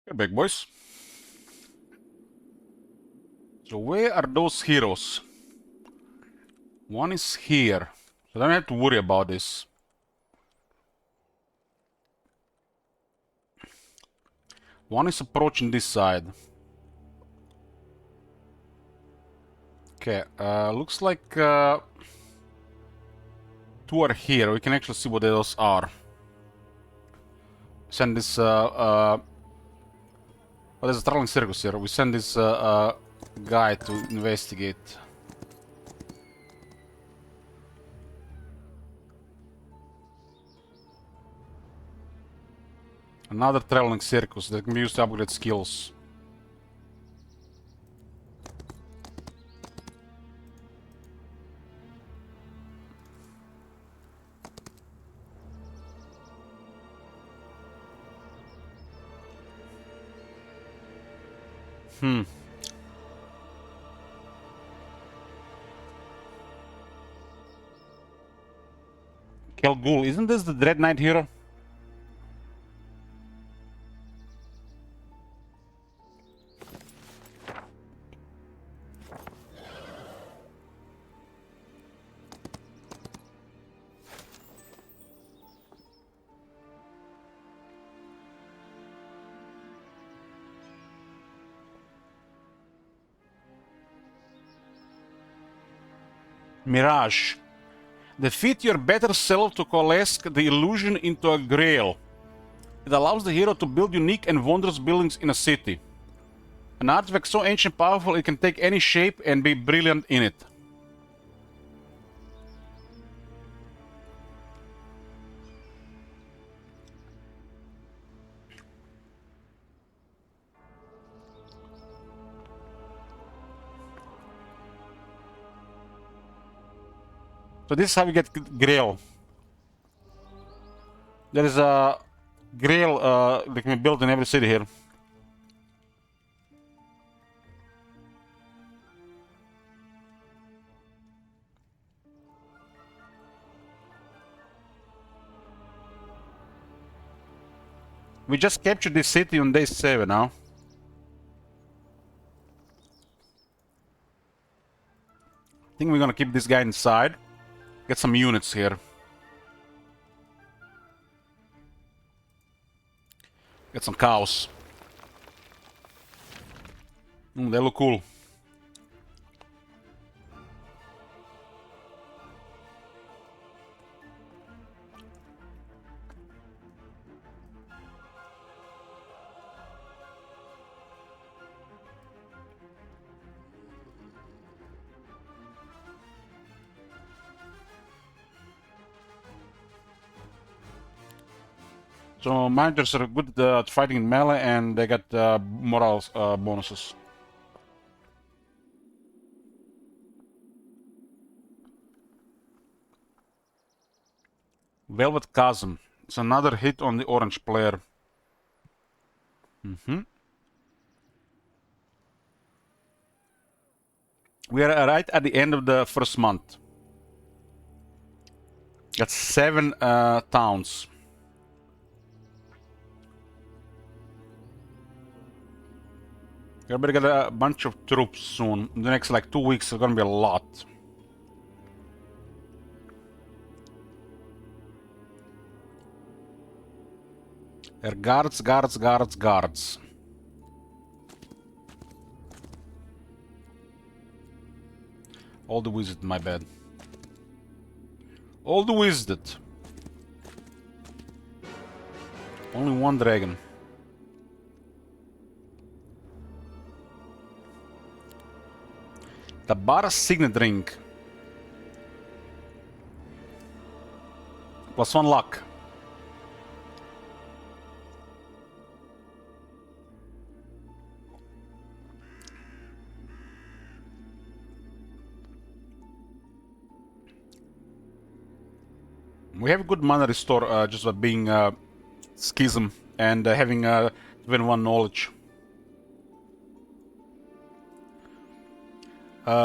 Okay, big boys. So where are those heroes? One is here. So I don't have to worry about this. One is approaching this side. Okay, looks like two are here. We can actually see what those are. Send this oh, there's a traveling circus here. We send this guy to investigate. Another traveling circus that can be used to upgrade skills. Kelgul, isn't this the Dread Knight hero? Mirage. Defeat your better self to coalesce the illusion into a grail. It allows the hero to build unique and wondrous buildings in a city. An artifact so ancient and powerful it can take any shape and be brilliant in it. So this is how we get Grail. There is a Grail that can be built in every city here. We just captured this city on day 7 now. I think we're gonna keep this guy inside. Get some units here. Get some cows. They look cool. So managers are good at fighting in melee and they get morale bonuses. Velvet Chasm. It's another hit on the orange player. We are right at the end of the first month. That's 7 towns. We better get a bunch of troops soon. In the next like 2 weeks, there's gonna be a lot. They're guards, guards, guards, guards. All the wizard, my bad. All the wizard. Only one dragon. The bar signet ring. +1 luck. We have a good mana restore just by being schism and having even 1 knowledge.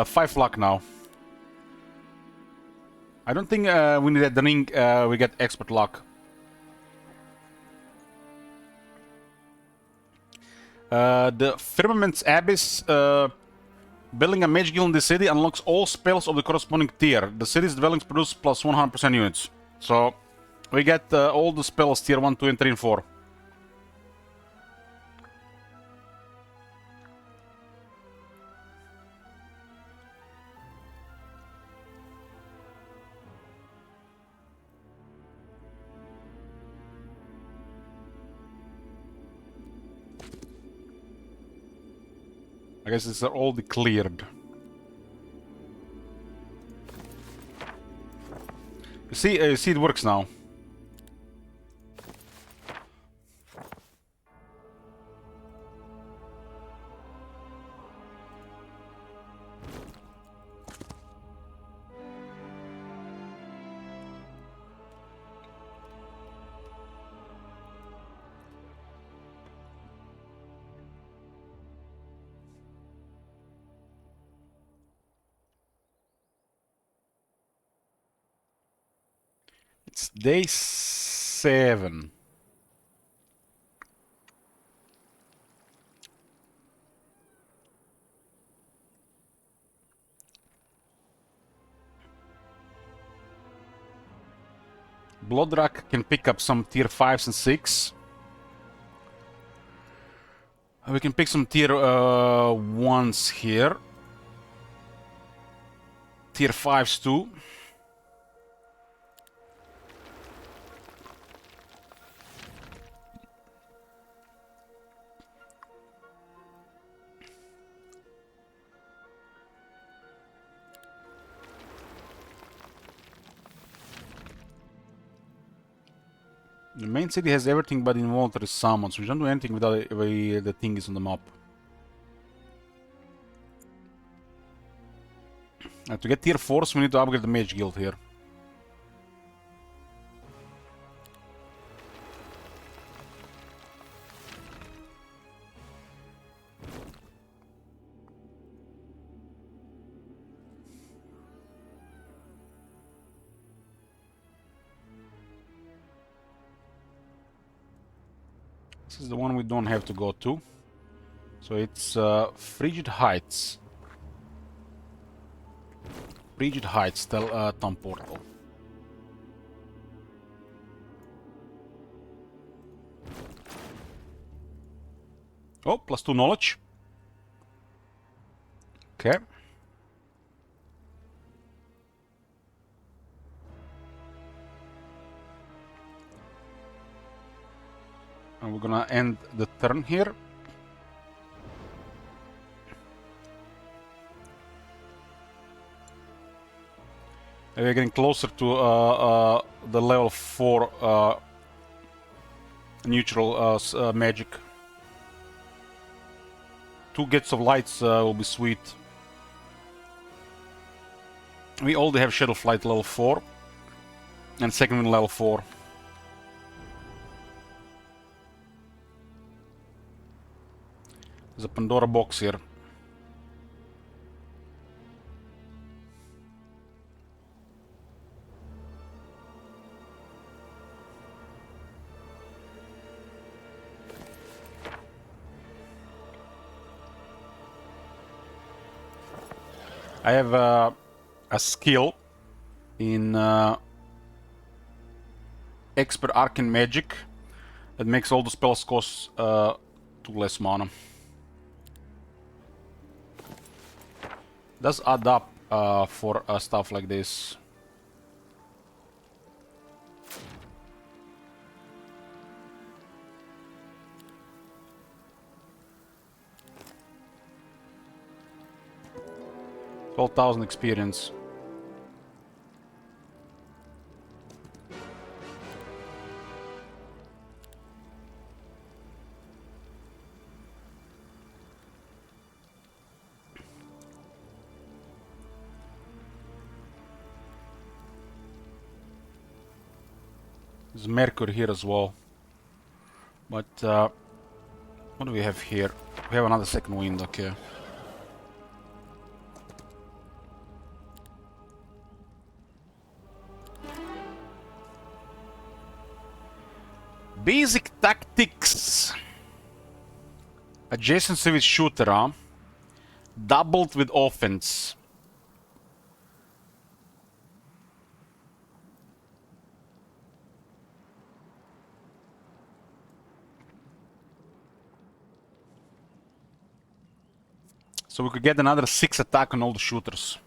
5 luck now. I don't think we need the ring. We get expert luck. The Firmament's Abyss, building a mage guild in the city unlocks all spells of the corresponding tier. The city's dwellings produce plus 100% units. So, we get all the spells tier 1, 2, and 3, and 4. I guess it's all declared. You see it works now. It's day 7. Bloodrock can pick up some tier 5s and 6. We can pick some tier 1s here. Tier 5s too. The main city has everything but involuntary summons. We don't do anything without the thing is on the map. To get tier 4s, we need to upgrade the mage guild here. This is the one we don't have to go to. So it's Frigid Heights. Frigid Heights, town portal. Oh, +2 knowledge. Okay. And we're gonna end the turn here. And we're getting closer to the level 4 neutral magic. 2 Gates of Lights will be sweet. We already have Shadow Flight level 4 and second wind level 4. There's a Pandora box here. I have a skill in Expert Arcane Magic that makes all the spells cost 2 less mana. Does add up for stuff like this. $12,000 experience. There's Mercury here as well. But what do we have here? We have another second wind, okay. Basic tactics. Adjacency with shooter, huh? Doubled with offense. So we could get another 6 attack on all the shooters.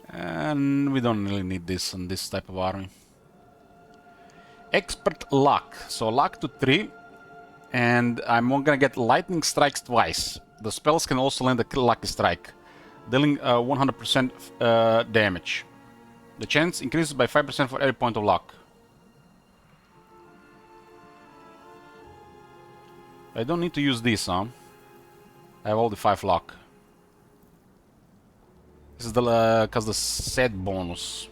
And we don't really need this on this type of army. Expert luck. So luck to 3. And I'm gonna get lightning strikes twice. The spells can also land a lucky strike, dealing 100% damage. The chance increases by 5% for every point of luck. I don't need to use this, huh? I have all the 5 luck. This is the cause the set bonus.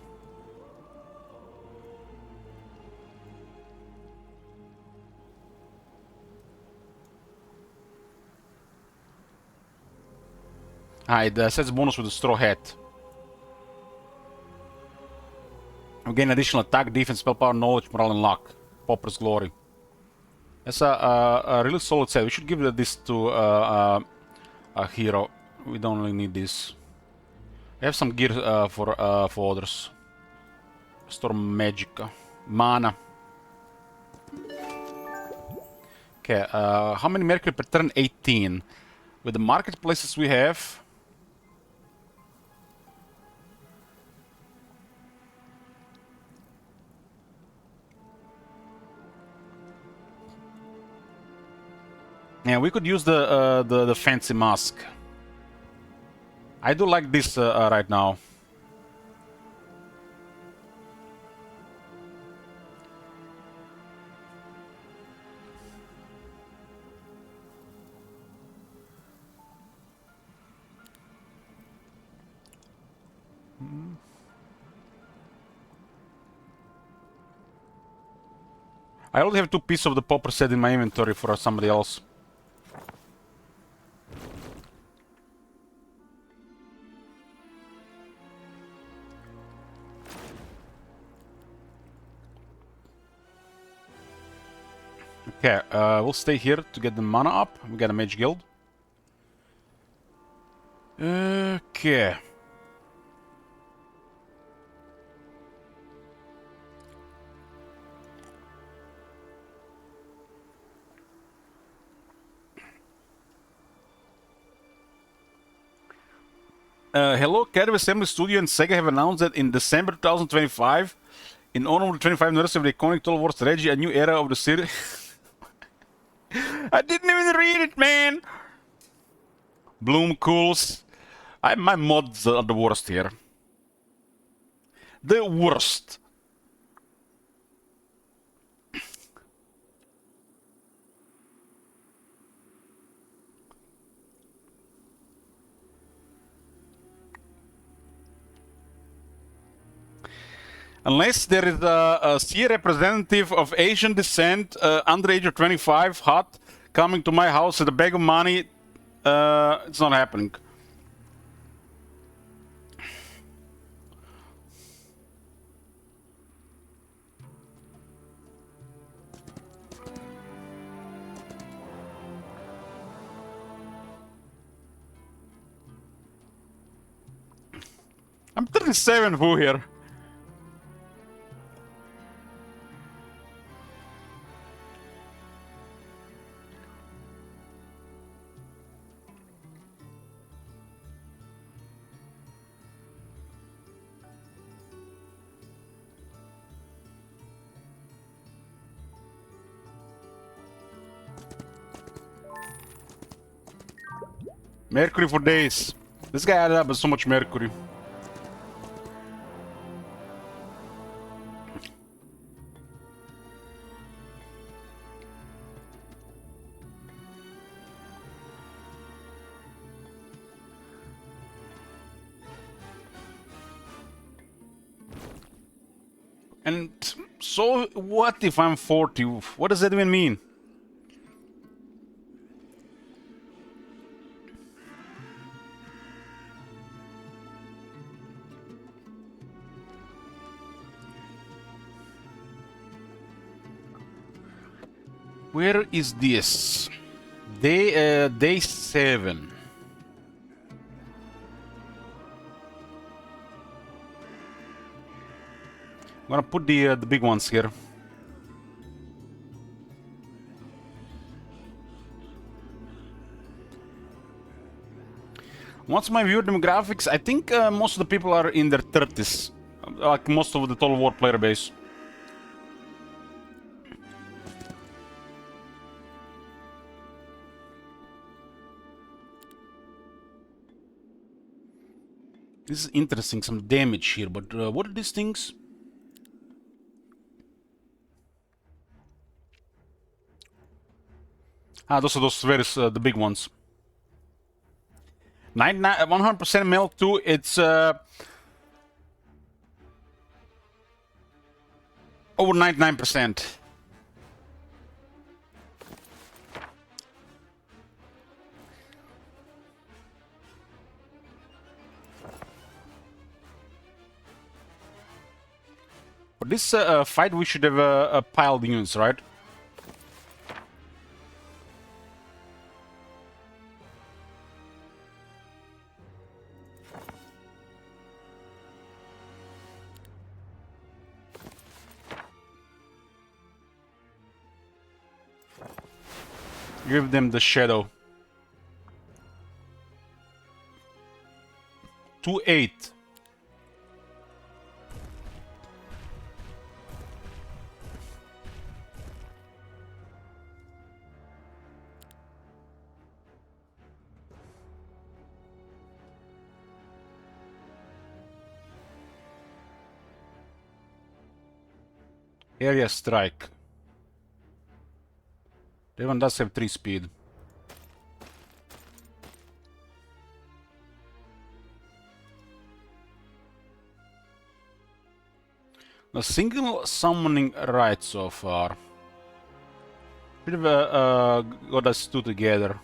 It sets bonus with the straw hat. We gain additional attack, defense, spell power, knowledge, morale, and luck. Pauper's glory. That's a really solid set. We should give this to a hero. We don't really need this. I have some gear for others. Storm Magica. Mana. Okay, how many Mercury per turn? 18. With the marketplaces we have... Yeah, we could use the fancy mask. I do like this right now. I already have 2 pieces of the Pauper set in my inventory for somebody else. Okay, we'll stay here to get the mana up. We got a mage guild. Okay. Hello, Cadve Assembly Studio and Sega have announced that in December 2025, in honor of the 25th anniversary of the iconic Total War strategy, a new era of the series... I didn't even read it, man! Bloom cools. My mods are the worst here. The worst. Unless there is a sea representative of Asian descent, under age of 25, hot, coming to my house with a bag of money, it's not happening. I'm 37, who here? Mercury for days. This guy added up with so much mercury. And so, what if I'm 40? What does that even mean? Where is this? Day 7. I'm gonna put the big ones here. What's my viewer demographics? I think most of the people are in their 30s. Like most of the Total War player base. This is interesting, some damage here, but what are these things? Ah, those are the big ones. 100% melt too. It's over 99%. For this fight, we should have piled units, right? Give them the shadow. 2-8. Area strike. That one does have 3 speed. A single summoning right so far. Bit of a got us two together.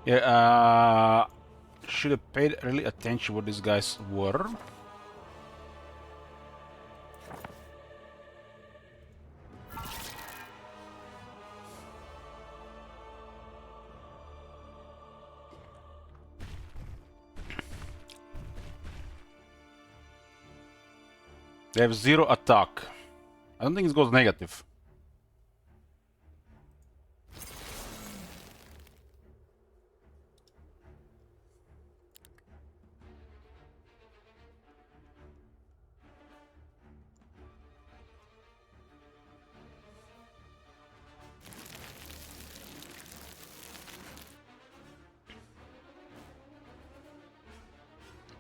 Yeah, should have paid really attention what these guys were. They have 0 attack. I don't think it goes negative.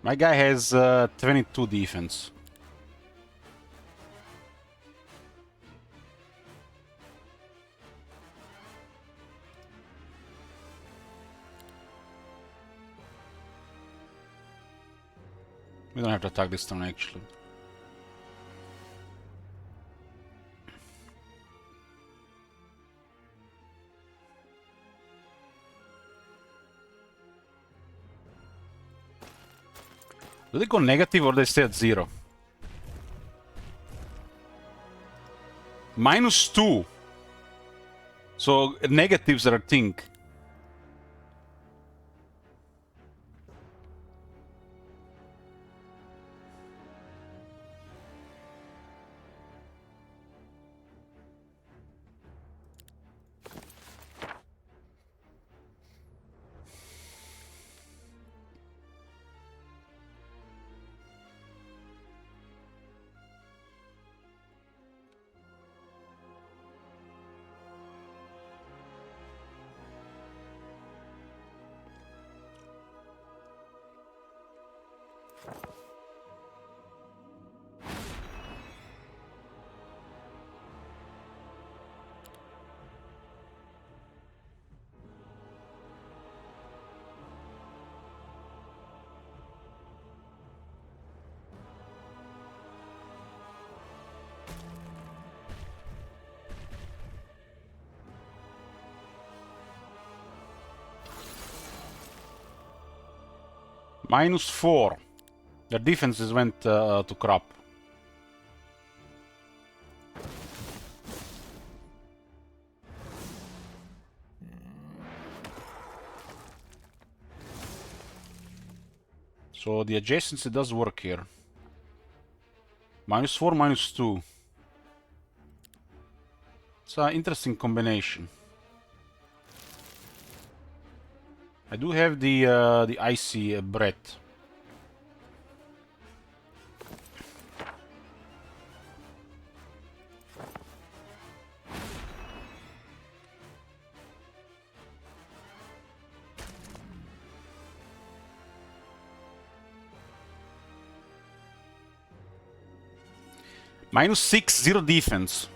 My guy has 22 defense. We don't have to attack this turn actually. Do they go negative or they stay at 0? -2. So negatives are a thing. -4. Their defenses went to crap. So the adjacency does work here. -4, -2. It's an interesting combination. I do have the icy breath. -6, 0 defense.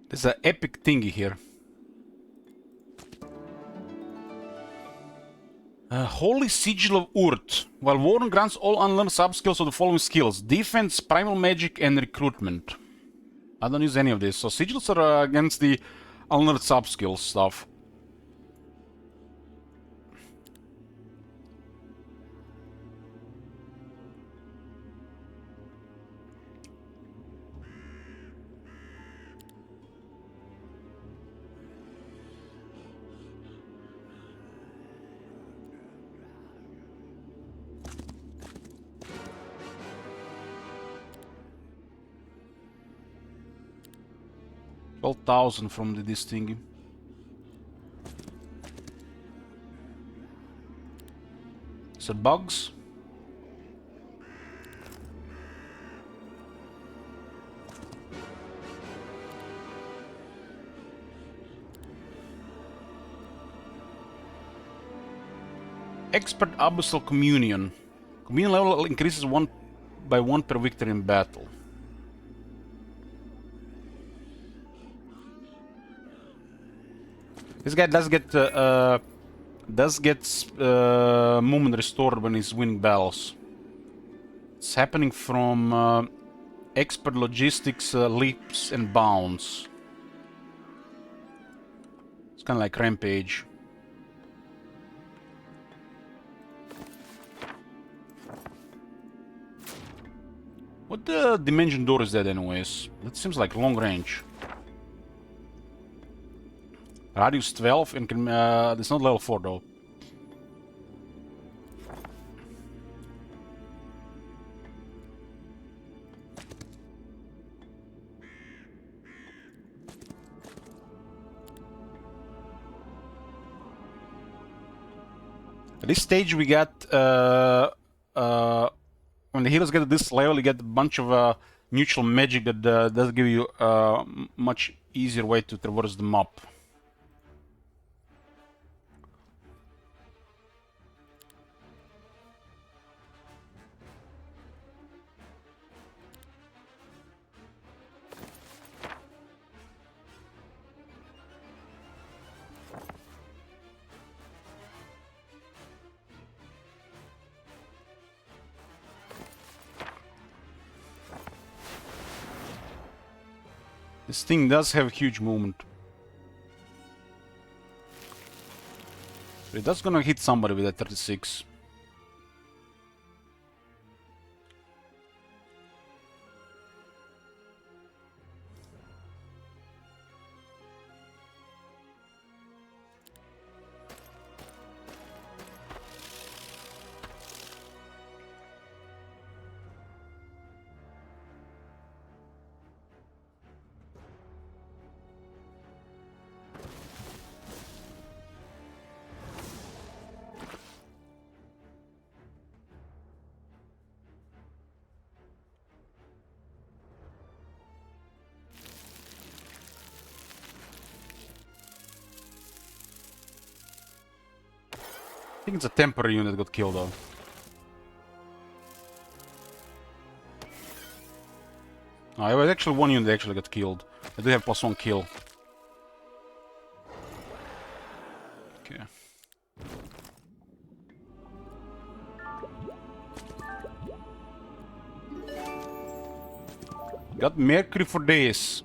There's an epic thingy here. Holy Sigil of Urt. While Warden grants all unlearned subskills of the following skills: Defense, Primal Magic, and Recruitment. I don't use any of this, so Sigils are against the unlearned subskills stuff. $12,000 from this thingy. Is it bugs? Expert Abyssal Communion. Communion level increases 1 by 1 per victory in battle. This guy does get movement restored when he's winning battles. It's happening from expert logistics, leaps and bounds. It's kind of like Rampage. What dimension door is that anyways? That seems like long range. Radius 12 and can, it's not level 4 though. At this stage we got, when the heroes get to this level, you get a bunch of neutral magic that does give you a much easier way to traverse the map. This thing does have huge movement. So it does gonna hit somebody with that 36. I think it's a temporary unit that got killed though. Oh, it was actually one unit that actually got killed. I do have +1 kill. Okay. Got Mercury for days.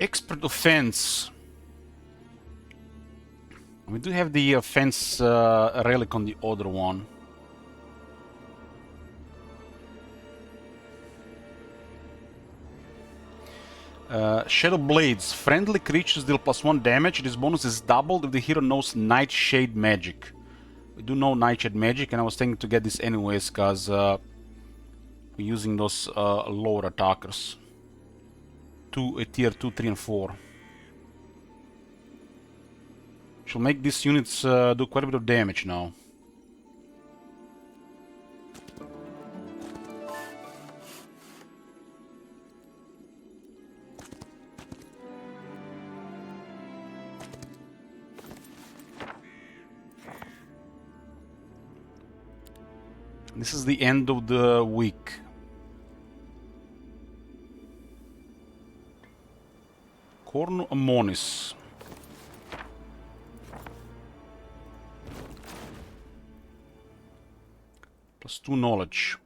Expert offense. We do have the offense relic on the other one. Shadow Blades. Friendly creatures deal +1 damage. This bonus is doubled if the hero knows Nightshade magic. We do know Nightshade magic, and I was thinking to get this anyways, because we're using those lower attackers. Tier 2, 3, and 4. Which will make these units do quite a bit of damage now. This is the end of the week. Cornu Ammonis. +2 knowledge.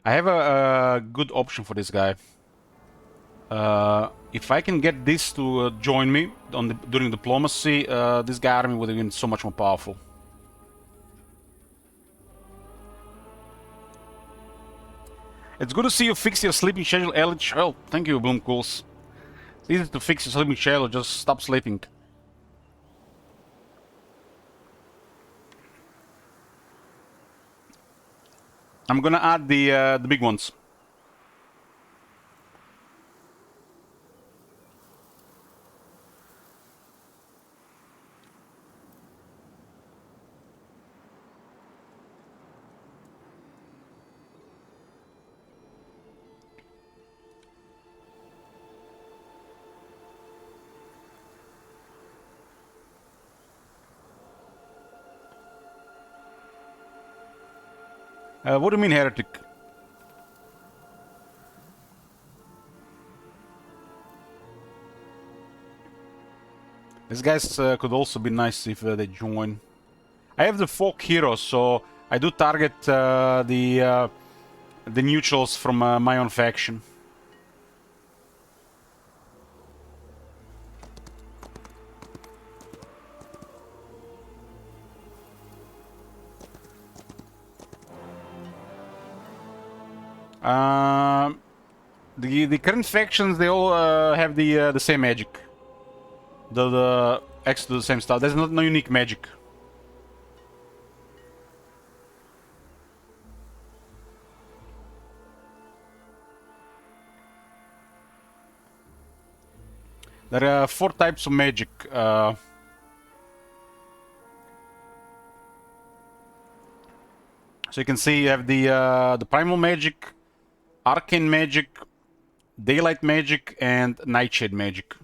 I have a good option for this guy. If I can get this to join me during diplomacy, this guy army would have been so much more powerful. It's good to see you fix your sleeping schedule, Elich. Oh, thank you, Bloomcools. It's easy to fix your sleeping schedule, just stop sleeping. I'm gonna add the big ones. What do you mean, heretic? These guys could also be nice if they join. I have the folk heroes, so I do target the neutrals from my own faction. The current factions, they all have the same magic. The X do the same stuff. There's no unique magic. There are 4 types of magic. So you can see you have the primal magic, arcane magic, daylight magic, and nightshade magic.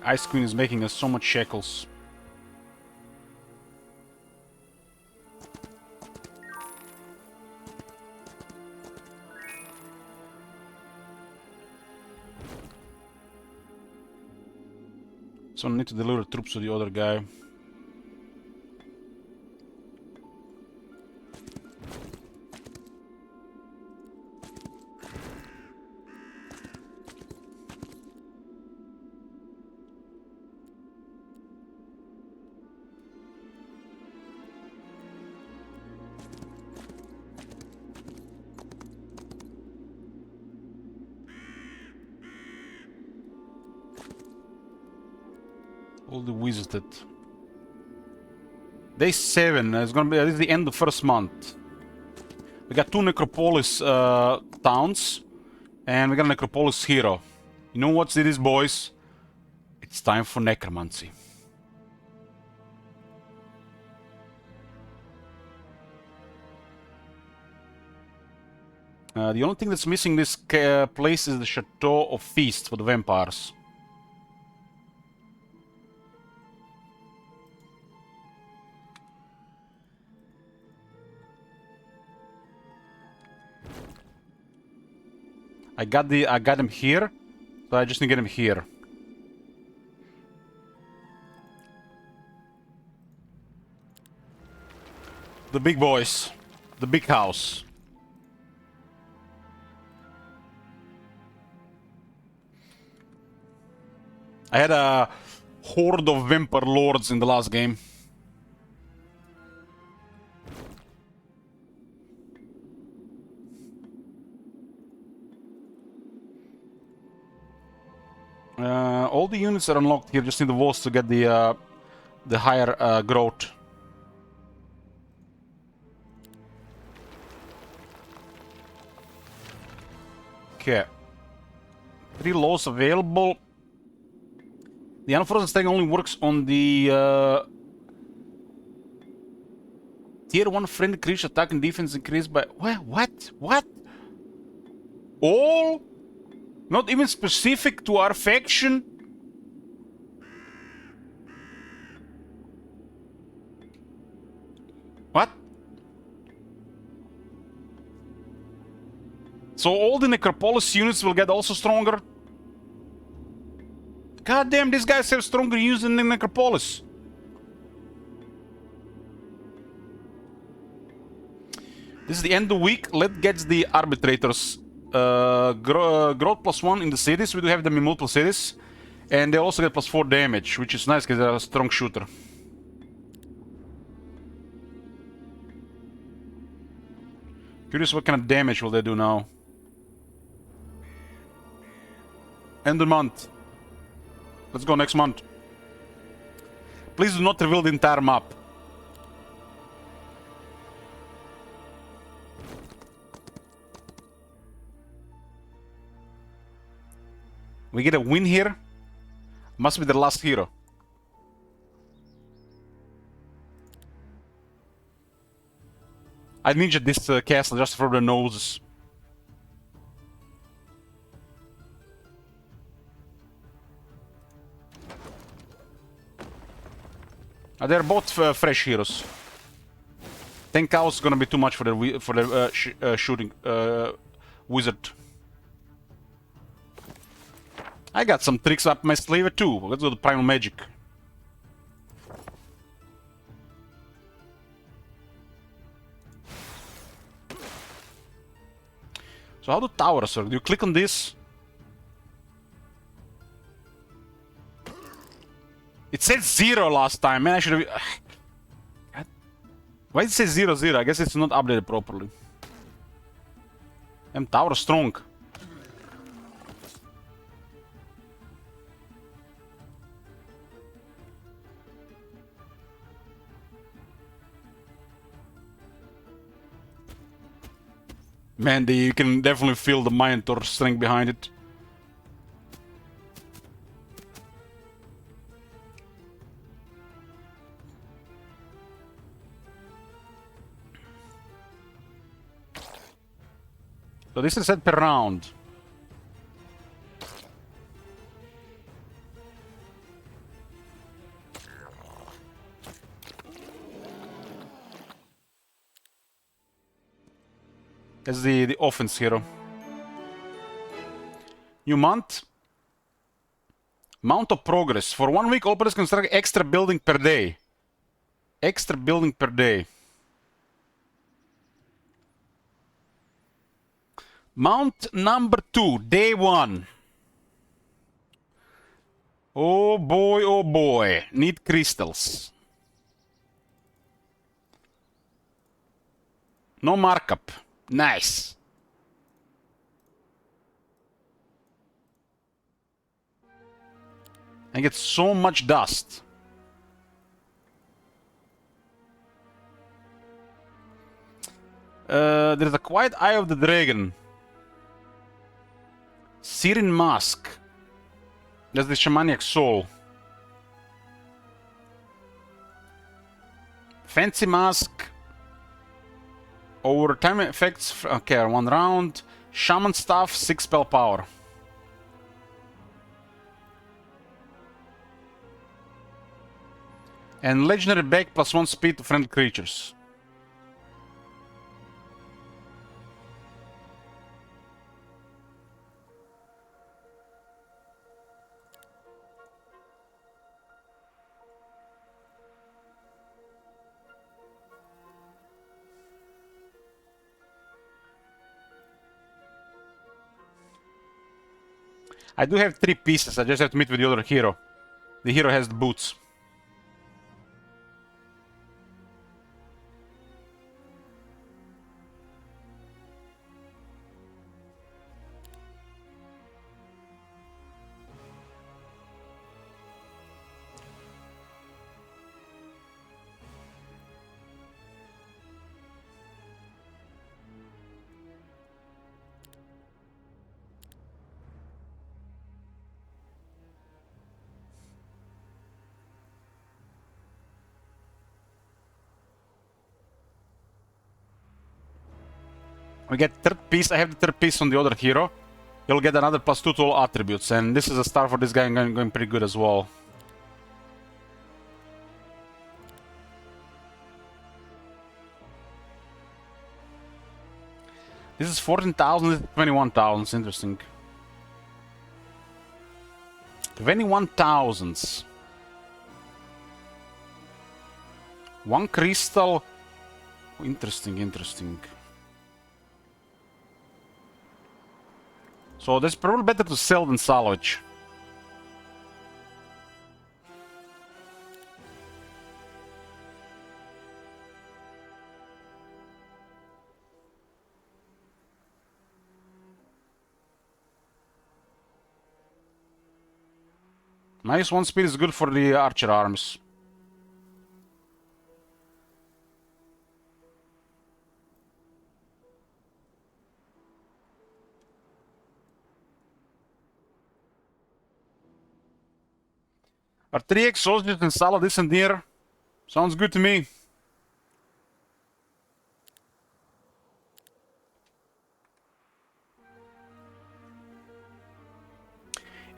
Ice Queen is making us so much shekels. So I need to deliver troops to the other guy. All the visited. Day 7. It's gonna be. This is the end of first month. We got 2 Necropolis towns, and we got a Necropolis hero. You know what's it is, boys? It's time for necromancy. The only thing that's missing this place is the Chateau of Feast for the vampires. I got him here, so I just need to get him here. The big boys, the big house. I had a horde of vampire lords in the last game. All the units are unlocked here, just need the walls to get the higher growth. Okay. 3 laws available. The Unfrozen Stag only works on the Tier 1 friendly creature attack and defense increased by... What? What? All? Not even specific to our faction? What? So all the Necropolis units will get also stronger? God damn, these guys have stronger units than the Necropolis. This is the end of the week. Let's get the arbitrators. Growth +1 in the cities. We do have them in multiple cities. And they also get +4 damage, which is nice because they're a strong shooter. Curious what kind of damage will they do now. End of the month. Let's go next month. Please do not reveal the entire map. We get a win here. Must be the last hero. I ninja this castle just for the noses. They're both fresh heroes. 10 cows is gonna be too much for the shooting wizard. I got some tricks up my sleeve too. Let's go to primal magic. So how do towers work? Do you click on this? It said 0 last time, man. I should have... Why did it say 0, 0? I guess it's not updated properly. Damn, tower strong. Man, you can definitely feel the Minotaur strength behind it. So this is set per round. That's the offense hero. New month. Mount of Progress. For 1 week, all players construct extra building per day. Extra building per day. Mount number 2, day 1. Oh boy, oh boy. Need crystals. No markup. Nice. I get so much dust. There's a Quiet Eye of the Dragon. Syrian Mask. That's the Shamaniac Soul. Fancy Mask. Over time effects. Okay, 1 round. Shaman Staff, 6 spell power. And Legendary Bag plus 1 speed to friendly creatures. I do have 3 pieces, I just have to meet with the other hero. The hero has the boots. We get 3rd piece. I have the 3rd piece on the other hero. You'll get another +2 to all attributes, and this is a star for this guy going pretty good as well. This is 14,000, this is 21,000. It's interesting. 21,000. 1 crystal. Interesting, interesting. So that's probably better to sell than salvage. -1 speed is good for the archer arms. Are 3x soldiers and Saladis and near? Sounds good to me.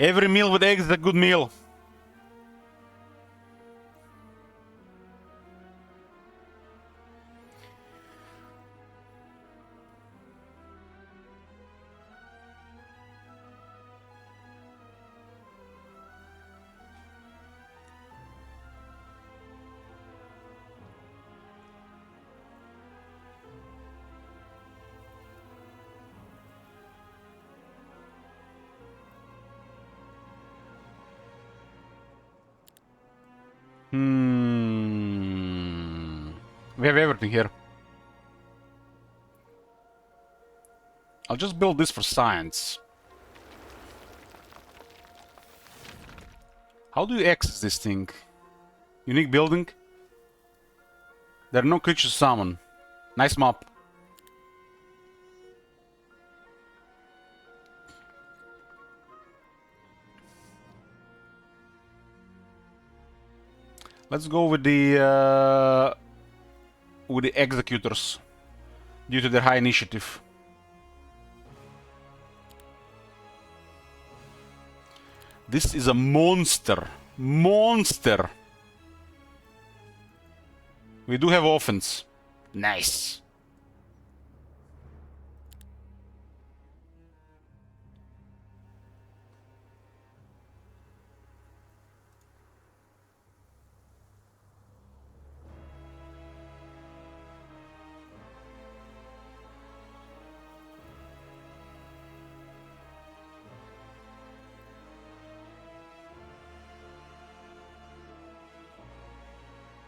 Every meal with eggs is a good meal. We have everything here. I'll just build this for science. How do you access this thing? Unique building? There are no creatures to summon. Nice map. Let's go with the executors due to their high initiative. This is a monster. Monster. We do have offense. Nice.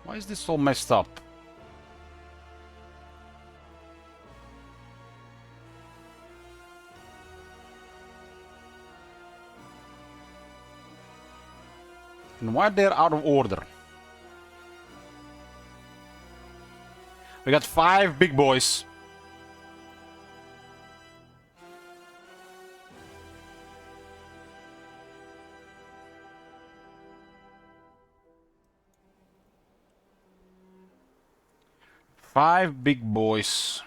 Why is this all messed up? And why they're out of order? We got 5 big boys. Five big boys.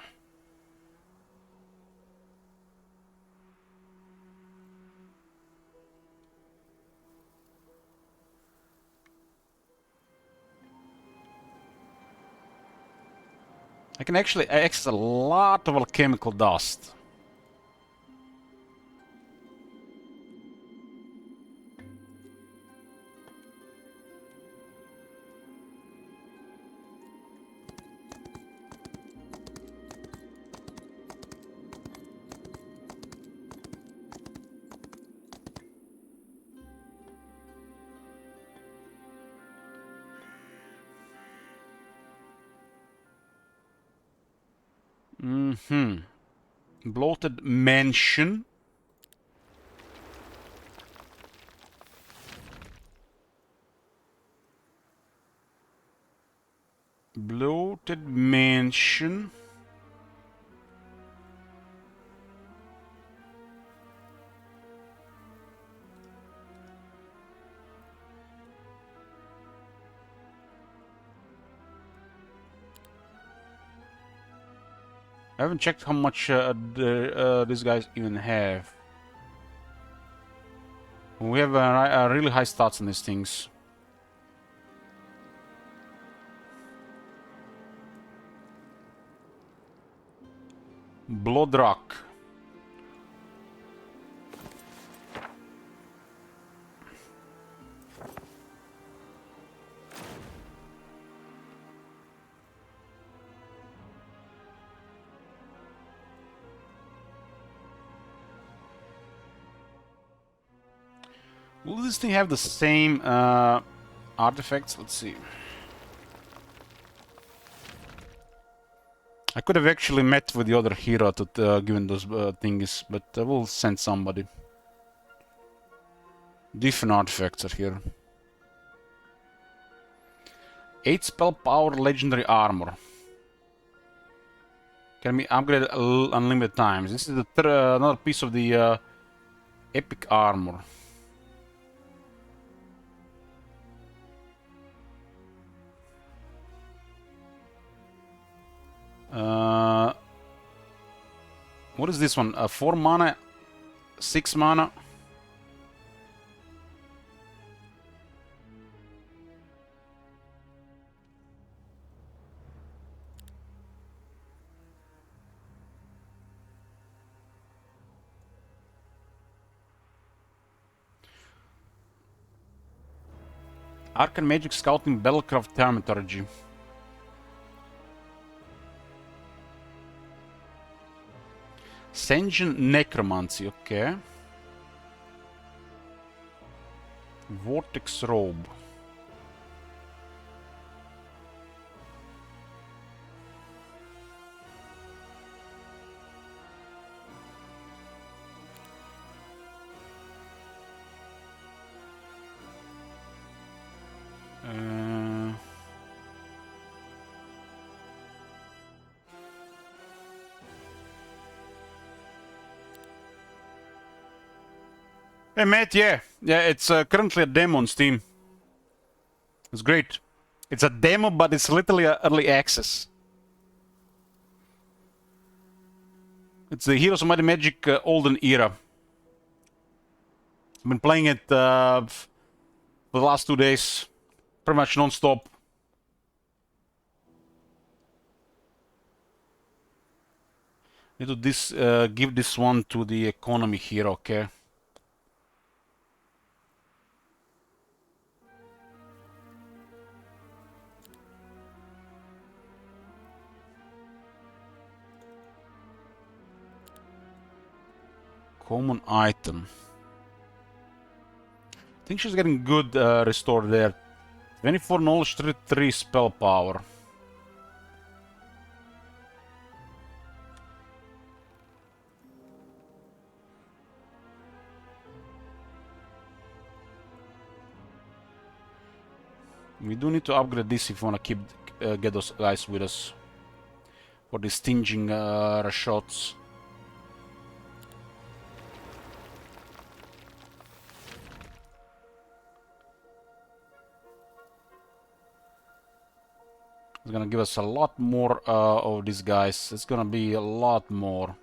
I can actually access a lot of alchemical dust. Bloated mansion. Bloated mansion. I haven't checked how much these guys even have. We have a really high stats on these things. Blood rock. Will this thing have the same artifacts? Let's see. I could have actually met with the other hero to given those things, but I will send somebody. Different artifacts are here. 8 spell power legendary armor. Can be upgraded unlimited times. This is the another piece of the epic armor. What is this one? 4 mana, 6 mana. Arcane Magic Scouting Battlecraft Thaumaturgy. Sen'jin Necromancy, okay. Vortex Robe. Hey mate, yeah, it's currently a demo on Steam. It's great. It's a demo, but it's literally early access. It's the Heroes of Might and Magic Olden era. I've been playing it for the last 2 days, pretty much non-stop. Need to give this one to the economy hero, okay? Common item. I think she's getting good restore there. 24 knowledge, 33 spell power. We do need to upgrade this if we want to keep get those guys with us for the stinging shots. It's gonna give us a lot more of these guys. It's gonna be a lot more.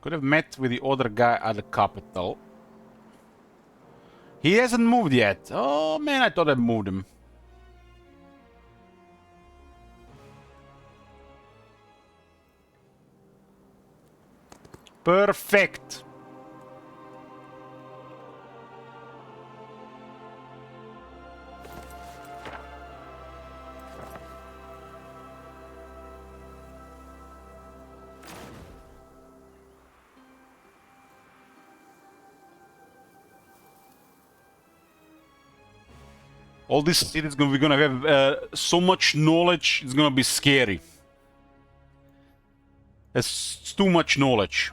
Could have met with the other guy at the capital. He hasn't moved yet. Oh man, I thought I moved him. Perfect. All this cities we're gonna have so much knowledge. It's gonna be scary. It's too much knowledge.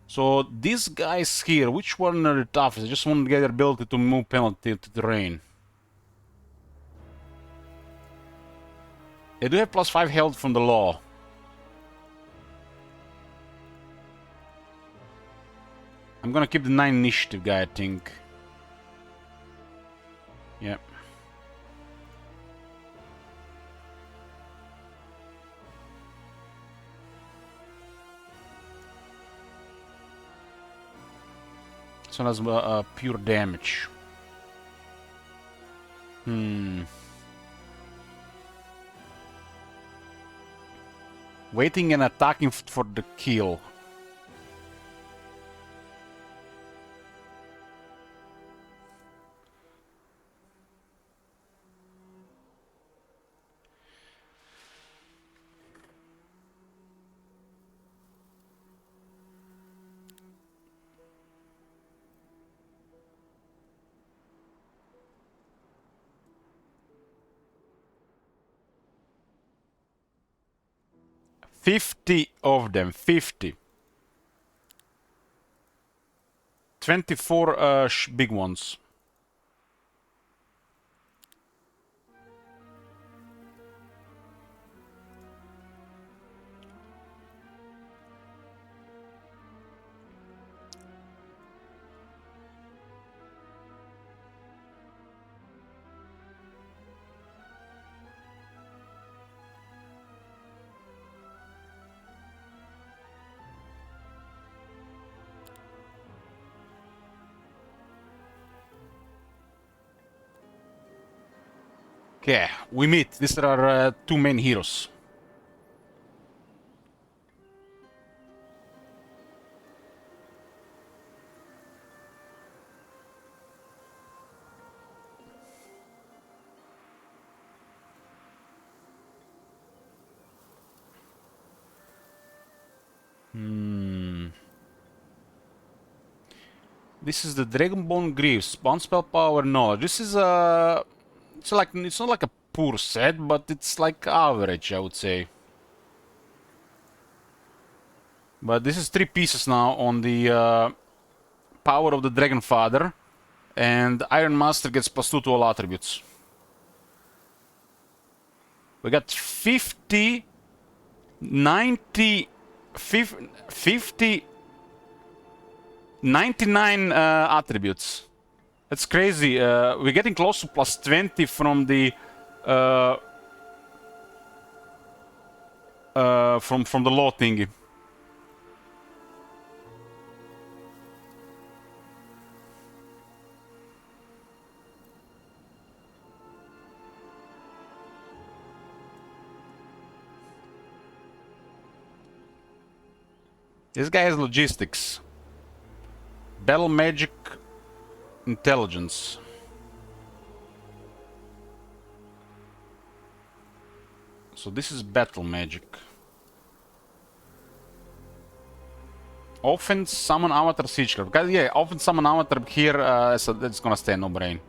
So these guys here, which one are the toughest? I just want to get their ability to move penalty to terrain. They do have +5 health from the law. I'm gonna keep the 9 initiative guy, I think. Yeah. So that's pure damage. Waiting and attacking for the kill. $50 of them, 50. 24 big ones. Okay, we meet. These are our 2 main heroes. This is the Dragonbone Greaves. Bound spell power knowledge. This is a... it's not like a poor set, but it's like average, I would say. But this is 3 pieces now on the power of the Dragon Father, and Iron Master gets +2 to all attributes. We got 50, 90, 50, 99 attributes. That's crazy. We're getting close to +20 from the from the law thingy. This guy has logistics. Battle magic intelligence. So this is battle magic. Often summon avatar siege card. Guys, yeah, often summon avatar here, so that's gonna stay no brain.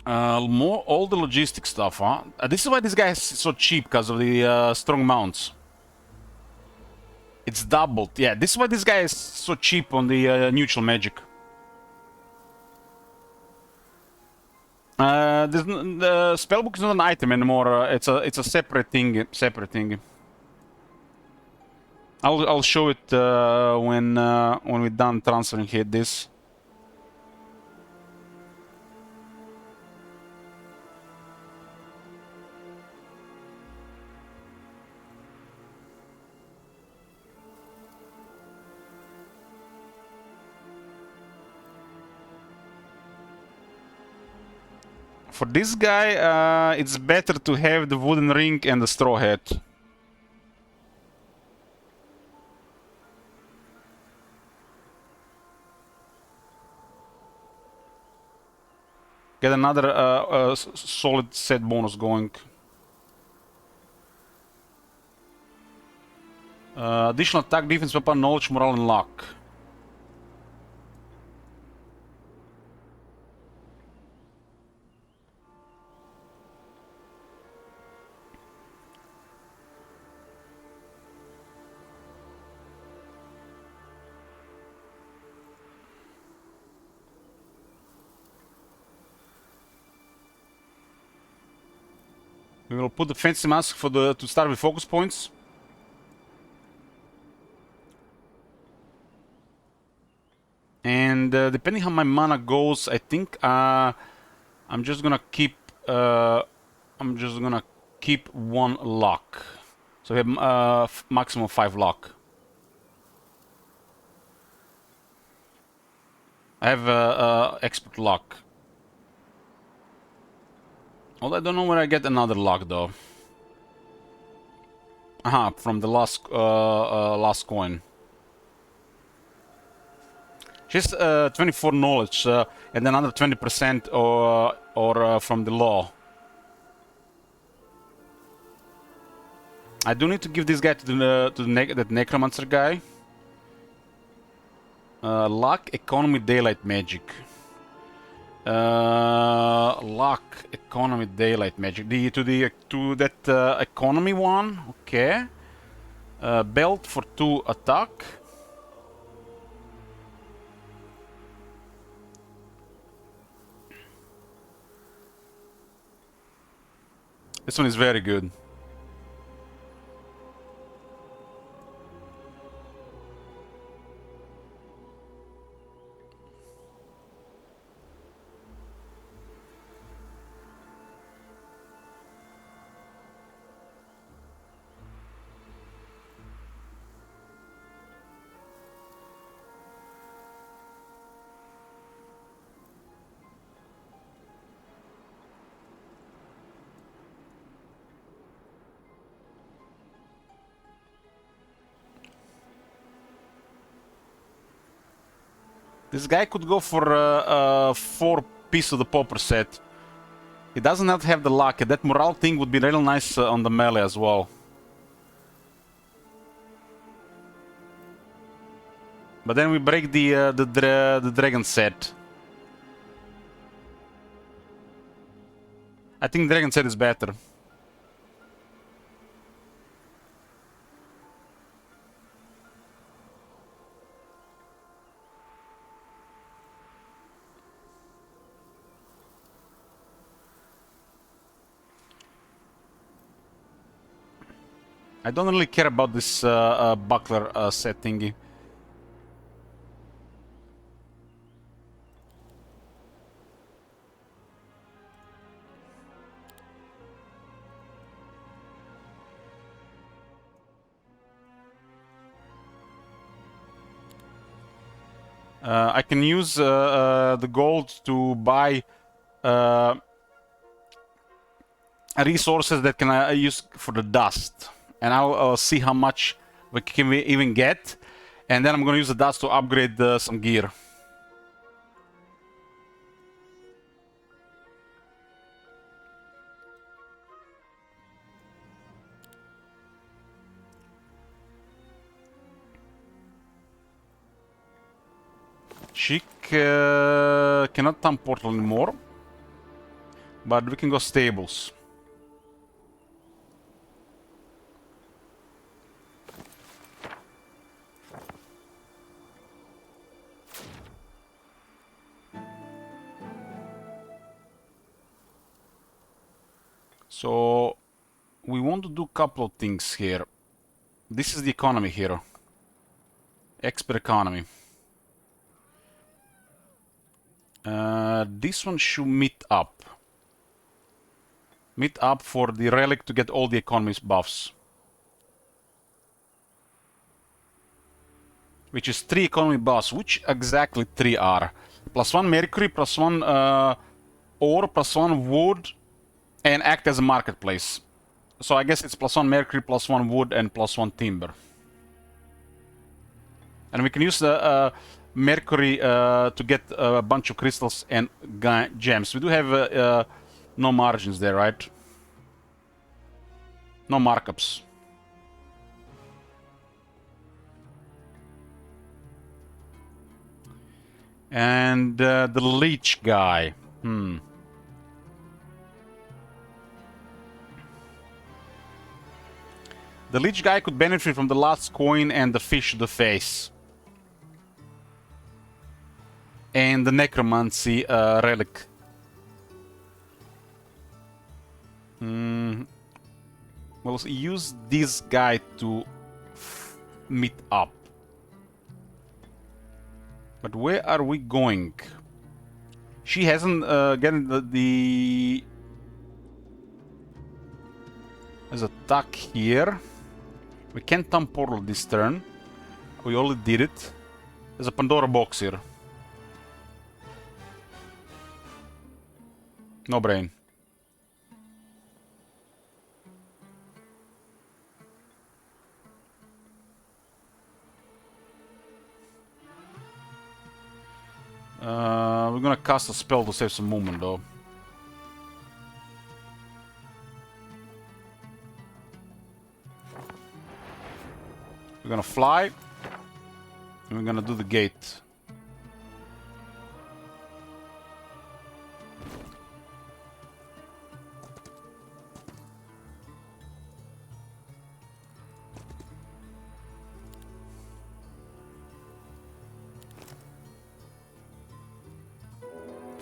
More all the logistic stuff, huh? This is why this guy is so cheap, because of the strong mounts. It's doubled. Yeah, this is why this guy is so cheap on the neutral magic. The spellbook is not an item anymore. It's a separate thing. I'll show it when we're done transferring here this. For this guy, it's better to have the wooden ring and the straw hat. Get another solid set bonus going. Additional attack, defense, weapon, knowledge, morale, and luck. We will put the fancy mask for to start with focus points. And depending how my mana goes, I think I'm just gonna keep one luck. So we have maximum 5 luck. I have expert luck. Well, I don't know where I get another luck though. Aha, from the last coin. Just 24 knowledge and another 20% or from the law. I do need to give this guy to the necromancer guy. Luck, economy, daylight magic. Luck, economy, daylight magic. To that economy one. Okay. Belt for 2 attack. This one is very good. This guy could go for 4 pieces of the pauper set. He doesn't not have the luck. That morale thing would be real nice on the melee as well. But then we break the dragon set. I think dragon set is better. I don't really care about this buckler set thingy. I can use the gold to buy resources that can I use for the dust. And I'll see how much we can even get. And then I'm gonna use the dust to upgrade some gear. She cannot time portal anymore. But we can go stables. So we want to do a couple of things here. This is the economy here. Expert economy. This one should meet up. Meet up for the relic to get all the economy's buffs. Which is 3 economy buffs. Which exactly 3 are? +1 mercury, +1 ore, +1 wood, and act as a marketplace. So I guess it's +1 mercury, +1 wood, and +1 timber. And we can use the mercury to get a bunch of crystals and gems. We do have no margins there, right? No markups. And the leech guy. The leech guy could benefit from the last coin and the fish to the face. And the necromancy relic. We'll use this guy to meet up. But where are we going? She hasn't gotten the... There's a tuck here. We can't time portal this turn. We already did it. There's a Pandora box here. No brain. We're gonna cast a spell to save some movement though. We're gonna fly. And we're gonna do the gate.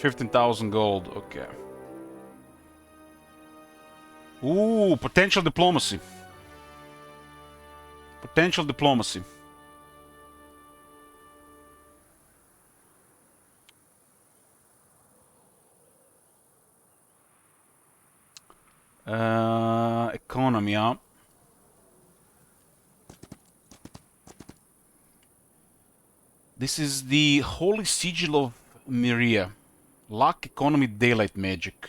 $15,000 gold, okay. Ooh, potential diplomacy. Potential diplomacy. Economy, yeah. This is the Holy Sigil of Myria. Luck, economy, daylight magic.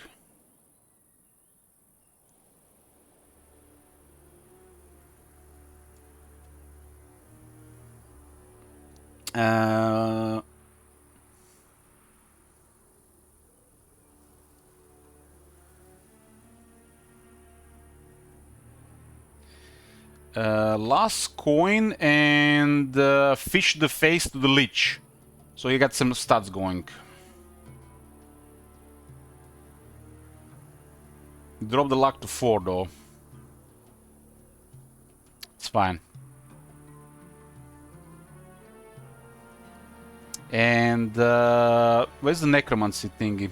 Last coin and fish the face to the leech. So you got some stats going. Drop the luck to 4 though. It's fine. And where's the necromancy thingy?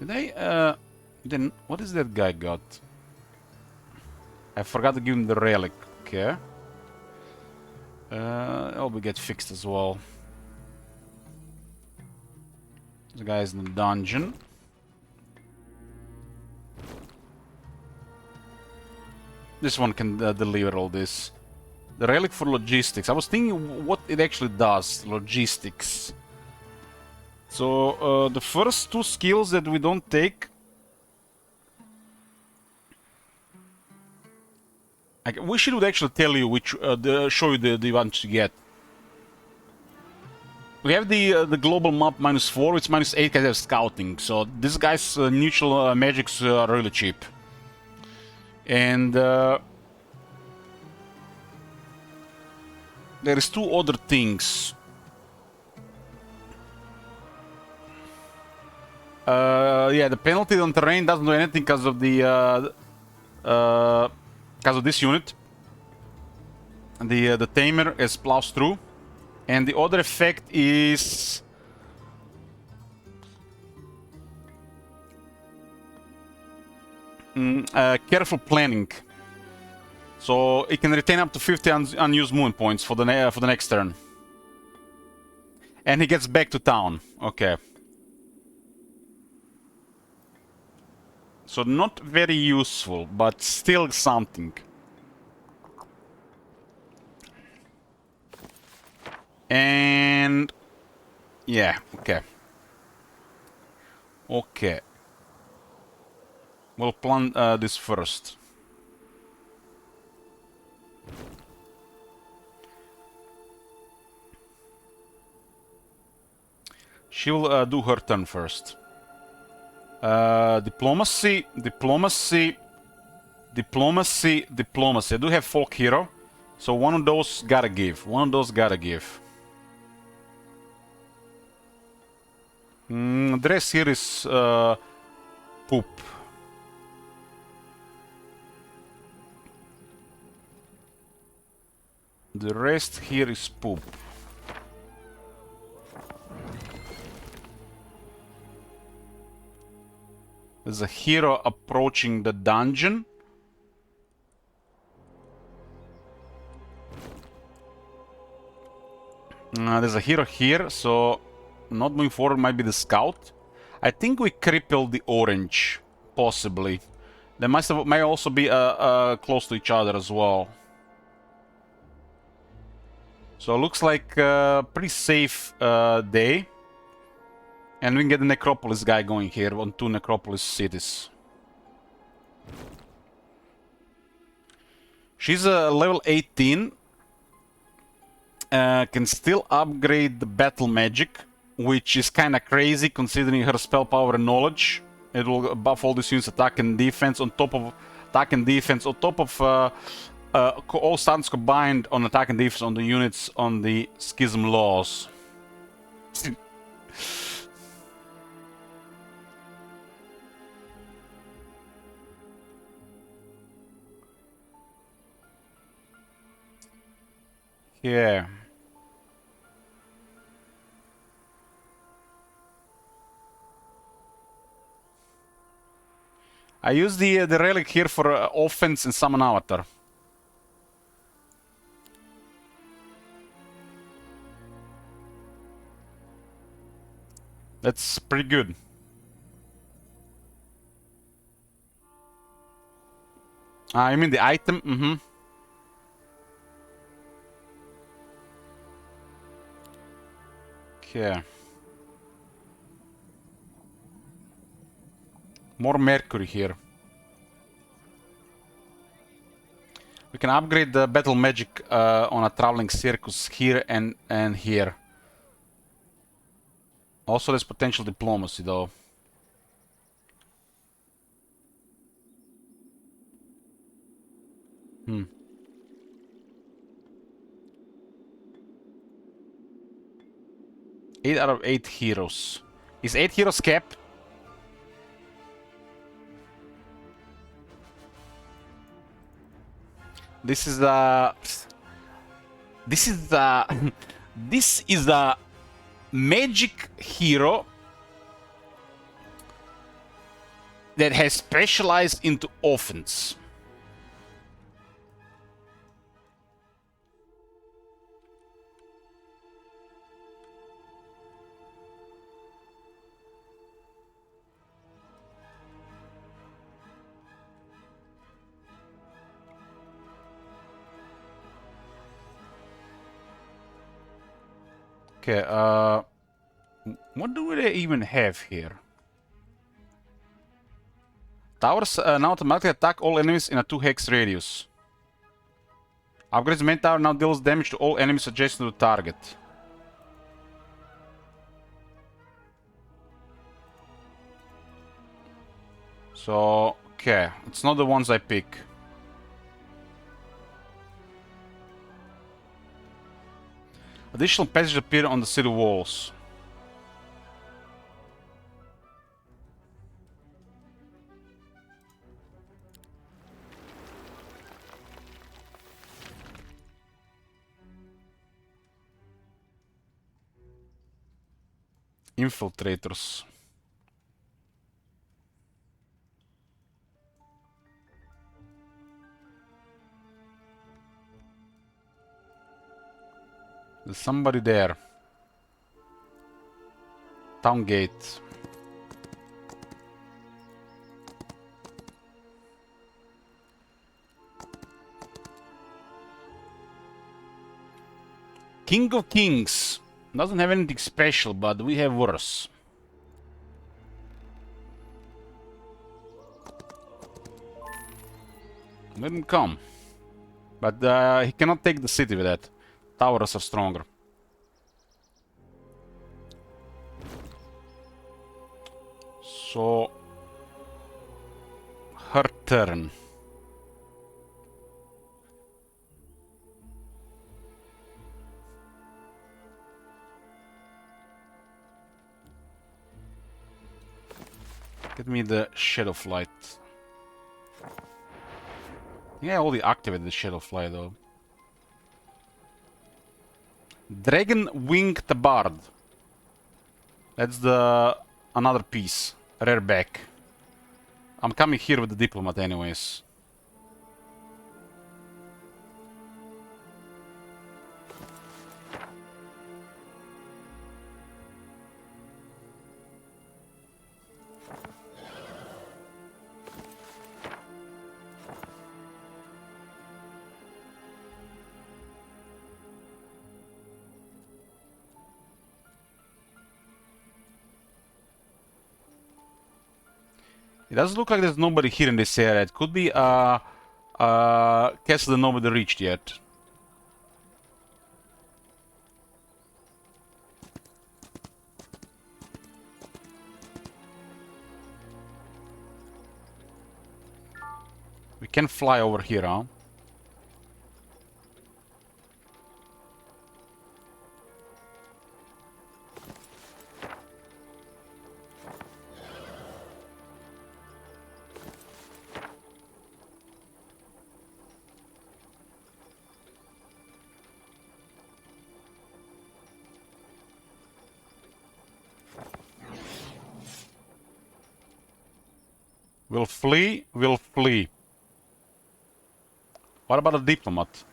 Did I then what is that guy got? I forgot to give him the relic. Okay. It'll be get fixed as well. The guy's in the dungeon. This one can deliver all this. The relic for logistics. I was thinking what it actually does. Logistics. So the first 2 skills that we don't take. I wish it would actually tell you which, show you the ones to get. We have the global map -4, it's -8 because of scouting. So this guy's neutral magics are really cheap. And there is two other things. Yeah, the penalty on terrain doesn't do anything because of the because of this unit. The tamer is plows through, and the other effect is careful planning. So it can retain up to 50 unused movement points for the next turn, and he gets back to town. Okay. So not very useful, but still something. And yeah, okay. Okay. We'll plan this first. She will do her turn first. Diplomacy, diplomacy, diplomacy, diplomacy. I do have folk hero, so one of those gotta give. One of those gotta give. Dress here is poop. The rest here is poop. There's a hero approaching the dungeon. There's a hero here, so not moving forward might be the scout. I think we crippled the orange, possibly. They may also be close to each other as well. So it looks like a pretty safe day. And we can get the Necropolis guy going here on 2 Necropolis cities. She's level 18. Can still upgrade the battle magic, which is kinda crazy considering her spell power and knowledge. It will buff all these units' attack and defense on top of attack and defense, on top of all stats combined on attack and defense on the units on the Schism laws. Yeah. I use the relic here for offense and summon avatar. That's pretty good. I mean the item? Mm-hmm. Okay. More mercury here. We can upgrade the battle magic on a traveling circus here and here. Also, there's potential diplomacy though. Hmm. 8 out of 8 heroes. Is 8 heroes capped? This is the... This is the... This is a magic hero that has specialized into offense. Okay, what do they even have here? Towers now automatically attack all enemies in a 2 hex radius. Upgrades main tower now deals damage to all enemies adjacent to the target. So, okay, it's not the ones I pick. Additional passages appear on the city walls. Infiltrators. There's somebody there. Town gate. King of Kings. Doesn't have anything special, but we have worse. Let him come. But he cannot take the city with that. Towers are stronger. So... her turn. Get me the Shadow Flight. Yeah, I already activated the Shadow Flight though. Dragon Winged Bard. That's the another piece. Rare back. I'm coming here with the Diplomat anyways. It doesn't look like there's nobody here in this area. It could be a castle that nobody reached yet. We can fly over here, huh? We'll flee, we'll flee. What about a diplomat?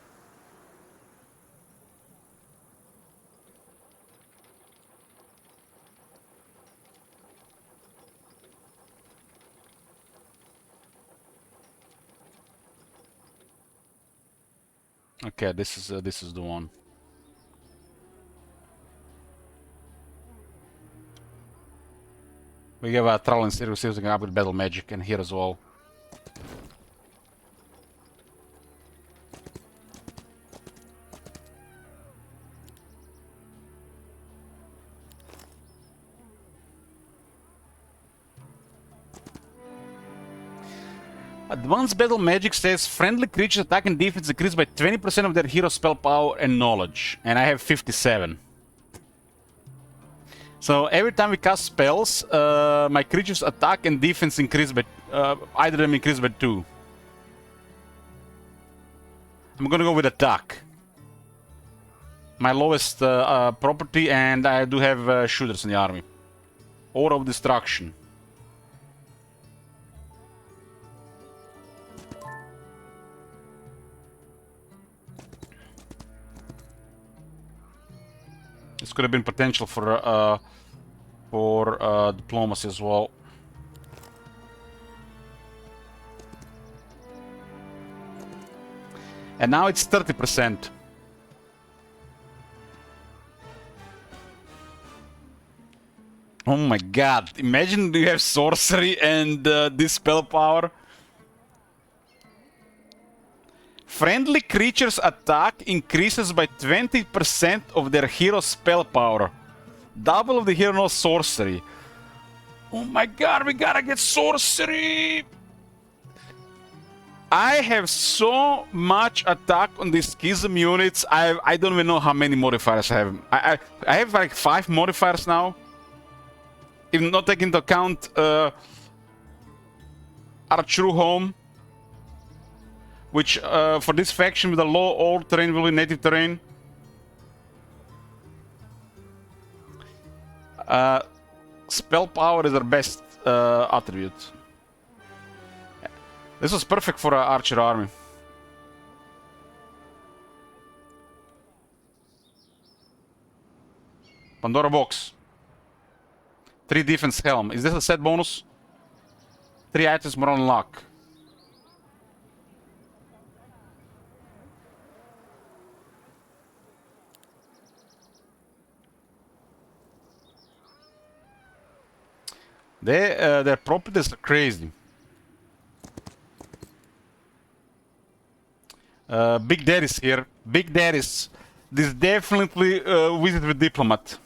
Okay, this is the one. We have a Troll and Sirius using up with battle magic and here as well. Advanced battle magic says friendly creatures attack and defense increase by 20% of their hero spell power and knowledge. And I have 57. So every time we cast spells, my creatures attack and defense increase by... either of them increase by 2. I'm gonna go with attack. My lowest property, and I do have shooters in the army. Aura of Destruction. This could have been potential for diplomacy as well. And now it's 30%. Oh my god, imagine you have sorcery and this spell power. Friendly creatures' attack increases by 20% of their hero spell power. Double of the hero knows sorcery. Oh my god, we gotta get sorcery! I have so much attack on these schism units. I don't even know how many modifiers I have. I have like 5 modifiers now. Even not taking into account our true home, which for this faction with a low old terrain will be native terrain. Spell power is our best attribute. This was perfect for an archer army. Pandora box. 3 defense helm. Is this a set bonus? 3 items more on luck. Their properties are crazy. Big Daddy's here. Big Daddy's. This definitely visit with diplomat.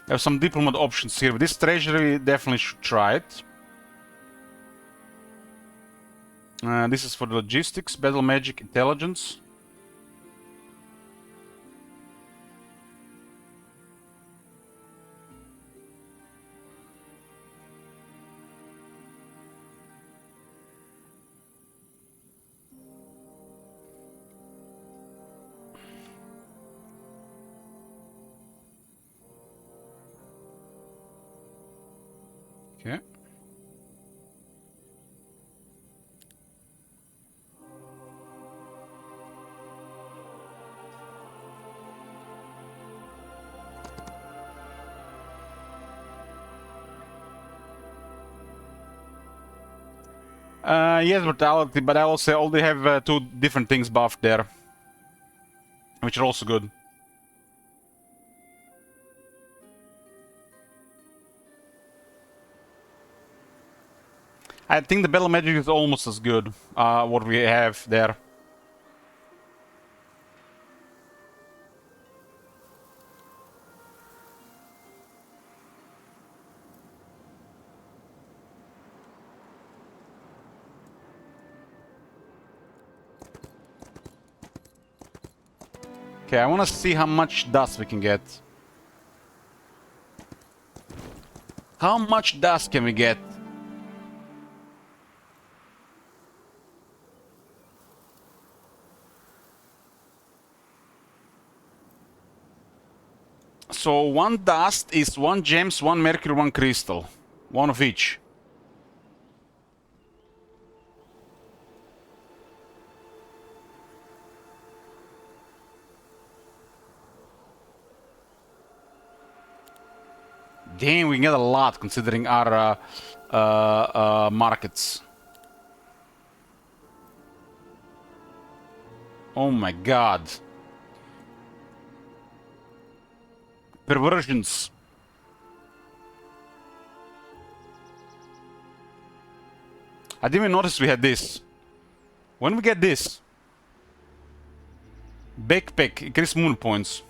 I have some diplomat options here, but this treasury definitely should try it. This is for the logistics, battle magic, intelligence. Okay. Yes, brutality, but I will say all they have 2 different things buffed there, which are also good. I think the battle magic is almost as good, what we have there. Okay, I want to see how much dust we can get. How much dust can we get? So 1 dust is 1 gems, 1 mercury, 1 crystal. 1 of each. Damn, we can get a lot considering our markets. Oh my god. Perversions. I didn't even notice we had this. When we get this? Backpack, increase moon points.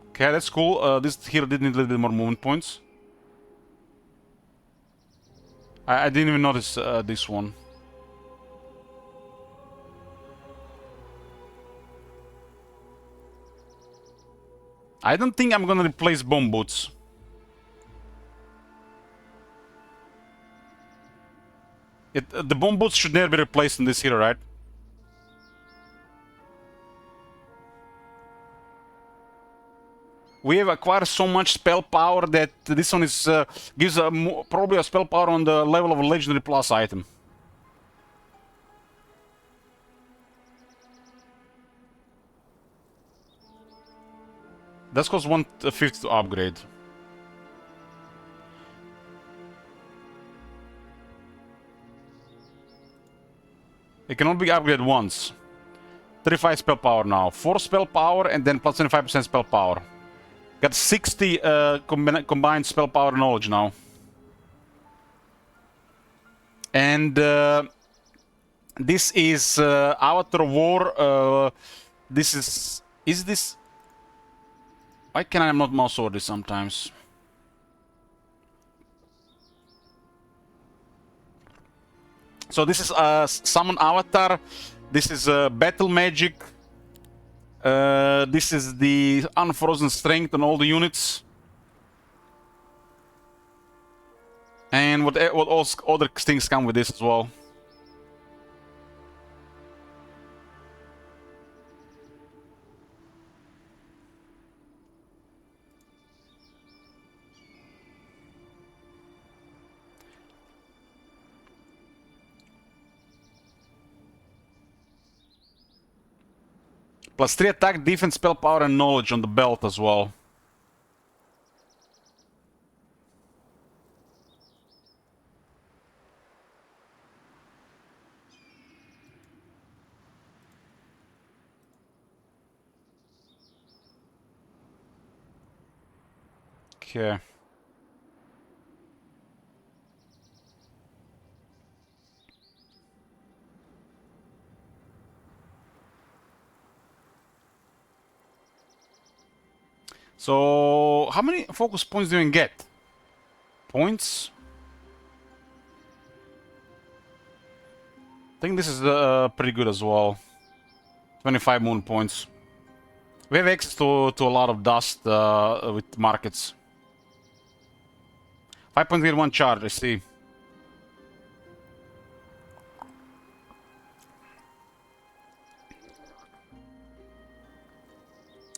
Okay, that's cool. This here did need a little bit more movement points. I didn't even notice this one. I don't think I'm gonna replace bomb boots. The bomb boots should never be replaced in this hero, right? We have acquired so much spell power that this one is gives probably a spell power on the level of a legendary plus item. That costs 150 to upgrade. It can only be upgraded once. 35 spell power now. 4 spell power and then plus 25% spell power. Got 60 combined spell power knowledge now. And this is Avatar War. This is... Is this... Why can I not mouse over this sometimes? So this is Summon Avatar. This is Battle Magic. This is the Unfrozen Strength on all the units. And what else, other things come with this as well. Plus 3 attack, defense, spell power, and knowledge on the belt as well. Okay. So, how many focus points do you get? Points? I think this is pretty good as well. 25 moon points. We have access to a lot of dust with markets. 5.01 charge, I see.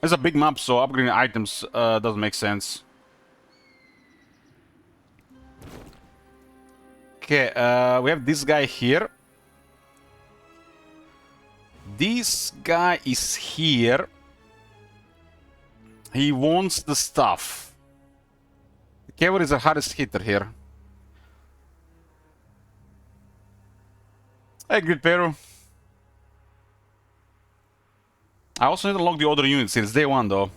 It's a big map, so upgrading items doesn't make sense. Okay, we have this guy here. This guy is here. He wants the stuff. The cavalry is the hardest hitter here. Hey, good Peru. I also need to unlock the other units. It's day 1 though.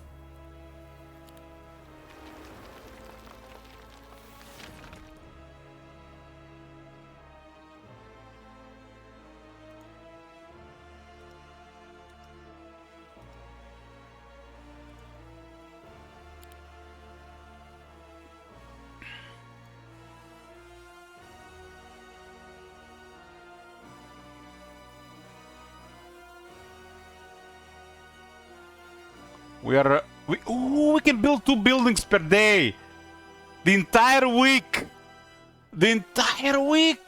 We can build 2 buildings per day. The entire week. The entire week.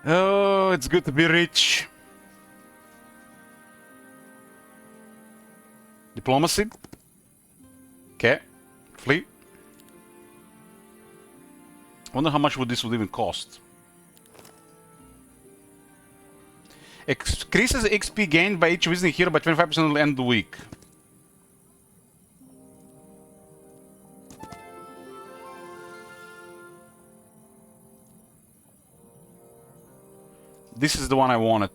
Oh, it's good to be rich. Diplomacy. Okay. Fleet. Wonder how much this would even cost. Increases XP gained by each visiting hero by 25% until the end of the week. This is the one I wanted.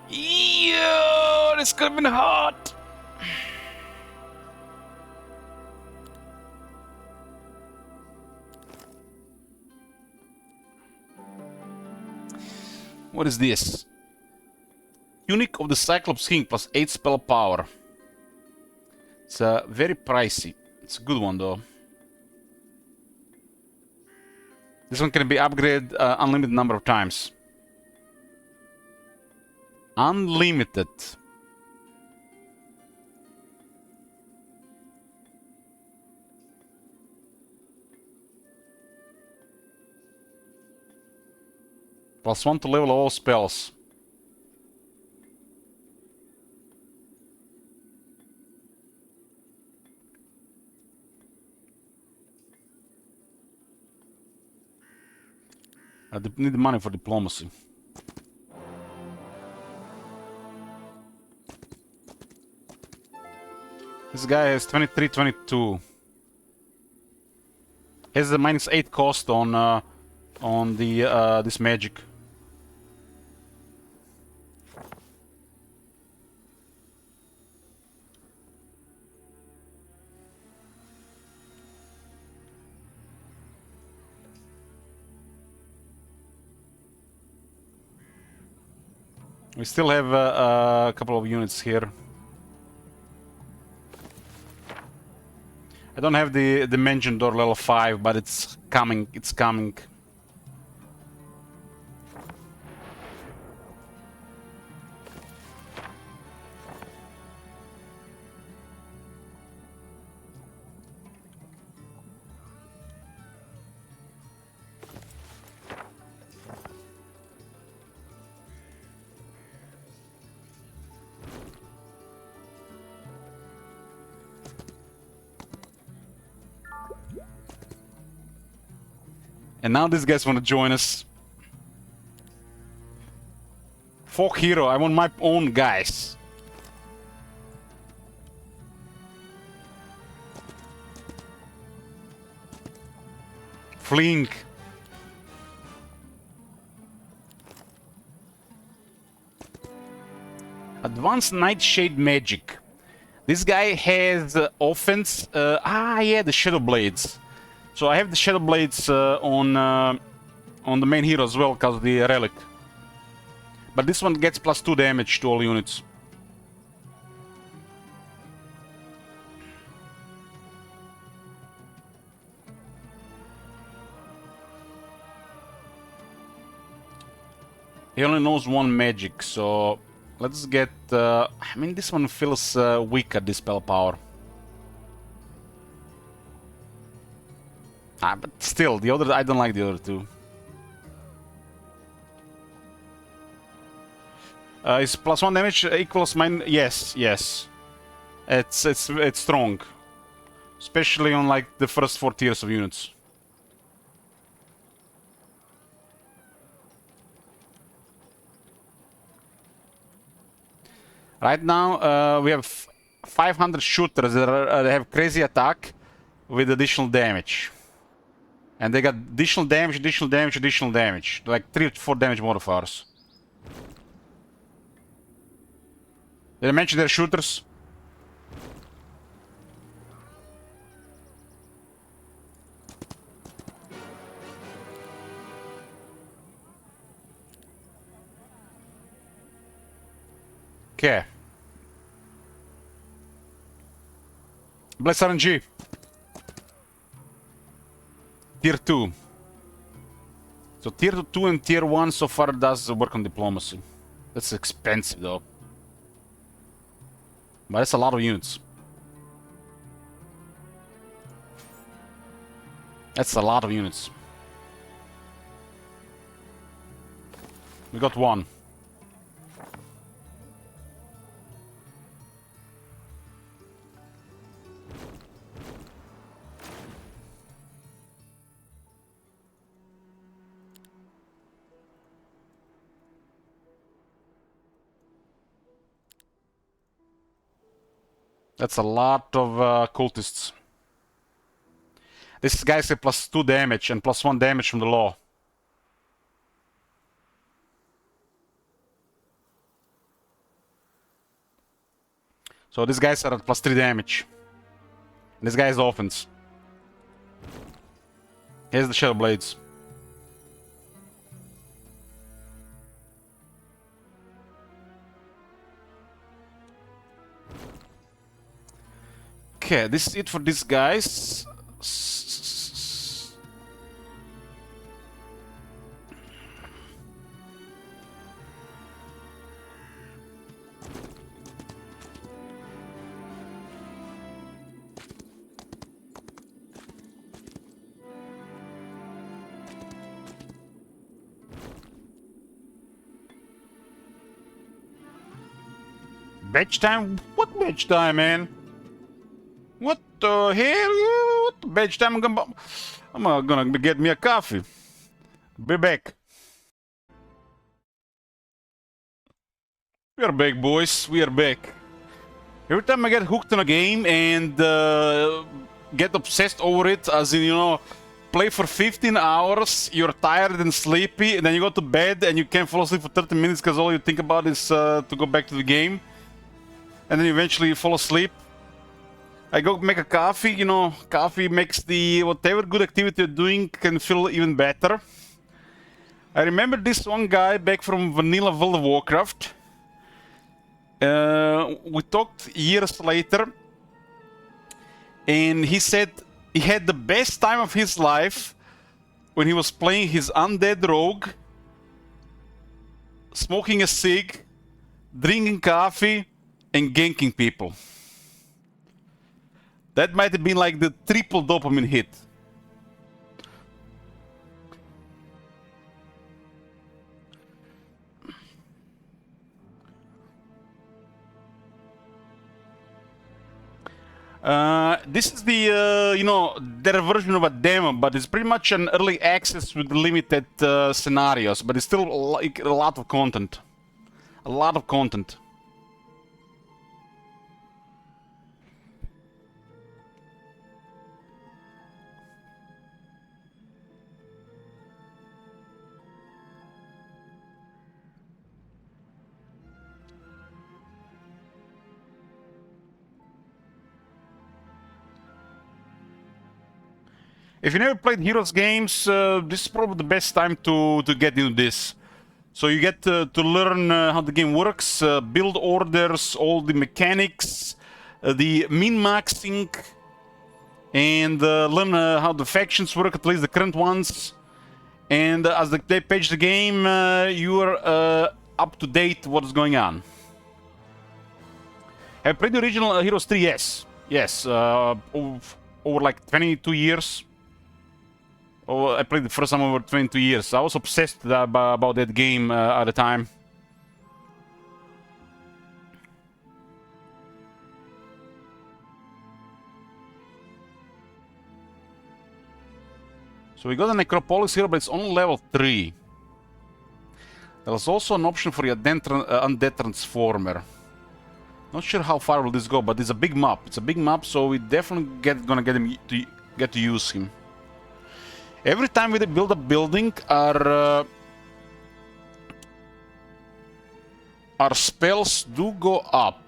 Yo, this could have been hot. What is this? Tunic of the Cyclops King plus 8 spell power. It's very pricey. It's a good one though. This one can be upgraded unlimited number of times. Unlimited. +1 to level all spells. I need money for diplomacy. This guy has 23, 22. Has the -8 cost on the this magic. We still have a couple of units here. I don't have the dimension door level 5, but it's coming. It's coming. And now these guys want to join us. Folk hero, I want my own guys. Fling. Advanced Nightshade magic. This guy has offense. Yeah, the Shadow Blades. So I have the Shadow Blades on the main hero as well because of the relic. But this one gets +2 damage to all units. He only knows one magic, so let's get... I mean, this one feels weak at this spell power. But still, the other... I don't like the other two. Is +1 damage equals mine? Yes, yes. It's strong. Especially on like the first 4 tiers of units. Right now, we have 500 shooters that have crazy attack with additional damage. And they got additional damage, additional damage, additional damage. Like 3 to 4 damage modifiers. Did I mention they're shooters? Okay. Bless RNG. Tier 2. So tier 2 and tier 1 so far does work on diplomacy. That's expensive though. But that's a lot of units. That's a lot of units. We got one. That's a lot of cultists. This guy's a +2 damage and +1 damage from the law. So these guys are at +3 damage. And this guy has offense. Here's the Shadow Blades. Okay, this is it for these guys. Badge time? What badge time, man? What the hell? What badge time? I'm gonna get me a coffee. Be back. We are back, boys. We are back. Every time I get hooked on a game and get obsessed over it, as in, you know, play for 15 hours, you're tired and sleepy, and then you go to bed and you can't fall asleep for 30 minutes because all you think about is to go back to the game. And then eventually you fall asleep. I go make a coffee, you know, coffee makes the whatever good activity you're doing can feel even better. I remember this one guy back from Vanilla World of Warcraft. We talked years later, and he said he had the best time of his life when he was playing his undead rogue, smoking a cig, drinking coffee, and ganking people. That might have been like the triple dopamine hit. This is the, you know, their version of a demo, but it's pretty much an early access with limited scenarios, but it's still like a lot of content. A lot of content. If you never played Heroes games, this is probably the best time to get into this. So you get to learn how the game works, build orders, all the mechanics, the min-maxing, and learn how the factions work, at least the current ones. And as they patch the game, you are up to date what's going on. Have you played the original Heroes 3? Yes. Yes, over like 22 years. Oh, I played the first time over 22 years. I was obsessed about that game at the time. So we got a Necropolis here, but it's only level 3. There's also an option for your Undead Transformer. Not sure how far will this go, but it's a big map. It's a big map, so we definitely gonna get to use him. Every time we build a building, our spells do go up.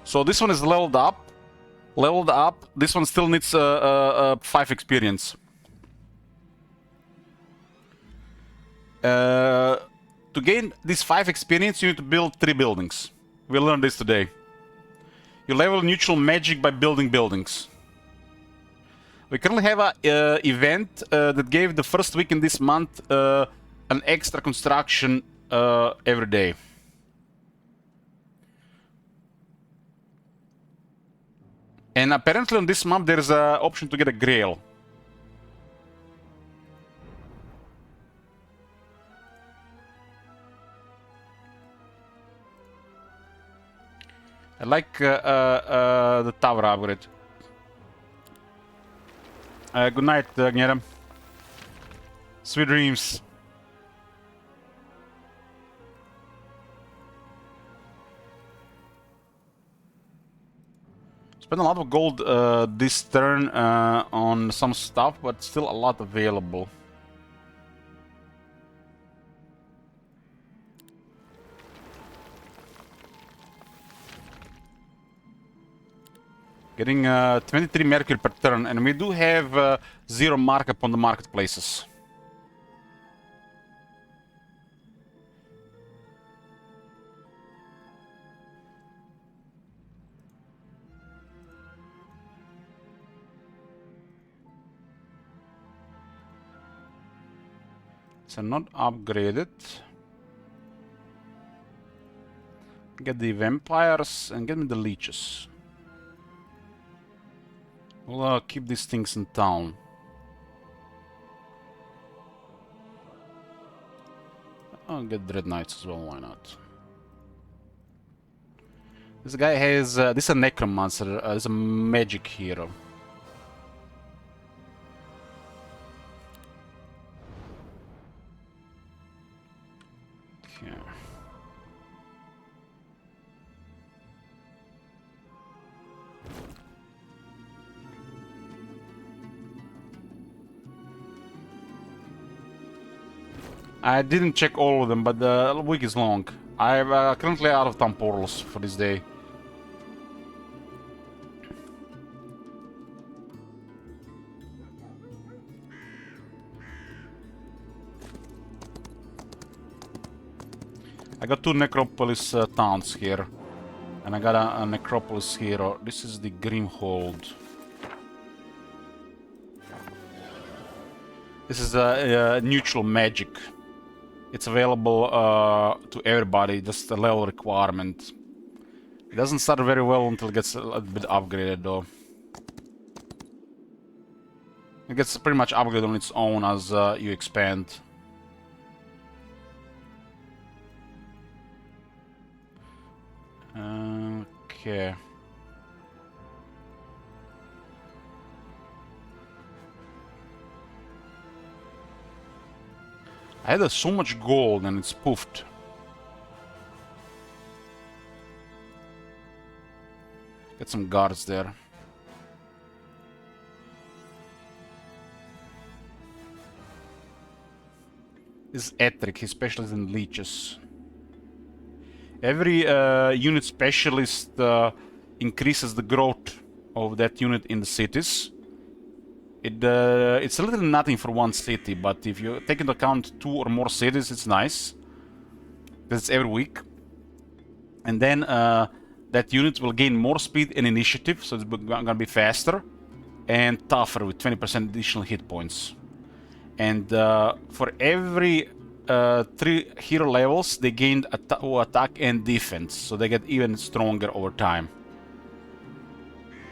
So this one is leveled up. Leveled up. This one still needs 5 experience. To gain this 5 experience, you need to build 3 buildings. We learned this today. You level neutral magic by building buildings. We currently have an event that gave the first week in this month an extra construction every day. And apparently on this map there's an option to get a grail. I like the tower upgrade. Good night, Agnieszka. Sweet dreams. Spent a lot of gold this turn on some stuff, but still a lot available. Getting 23 Mercury per turn, and we do have 0 markup on the marketplaces. So not upgraded. Get the vampires and get me the leeches. We'll keep these things in town. I'll get Dread Knights as well, why not? This guy has... this is a Necromancer, this is a magic hero. Okay. I didn't check all of them, but the week is long. I'm currently out of town portals for this day. I got 2 Necropolis towns here. And I got a Necropolis hero. This is the Grimhold. This is a neutral magic. It's available to everybody, just a level requirement. It doesn't start very well until it gets a bit upgraded though. It gets pretty much upgraded on its own as you expand. Okay. I had so much gold and it's poofed. Get some guards there. This is Ettrick, he's specialist in leeches. Every unit specialist increases the growth of that unit in the cities. It's a little nothing for one city, but if you take into account 2 or more cities, it's nice. Because it's every week. And then that unit will gain more speed and initiative, so it's gonna be faster. And tougher with 20% additional hit points. And for every 3 hero levels, they gained attack and defense, so they get even stronger over time.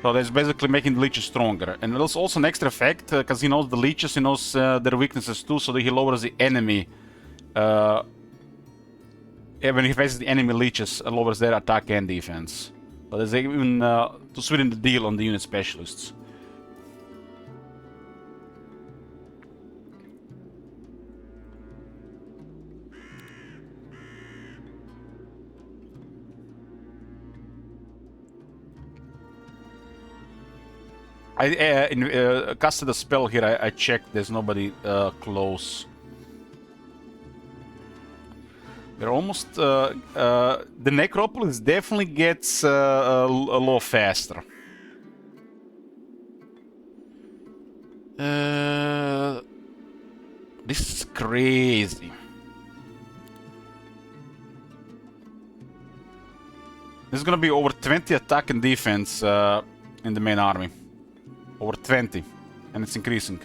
So that's basically making the leeches stronger. And there's also an extra effect, because he knows the leeches, he knows their weaknesses too, so that he lowers the enemy. When he faces the enemy leeches, it lowers their attack and defense. But there's even to sweeten the deal on the unit specialists. I casted a spell here. I checked. There's nobody close. We're almost. The Necropolis definitely gets a lot faster. This is crazy. There's gonna be over 20 attack and defense in the main army. Over 20, and it's increasing.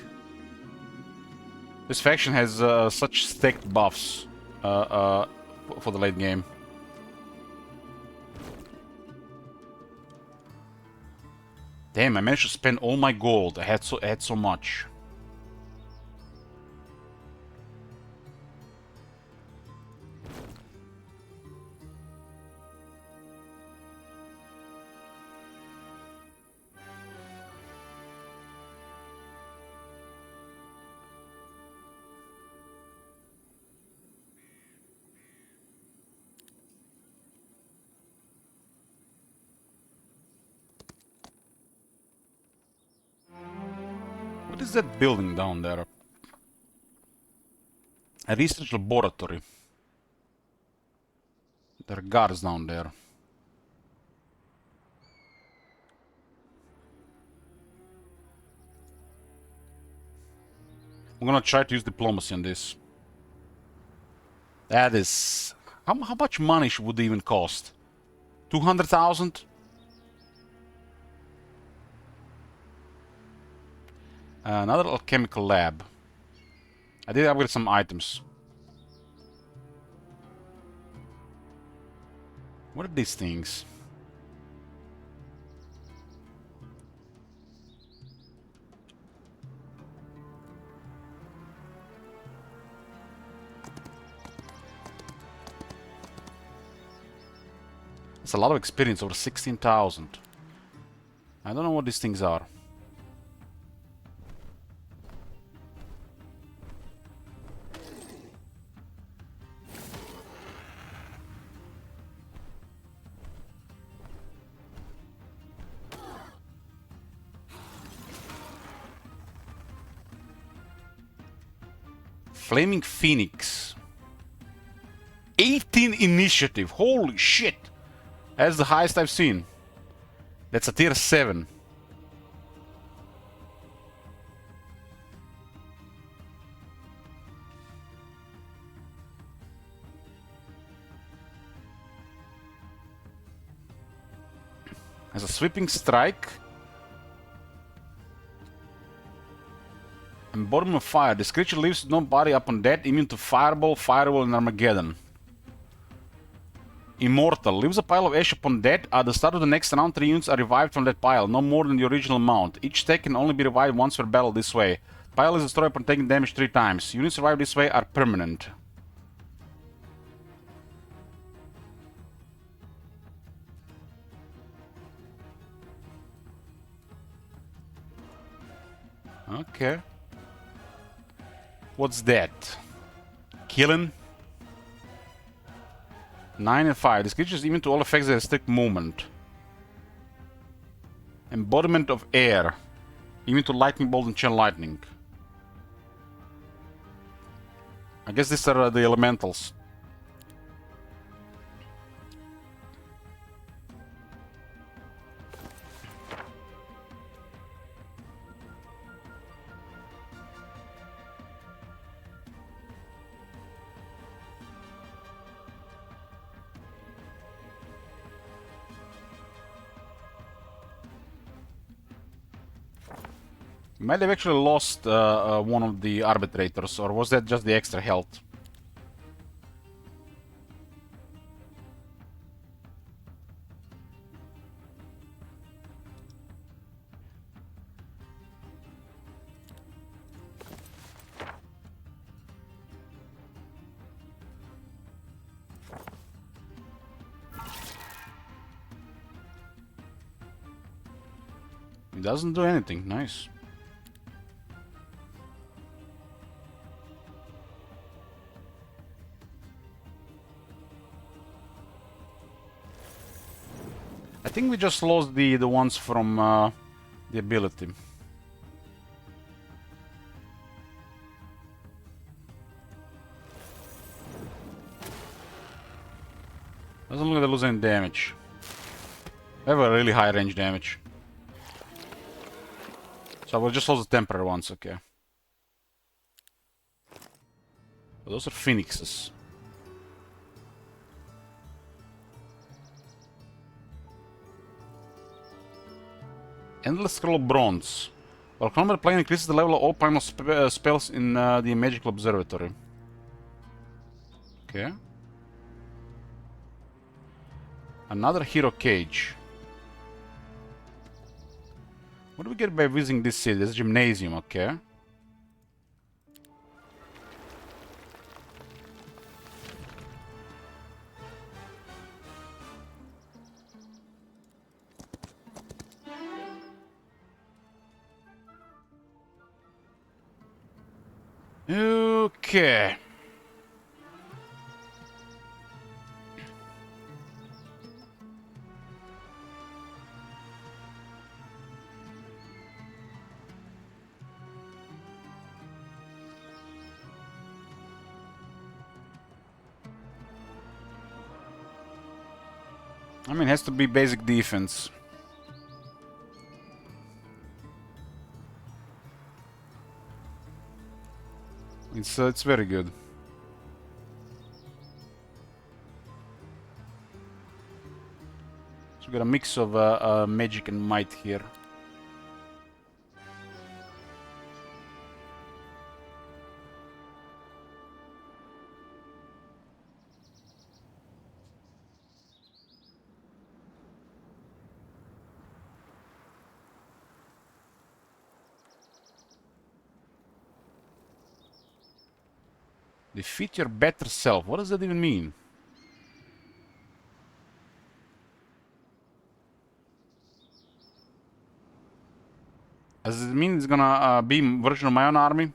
This faction has such stacked buffs for the late game. Damn, I managed to spend all my gold. I had so much. What is that building down there? A research laboratory. There are guards down there. I'm gonna try to use diplomacy on this. That is... How much money would it even cost? 200,000? Another alchemical lab. I did upgrade some items. What are these things? That's a lot of experience, over 16,000. I don't know what these things are. Flaming Phoenix. 18 initiative. Holy shit. That's the highest I've seen. That's a tier 7. Has a sweeping strike. Embodiment of fire. This creature leaves no body upon death, immune to fireball, firewall, and Armageddon. Immortal. Leaves a pile of ash upon death. At the start of the next round, 3 units are revived from that pile, no more than the original amount. Each stack can only be revived once per battle this way. Pile is destroyed upon taking damage 3 times. Units survived this way are permanent. Okay. What's that? Killing? 9 and 5. This creature is immune to all effects that restrict movement. Embodiment of air. Immune to lightning bolt and chain lightning. I guess these are the elementals. Might have actually lost one of the arbitrators, or was that just the extra health? It doesn't do anything. Nice. I think we just lost the ones from the ability. Doesn't look like they lose any damage. They have a really high range damage. So we'll just lose the temporary ones, okay. But those are phoenixes. Endless Scroll of Bronze. While combat plane increases the level of all primal spells in the Magical Observatory. Okay. Another Hero Cage. What do we get by visiting this city? This gymnasium, okay. Okay. I mean, it has to be basic defense. It's very good. So we got a mix of magic and might here. Defeat your better self. What does that even mean? Does it mean it's gonna be a version of my own army?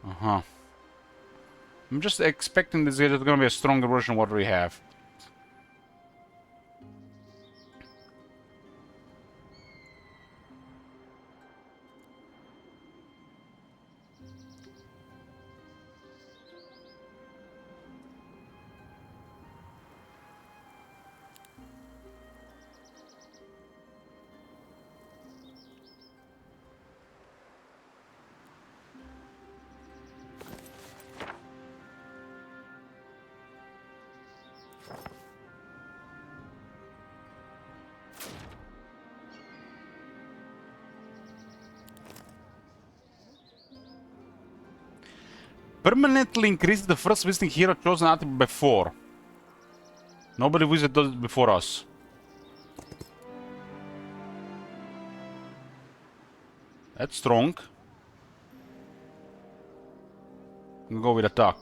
Uh-huh. I'm just expecting this is gonna be a stronger version of what we have. Permanently increases the first visiting hero chosen attribute by 4. Nobody visited those before us. That's strong. I'm gonna go with attack.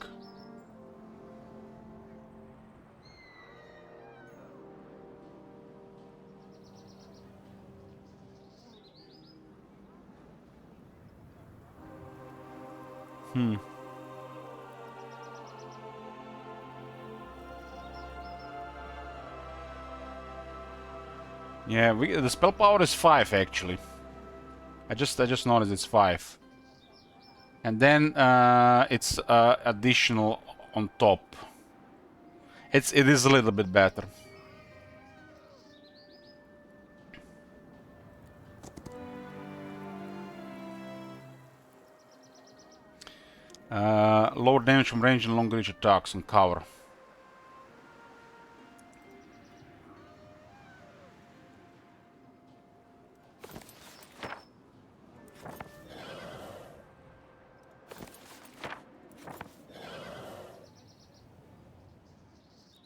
Yeah, the spell power is 5 actually. I just noticed it's 5. And then it's additional on top. It is a little bit better. Lower damage from range and long range attacks and cover.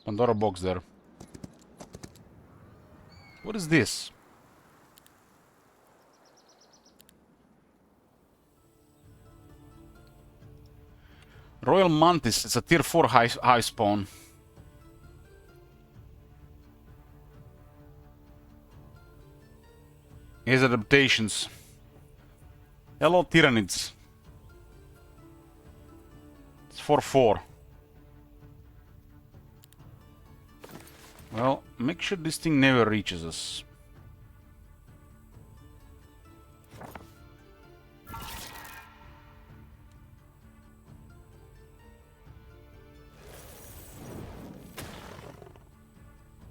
Pandora box there. What is this? Royal Mantis. It's a tier 4 high spawn. He has adaptations. Hello, Tyranids. It's 4-4. Well, make sure this thing never reaches us.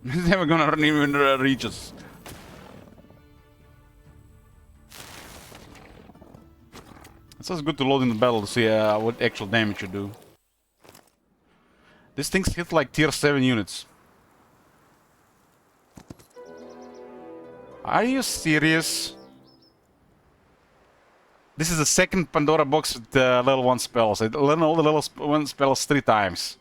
It's never gonna even reach us. It's always good to load in the battle to see what actual damage you do. This thing's hit like tier 7 units. Are you serious? This is the second Pandora box with level 1 spells. I learned all the level 1 spells 3 times.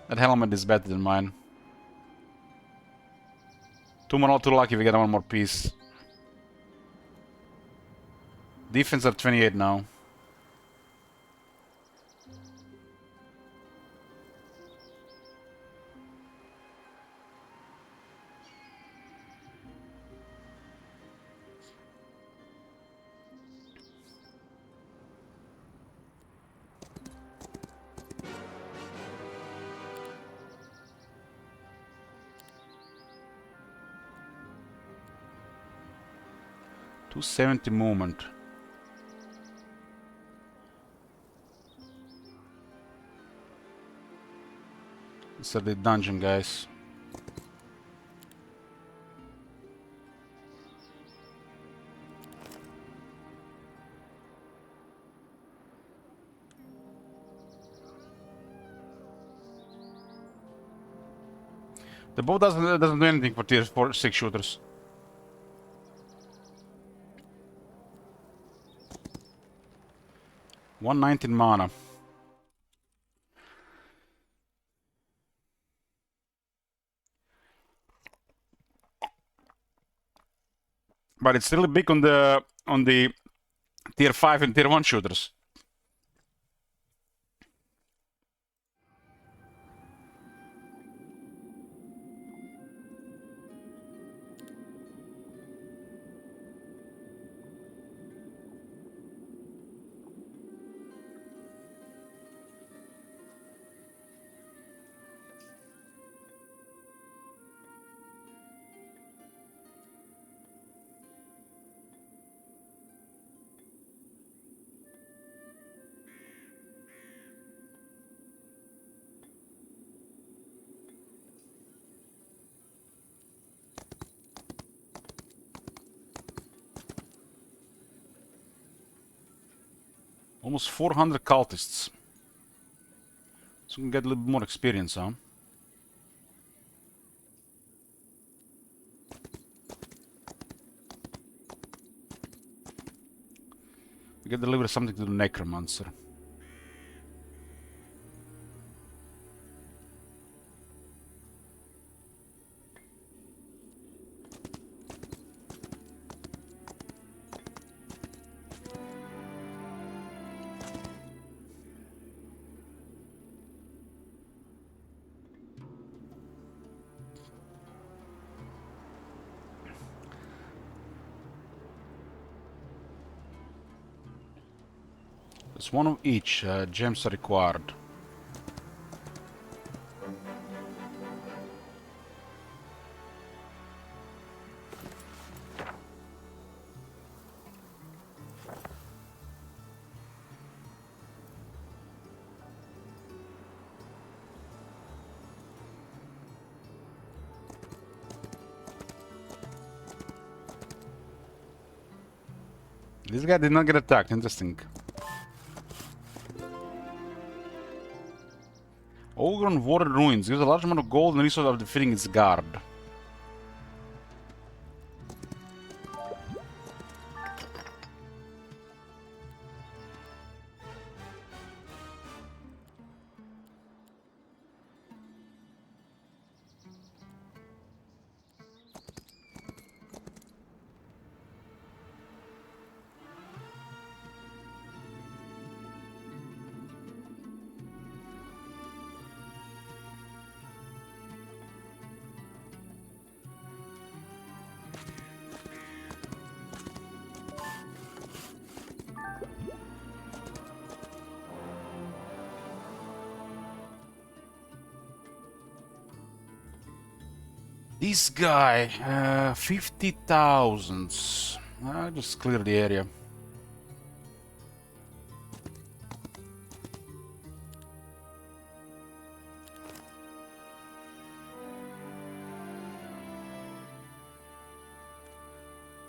That helmet is better than mine. 2 more, too lucky if we get 1 more piece. Defense are 28 now. .270 movement. This is the dungeon, guys. The bow doesn't do anything for tier 4 6 shooters. $119 mana. But it's really big on the tier 5 and tier 1 shooters. Almost 400 cultists. So we can get a little bit more experience, huh? We can deliver something to the necromancer. There's one of each. Gems are required. This guy did not get attacked. Interesting. Ogre on Water Ruins gives a large amount of gold and resource after defeating its guard. This guy, 50,000. Just clear the area.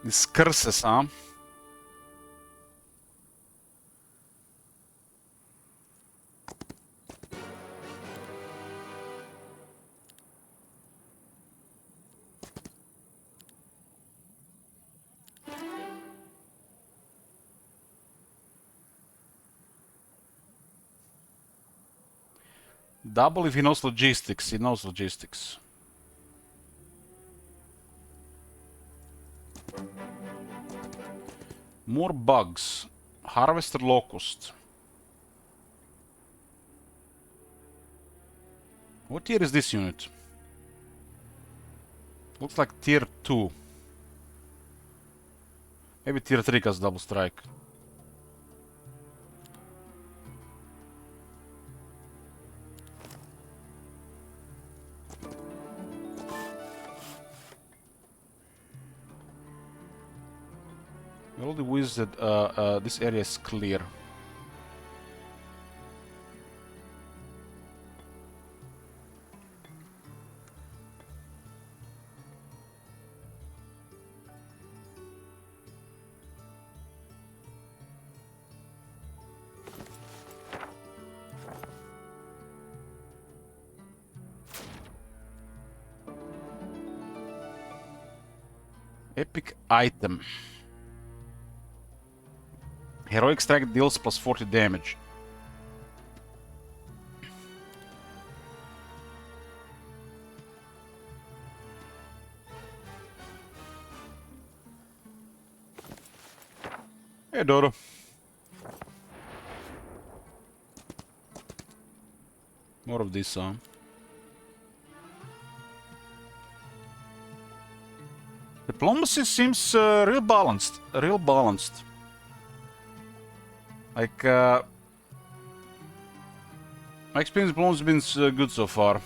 These curses, huh? Double if he knows logistics. He knows logistics. More bugs. Harvester locust. What tier is this unit? Looks like tier 2. Maybe tier 3 has double strike. Well, the wizard, this area is clear. Epic item. Heroic strike deals plus 40 damage. Hey, Dodo. More of this, Diplomacy seems real balanced. Real balanced. Like, my experience with diplomacy has been good so far.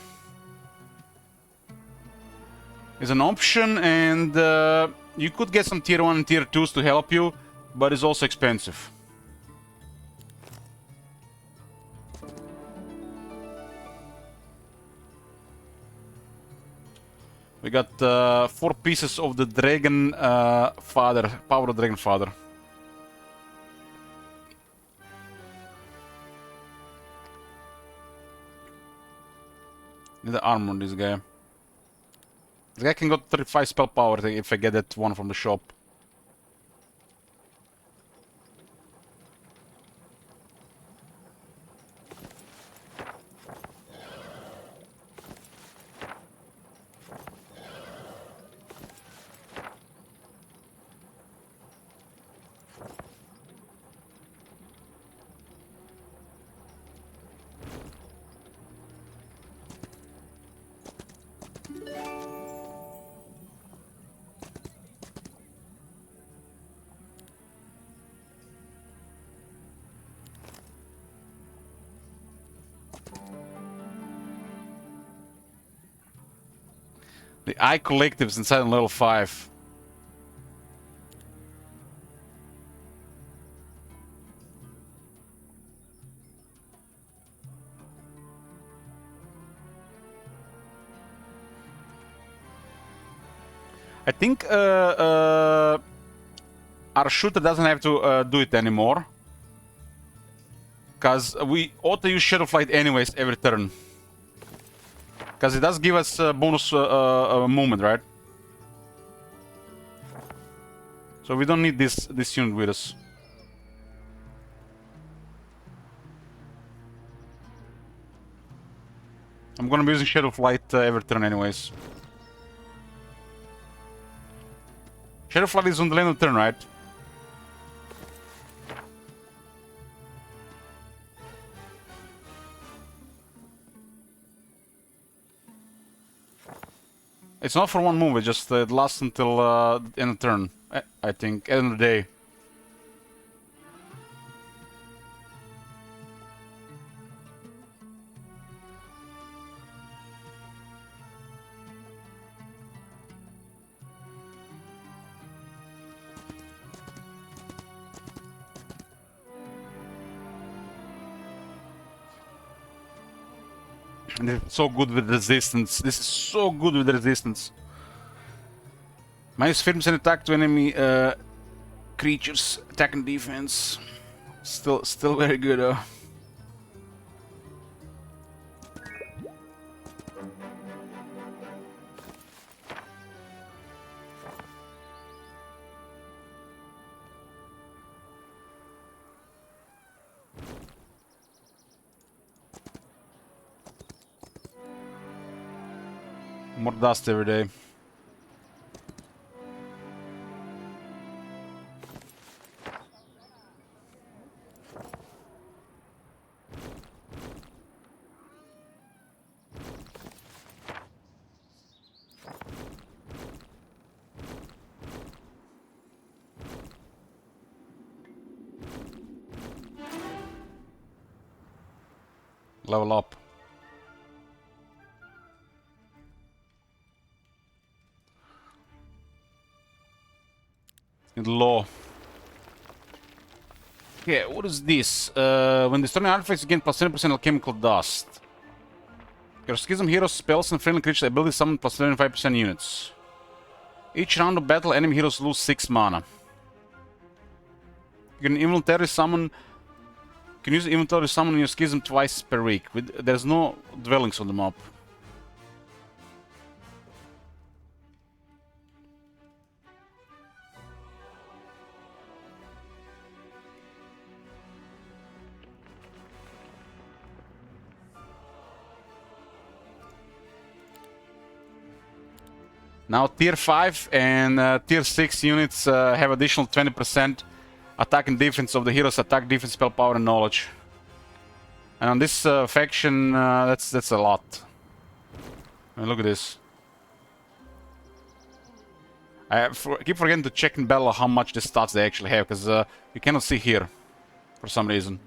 It's an option, and you could get some tier 1 and tier 2s to help you, but it's also expensive. We got 4 pieces of the Dragon Father, Power of Dragon Father. Need the armor on this guy. This guy can go 35 spell power if I get that one from the shop. The Eye Collectives inside on level 5. I think our shooter doesn't have to do it anymore. Because we auto-use Shadow Flight anyways every turn. Because it does give us bonus movement, right? So we don't need this unit with us. I'm gonna be using Shadow Flight every turn anyways. Shadow Flight is on the end of the turn, right? It's not for one move, it just lasts until the end of the turn, I think, end of the day. And it's so good with resistance. This is so good with resistance. Minus 50% attack to enemy creatures, attack and defense. Still very good though. More dust every day. Level up. In law. Okay, what is this? When destroying artifacts, you gain plus 20% alchemical dust. Your Schism hero spells and friendly creature abilities summon plus 25% units. Each round of battle, enemy heroes lose 6 mana. You can inventory summon. You can use inventory summon your Schism twice per week. There's no dwellings on the map. Now tier 5 and tier 6 units have additional 20% attack and defense of the heroes, attack, defense, spell power, and knowledge. And on this faction, that's a lot. I mean, look at this. I keep forgetting to check in battle how much the stats they actually have, because you cannot see here for some reason.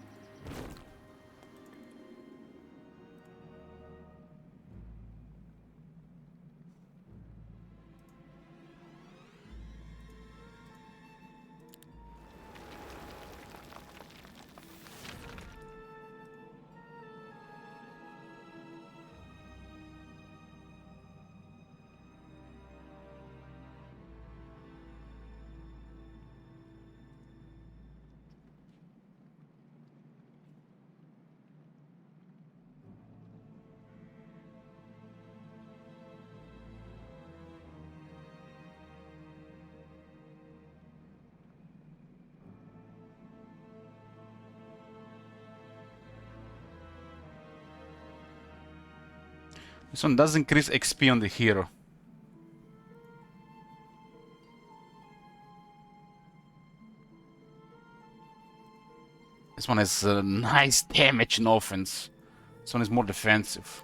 This one does increase XP on the hero. This one has nice damage and offense. This one is more defensive.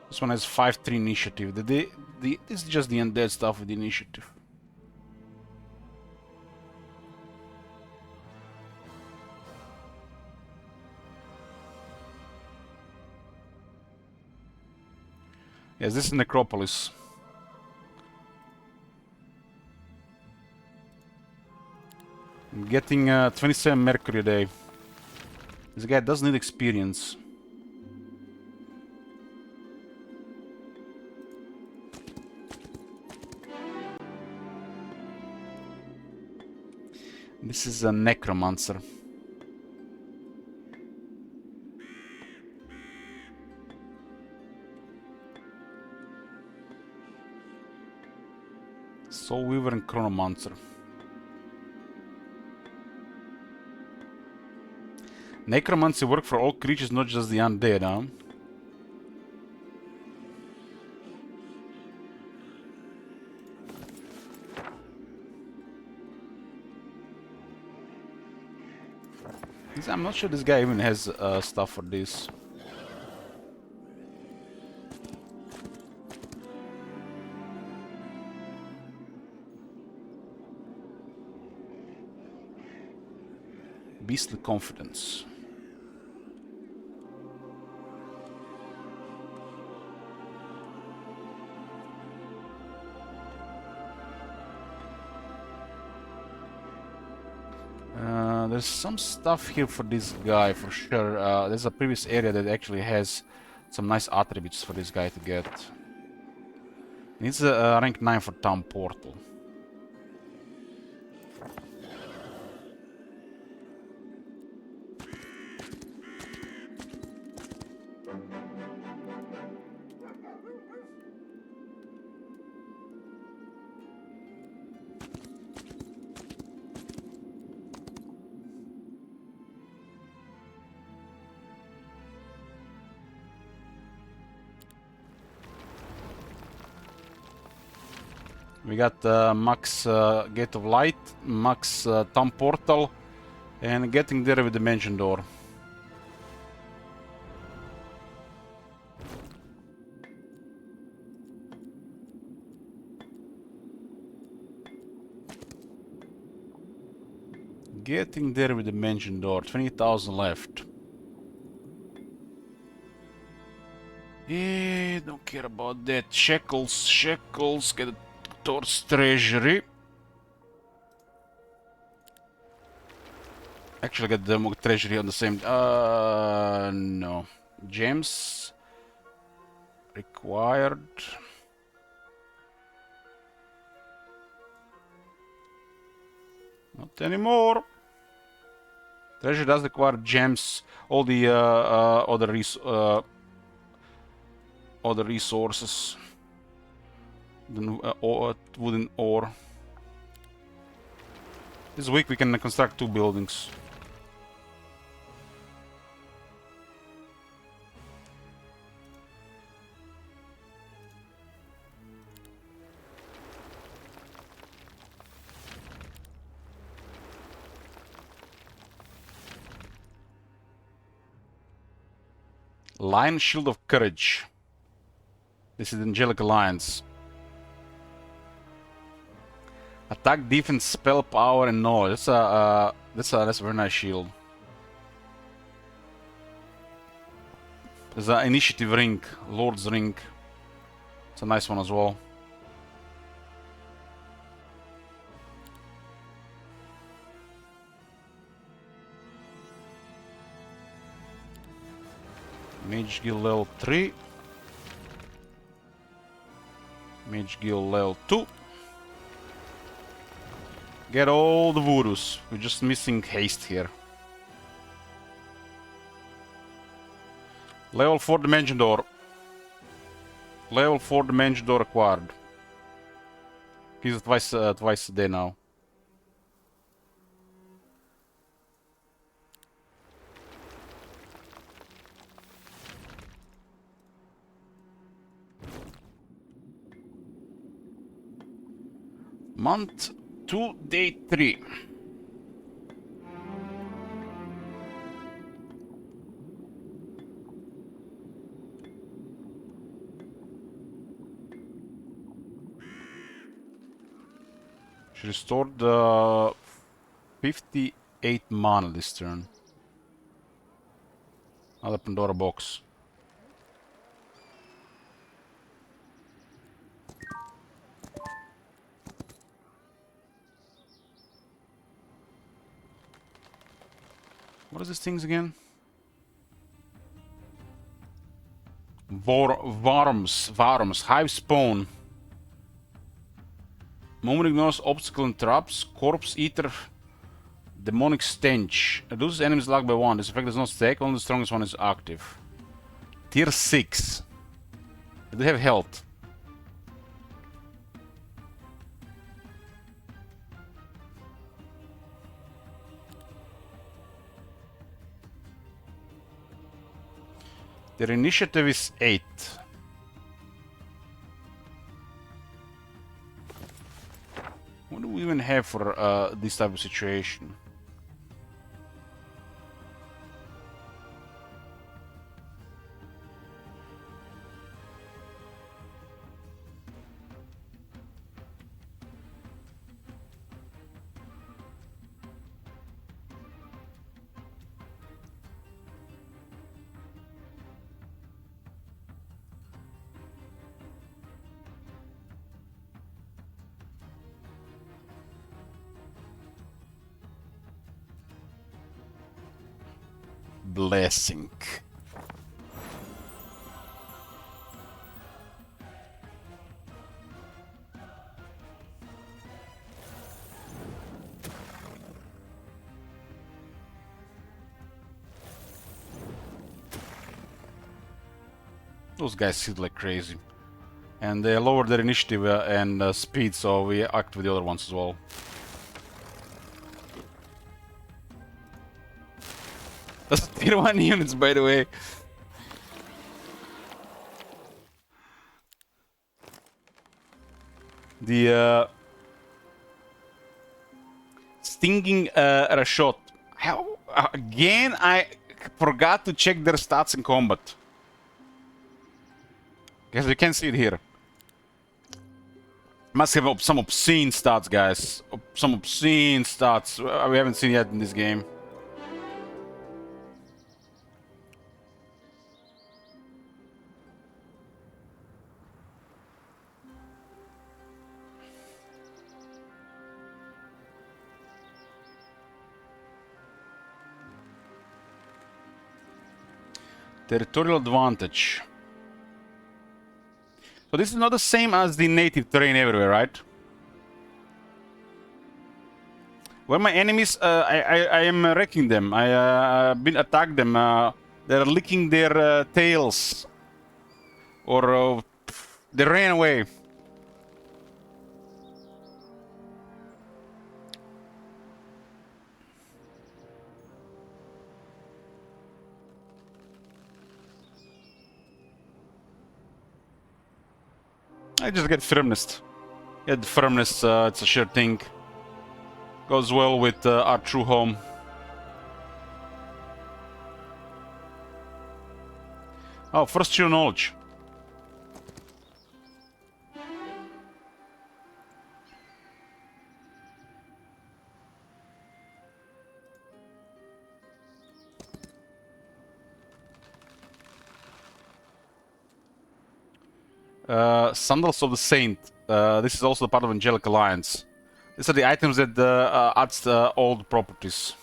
This one has 5-3 initiative. This is just the undead stuff with the initiative. Yes, this is Necropolis. I'm getting 27 Mercury a day. This guy does need experience. This is a necromancer. Soul Weaver and Chronomancer. Necromancy work for all creatures, not just the undead, huh? I'm not sure this guy even has stuff for this. Beastly confidence. There's some stuff here for this guy for sure. There's a previous area that actually has some nice attributes for this guy to get. Needs a rank 9 for Town Portal. We got max Gate of Light, max Town Portal, and getting there with the Dimension Door. Getting there with the Dimension Door, 20,000 left. Yeah, don't care about that. Shekels, get a Thor's Treasury. Actually get the treasury on the same... no. Gems. Required. Not anymore. Treasure does require gems, all the other resources. Then wooden ore. This week we can construct 2 buildings. Lion Shield of Courage. This is the Angelic Alliance. Attack, defense, spell, power, and knowledge. That's a very nice shield. There's an initiative ring, Lord's ring. It's a nice one as well. Mage Guild level 3. Mage Guild level 2. Get all the voodoos. We're just missing haste here. Level 4 dimension door. Level 4 dimension door acquired. He's twice a day now. Month 2, day 3. She restored 58 mana this turn. Another Pandora box. What is these things again? Varums, hive spawn. Moment ignores obstacle and traps. Corpse eater, demonic stench. Reduces enemies luck by 1. This effect does not stack, only the strongest one is active. Tier 6. They have health. Their initiative is 8. What do we even have for this type of situation? Blessing. Those guys hit like crazy. And they lowered their initiative and speed, so we act with the other ones as well. That's tier 1 units, by the way. The stinging Rashot. How again? I forgot to check their stats in combat. Guess you can see it here. Must have some obscene stats, guys. Some obscene stats we haven't seen yet in this game. Territorial advantage. So this is not the same as the native terrain everywhere, right? When my enemies, I am wrecking them. I been attacked them. They're licking their tails, or they ran away. I just get firmness. Get firmness. It's a sure thing. Goes well with our true home. Oh, first your knowledge. Sandals of the Saint. This is also part of Angelic Alliance. These are the items that adds old properties.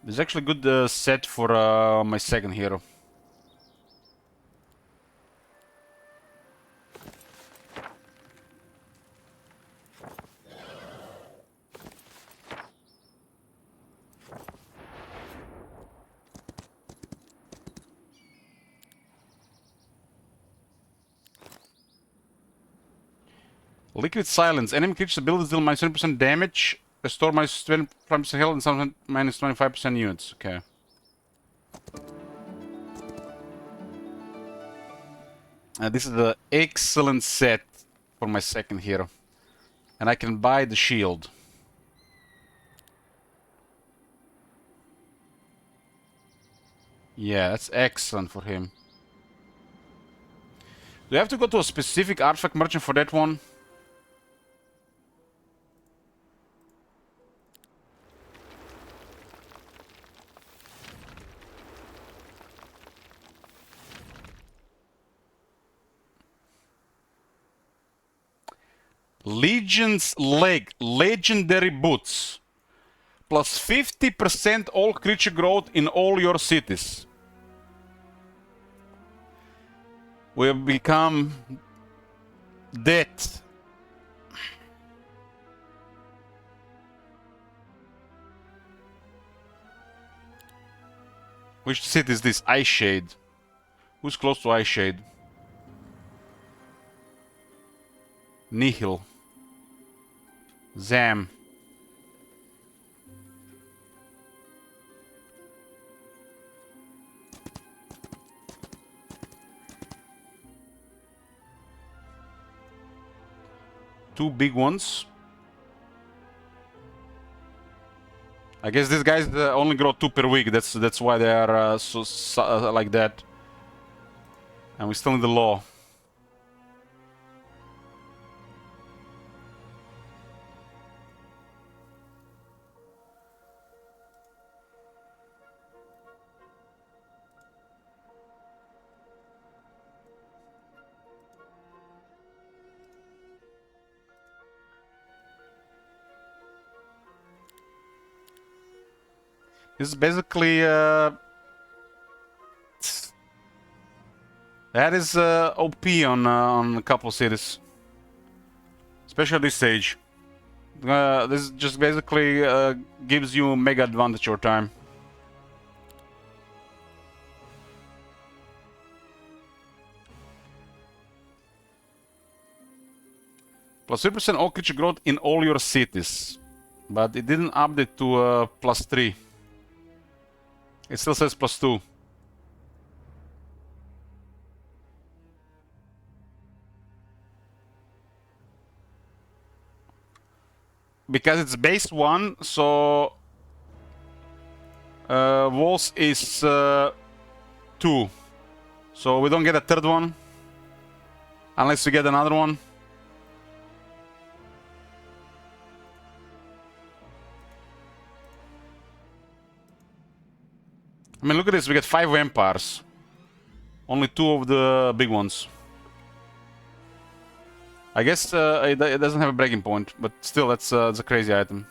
This is actually a good set for my second hero. Liquid Silence. Enemy creatures' abilities deal minus 20% damage. Restore minus 25% health and some minus 25% units. Okay. This is the excellent set for my second hero. And I can buy the shield. Yeah, that's excellent for him. Do you have to go to a specific artifact merchant for that one? Legion's Leg, legendary boots. Plus 50% all creature growth in all your cities. We have become dead. Which city is this? Ice Shade. Who's close to Ice Shade? Nihil. Zam. Two big ones. I guess these guys only grow 2 per week. That's why they are like that. And we still need the law. This is basically that is OP on a couple cities, especially at this stage. This just basically gives you mega advantage over time. Plus 3% all creature growth in all your cities, but it didn't update to plus 3. It still says plus 2. Because it's base 1, so walls is 2. So we don't get a third one unless we get another one. I mean, look at this, we get 5 vampires. Only 2 of the big ones. I guess it doesn't have a breaking point, but still, that's a crazy item.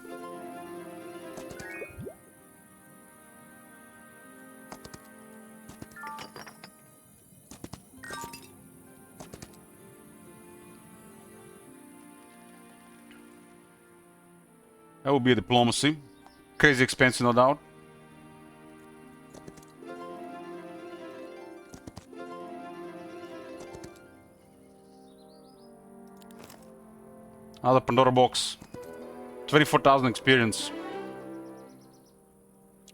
That would be a diplomacy. Crazy expensive, no doubt. Another Pandora box. 24,000 experience.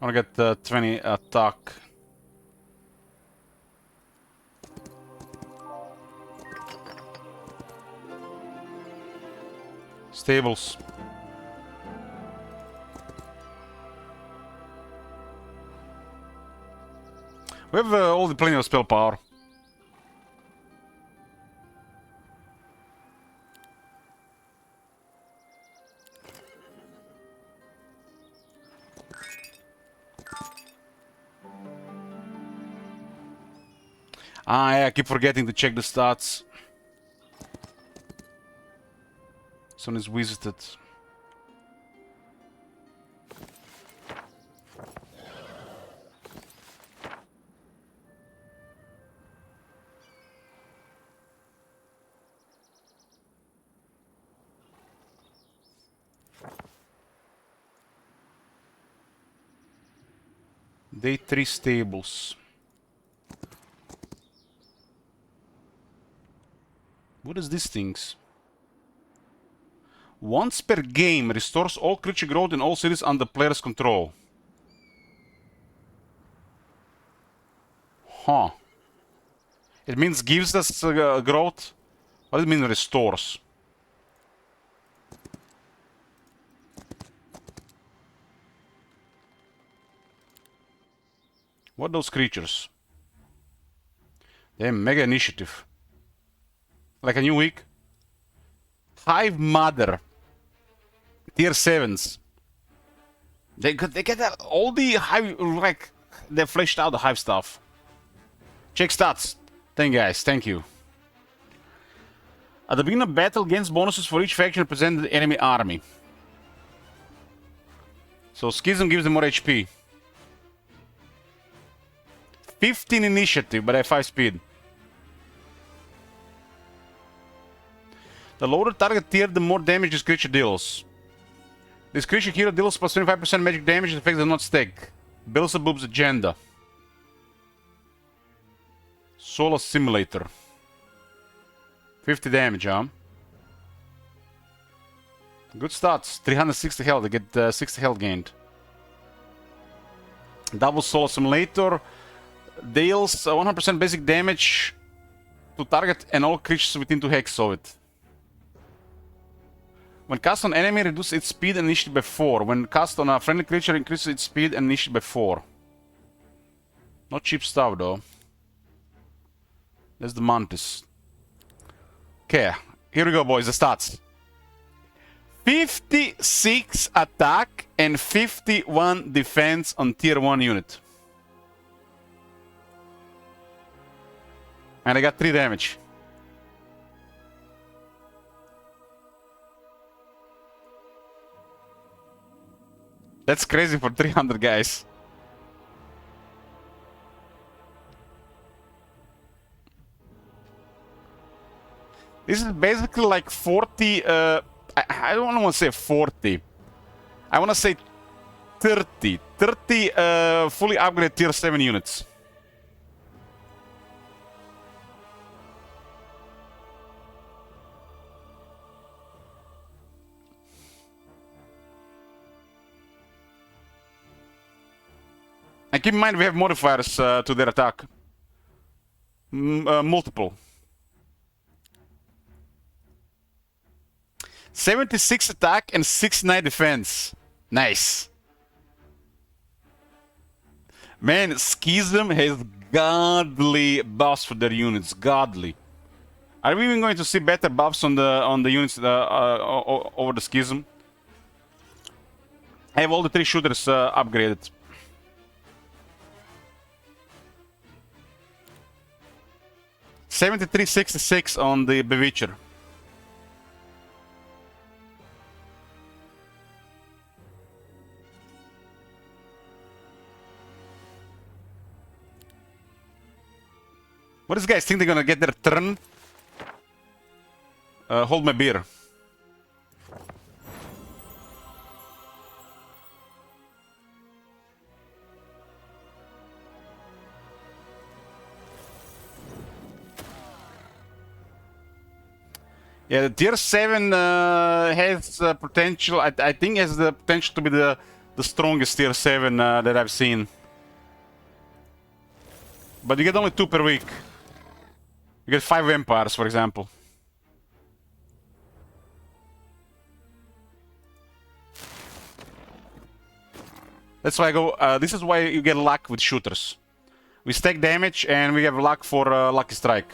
I want to get 20 attack. Stables. We have all the plenty of spell power. Ah, yeah, I keep forgetting to check the stats. Someone is visited. Day 3 stables. What is these things? Once per game, restores all creature growth in all cities under player's control. Huh. It means gives us growth? What does it mean restores? What are those creatures? They're mega initiative. Like a new week. Hive Mother. Tier 7s. They get all the hive, like, they fleshed out the hive stuff. Check stats. Thank you guys, thank you. At the beginning of battle, gains bonuses for each faction representing the enemy army. So Schism gives them more HP. 15 initiative, but I have 5 speed. The lower target tier, the more damage this creature deals. This creature hero deals plus 25% magic damage and effects do not stack. Beelzebub's agenda. Solar Simulator. 50 damage, huh? Good stats. 360 health. They get 60 health gained. Double Solar Simulator deals 100% basic damage to target and all creatures within 2 hex of it. When cast on enemy, reduce its speed and initiative by 4. When cast on a friendly creature, increases its speed and initiative by 4. Not cheap stuff though. That's the Mantis. Okay, here we go boys, the stats. 56 attack and 51 defense on tier 1 unit. And I got 3 damage. That's crazy for 300 guys. This is basically like 40, I don't want to say 40. I want to say 30. 30 fully upgraded tier 7 units. And keep in mind we have modifiers to their attack. Multiple. 76 attack and 69 defense. Nice. Man, Schism has godly buffs for their units. Godly. Are we even going to see better buffs on the units over the Schism? I have all the 3 shooters upgraded. $73.66 on the Bewitcher. What do these guys think they're gonna get their turn? Hold my beer. Yeah, the tier 7 has potential. I think has the potential to be the strongest tier 7 that I've seen. But you get only 2 per week. You get 5 vampires, for example. That's why I go. This is why you get luck with shooters. We stack damage and we have luck for lucky strike.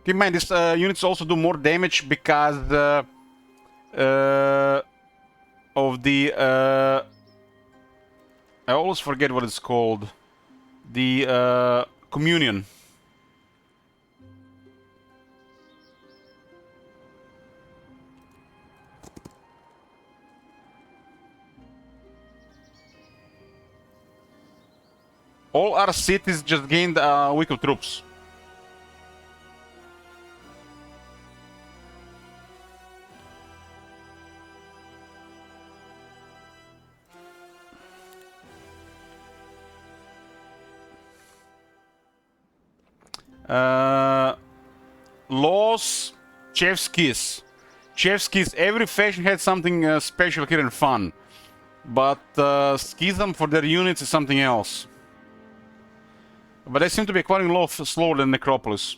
Keep in mind, these units also do more damage because of the... I always forget what it's called. The communion. All our cities just gained a week of troops. Laws, Chef's Kiss. Chef's Kiss, every faction had something special here and fun. But Schism for their units is something else. But they seem to be acquiring a lot slower than Necropolis.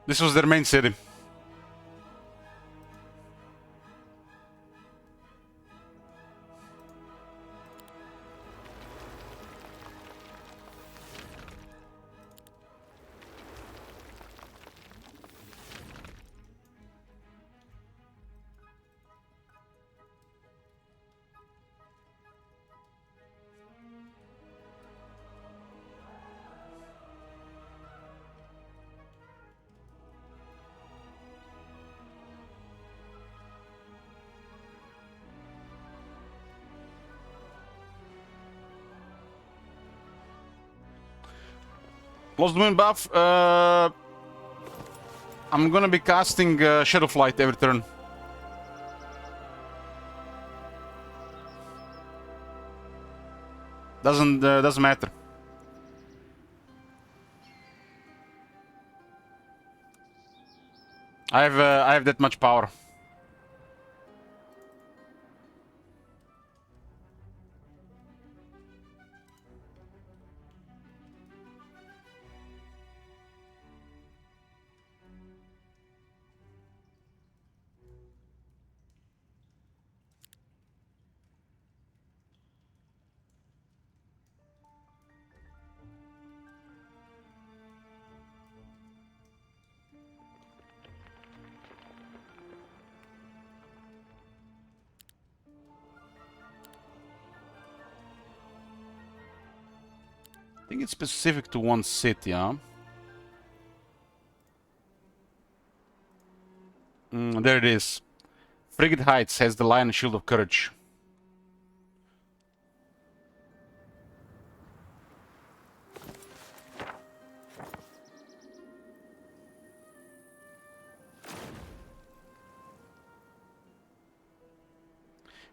This was their main city. Lost Moon buff. I'm gonna be casting Shadow Flight every turn. Doesn't matter. I have that much power. I think it's specific to one city, huh? There it is. Frigate Heights has the Lion Shield of Courage.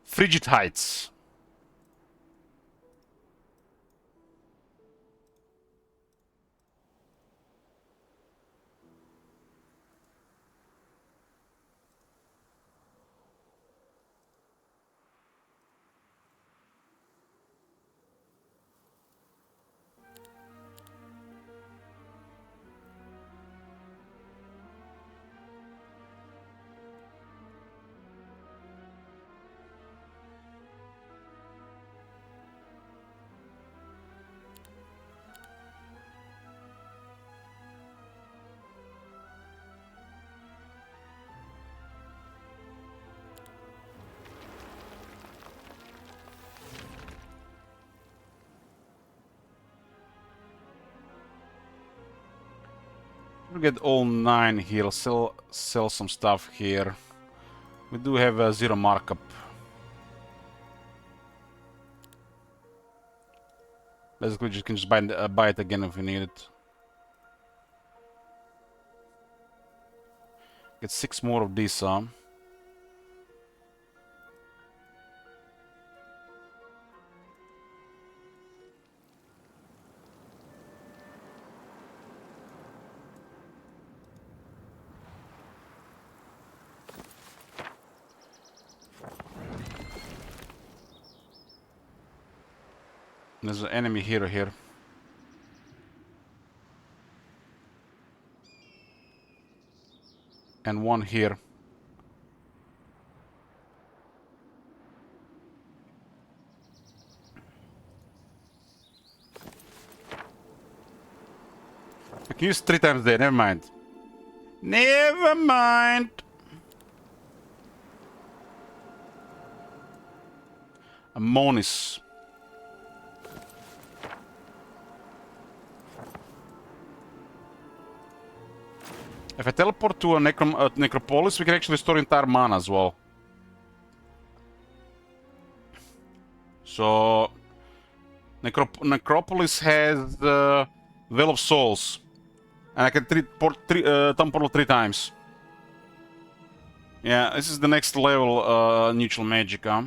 Frigate Heights. We'll get all 9 here. Sell some stuff here. We do have a 0 markup. Basically, you can just buy it again if you need it. Get 6 more of these, There's an enemy hero here. And one here. I can use 3 times there, never mind. Never mind! A Monis. If I teleport to a Necropolis, we can actually store entire mana as well. So... Necropolis has the Well of Souls. And I can Thumb Portal 3 times. Yeah, this is the next level neutral magic, huh?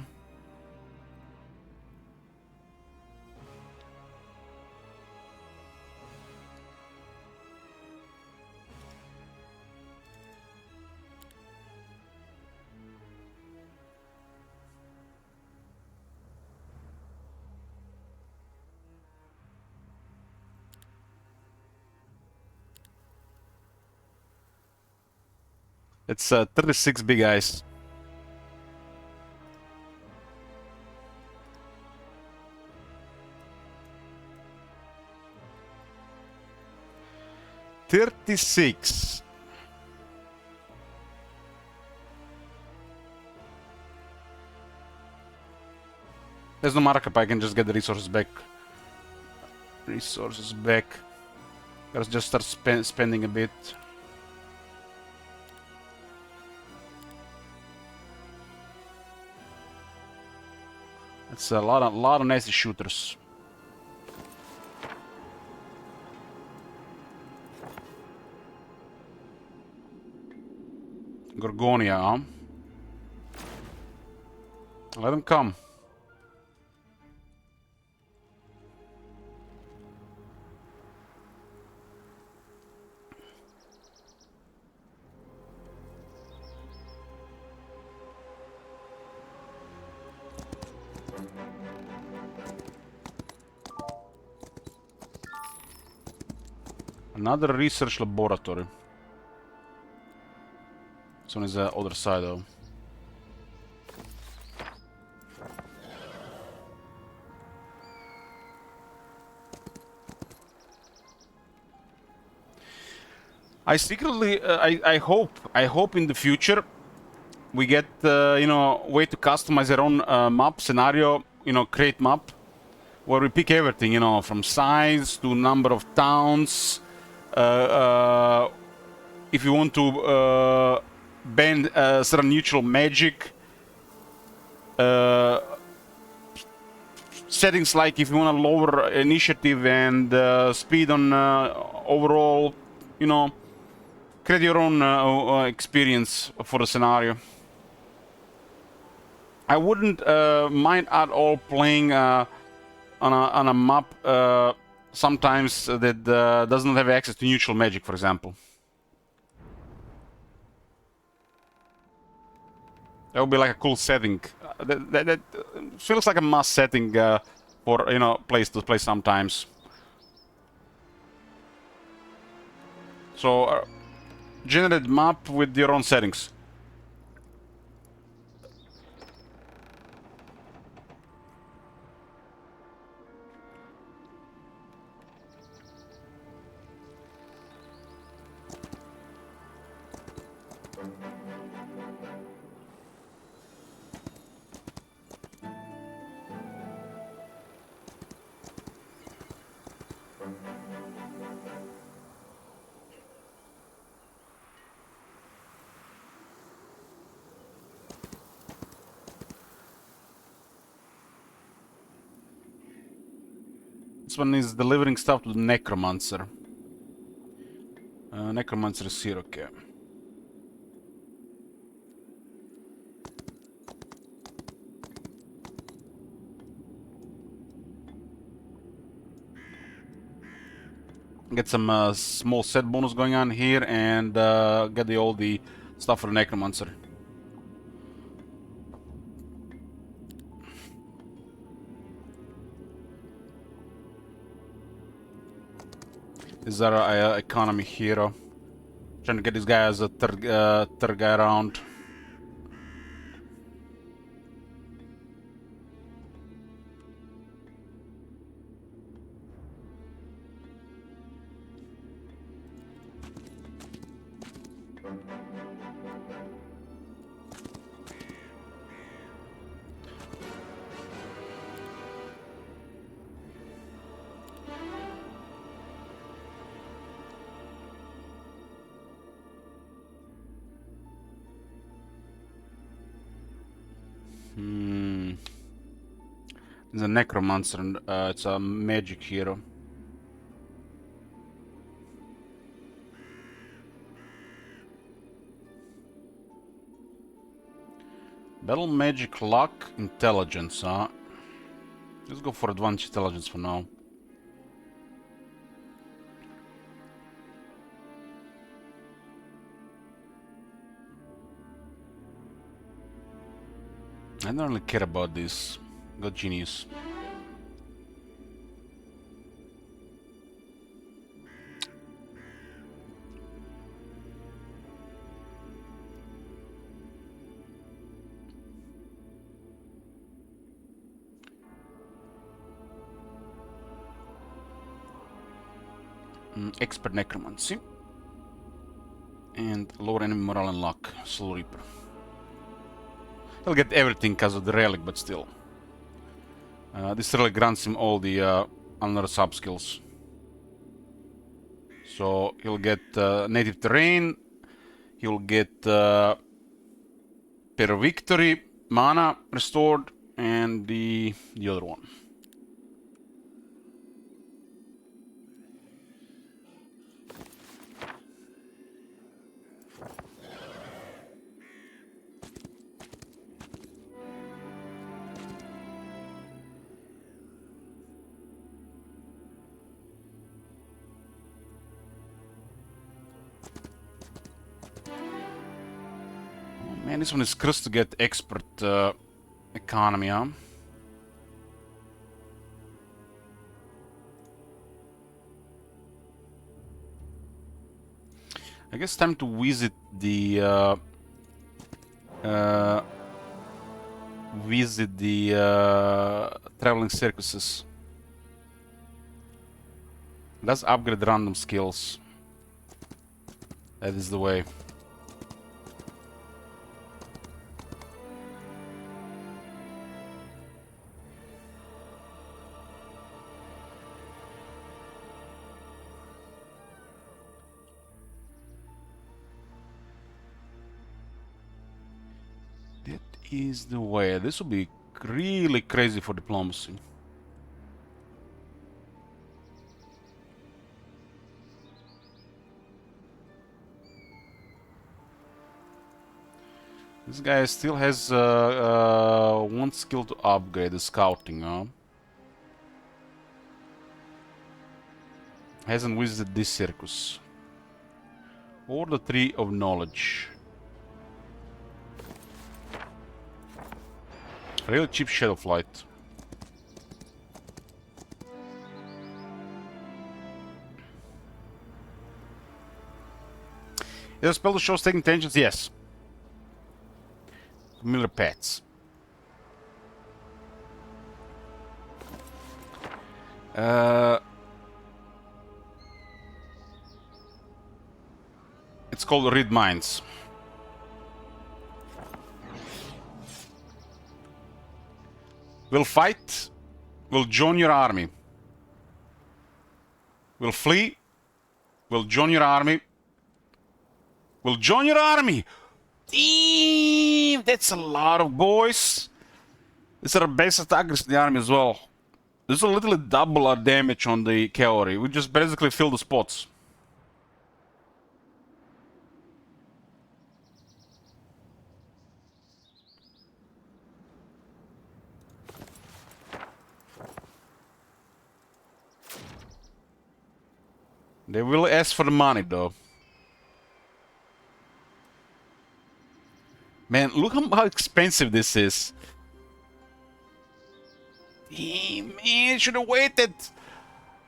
It's 36 big eyes. $36. There's no markup, I can just get the resources back. Resources back. Gotta just start spending a bit. It's a lot of nasty shooters. Gorgonia, huh? Let them come. Another research laboratory. This one is the other side, though. I secretly, I hope in the future we get, you know, way to customize our own map scenario, you know, create map, where we pick everything, you know, from size to number of towns. If you want to ban certain neutral magic, settings like if you want to lower initiative and speed on overall, you know, create your own experience for the scenario. I wouldn't mind at all playing on a map sometimes that does not have access to neutral magic, for example. That would be like a cool setting. That feels like a must setting for, you know, place to play sometimes. So, generate map with your own settings. This one is delivering stuff to the Necromancer. Necromancer is here, okay. Get some small set bonus going on here and get all the stuff for the Necromancer. This is our economy hero. Trying to get this guy as a third guy around. It's a Necromancer, and it's a magic hero. Battle magic, luck, intelligence, huh? Let's go for advanced intelligence for now. I don't really care about this. Got genius. Expert necromancy. And lower enemy morale and luck. Soul Reaper. He'll get everything because of the relic, but still. This really grants him all the another sub skills. So he'll get native terrain. He'll get per victory, mana restored, and the other one. Man, this one is cursed to get expert economy, huh? I guess time to visit the traveling circuses. Let's upgrade random skills. That is the way. Is the way. This will be really crazy for diplomacy. This guy still has one skill to upgrade, the scouting, huh? Hasn't visited this circus. Or the Tree of Knowledge. Really cheap Shadow Flight. Is a spell that shows taking intentions? Yes. Familiar pets. It's called Read Minds. Will fight, will join your army. Will flee, will join your army. Will join your army! Damn, that's a lot of boys. These are the best attackers in the army as well. This will literally double our damage on the cavalry. We just basically fill the spots. They will ask for the money, though. Man, look how expensive this is. Damn, man, should have waited.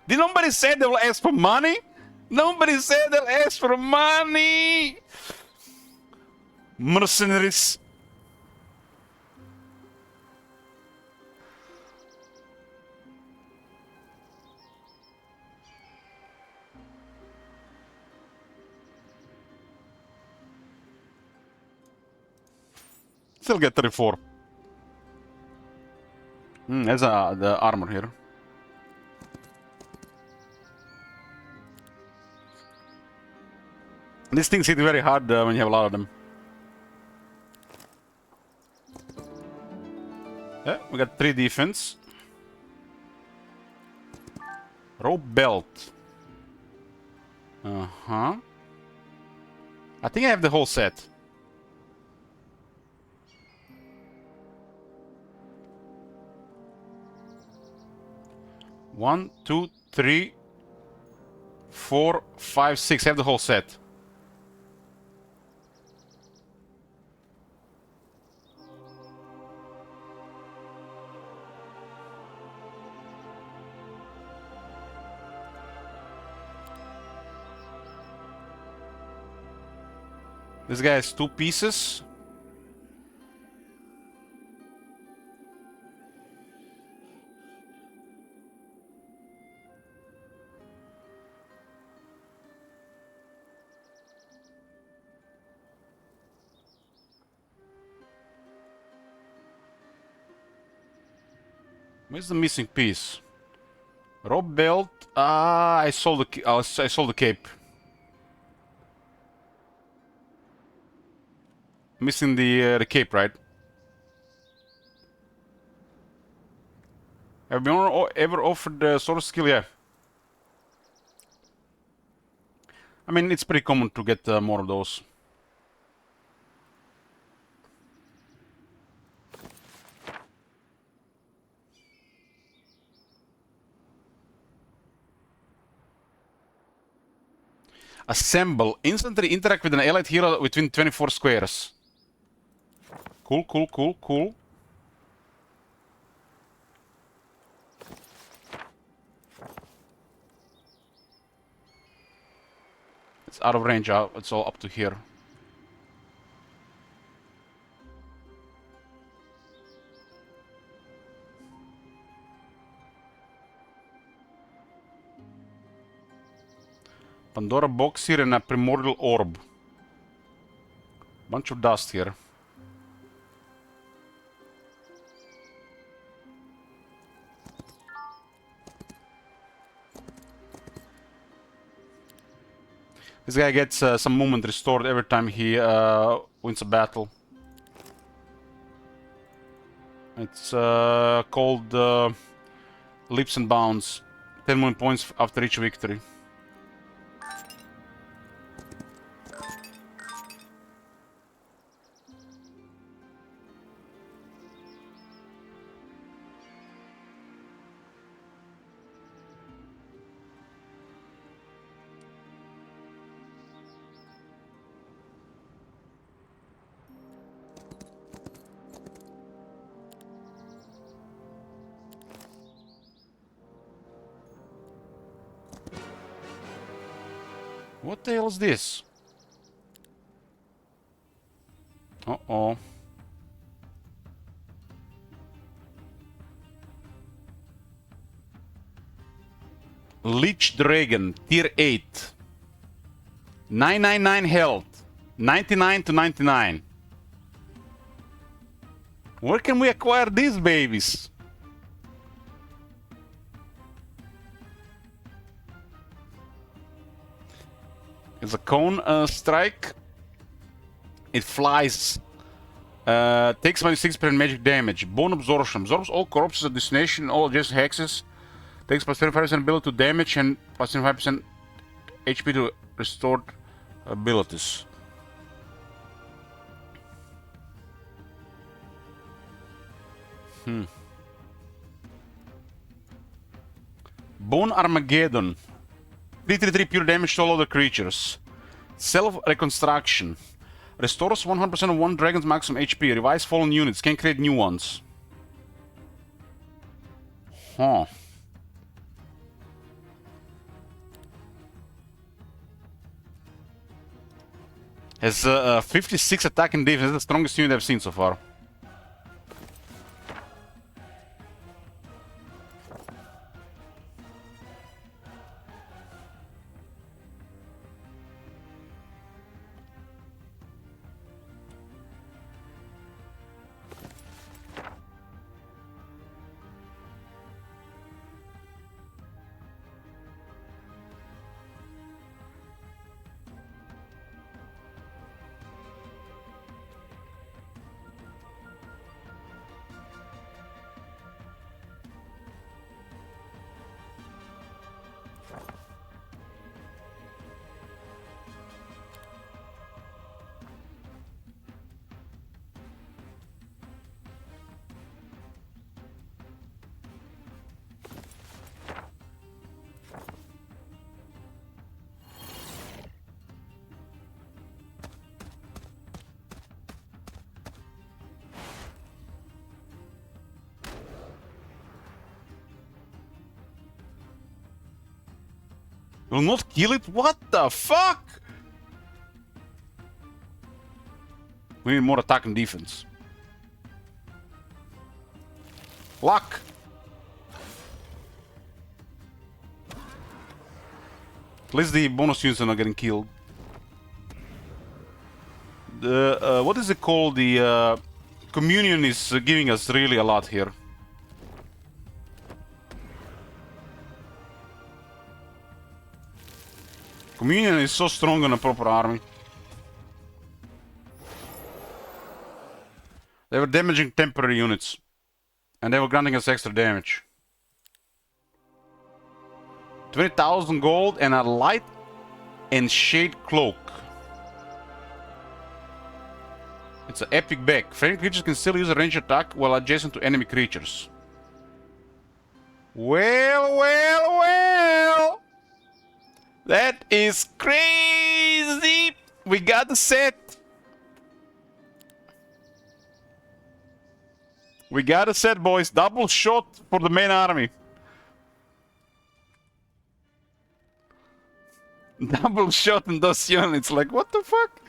Did nobody say they will ask for money? Nobody said they'll ask for money. Mercenaries. Still get 34. There's the armor here. These things hit very hard when you have a lot of them. Yeah, we got 3 defense. Rope belt. Uh-huh. I think I have the whole set. One, two, three, 4, 5, 6. I have the whole set. This guy has 2 pieces. Where's the missing piece? Rope belt. Ah, I sold the cape. Missing the cape, right? Have you ever offered the sword skill? Yeah. I mean, it's pretty common to get more of those. Assemble. Instantly interact with an allied hero within 24 squares. Cool, cool, cool, cool. It's out of range. It's all up to here. Pandora box here and a primordial orb. Bunch of dust here. This guy gets some movement restored every time he wins a battle. It's called Leaps and Bounds. 10 movement points after each victory. What the hell is this? Uh-oh. Lich Dragon, tier 8. 999 health. 99 to 99. Where can we acquire these babies? It's a cone strike. It flies Takes 26% magic damage. Bone absorption. Absorbs all corpses at destination, all adjacent hexes. Takes plus 25% ability to damage and plus 25% HP to restored abilities. Bone Armageddon. 333 pure damage to all other creatures. Self-reconstruction. Restores 100% of one dragon's maximum HP. Revives fallen units. Can create new ones. Huh. Has 56 attack and defense. That's the strongest unit I've seen so far. Will not kill it? What the fuck? We need more attack and defense. Luck! At least the bonus units are not getting killed. The, what is it called? The, Communion is giving us really a lot here. Communion is so strong on a proper army. They were damaging temporary units. And they were granting us extra damage. 20,000 gold and a light and shade cloak. It's an epic back. Friendly creatures can still use a ranged attack while adjacent to enemy creatures. Well, well, well! That is crazy! We got the set! We got a set, boys. Double shot for the main army. Double shot in those units. Like, what the fuck?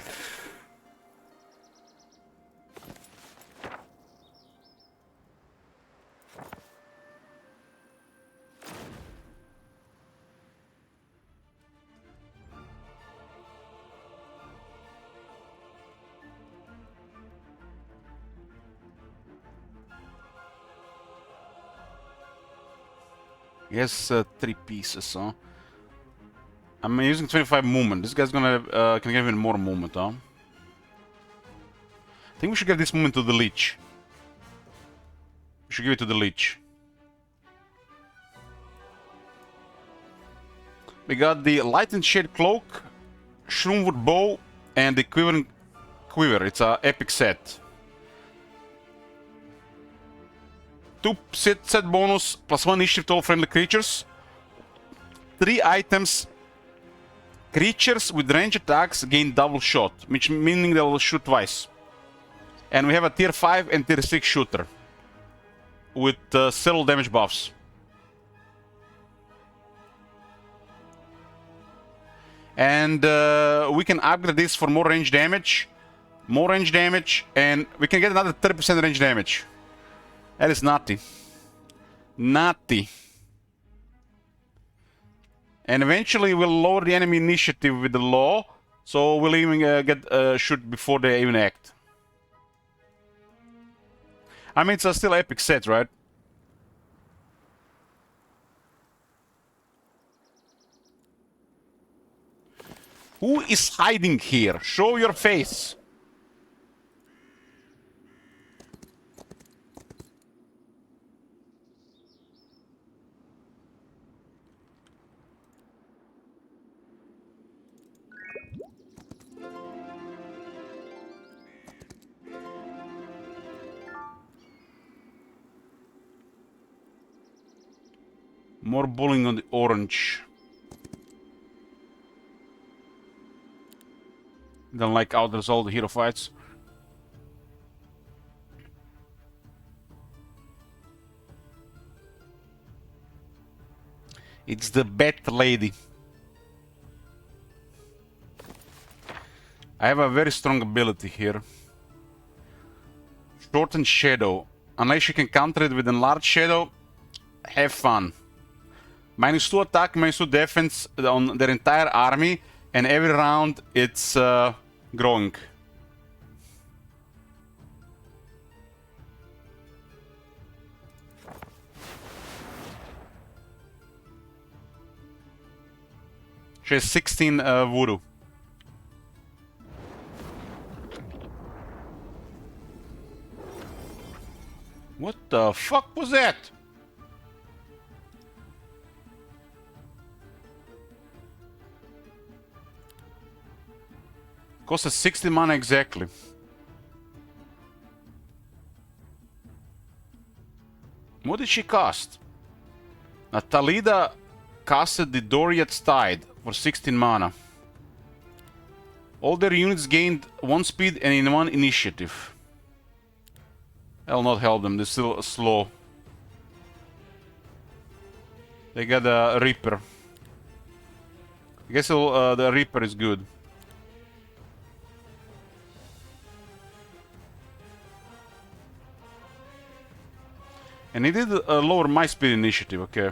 Yes, 3 pieces, huh? I'm using 25 movement. This guy's gonna can give even more movement, huh? I think we should give this movement to the leech. We should give it to the leech. We got the light and shade cloak, shroomwood bow, and the quivering quiver. It's a epic set. 2 set bonus, plus 1 initiative to all friendly creatures. 3 items. Creatures with range attacks gain double shot, which meaning they will shoot twice. And we have a tier 5 and tier 6 shooter. With several damage buffs. And we can upgrade this for more range damage. More range damage, and we can get another 30% range damage. That is nutty. Nutty. And eventually we'll lower the enemy initiative with the law, so we'll even get shoot before they even act. I mean, it's a still epic set, right? Who is hiding here? Show your face. More bullying on the orange. Don't like how there's all the hero fights. It's the Bat Lady. I have a very strong ability here. Shorten Shadow. Unless you can counter it with a large shadow, have fun. -2 attack, -2 defense on their entire army, and every round it's growing. She has 16 voodoo. What the fuck was that? Cost us 60 mana exactly. What did she cost? Natalida casted the Doriath's Tide for 16 mana. All their units gained 1 speed and in 1 initiative. I'll not help them, they're still slow. They got a Reaper. I guess the Reaper is good. And he did lower my speed initiative, okay.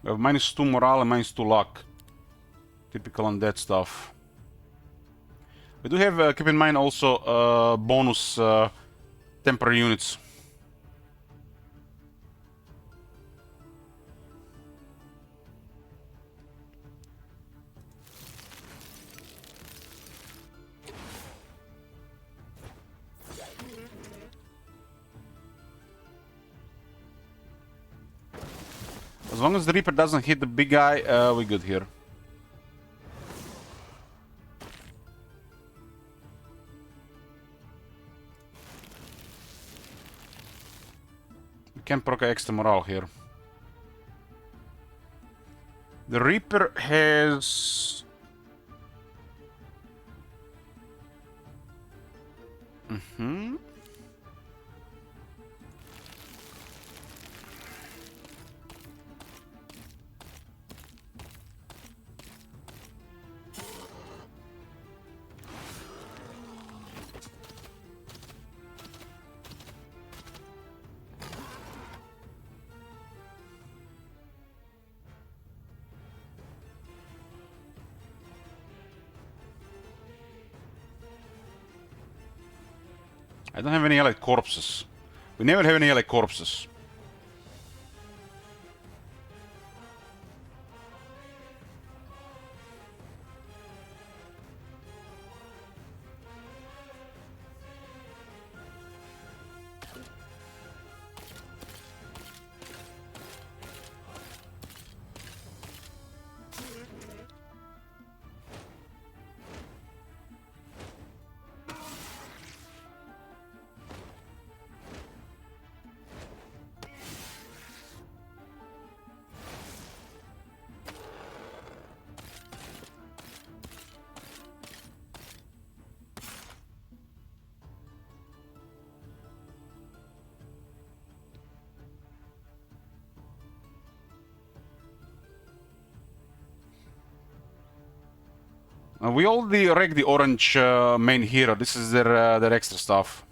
We have -2 morale and -2 luck. Typical undead stuff. We do have, keep in mind, also bonus temporary units. As long as the Reaper doesn't hit the big guy, we're good here. We can proc extra morale here. The Reaper has... I don't have any allied corpses. We never have any allied corpses. We already wrecked the orange main hero. This is their extra stuff.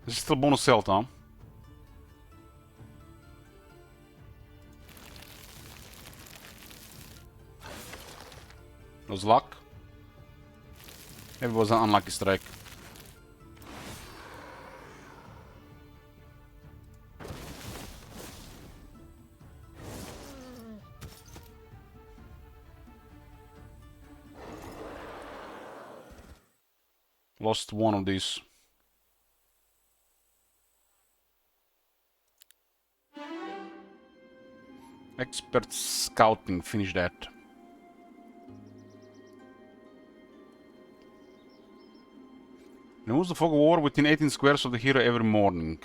This is still bonus health, huh? Was luck? Maybe it was an unlucky strike. Lost one of these. Expert scouting, finish that. Removes the fog of war within 18 squares of the hero every morning.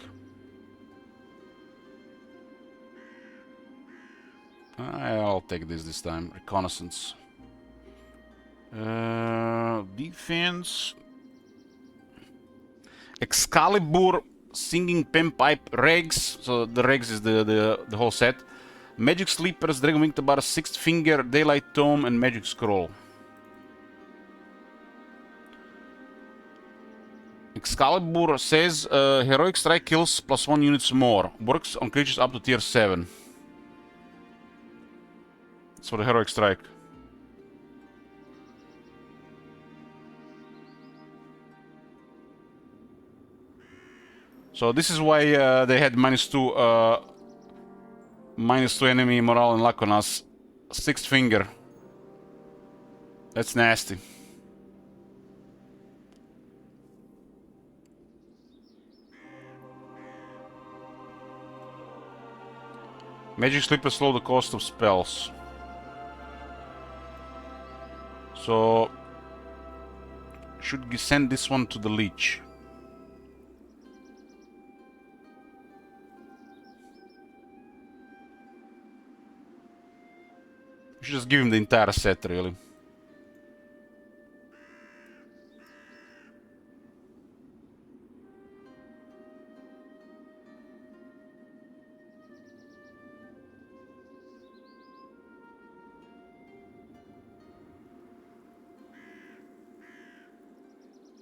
I'll take this time. Reconnaissance. Defense. Excalibur, Singing Penpipe, Regs. So the Regs is the whole set. Magic Sleepers, Dragon Wing Tabar, Sixth Finger, Daylight Tome, and Magic Scroll. Excalibur says Heroic Strike kills +1 units more. Works on creatures up to tier 7. That's for the Heroic Strike. So this is why they had -2 enemy morale and luck on us. Sixth Finger. That's nasty. Magic Sleepers slow the cost of spells. So should we send this one to the Leech? We should just give him the entire set, really.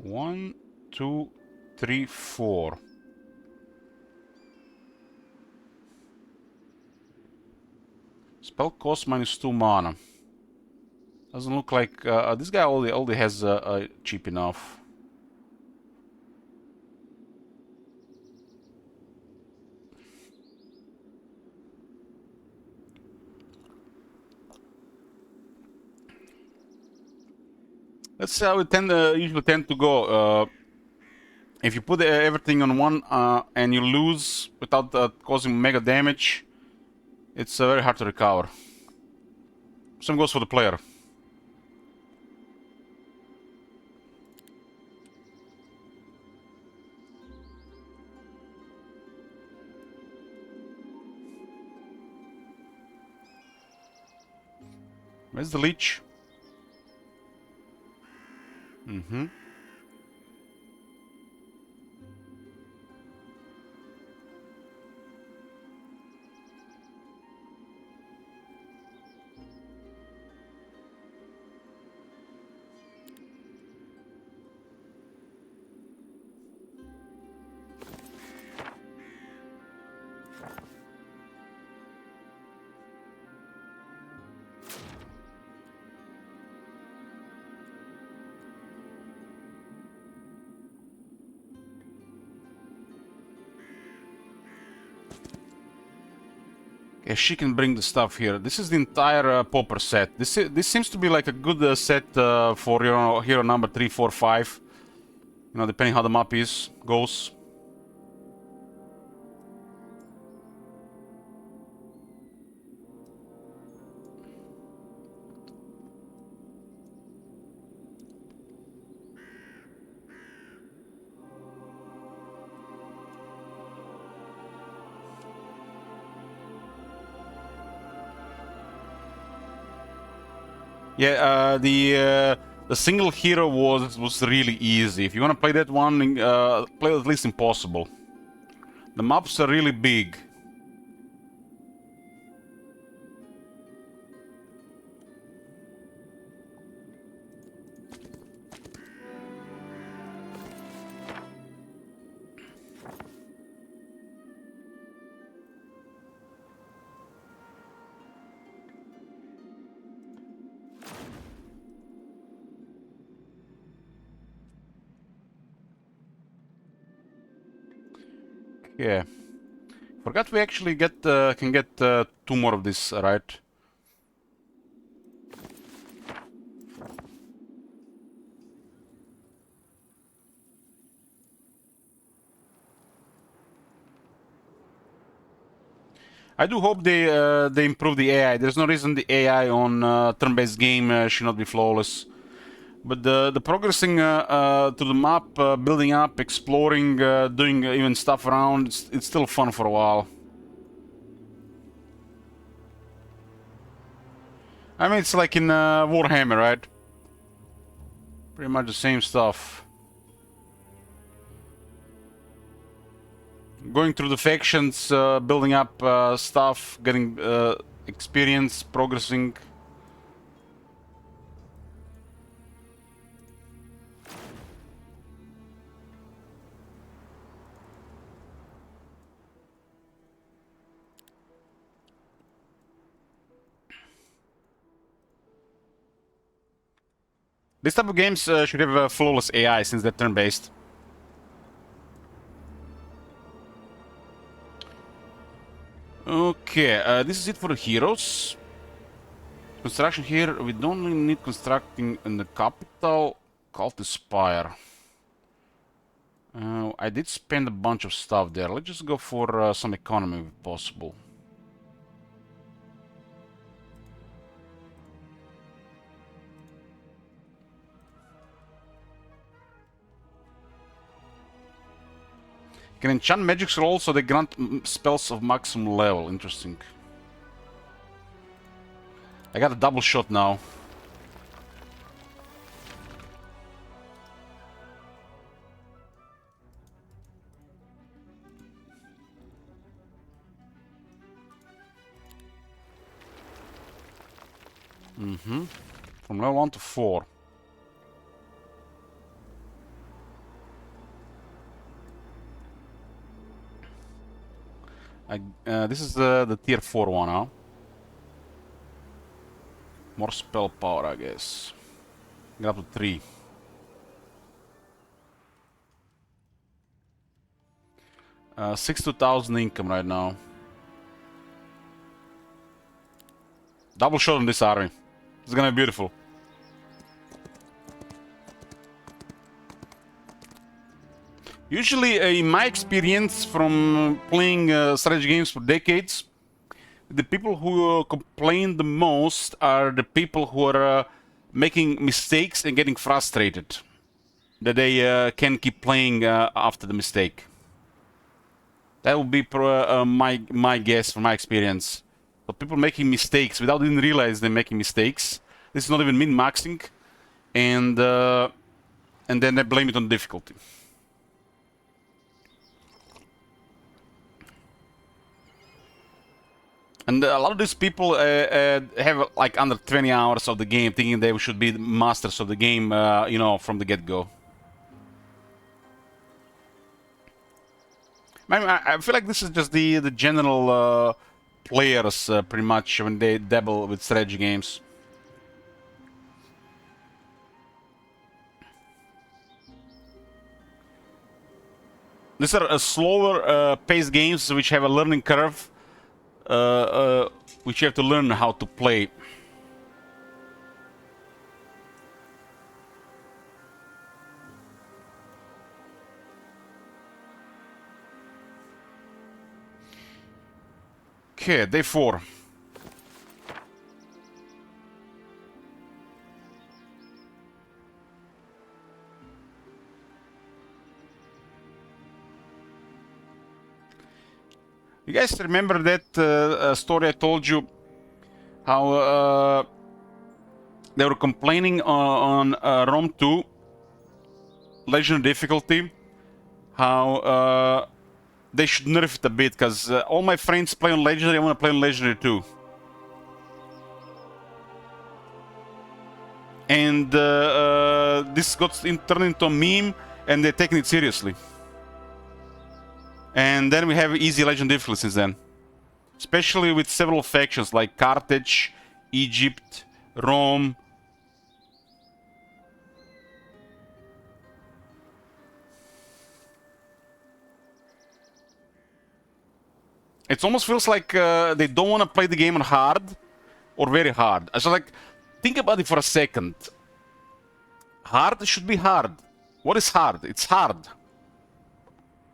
One, two, three, four. Spell cost -2 mana. Doesn't look like this guy already has cheap enough. That's how we usually tend to go. If you put everything on one and you lose without causing mega damage, it's very hard to recover. Same goes for the player. Where's the Leech? Mm-hmm. Yeah, she can bring the stuff here. This is the entire Pauper set. This seems to be like a good set for hero number 3, 4, 5. You know, depending how the map goes. Yeah, the single hero was really easy. If you want to play that one, play at least Impossible. The maps are really big. Okay. Forgot we actually can get 2 more of this, right? I do hope they improve the AI. There's no reason the AI on turn-based game should not be flawless. But the progressing to the map, building up, exploring, doing even stuff around, it's still fun for a while. I mean, it's like in Warhammer, right? Pretty much the same stuff. Going through the factions, building up stuff, getting experience, progressing. This type of games should have a flawless AI since they're turn-based. Okay, this is it for the heroes. Construction here, we don't really need constructing in the capital. Cult Spire. I did spend a bunch of stuff there. Let's just go for some economy if possible. Can enchant magic rolls so they grant spells of maximum level. Interesting. I got a double shot now. From level 1 to 4. This is the tier 4 one, huh? More spell power, I guess. Get up to 3. Uh, 62,000 income right now. Double shot on this army. It's gonna be beautiful. Usually, in my experience from playing strategy games for decades, the people who complain the most are the people who are making mistakes and getting frustrated. That they can keep playing after the mistake. That would be my guess from my experience. But people making mistakes without even realize they're making mistakes. This is not even min-maxing, and then they blame it on difficulty. And a lot of these people have like under 20 hours of the game, thinking they should be the masters of the game, you know, from the get-go. I feel like this is just the general players, pretty much, when they dabble with strategy games. These are slower paced games which have a learning curve, which you have to learn how to play. Okay, day 4. You guys remember that story I told you? How they were complaining on Rome 2, Legendary difficulty, how they should nerf it a bit, because all my friends play on Legendary, I want to play on Legendary too. And this got turned into a meme, and they're taking it seriously. And then we have easy Legend difficulty since then. Especially with several factions like Carthage, Egypt, Rome. It almost feels like they don't want to play the game on hard or very hard. So like, think about it for a second. Hard should be hard. What is hard? It's hard.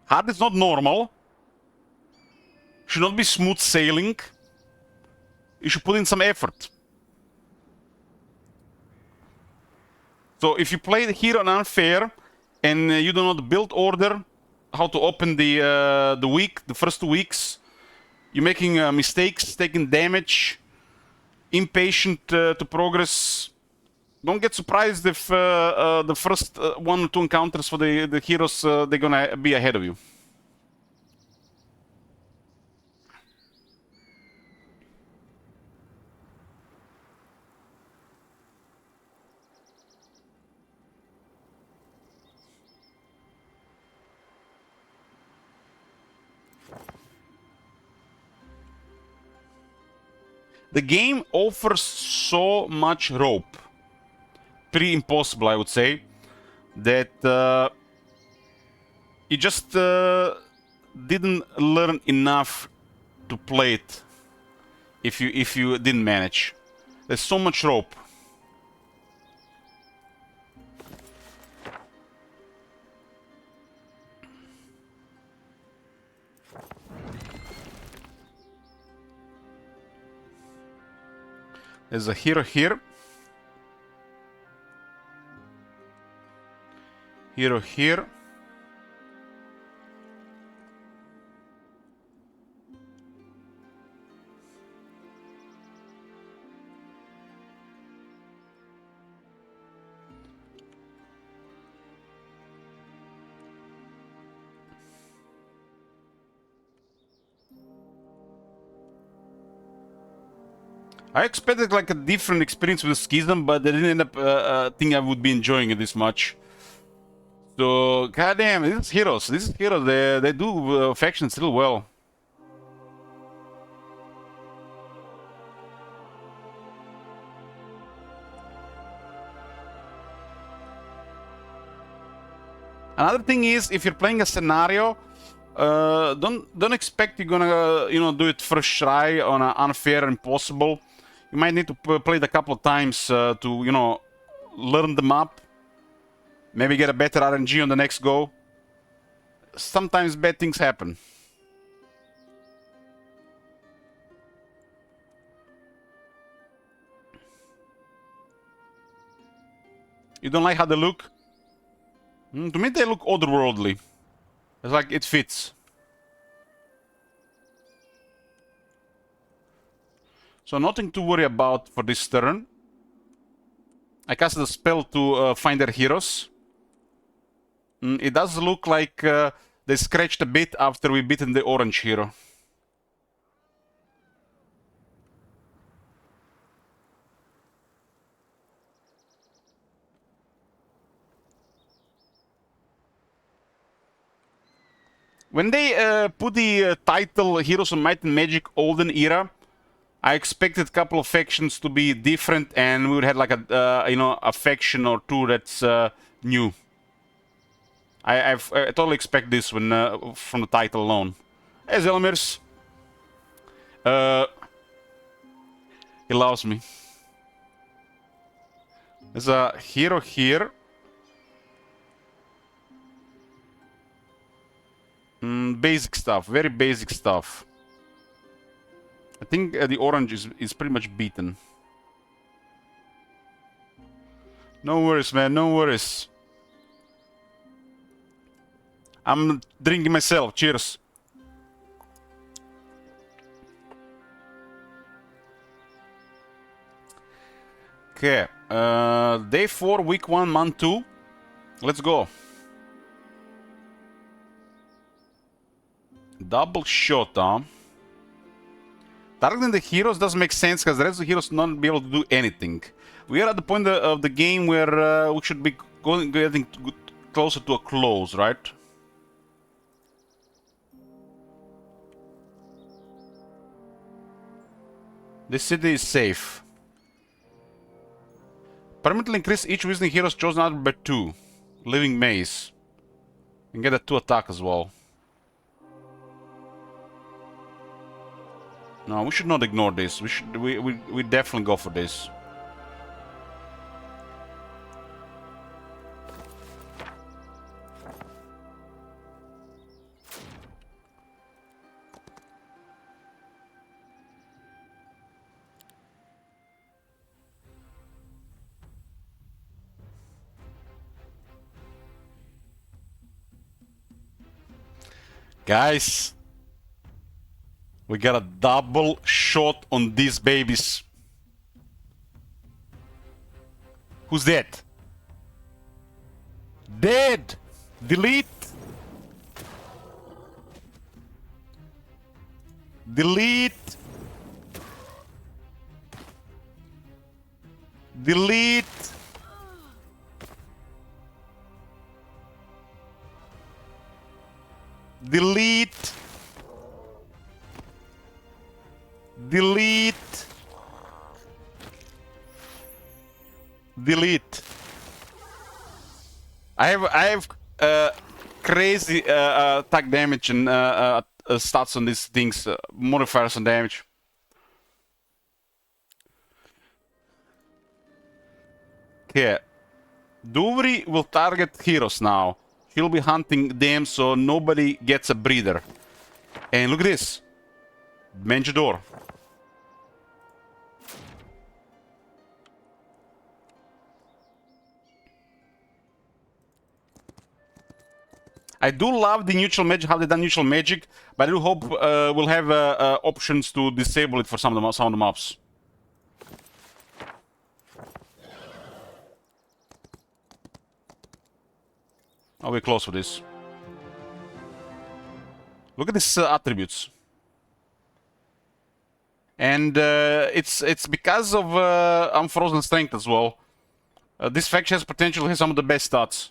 Hard is not normal. Should not be smooth sailing. You should put in some effort. So if you play the hero on unfair and you do not build order, how to open the first 2 weeks, you're making mistakes, taking damage, impatient to progress. Don't get surprised if the first 1 or 2 encounters for the heroes, they're gonna be ahead of you. The game offers so much rope, pretty impossible I would say, that you just didn't learn enough to play it if you didn't manage. There's so much rope. There's a hero here. Hero here. I expected like a different experience with the Schism, but I didn't end up think I would be enjoying it this much. So, goddamn, these heroes, they do factions real well. Another thing is, if you're playing a scenario, don't expect you're gonna do it first try on an unfair and impossible. You might need to play it a couple of times to learn the map. Maybe get a better RNG on the next go. Sometimes bad things happen. You don't like how they look? To me they look otherworldly. It's like it fits. So nothing to worry about for this turn. I cast the spell to find their heroes. It does look like they scratched a bit after we beaten the orange hero. When they put the title Heroes of Might and Magic Olden Era, I expected a couple of factions to be different, and we would have like a faction or two that's new. I totally expect this one from the title alone. Hey, Zelmirs. He loves me. There's a hero here. Basic stuff, very basic stuff. I think the orange is pretty much beaten. No worries, man, no worries. I'm drinking myself, cheers. Okay, day 4, week 1, month 2. Let's go. Double shot, huh? Targeting the heroes doesn't make sense because the rest of the heroes not be able to do anything. We are at the point of the game where we should be getting closer to a close, right? This city is safe. Permanently increase each visiting hero's chosen out by 2. Living maze. And get a 2 attack as well. No, we should not ignore this. We definitely go for this. Guys, we got a double shot on these babies. Who's dead? Dead! Delete! Delete! Delete! Delete! Delete! Delete! I have crazy attack damage and stats on these things, modifiers and damage. Okay, Duvri will target heroes now. She'll be hunting them so nobody gets a breather. And look at this. Manjador. I do love the neutral magic, how they done neutral magic, but I do hope we'll have options to disable it for some of the mobs. Oh, we're close for this. Look at these attributes. And it's because of Unfrozen Strength as well. This faction has potential to have some of the best stats.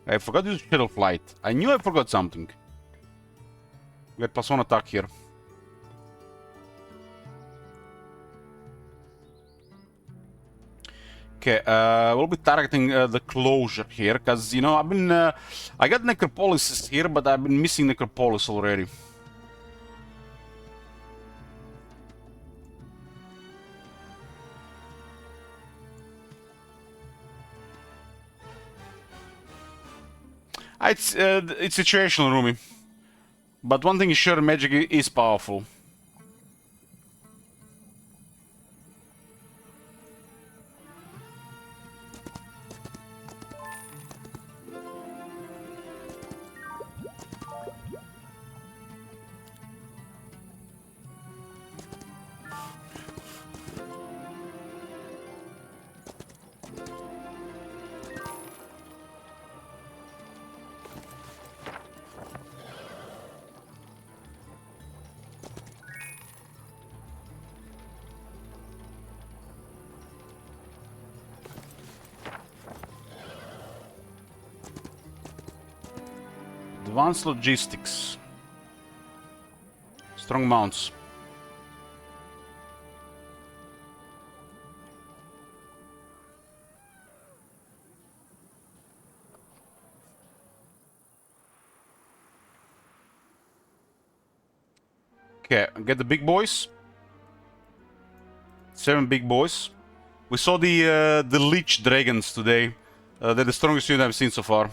I forgot to use Shadow Flight. I knew I forgot something. We got +1 attack here. Okay, we'll be targeting the closure here, because, you know, I got Necropolis here, but I've been missing Necropolis already. It's situational, Rumi. But one thing is sure, magic is powerful. Advanced logistics. Strong mounts. Okay, get the big boys. 7 big boys. We saw the Lich Dragons today. They're the strongest unit I've seen so far.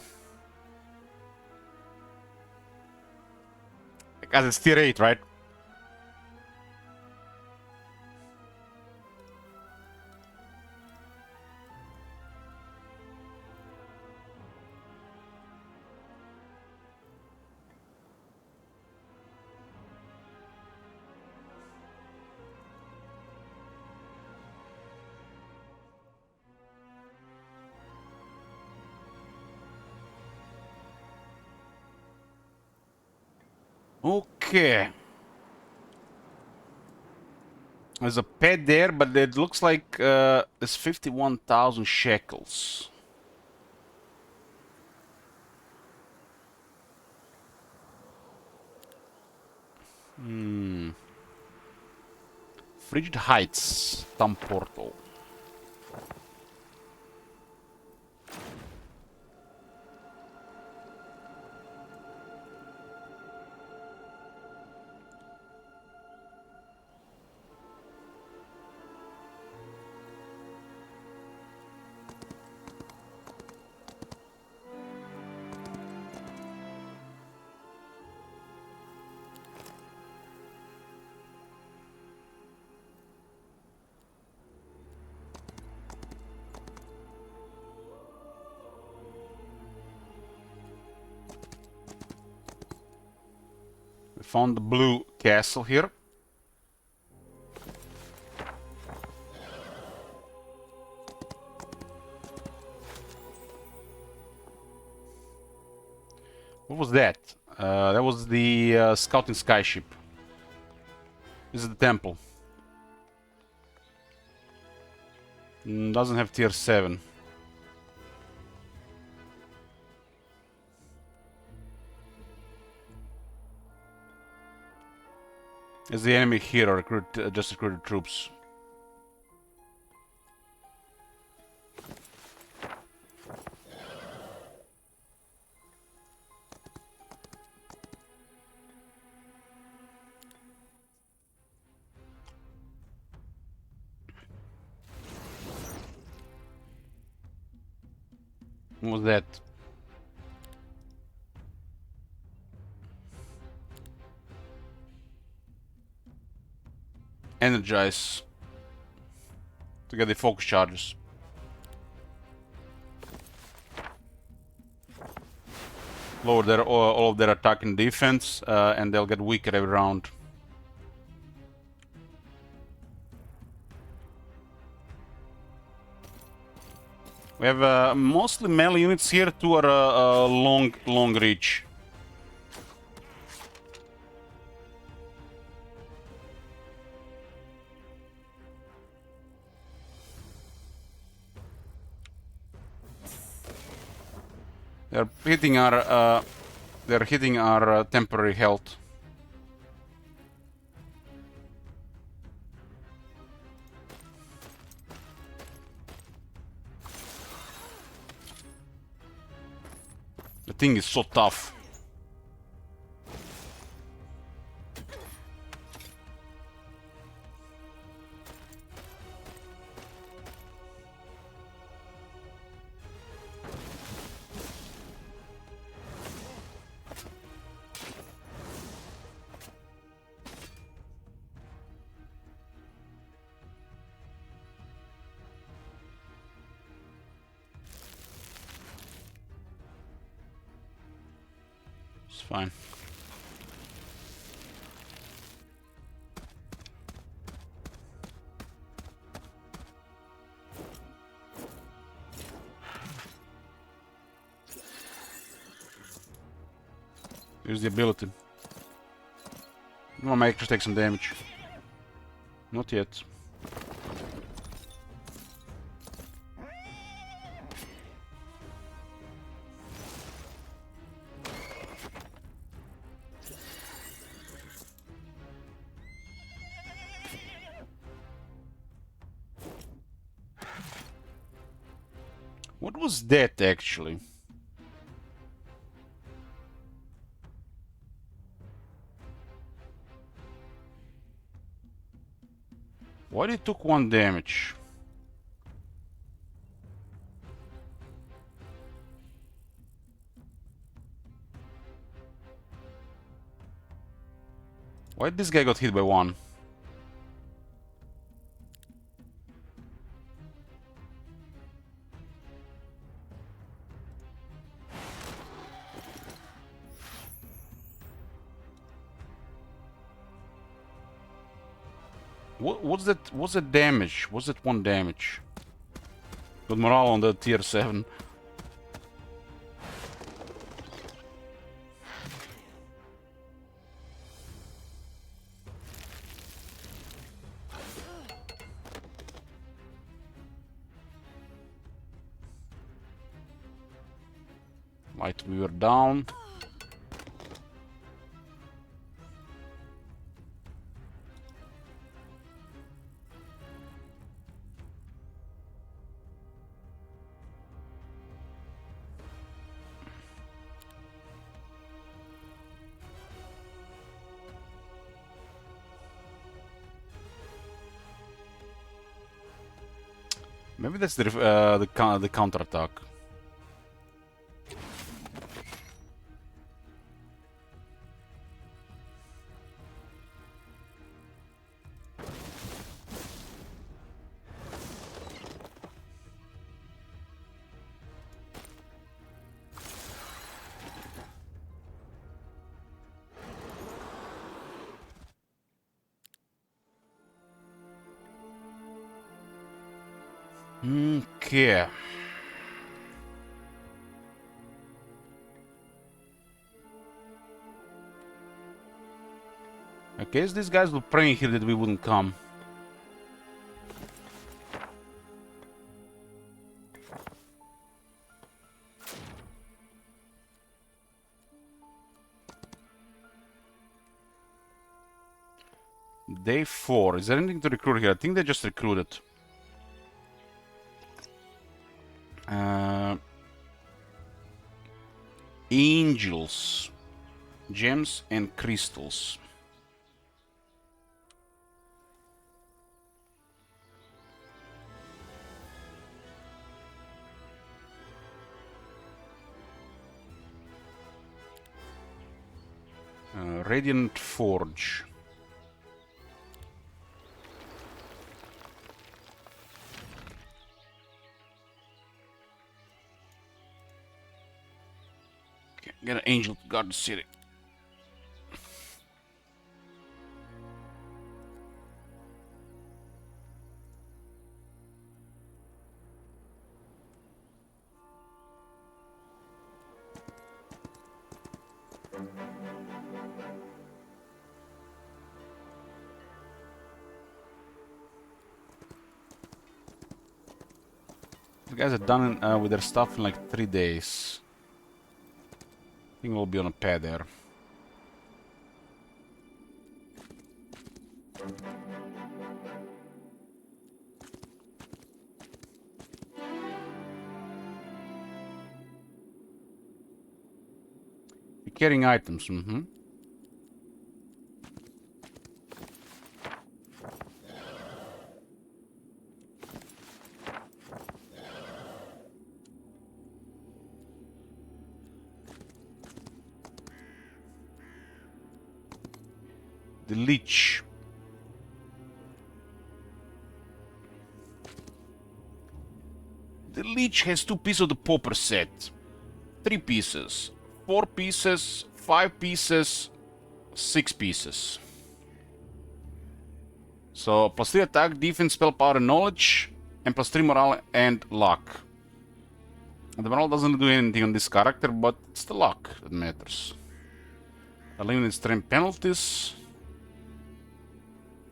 Because it's tier 8, right? Okay. There's a pet there, but it looks like it's 51,000 shekels. Frigid Heights, Tom Portal. We found the blue castle here. What was that? That was the scouting skyship. This is the temple. Doesn't have tier 7. Is the enemy hero just recruited troops? What was that? Energize to get the focus charges. Lower their all of their attack and defense, and they'll get weaker every round. We have mostly melee units here. Two are long reach. They're hitting our temporary health. The thing is so tough. It's fine. Here's the ability. I'm gonna make just take some damage. Not yet. What was that actually? Why did it took 1 damage? Why did this guy got hit by 1? What's that? What's that damage? What's that 1 damage? Got morale on the tier 7. Light Weaver down. Maybe that's the counterattack. Okay. I guess these guys were praying here that we wouldn't come. Day 4. Is there anything to recruit here? I think they just recruited. Angels. Gems and crystals. Radiant Forge. Okay, get an angel to guard the city. The guys are done with their stuff in like 3 days. I think we'll be on a pad there. You're carrying items, The Leech. The Leech has 2 pieces of the Pauper set. 3 pieces. 4 pieces. 5 pieces. 6 pieces. So, plus 3 attack, defense, spell power, and knowledge. And plus 3 morale and luck. And the morale doesn't do anything on this character, but it's the luck that matters. Eliminate strength penalties.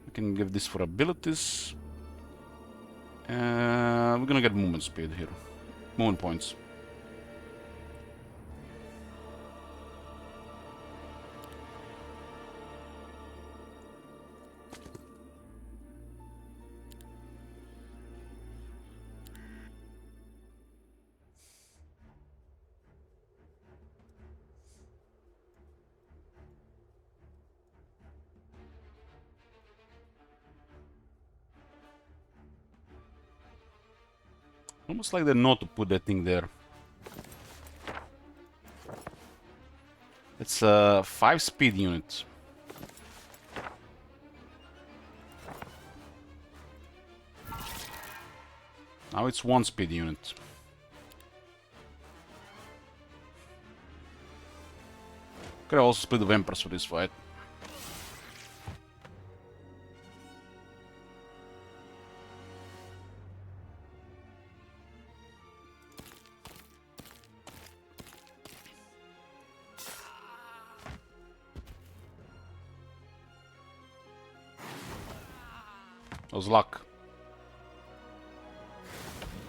We can give this for abilities. We're gonna get movement speed here. Movement points. Almost like they know to put that thing there. It's a 5 speed unit. Now it's 1 speed unit. Could also split the vampires for this fight. That was luck.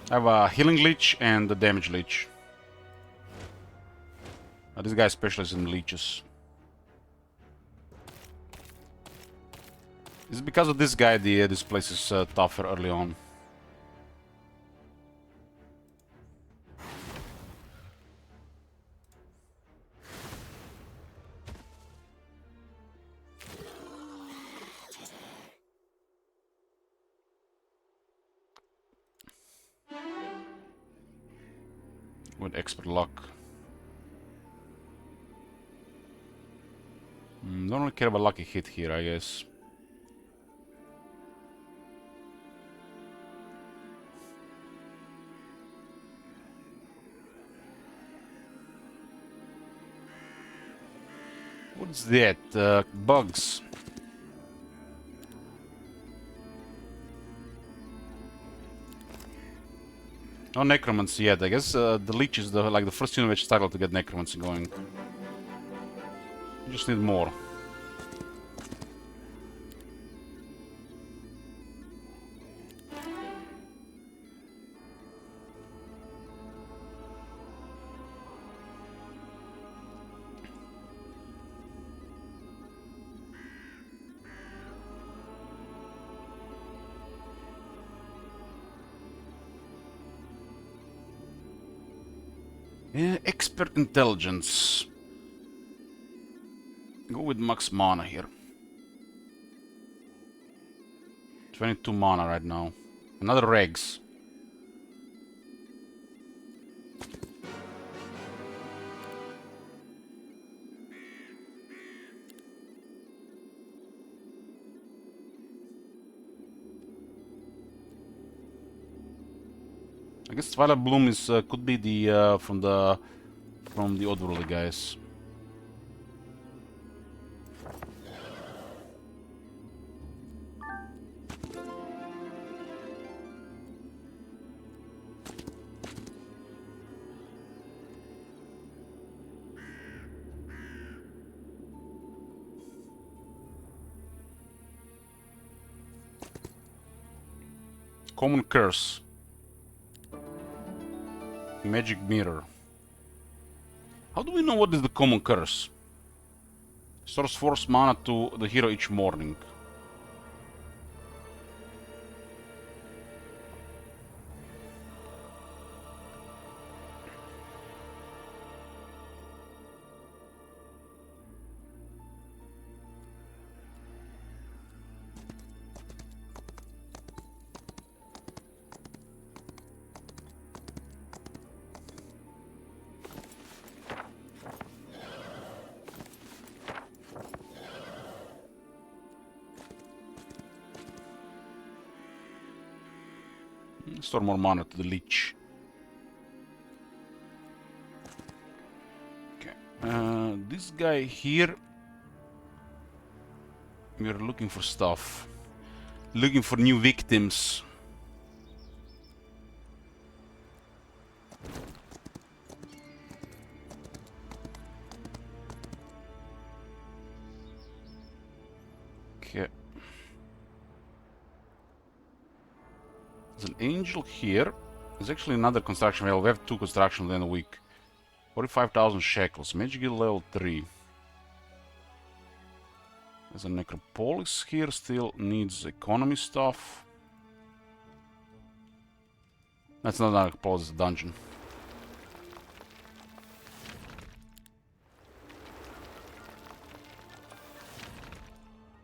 I have a healing leech and a damage leech. This guy specializes in leeches. It's because of this guy this place is tougher early on. With expert luck. Don't really care about lucky hit here, I guess. What's that? Bugs. No necromancy yet. I guess the leech is like the first unit which struggled to get necromancy going. You just need more. Yeah, expert intelligence. Go with max mana here. 22 mana right now. Another regs. I guess Twilight Bloom is could be the from the Oddworldly guys. Common Curse. Magic Mirror. How do we know what is the Common Curse? Source force mana to the hero each morning. Store more mana to the leech. Okay. This guy here. We're looking for stuff. Looking for new victims. Okay. There's an angel here. There's actually another construction. Well, we have 2 construction within a week. 45,000 shekels. Magic Guild level 3. There's a necropolis here. Still needs economy stuff. That's not a necropolis, it's a dungeon.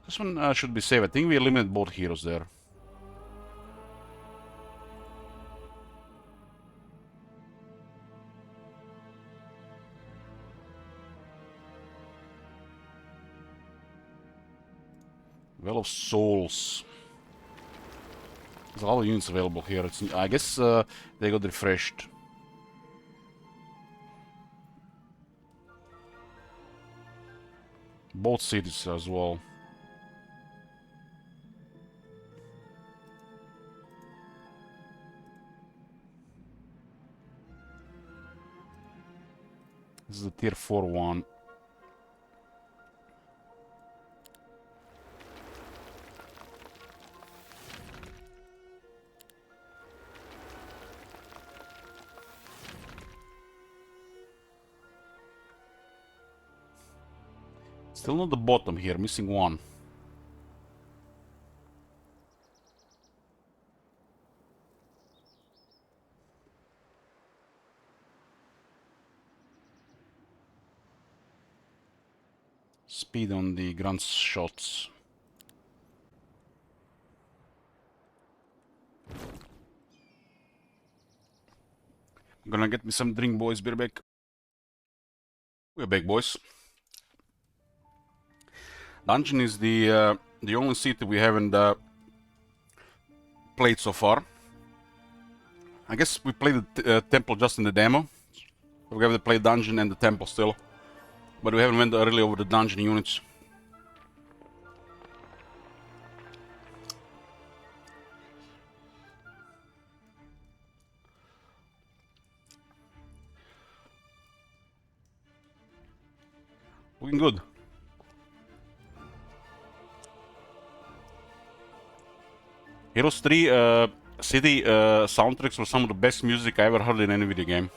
This one should be safe. I think we eliminated both heroes there. Well of Souls. There's a lot of units available here. I guess they got refreshed. Both cities as well. This is the tier 4 one. Still not the bottom here, missing one. Speed on the grunt shots. I'm gonna get me some drink, boys. Be back. We're back, boys. Dungeon is the only city we haven't played so far. I guess we played the temple just in the demo. We haven't played dungeon and the temple still, but we haven't went really over the dungeon units. Looking good. Heroes 3 city soundtracks were some of the best music I ever heard in any video game.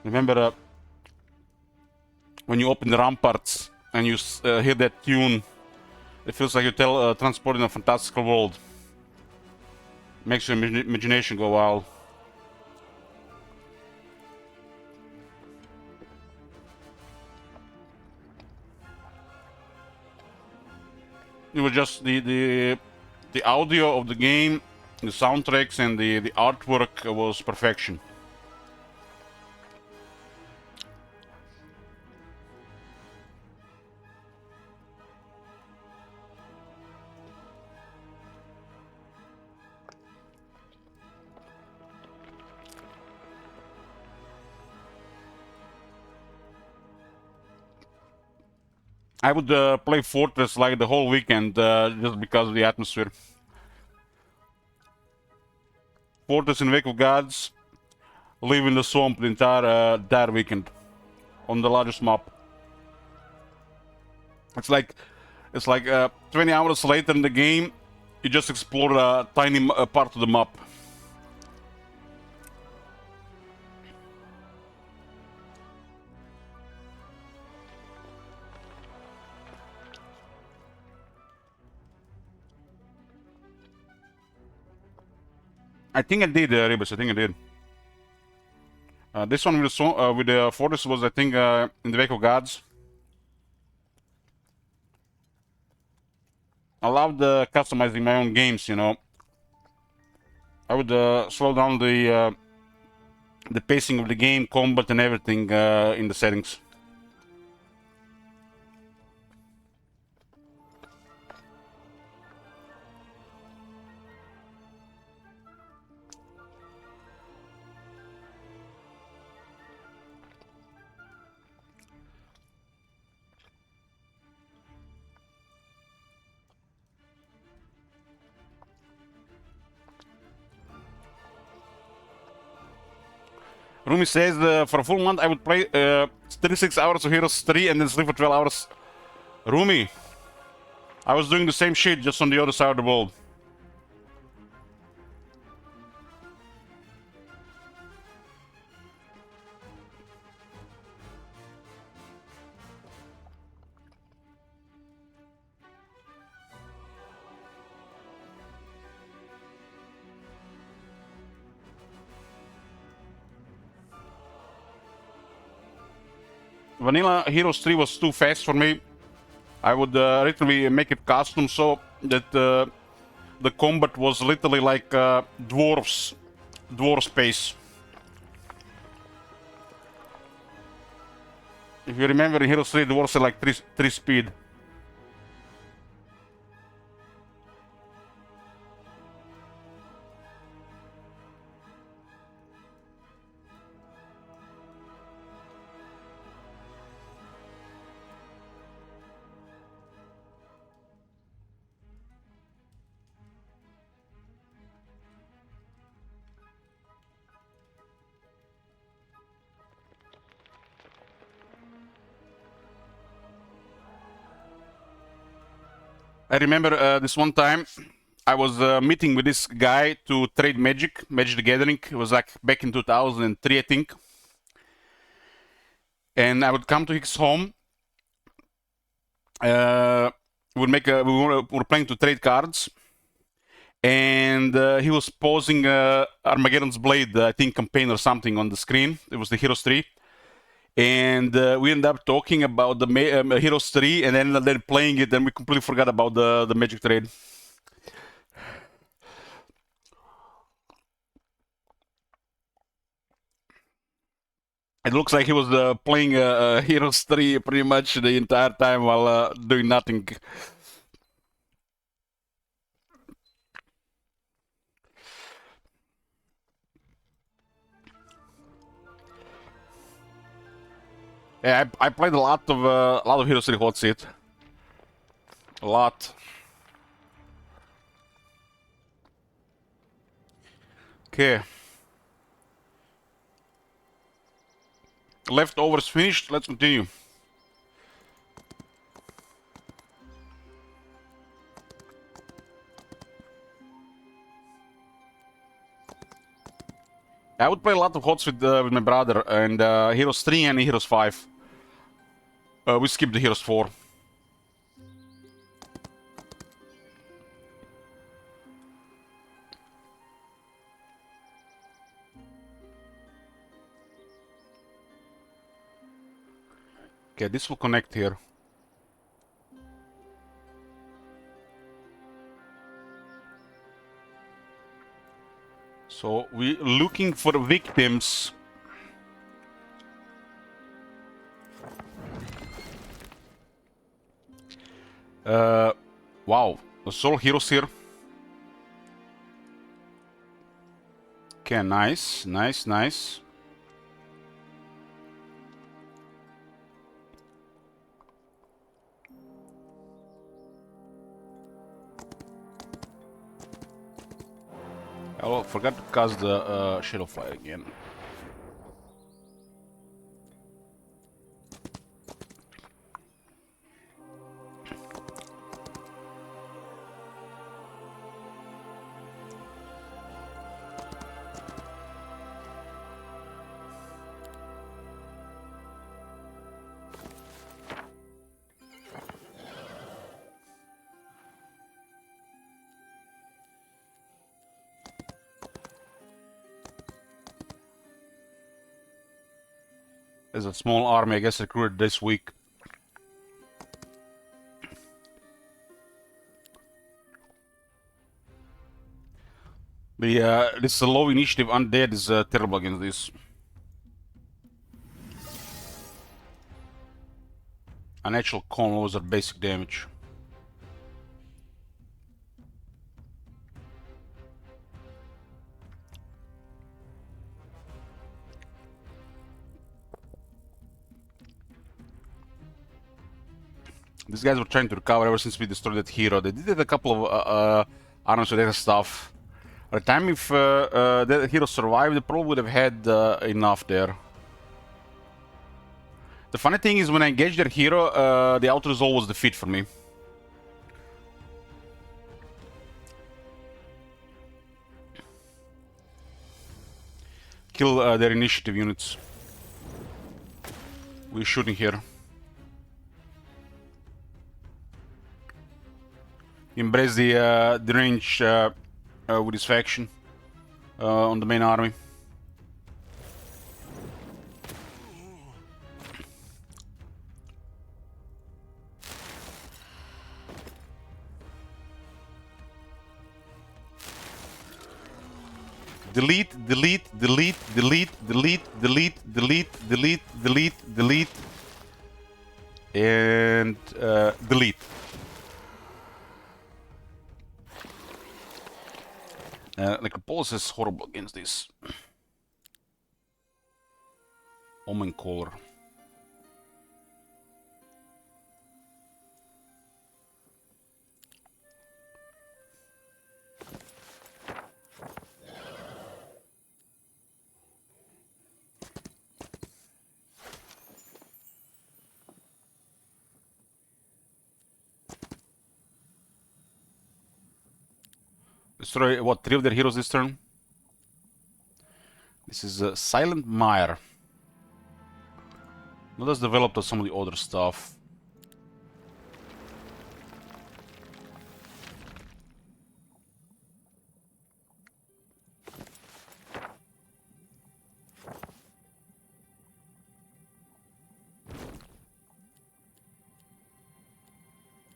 Remember when you open the ramparts and you hear that tune, it feels like you're transported in a fantastical world. Makes your imagination go wild. It was just the audio of the game, the soundtracks, and the artwork was perfection. I would play Fortress like the whole weekend just because of the atmosphere. Fortress in Wake of Gods, live in the swamp the entire weekend on the largest map. It's like 20 hours later in the game, you just explore a tiny part of the map. I think I did, Rebus. I think I did. This one with the Fortress was, I think, in the Wake of Gods. I loved customizing my own games, you know. I would slow down the pacing of the game, combat, and everything in the settings. Rumi says for a full month I would play 36 hours of Heroes 3 and then sleep for 12 hours. Rumi, I was doing the same shit just on the other side of the world. Vanilla Heroes 3 was too fast for me. I would literally make it custom so that the combat was literally like dwarf pace. If you remember in Heroes 3, dwarves are like 3 speed. I remember this one time I was meeting with this guy to trade Magic the Gathering. It was like back in 2003, I think. And I would come to his home. We were playing to trade cards. And he was posing Armageddon's Blade, I think, campaign or something on the screen. It was the Heroes 3. And we ended up talking about the Heroes 3 and then playing it, and we completely forgot about the Magic trade. It looks like he was playing Heroes 3 pretty much the entire time while doing nothing. Yeah, I played a lot of Heroes 3 hot seat. A lot. Okay. Leftovers finished. Let's continue. I would play a lot of HOTS with my brother, and Heroes 3 and Heroes 5. We skipped the Heroes 4. Okay, this will connect here. So we're looking for victims. Wow, there's all heroes here. Okay, nice, nice, nice. Oh, forgot to cast the Shadow Fire again. There's a small army, I guess, recruited this week. This low initiative undead is terrible against this. Unnatural con lowers their basic damage. These guys were trying to recover ever since we destroyed that hero. They did a couple of arms with stuff. By the time if that hero survived, they probably would have had enough there. The funny thing is, when I engage their hero, the auto resolve was defeat for me. Kill their initiative units. We're shooting here. Embrace the range with his faction on the main army. Delete, delete, delete, delete, delete, delete, delete, delete, delete, delete, and delete. Necropolis is horrible against this. Omen Caller. destroy, what, 3 of their heroes this turn? This is Silent Mire. Not as developed as some of the other stuff.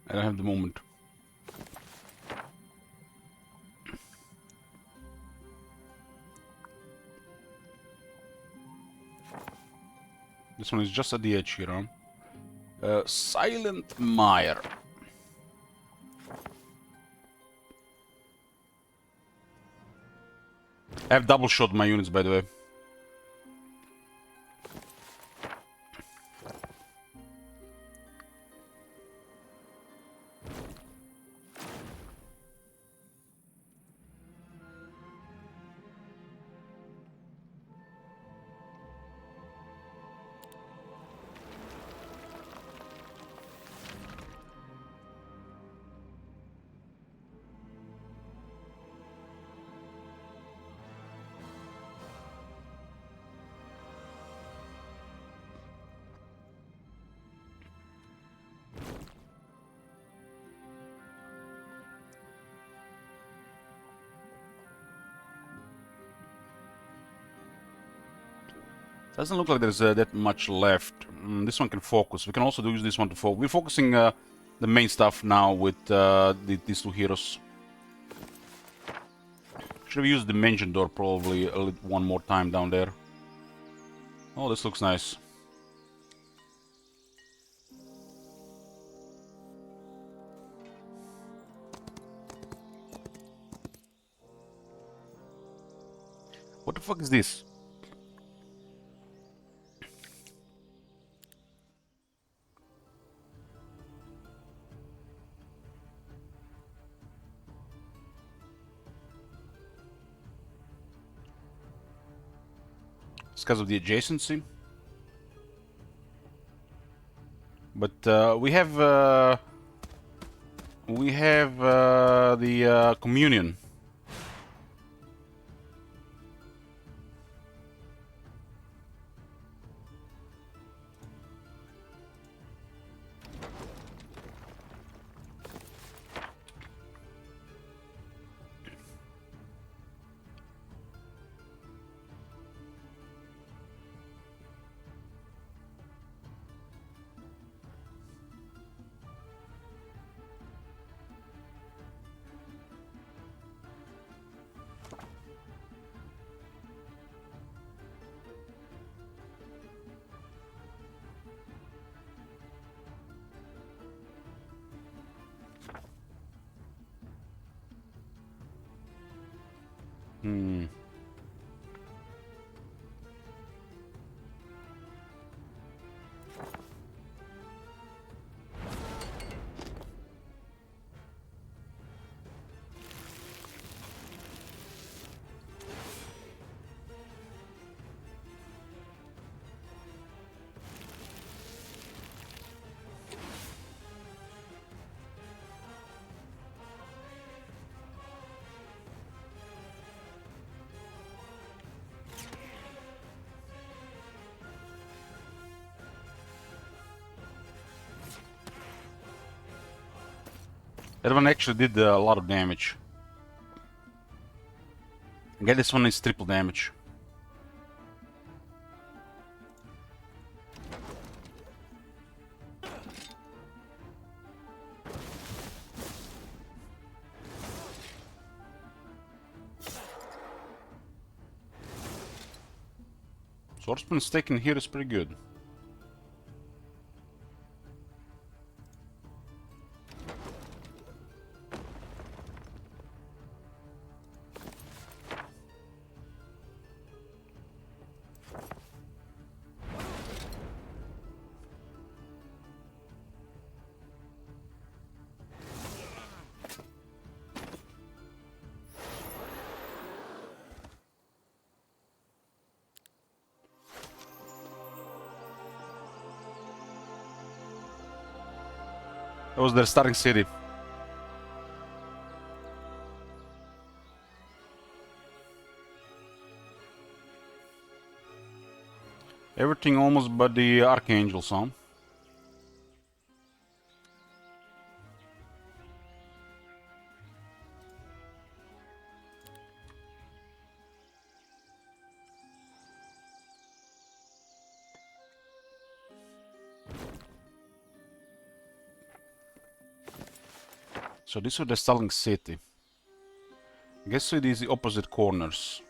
I don't have the moment. This one is just at the edge here, huh? Silent Mire. I have double shot my units, by the way. Doesn't look like there's that much left. This one can focus. We can also use this one to focus. We're focusing the main stuff now with these 2 heroes. Should have used the Dimension Door probably one more time down there. Oh, this looks nice. What the fuck is this? It's because of the adjacency. But we have the communion. Hmm. That one actually did a lot of damage. Again, this one is triple damage. Swordsman's taken here is pretty good. That was their starting city. Everything almost but the Archangels, huh? So this is the Stalling City. I guess it is the opposite corners.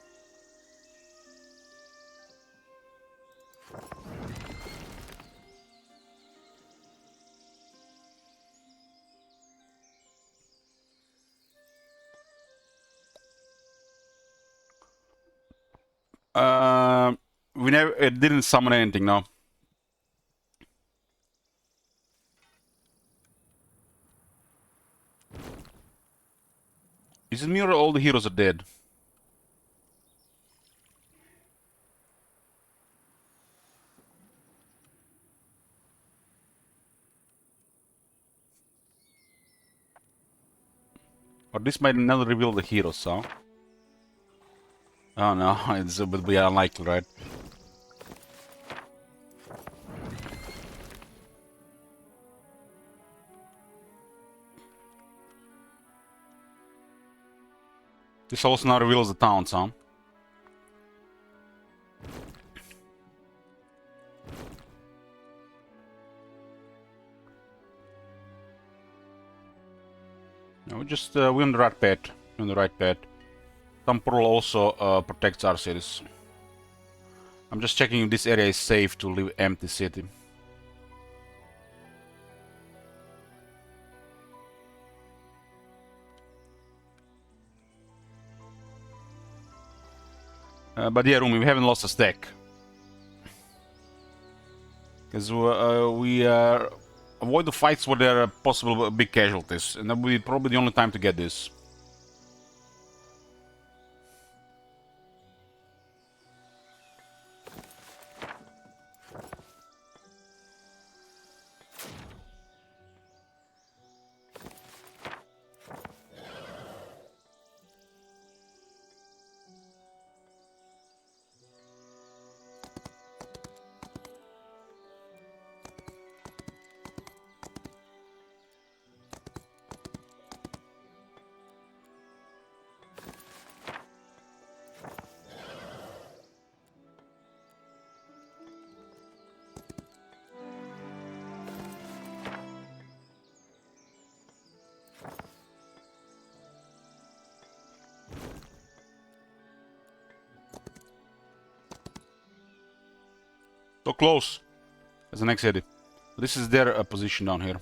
We never it didn't summon anything, no. Is it me or all the heroes are dead? Or this might never reveal the heroes, huh? Oh no, it's a bit unlikely, right? This also now reveals the towns, huh? No, we're on the right path. We're on the right path. Temporal also protects our cities. I'm just checking if this area is safe to leave empty city. But yeah, Rumi, we haven't lost a stack. Because we avoid the fights where there are possible big casualties. And that will be probably the only time to get this. So close. As the next city. This is their position down here.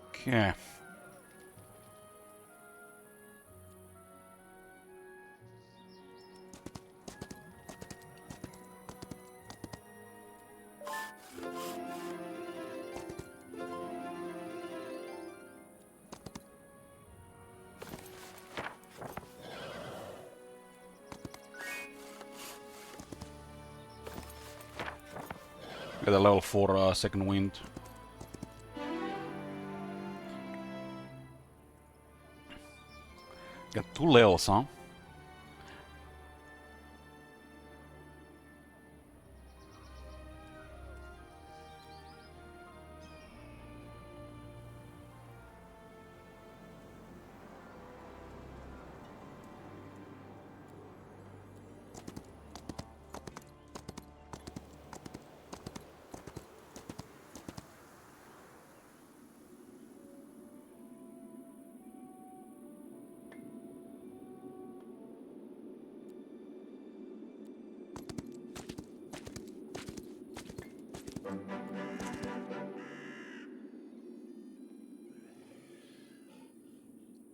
Okay. Get a level 4 second wind. Got 2 levels, huh?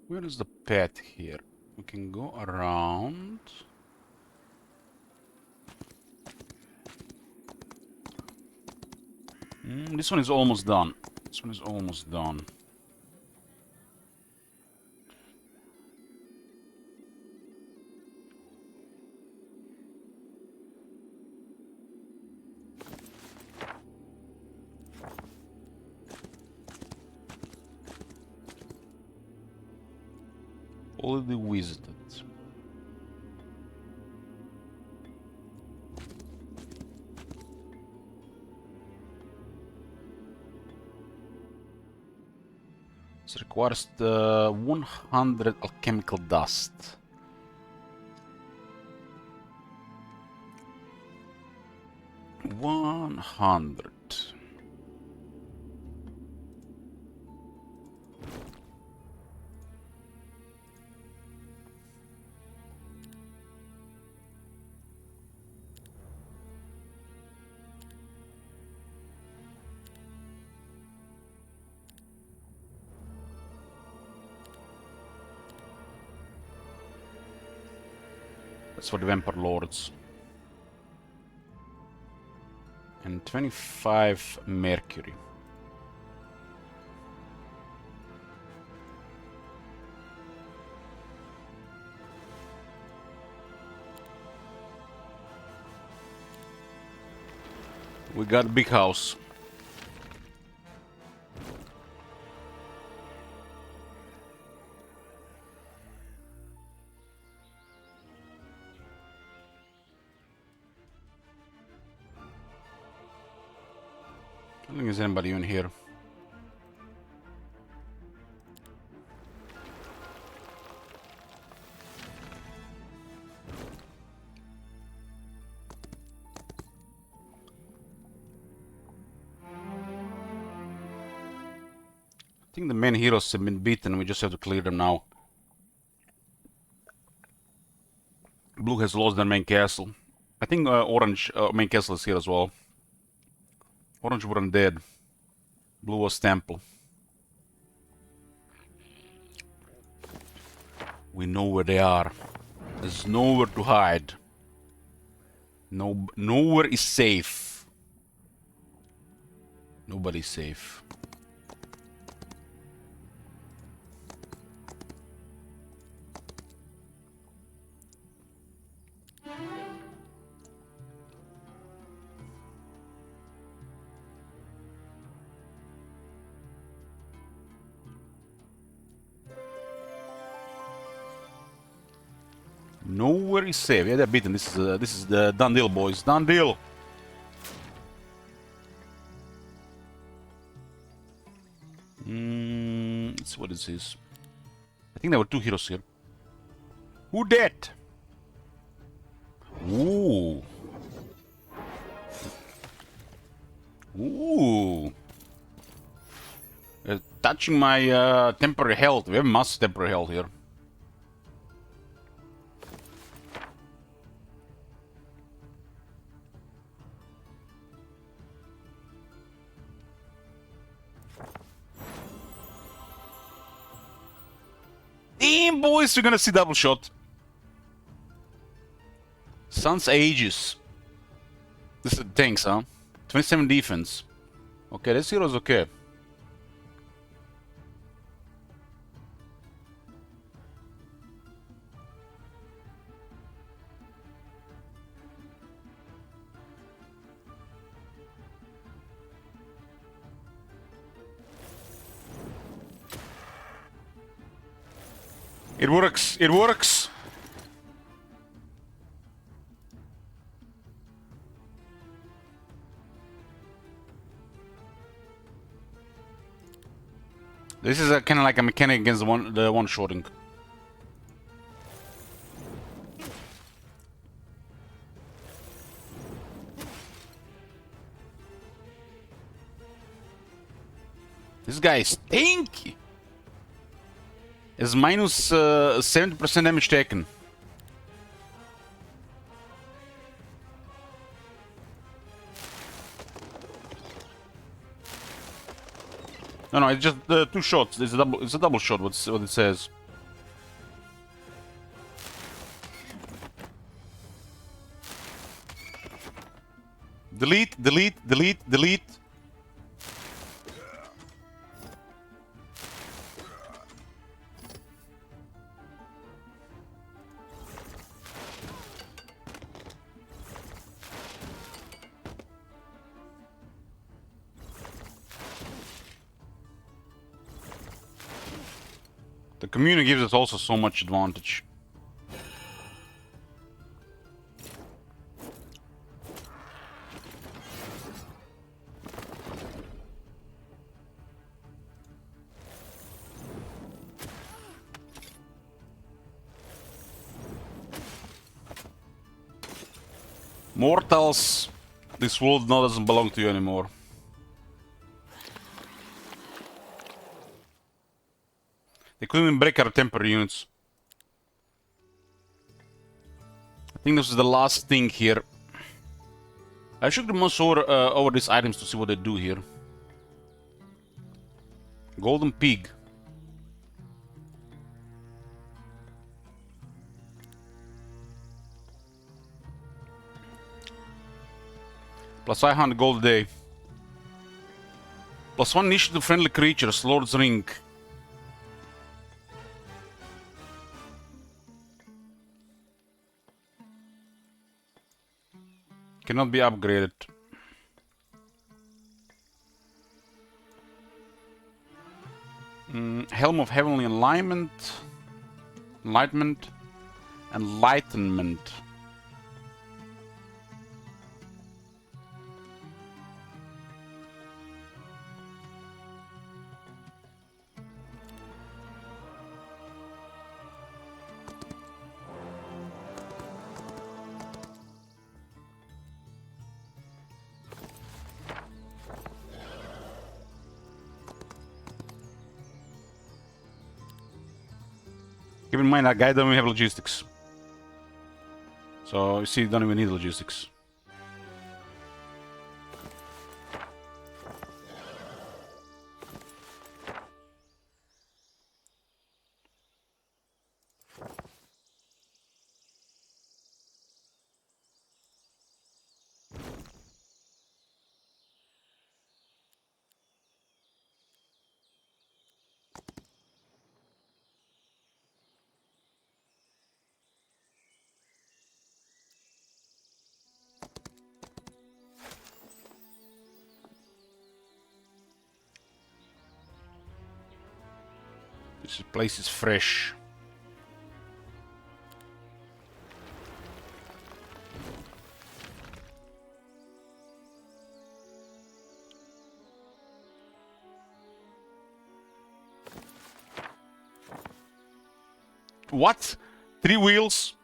Where is the path here? We can go around. This one is almost done. This one is almost done. Already visited. This requires the 100 alchemical dust. $100. That's for the Vampire Lords. And 25 Mercury. We got a big house. I don't think there's anybody in here. I think the main heroes have been beaten, we just have to clear them now. Blue has lost their main castle. I think Orange main castle is here as well. Orange weren't dead. Blue was temple. We know where they are. There's nowhere to hide. Nowhere is safe. Nobody's safe. Nowhere is safe. Yeah, they're beaten. This is the done deal, boys. Done deal. Let's see what this is. I think there were two heroes here. Who dead? Ooh. Ooh. Touching my temporary health. We have mass temporary health here. Damn, boys, we're gonna see double shot. Sun's Aegis. This is tanks, huh? 27 defense. Okay, this hero's okay. It works. It works. This is kind of like a mechanic against the one shotting. This guy is stinky. Is minus 70% damage taken. No, it's just two shots. It's a double shot. What it says. Delete, delete, delete, delete. The community gives us also so much advantage. Mortals, this world now doesn't belong to you anymore. They couldn't even break our temporary units. I think this is the last thing here. I should mouse over these items to see what they do here. Golden Pig. Plus 500 gold a day. Plus 1 niche to friendly creatures, Lord's Ring. Cannot be upgraded. Helm of Heavenly Enlightenment. Enlightenment. Keep in mind that guy doesn't even have logistics. So you see, you don't even need logistics. This place is fresh. What? 3 wheels?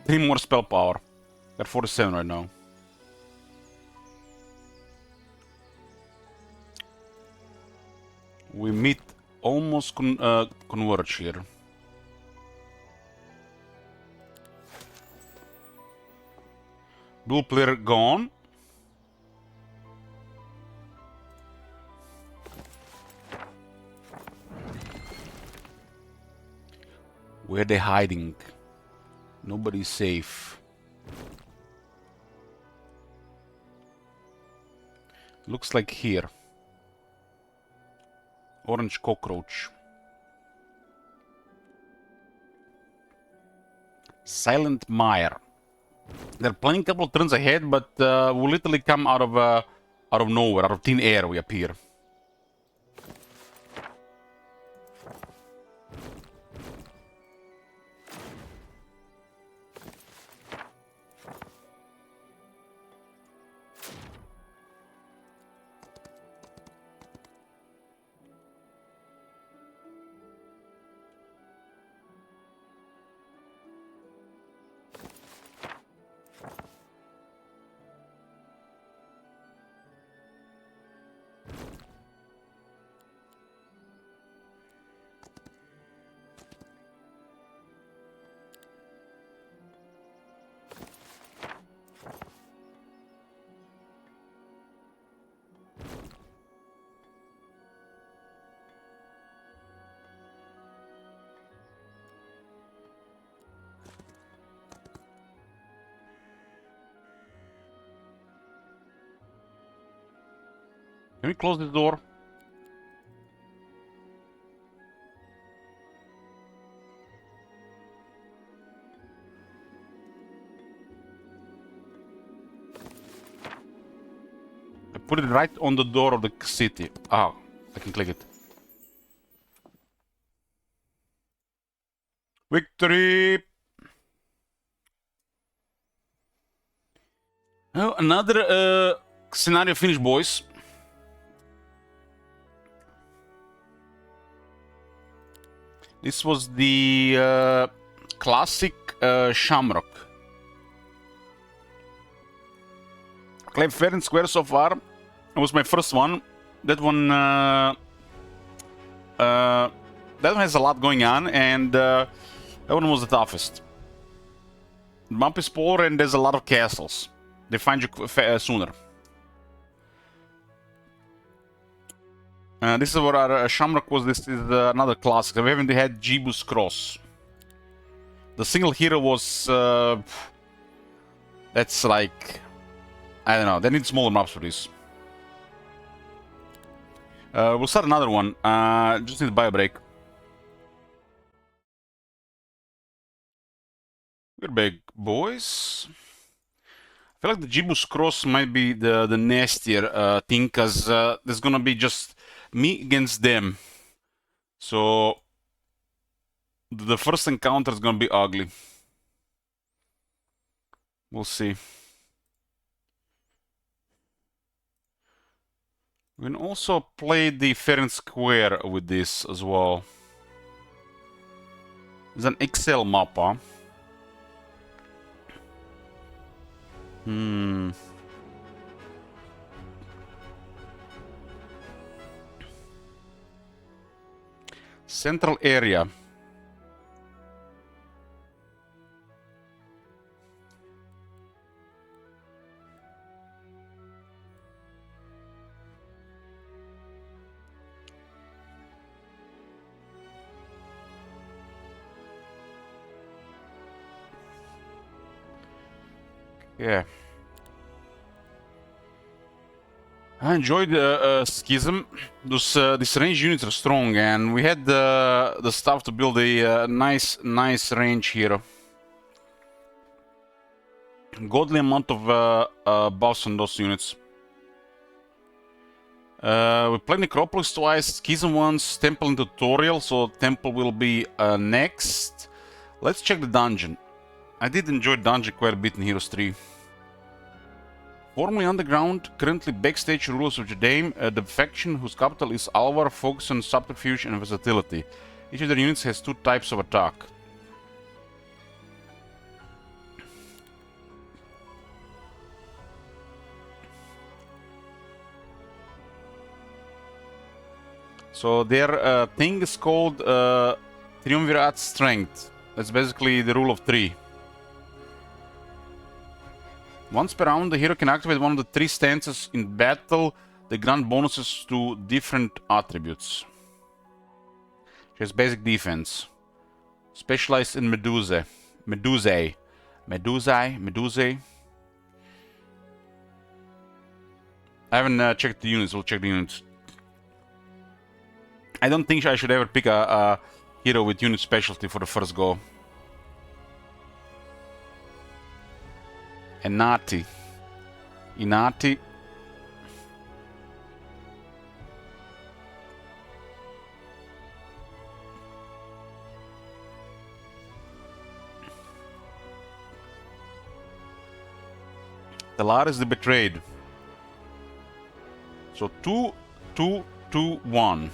Three more spell power. Got 47 right now. We meet almost converge here. Blue player gone. Where they hiding? Nobody's safe. Looks like here. Orange cockroach. Silent Mire. They're playing a couple of turns ahead, but we literally come out of nowhere, out of thin air. We appear. Can we close this door? put it right on the door of the city. Oh, I can click it. Victory! Oh, another scenario finished, boys. This was the classic Shamrock. Played fair and square so far. It was my first one. That one has a lot going on, and that one was the toughest. The map is poor, and there's a lot of castles. They find you sooner. This is what our Shamrock was. This is another classic. We haven't had Jeebus Cross. The single hero was... that's like... I don't know. They need smaller maps for this. We'll start another one. Just need to buy a break. We're back, boys. I feel like the Jeebus Cross might be the nastier thing, because there's gonna be just me against them. So the first encounter is gonna be ugly. We'll see. We can also play the fair and square with this as well. It's an XL map, huh? Central area. Yeah. I enjoyed Schism. These range units are strong, and we had the stuff to build a nice range hero. Godly amount of buffs on those units. We played Necropolis twice, Schism once, Temple in tutorial, so Temple will be next. Let's check the dungeon. I did enjoy dungeon quite a bit in Heroes 3. Formerly underground, currently backstage rulers of Jadaim, the faction whose capital is Alvar focuses on subterfuge and versatility. Each of their units has 2 types of attack. So their thing is called Triumvirate Strength. That's basically the rule of 3. Once per round, the hero can activate one of the 3 stances in battle. They grant bonuses to different attributes. She has basic defense. Specialized in Medusae. I haven't checked the units. We'll check the units. I don't think I should ever pick a hero with unit specialty for the first go. Inati. Talaris the Betrayed. So 2, 2, 2, 1.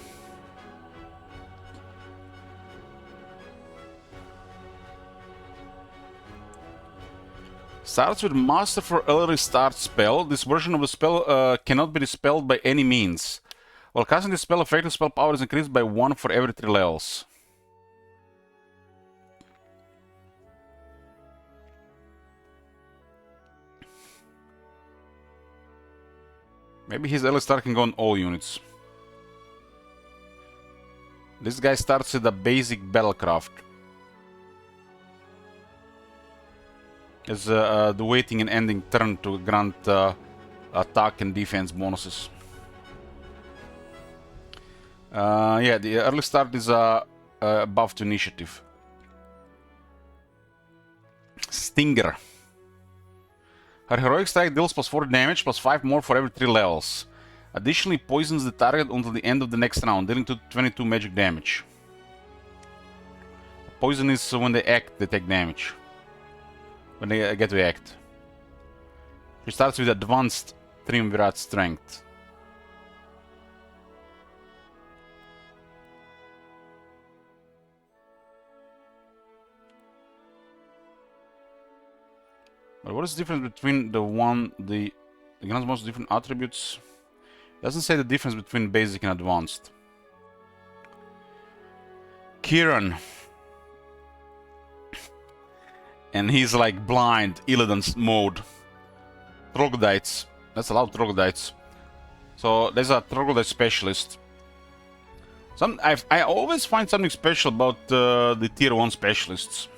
Starts with Master for Early Start spell. This version of the spell cannot be dispelled by any means. While casting this spell, effective spell power is increased by 1 for every 3 levels. Maybe his early start can go on all units. This guy starts with a basic battlecraft. As the waiting and ending turn to grant attack and defense bonuses. Yeah, the early start is a buff to initiative. Stinger. Her heroic strike deals +4 damage, +5 more for every 3 levels. Additionally, poisons the target until the end of the next round, dealing to 22 magic damage. Poison is when they act, they take damage. When they get to act. She starts with advanced Triumvirate Strength. But what is the difference between the gun's most different attributes? It doesn't say the difference between basic and advanced. Kieran. And he's like blind, Illidan's mode. Troglodytes. That's a lot of troglodytes. So there's a troglodyte specialist. I always find something special about the tier 1 specialists.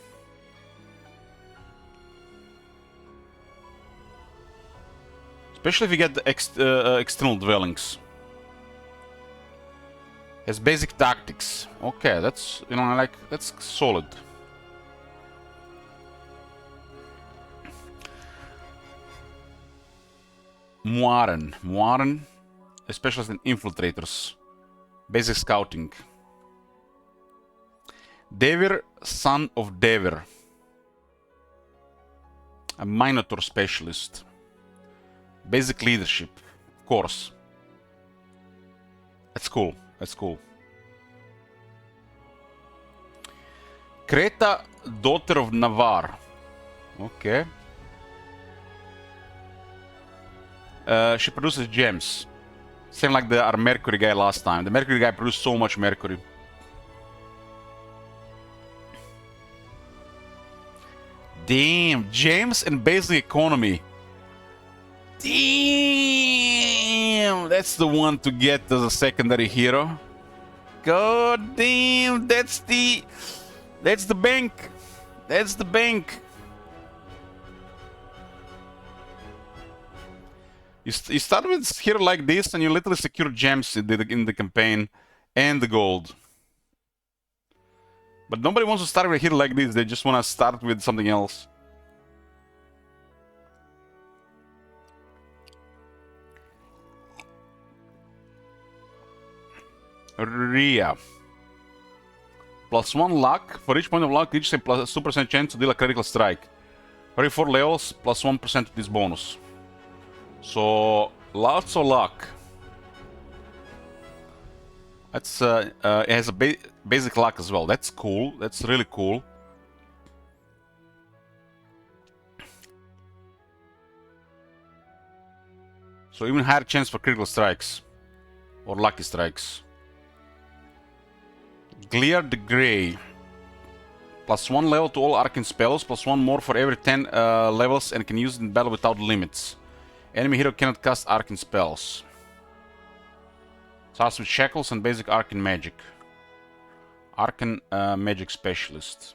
Especially if you get the external dwellings. Has basic tactics. Okay, that's, you know, like, that's solid. Muaren, a specialist in infiltrators. Basic scouting. Devir, son of Devir. A Minotaur specialist. Basic leadership, of course. That's cool, that's cool. Kreta, daughter of Navarre. Okay. She produces gems. Same like our Mercury guy last time. The Mercury guy produced so much Mercury. Damn, gems and basic economy. Damn, that's the one to get as a secondary hero. God damn, that's the bank. That's the bank. You start with a hero like this and you literally secure gems in the campaign and the gold. But nobody wants to start with a hero like this, they just want to start with something else. Ria. +1 luck. For each point of luck, each a plus 2% chance to deal a critical strike. For every 4 levels, +1% of this bonus. So, lots of luck. That's it has a basic luck as well. That's cool. That's really cool. So even higher chance for critical strikes or lucky strikes. Clear the Grey. +1 level to all arcane spells, +1 more for every 10 levels, and can use it in battle without limits. Enemy hero cannot cast arcane spells. Starts with shackles and basic arcane magic. Arcane magic specialist.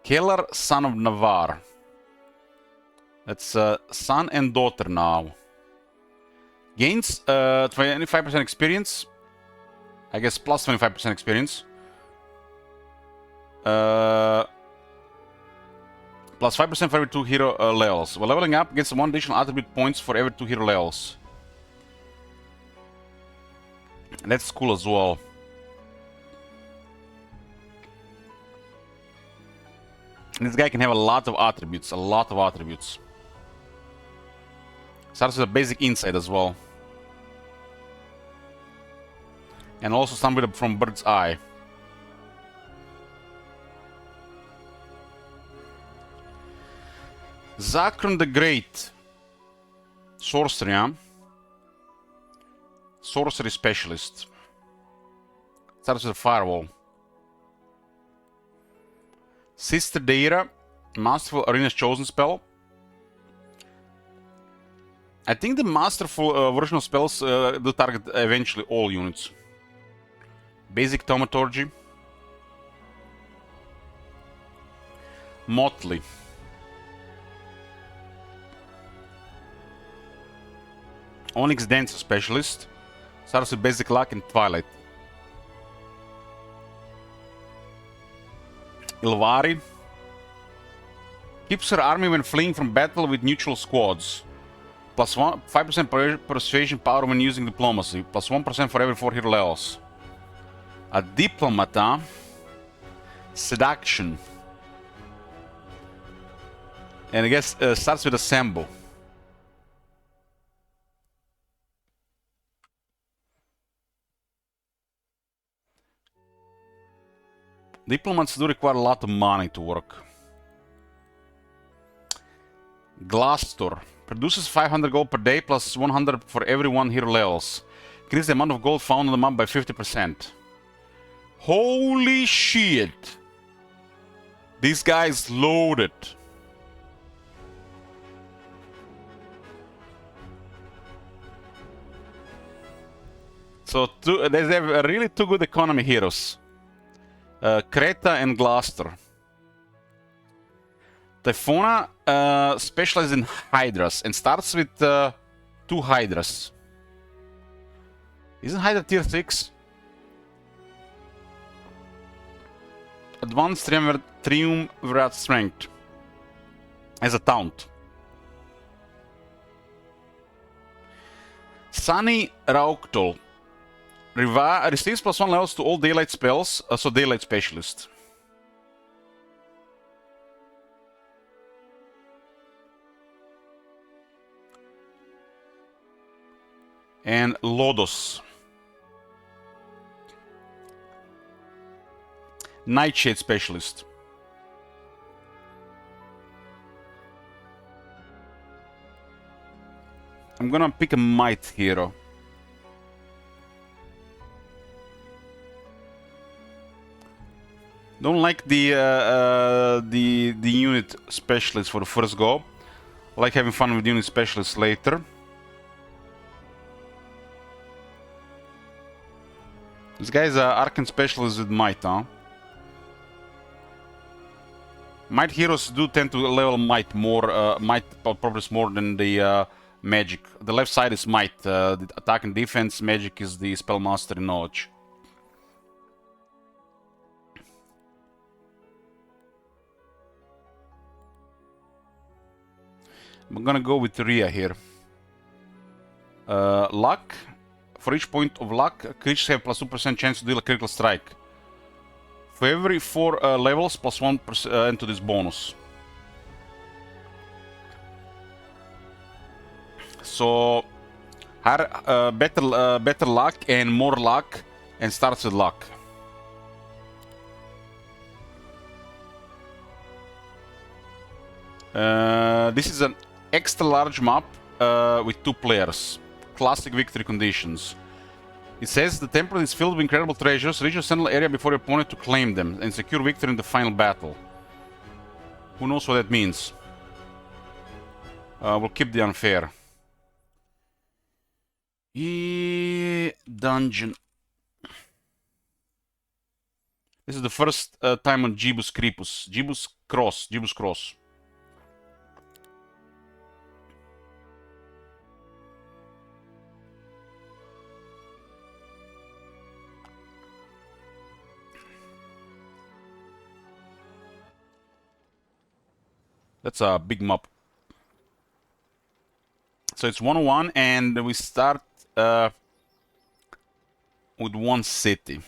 Keller, son of Navarre. That's son and daughter now. Gains 25% experience. I guess plus 25% experience. Plus 5% for every 2 hero levels. While leveling up, gets 1 additional attribute points for every 2 hero levels. And that's cool as well. And this guy can have a lot of attributes. A lot of attributes. Starts with a basic insight as well. And also some bit from Bird's Eye. Zakron the Great. Sorcery, huh? Sorcery specialist. Starts with a firewall. Sister Deira. Masterful Arena's Chosen spell. I think the masterful version of spells do target eventually all units. Basic Thaumaturgy. Motley. Onyx Dancer Specialist. Starts with basic luck and Twilight. Ilvari. Keeps her army when fleeing from battle with neutral squads. Plus 5% persuasion power when using diplomacy. Plus 1% for every 4 hero levels. A diplomata. Seduction. And I guess starts with assemble. Diplomats do require a lot of money to work. Glassdoor. Produces 500 gold per day plus 100 for every 1 hero levels. Increase the amount of gold found on the map by 50%. Holy shit! This guy's loaded. So they have really two good economy heroes. Kreta and Glaster. Typhona specializes in Hydras and starts with 2 Hydras. Isn't Hydra tier 6? Advanced Triumvirate Strength. As a taunt. Sunny Rauktol. Receives plus 1 levels to all daylight spells, so daylight specialist. And Lodos. Nightshade specialist. I'm gonna pick a Might hero. Don't like the unit specialist for the first go. I like having fun with unit specialists later. This guy's an Arcane specialist with Might, huh? Might heroes do tend to level Might more, Might progress more than the Magic. The left side is Might, the attack and defense. Magic is the Spellmaster and Knowledge. I'm gonna go with Rhea here. Luck. For each point of luck, creatures have plus 2% chance to deal a critical strike. For every 4 levels, plus 1% to this bonus. So, better luck and more luck, and starts with luck. This is an extra large map with 2 players. Classic victory conditions. It says the temple is filled with incredible treasures. Reach a central area before your opponent to claim them and secure victory in the final battle. Who knows what that means? We'll keep the unfair. Dungeon. This is the first time on Jibus Crepus. Jibus Cross. That's a big map. So it's 101, and we start with 1 city.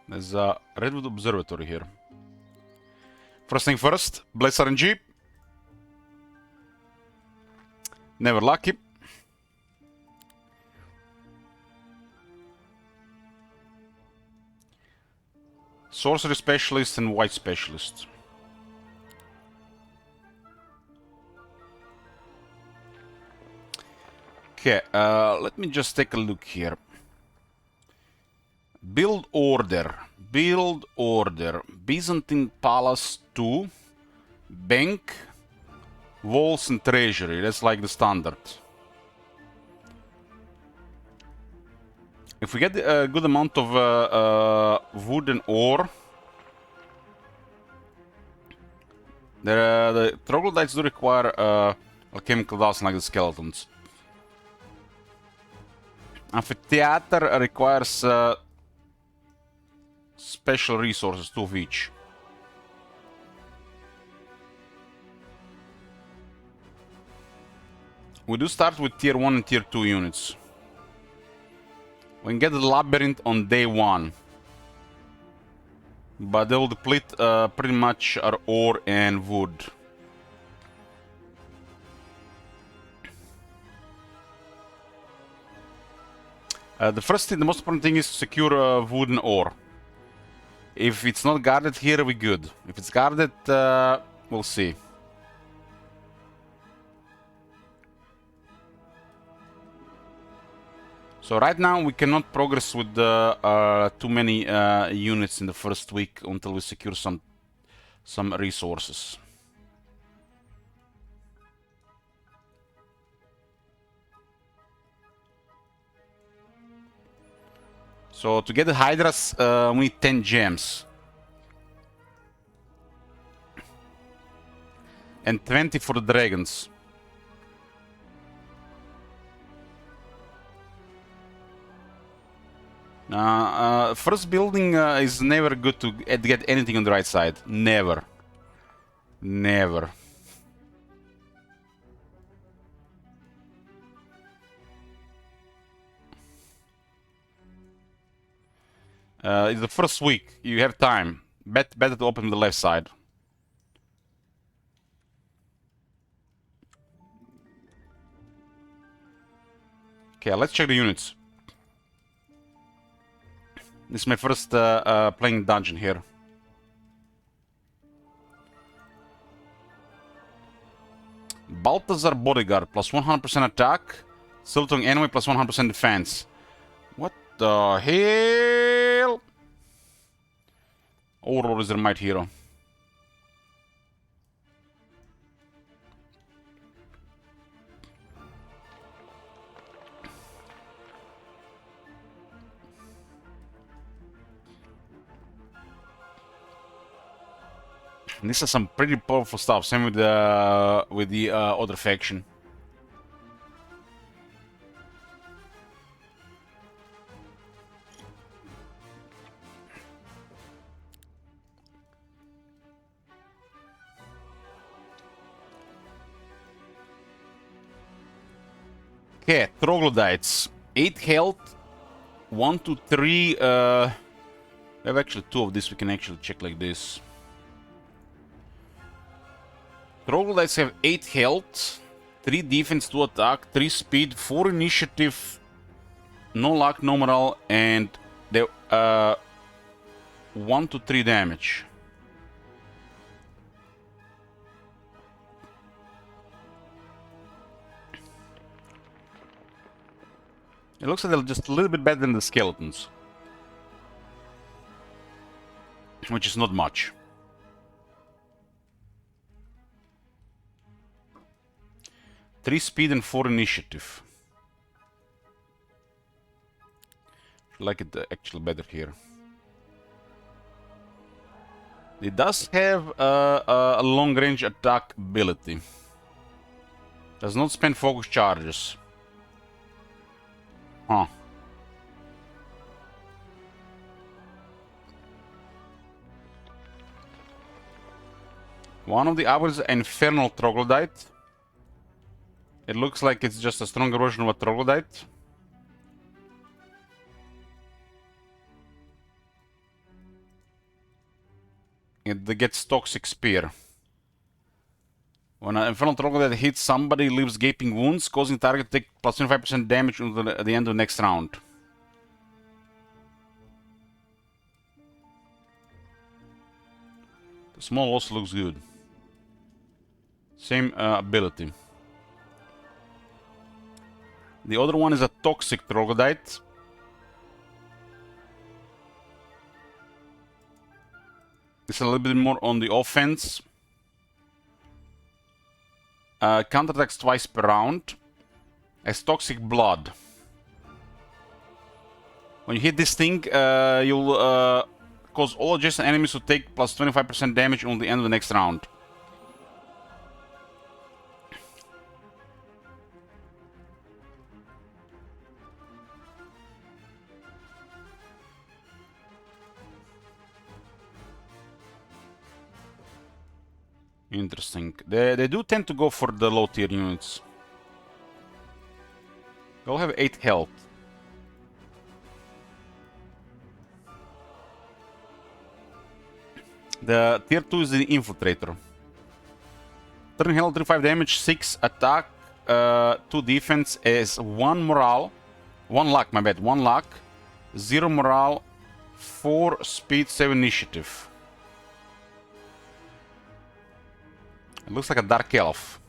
There's a Redwood Observatory here. First thing first, Bless RNG. Never lucky. Sorcery Specialist and White Specialist. Okay, let me just take a look here. Build order. Byzantine Palace 2. Bank. Walls and treasury. That's like the standard. If we get a good amount of wood and ore, the troglodytes do require alchemical dust like the skeletons. Amphitheater requires special resources, 2 of each. We do start with tier 1 and tier 2 units. We can get the labyrinth on day 1. But they will deplete pretty much our ore and wood. The first thing, the most important thing is to secure wood and ore. If it's not guarded here, we're good. If it's guarded, we'll see. So right now we cannot progress with too many units in the first week until we secure some resources. So to get the Hydras, we need 10 gems. And 20 for the dragons. First building is never good to get anything on the right side. Never. Never. It's the first week. You have time. Better to open the left side. Okay, let's check the units. This is my first playing dungeon here. Balthazar Bodyguard, plus 100% attack. Siltong enemy, plus 100% defense. What the hell? Overlord is their might hero. This is some pretty powerful stuff. Same with the other faction. Okay, troglodytes. 8 health. 1 to 3. We have actually 2 of this. We can actually check like this. Troglodytes have 8 health, 3 defense, 2 attack, 3 speed, 4 initiative, no luck, no morale, and they 1 to 3 damage. It looks like they're just a little bit better than the skeletons, which is not much. Three speed and 4 initiative. I like it actually better here. It does have a long range attack ability. Does not spend focus charges. Huh. One of the others, Infernal Troglodyte. It looks like it's just a stronger version of a troglodyte. It gets Toxic Spear. When an Infernal Troglodyte hits somebody, leaves gaping wounds, causing target to take plus 25% damage until the end of the next round. The small also looks good. Same ability. The other one is a Toxic Troglodyte. It's a little bit more on the offense. Counterattacks twice per round. Has Toxic Blood. When you hit this thing, you'll cause all adjacent enemies to take plus 25% damage until the end of the next round. Interesting. They do tend to go for the low tier units. They all have 8 health. The tier 2 is the Infiltrator. 3 health, 35 damage, 6 attack, 2 defense, is 1 morale, 1 luck, my bad, 1 luck, 0 morale, 4 speed, 7 initiative. It looks like a Dark Elf.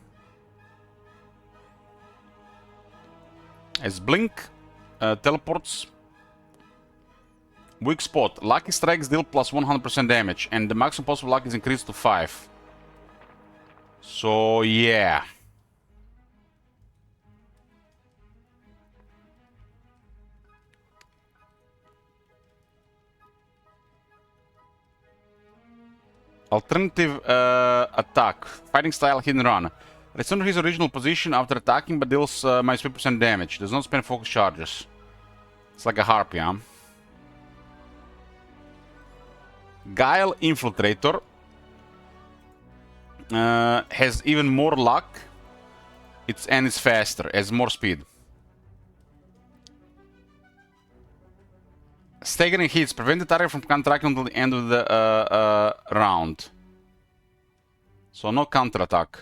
As Blink, teleports. Weak spot. Lucky strikes deal plus 100% damage, and the maximum possible luck is increased to 5. So, yeah. Alternative attack. Fighting style, hit and run. Return to his original position after attacking, but deals minus 50% damage. Does not spend focus charges. It's like a harpy, huh? Guile Infiltrator. Has even more luck. And it's faster, has more speed. Staggering hits. Prevent the target from counterattacking until the end of the round. So no counterattack.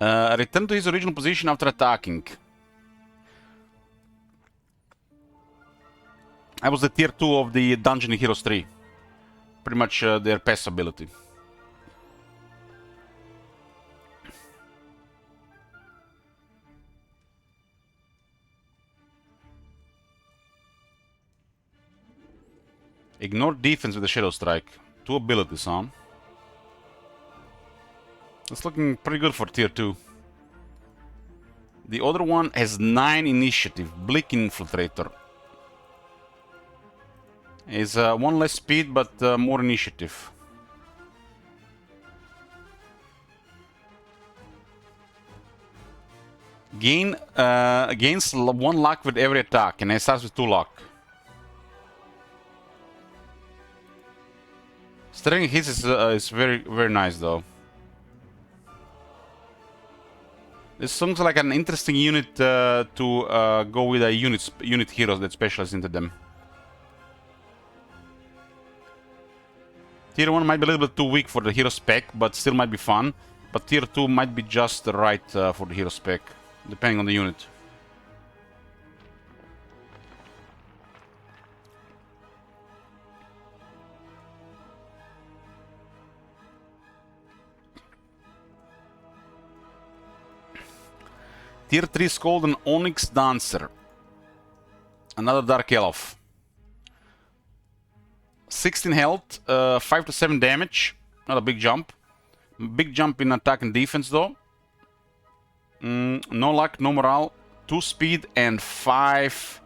Return to his original position after attacking. That was the tier 2 of the Dungeon in Heroes 3. Pretty much their pass ability. Ignore defense with the Shadow Strike. 2 abilities, huh? It's looking pretty good for tier 2. The other one has 9 initiative. Bleak Infiltrator. Is 1 less speed, but more initiative. Gains 1 luck with every attack, and it starts with 2 luck. Staggering hits is very, very nice, though. This sounds like an interesting unit to go with a unit heroes that specialize into them. Tier 1 might be a little bit too weak for the hero spec, but still might be fun. But tier 2 might be just right for the hero spec, depending on the unit. Tier 3 is called an Onyx Dancer. Another Dark Elf. 16 health, 5 to 7 damage. Not a big jump. Big jump in attack and defense though. No luck, no morale. 2 speed and 5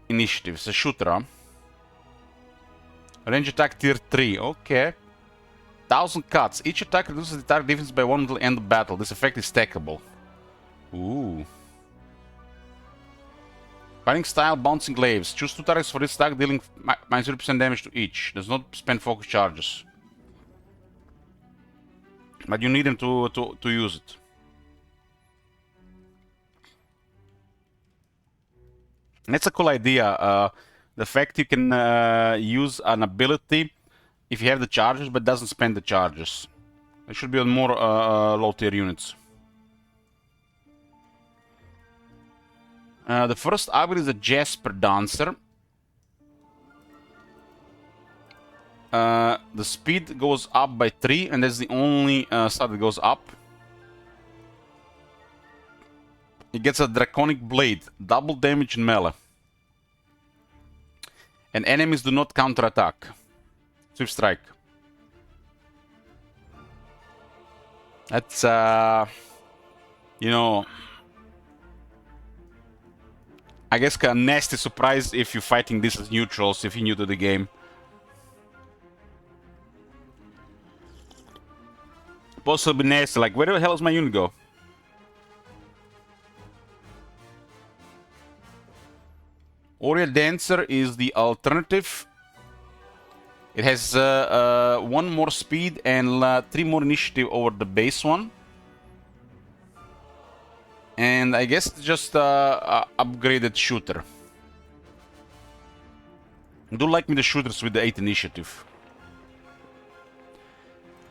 initiative. It's a shooter, huh? Range attack tier 3. Okay. 1000 cuts. Each attack reduces the target defense by 1 until end of battle. This effect is stackable. Ooh. Fighting style, bouncing glaives. Choose 2 targets for this attack, dealing minus 0% damage to each. Does not spend focus charges. But you need them to use it. And that's a cool idea. The fact you can use an ability if you have the charges, but doesn't spend the charges. It should be on more low tier units. The first ability is a Jasper Dancer. The speed goes up by 3, and that's the only stat that goes up. It gets a Draconic Blade, double damage in melee. And enemies do not counterattack. Swift Strike. That's, you know, I guess a nasty surprise if you're fighting this as neutrals, if you're new to the game. Possibly nasty, like where the hell does my unit go? Warrior Dancer is the alternative. It has 1 more speed and 3 more initiative over the base one. And I guess just upgraded shooter. I do like me the shooters with the 8 initiative.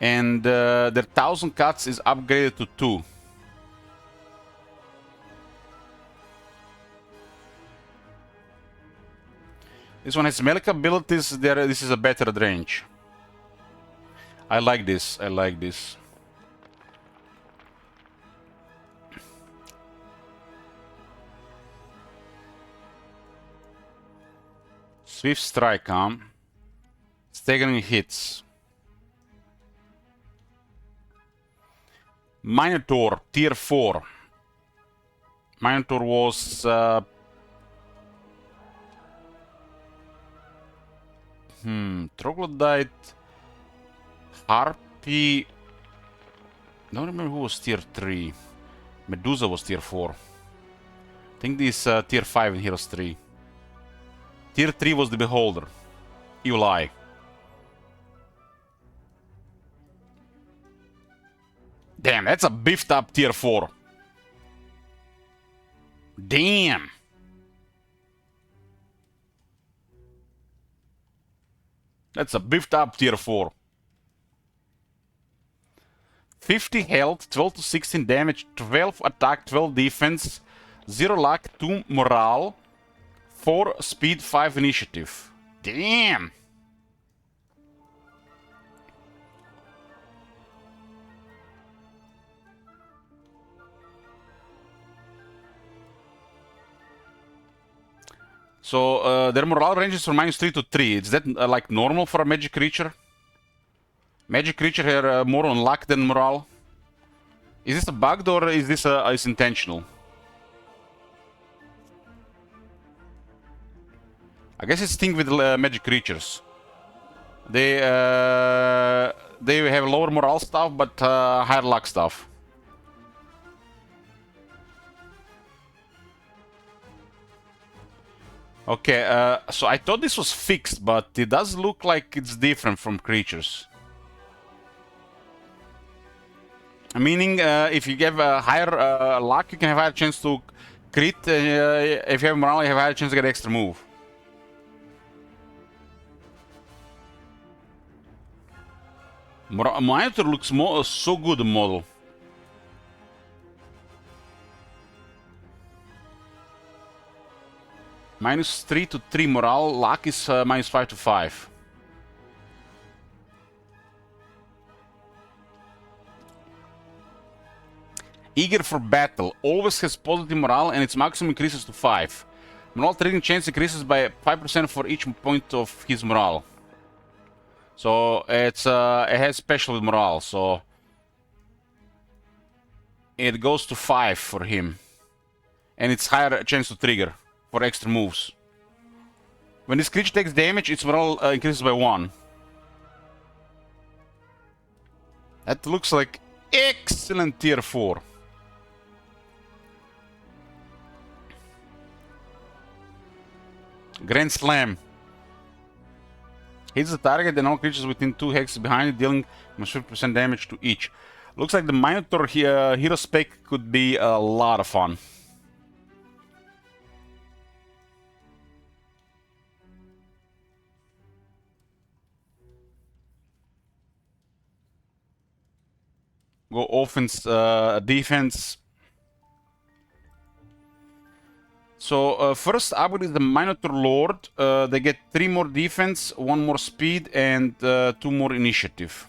And their 1000 cuts is upgraded to 2. This one has melee abilities. This is a better range. I like this. I like this. Swift strike, staggering hits. Minotaur, tier 4. Minotaur was Troglodyte, Harpy. Don't remember who was tier 3. Medusa was tier 4. I think this tier 5 in Heroes 3. Tier 3 was the Beholder. You lie. Damn, that's a beefed up tier 4. Damn. That's a beefed up tier 4. 50 health, 12 to 16 damage, 12 attack, 12 defense, 0 luck, 2 morale, 4 speed, 5 initiative. Damn! So their morale ranges from -3 to 3. Is that like normal for a magic creature? Magic creature have more on luck than morale. Is this a bug or is this is intentional? I guess it's thing with magic creatures. They have lower morale stuff but higher luck stuff. Okay, so I thought this was fixed, but it does look like it's different from creatures. Meaning, if you have a higher luck, you can have a higher chance to crit. If you have morale, you have a higher chance to get extra move. Minotaur looks so good, the model. -3 to 3 morale, luck is -5 to 5. Eager for battle, always has positive morale and its maximum increases to 5. Morale trading chance increases by 5% for each point of his morale. So it has special morale, so it goes to 5 for him. And it's higher chance to trigger for extra moves. When this creature takes damage, its morale increases by 1. That looks like excellent tier 4. Grand Slam. Hits the target and all creatures within 2 hexes behind it, dealing 50% damage to each. Looks like the Minotaur hero spec could be a lot of fun. Go offense, defense. So first upgrade is the Minotaur Lord. They get 3 more defense, 1 more speed, and 2 more initiative.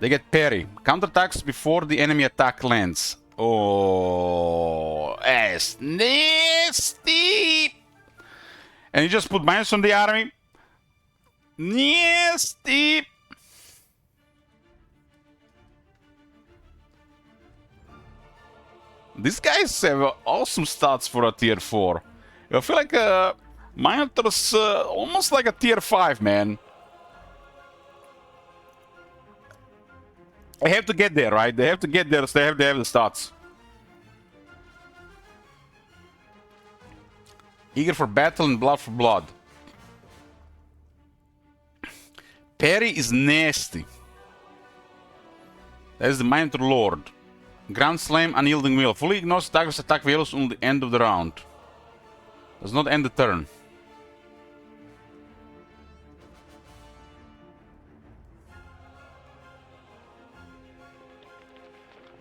They get parry. Counterattacks before the enemy attack lands. Oh, that's nasty! And you just put minus on the army. Nasty! These guys have awesome stats for a tier 4. I feel like Minotaur's almost like a tier 5, man. They have to get there, right? They have to get there, so they have to have the stats. Eager for battle and blood for blood. Parry is nasty. That is the Minotaur Lord. Grand Slam, Unyielding Will. Fully ignores attackers' attack values until the end of the round. Does not end the turn.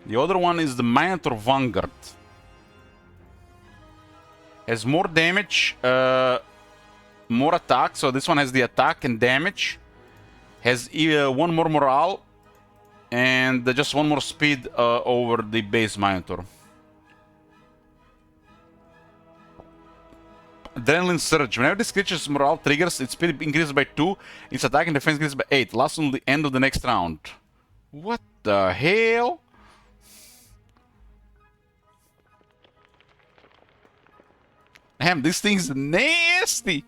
The other one is the Minotaur Vanguard. Has more damage, more attack. So this one has the attack and damage. Has one more morale. And just one more speed over the base Minotaur. Adrenaline Surge. Whenever this creature's morale triggers, its speed increases by 2, its attack and defense increases by 8. Lasts until the end of the next round. What the hell? Damn, this thing's nasty!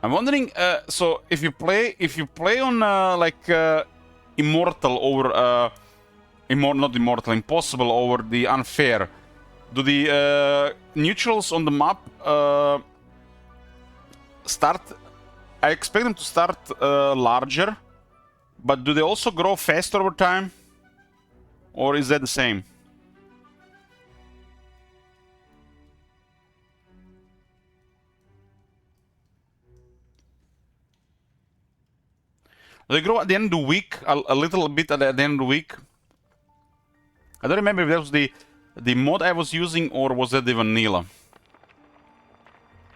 I'm wondering, so if you play on Immortal over not Immortal, Impossible over the Unfair, do the neutrals on the map start? I expect them to start larger, but do they also grow faster over time, or is that the same? They grow at the end of the week, a little bit at the end of the week. I don't remember if that was the mod I was using or was that the vanilla.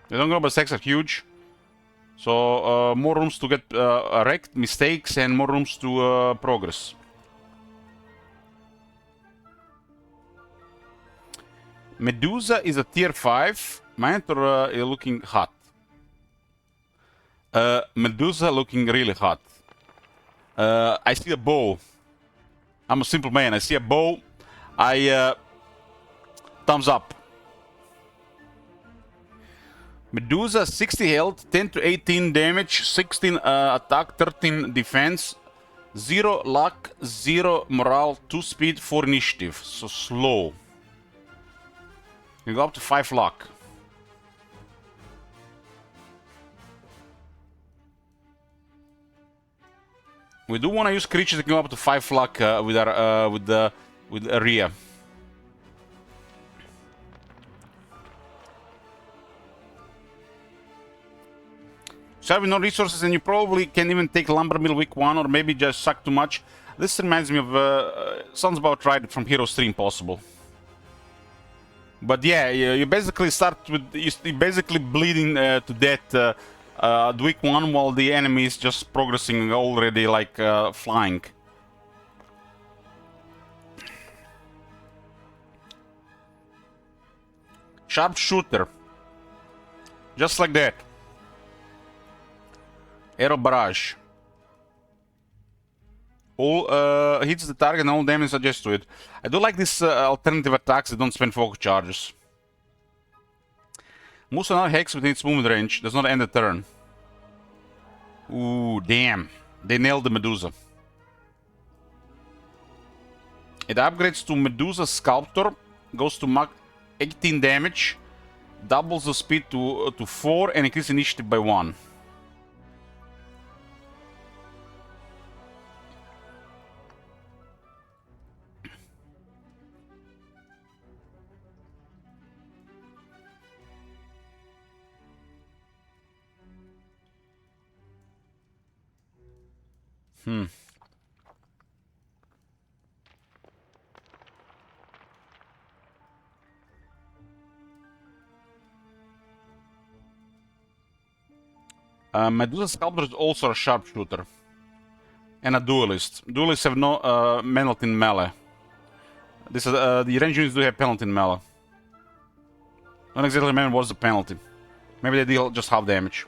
They don't grow, but stacks are huge. So more rooms to get wrecked, mistakes, and more rooms to progress. Medusa is a tier 5. Minotaur is looking hot. Medusa looking really hot. I see a bow. I'm a simple man. I see a bow. I thumbs up. Medusa 60 health, 10 to 18 damage, 16 attack, 13 defense, 0 luck, 0 morale, 2 speed, 4 initiative. So slow. You go up to 5 luck. We do want to use creatures that can go up to 5 luck with our with Aria. So having no resources, and you probably can even take Lumber Mill week 1, or maybe just suck too much. This reminds me of sounds about right from Heroes 3 Impossible. But yeah, you basically start with you're basically bleeding to death at week 1 while the enemy is just progressing already like flying. Sharpshooter. Just like that. Arrow barrage. All hits the target and all damage adjust to it. I do like these alternative attacks that don't spend focus charges. Moves another hex within its movement range. Does not end the turn. Ooh, damn. They nailed the Medusa. It upgrades to Medusa Sculptor. Goes to 18 damage. Doubles the speed to 4 and increases initiative by 1. Medusa Sculptor is also a sharpshooter. And a duelist. Duelists have no penalty in melee. This is, the range units do have penalty in melee. I don't exactly remember what's the penalty. Maybe they deal just half damage.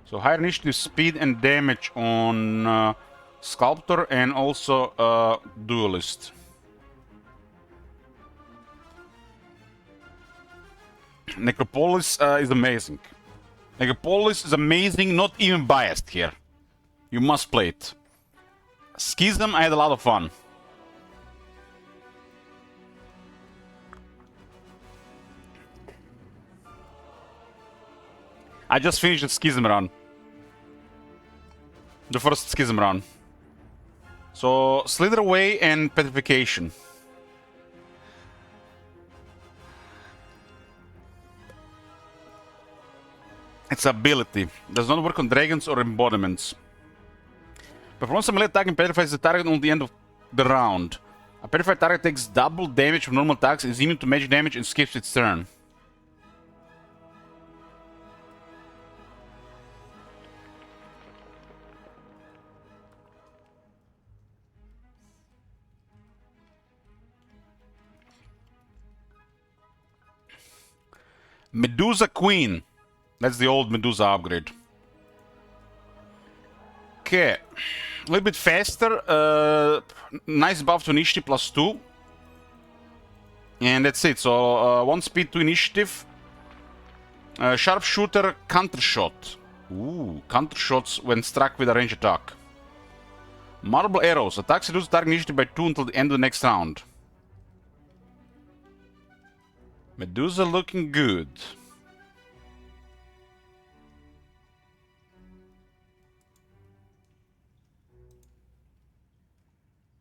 So higher initiative, speed, and damage on Sculptor and also Duelist. Necropolis is amazing. Necropolis is amazing, not even biased here. You must play it. Schism, I had a lot of fun. I just finished the Schism run. The first Schism run. So, Slither Away and Petrification. Its ability does not work on dragons or embodiments. Performs a melee attack and petrifies the target on the end of the round. A petrified target takes double damage from normal attacks, is immune to magic damage, and skips its turn. Medusa Queen. That's the old Medusa upgrade. Okay. A little bit faster. Nice buff to initiative +2. And that's it. So, 1 speed to initiative. Sharpshooter, counter shot. Ooh, counter shots when struck with a range attack. Marble arrows. Attacks reduce target initiative by 2 until the end of the next round. Medusa looking good.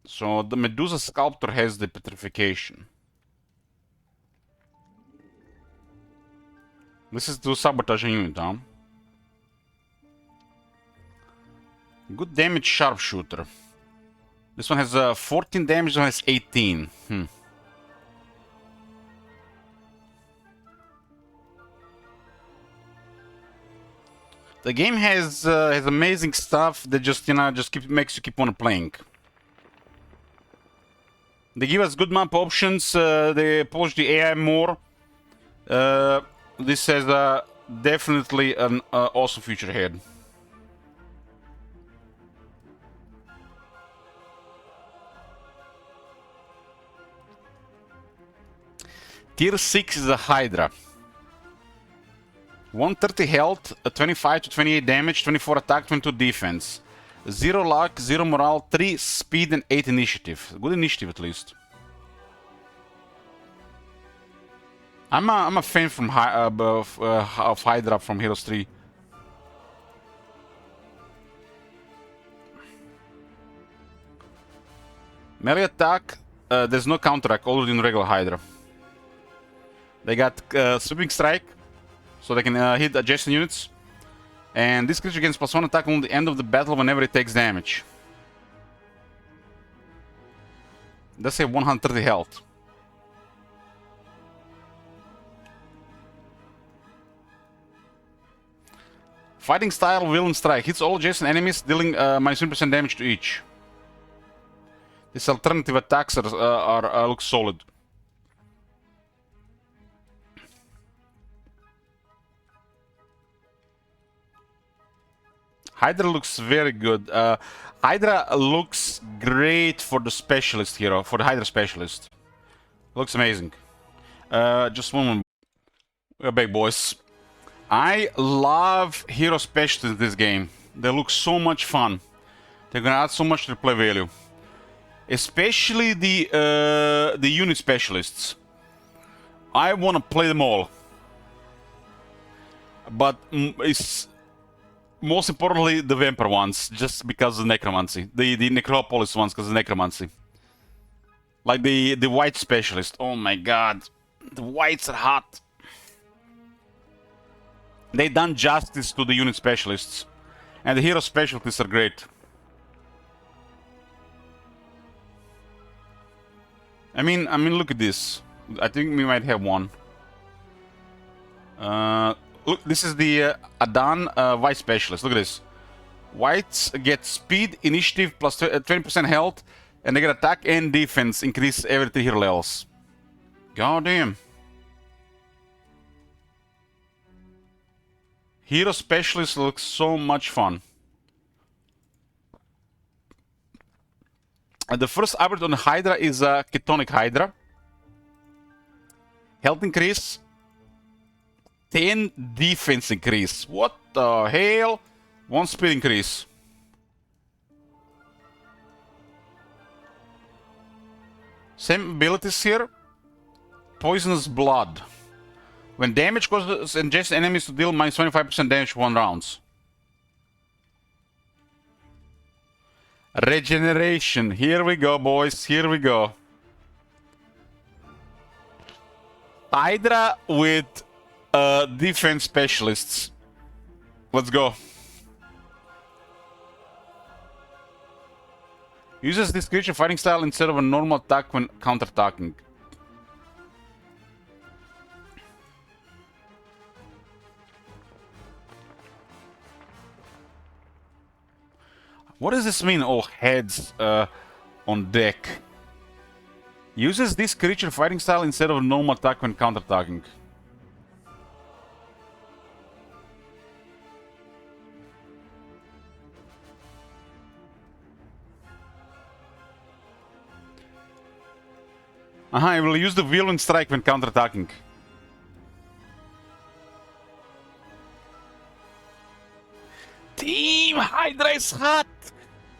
So the Medusa Sculptor has the petrification. This is the sabotaging unit, huh? Good damage sharpshooter. This one has 14 damage, this one has 18. The game has amazing stuff that just makes you keep on playing. They give us good map options. They polish the AI more. This has definitely an awesome future ahead. Tier 6 is a Hydra. 130 health, 25 to 28 damage, 24 attack, 22 defense. 0 luck, 0 morale, 3 speed and 8 initiative. Good initiative at least. I'm a fan from of Hydra from Heroes 3. Melee attack, there's no counterattack, already in regular Hydra. They got sweeping strike, so they can hit adjacent units. And this creature gains +1 attack on the end of the battle whenever it takes damage. Does have 130 health. Fighting style, Villain Strike. Hits all adjacent enemies, dealing -1% damage to each. These alternative attacks look solid. Hydra looks very good. Hydra looks great for the specialist hero, for the Hydra specialist. Looks amazing. Just one moment. We're back, boys. I love hero specialists in this game. They look so much fun. They're gonna add so much to the play value. Especially the unit specialists. I wanna play them all. But it's most importantly the vampire ones, just because of necromancy. The necropolis ones because of necromancy. Like the white specialist. Oh my god. The whites are hot. They done justice to the unit specialists. And the hero specialists are great. I mean, look at this. I think we might have one. Look, this is the Adan White Specialist. Look at this. Whites get speed, initiative, plus 20% health, and they get attack and defense increase every 3 hero levels. God damn. Hero Specialist looks so much fun. The first upgrade on the Hydra is a Ketonic Hydra. Health increase. 10 defense increase. What the hell? 1 speed increase. Same abilities here. Poisonous blood. When damage causes adjacent enemies to deal minus 25% damage for 1 rounds. Regeneration. Here we go, boys. Here we go. Hydra with defense specialists. Let's go. Uses this creature fighting style instead of a normal attack when counter-attacking. What does this mean? All heads on deck. Uses this creature fighting style instead of a normal attack when counter-attacking. I will use the Whirlwind Strike when counter-attacking. Team Hydra is hot!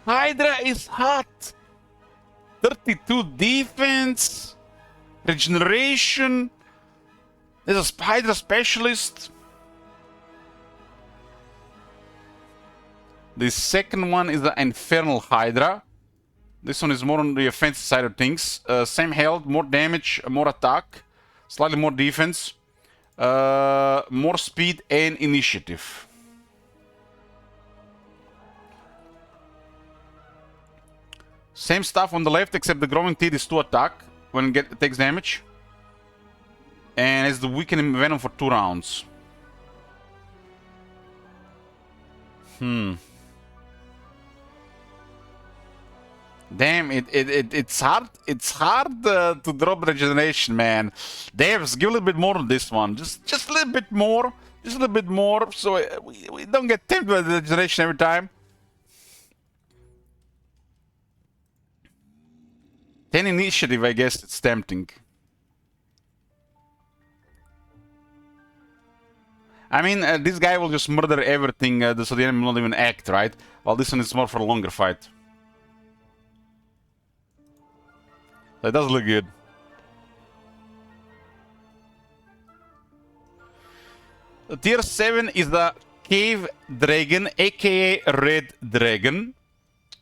Hydra is hot! 32 defense, regeneration. There's a Hydra specialist. The second one is the Infernal Hydra. This one is more on the offensive side of things. Same health, more damage, more attack, slightly more defense, more speed and initiative. Same stuff on the left, except the Growing Teeth is 2 attack when it takes damage. And it's the Weakening Venom for 2 rounds. Damn, it's hard. It's hard to drop regeneration, man. Devs, give a little bit more on this one. Just a little bit more. Just a little bit more, so we don't get tempted by the regeneration every time. 10 initiative, I guess it's tempting. I mean, this guy will just murder everything, so the enemy will not even act, right? While this one is more for a longer fight. So it does look good. Tier 7 is the Cave Dragon, aka Red Dragon.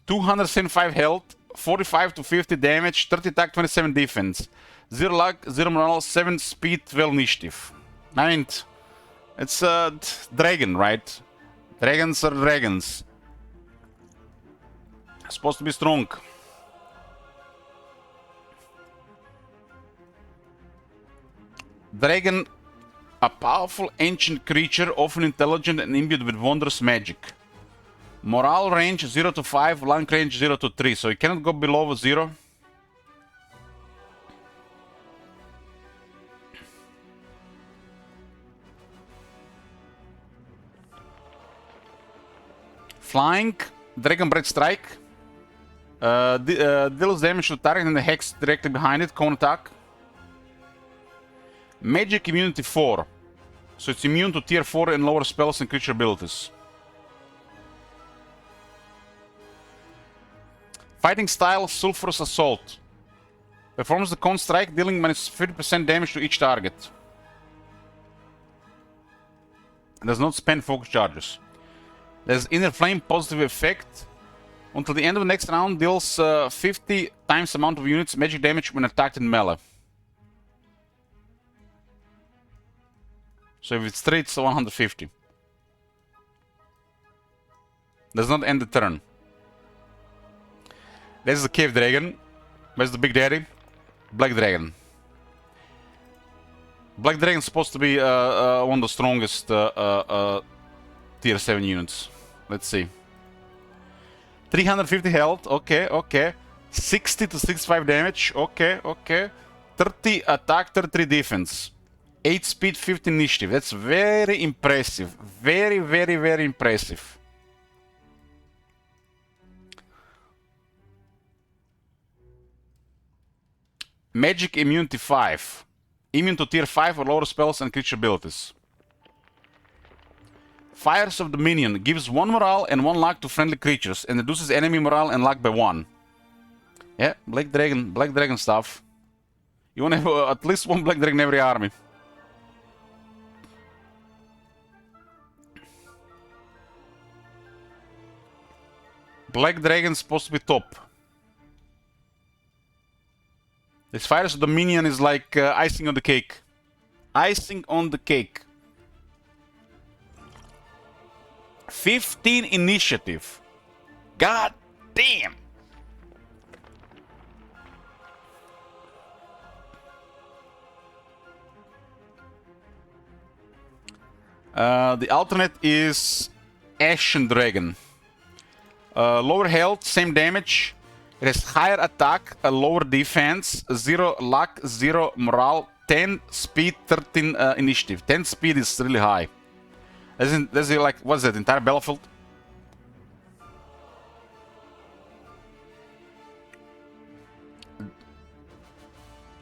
275 health, 45 to 50 damage, 30 attack, 27 defense. 0 luck, 0 morale, 7 speed, 12 initiative. I mean, it's a dragon, right? Dragons are dragons. Supposed to be strong. Dragon, a powerful ancient creature, often intelligent and imbued with wondrous magic. Morale range 0 to 5, lung range 0 to 3, so you cannot go below 0. Flying, Dragon Breath Strike. Deals damage to target and the hex directly behind it, cone attack. Magic immunity 4. So it's immune to tier 4 and lower spells and creature abilities. Fighting style, Sulphurous Assault. Performs the cone strike, dealing minus 50% damage to each target. Does not spend focus charges. There's Inner Flame positive effect. Until the end of the next round, deals 50 times the amount of units magic damage when attacked in melee. So if it's straight, it's 150. Does not end the turn. There's the Cave Dragon. Where's the Big Daddy? Black Dragon. Black Dragon's supposed to be one of the strongest tier 7 units. Let's see. 350 health, okay, okay. 60 to 65 damage, okay, okay. 30 attack, 33 defense. 8 speed, 15 initiative. That's very impressive. Very, very, very impressive. Magic immunity 5. Immune to tier 5 or lower spells and creature abilities. Fires of the minion. Gives 1 morale and 1 luck to friendly creatures. And reduces enemy morale and luck by 1. Yeah, Black Dragon stuff. You want to have at least 1 Black Dragon in every army. Black Dragon's supposed to be top. This Fires of the Minion is like icing on the cake. Icing on the cake. 15 initiative. God damn. The alternate is Ashen Dragon. Lower health, same damage. It has higher attack, a lower defense, 0 luck, 0 morale, 10 speed, 13 initiative. 10 speed is really high. That's like, what's that, entire battlefield?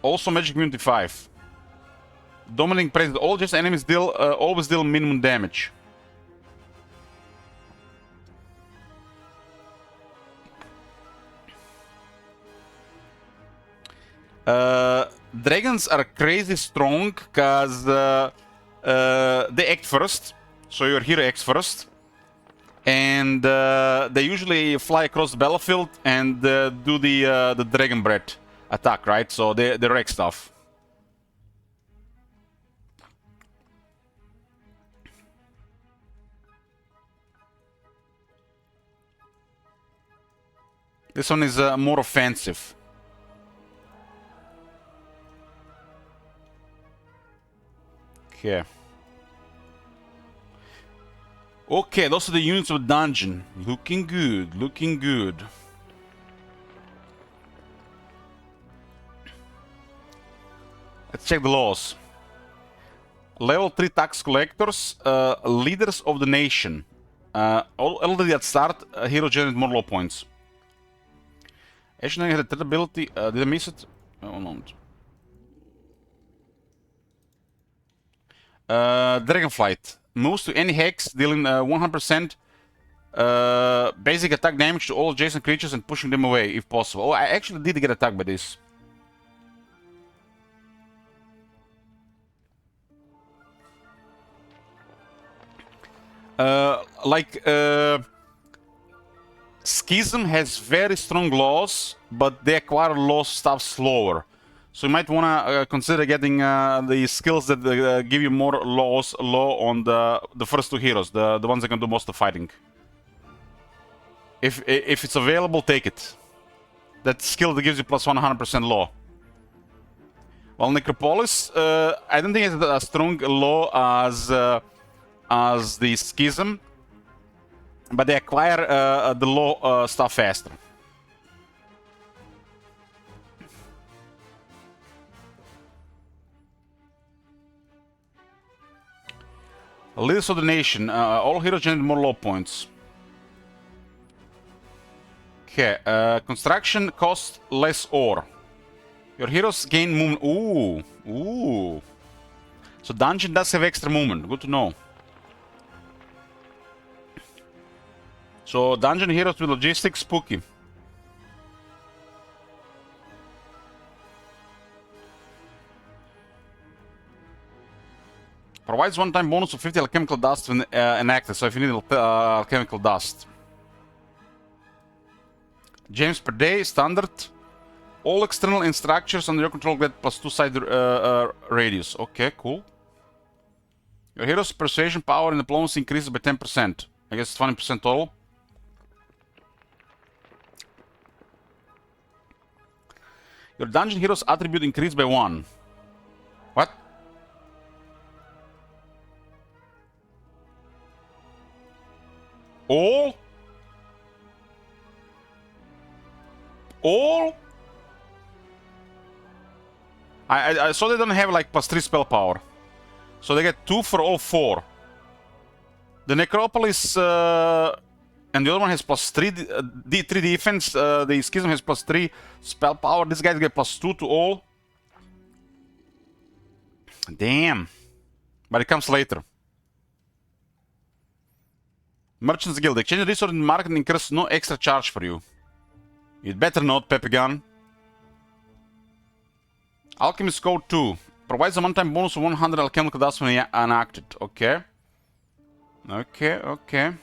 Also Magic Immunity 5. Dominating presence. All just enemies deal always deal minimum damage. Dragons are crazy strong because they act first. So your hero acts first. And they usually fly across the battlefield and do the dragon breath attack, right? So they wreck stuff. This one is more offensive. Okay. Okay, those are the units of the dungeon. Looking good, looking good. Let's check the laws. Level 3 tax collectors, leaders of the nation. Already at start, hero generate more law points. Actually, I had a third ability. Did I miss it? Oh, no. Dragonflight. Moves to any hex, dealing 100% basic attack damage to all adjacent creatures and pushing them away if possible. Oh, I actually did get attacked by this. Schism has very strong laws, but they acquire law stuff slower. So you might want to consider getting the skills that give you more law on the first 2 heroes, the ones that can do most of the fighting. If it's available, take it. That skill that gives you plus 100% law. While Necropolis, I don't think it's as strong law as the Schism, but they acquire the law stuff faster. Leaders of the nation. All heroes generate more law points. Okay. Construction costs less ore. Your heroes gain movement. Ooh. Ooh. So dungeon does have extra movement. Good to know. So dungeon heroes with logistics, spooky. Provides one-time bonus of 50 alchemical dust when enacted, so if you need alchemical dust. Gems per day, standard. All external structures under your control get plus 2 side radius. Okay, cool. Your hero's persuasion power and diplomacy increases by 10%. I guess 20% total. Your dungeon hero's attribute increased by 1. What? All? I saw they don't have like plus 3 spell power. So they get 2 for all 4. The Necropolis and the other one has plus 3 3 defense. The Schism has plus 3 spell power. These guys get plus 2 to all. Damn. But it comes later. Merchants Guild. Exchange the resource in the market and incurs no extra charge for you. You'd better not, Pepegun. Alchemist Code 2. Provides a one-time bonus of 100 alchemical dust when enacted. Okay. Okay.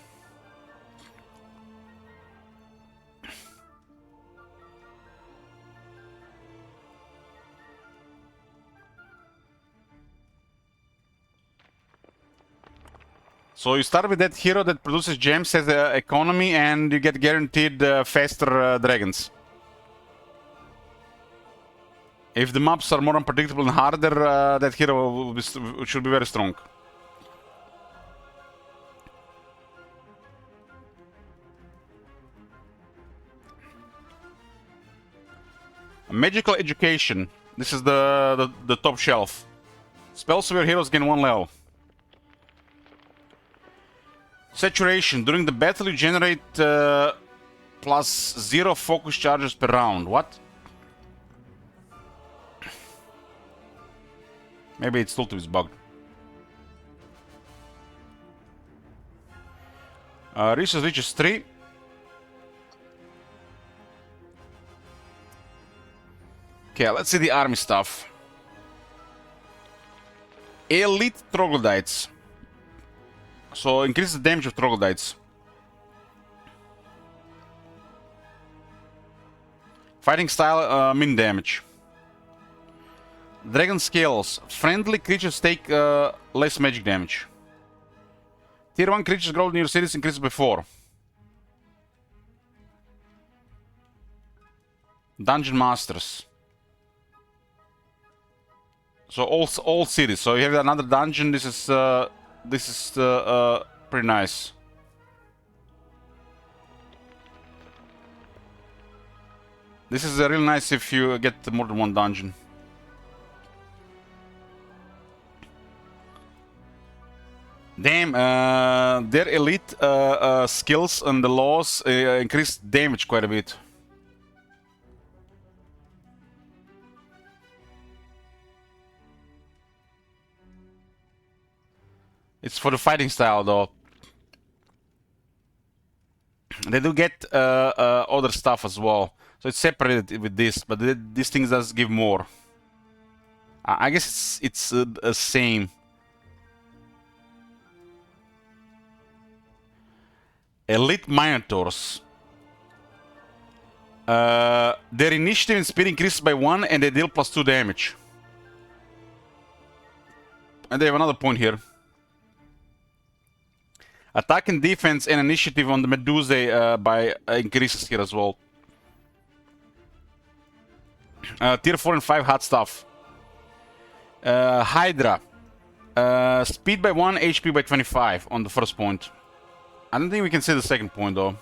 So you start with that hero that produces gems as the economy, and you get guaranteed faster dragons. If the maps are more unpredictable and harder, that hero should be very strong. Magical Education. This is the top shelf. Spells of your heroes gain 1 level. Saturation. During the battle you generate plus 0 focus charges per round. What? Maybe it's tooltip is bugged. Resource reaches 3. Okay, let's see the army stuff. Elite Troglodytes. So increase the damage of Troglodytes. Fighting style, min damage. Dragon Scales. Friendly creatures take less magic damage. Tier 1 creatures grow in your cities increases by 4. Dungeon Masters. So all cities. So you have another dungeon. This is pretty nice. This is real nice if you get more than one dungeon. Damn, their elite skills and the laws increase damage quite a bit. It's for the fighting style, though. They do get other stuff as well, so it's separated with this. But these things does give more. I guess it's the same. Elite Minotaurs. Their initiative and speed increases by 1, and they deal plus 2 damage. And they have another point here. Attack and defense and initiative on the Medusae by increases here as well. Tier 4 and 5 hot stuff. Hydra. Speed by 1, HP by 25 on the first point. I don't think we can see the second point though.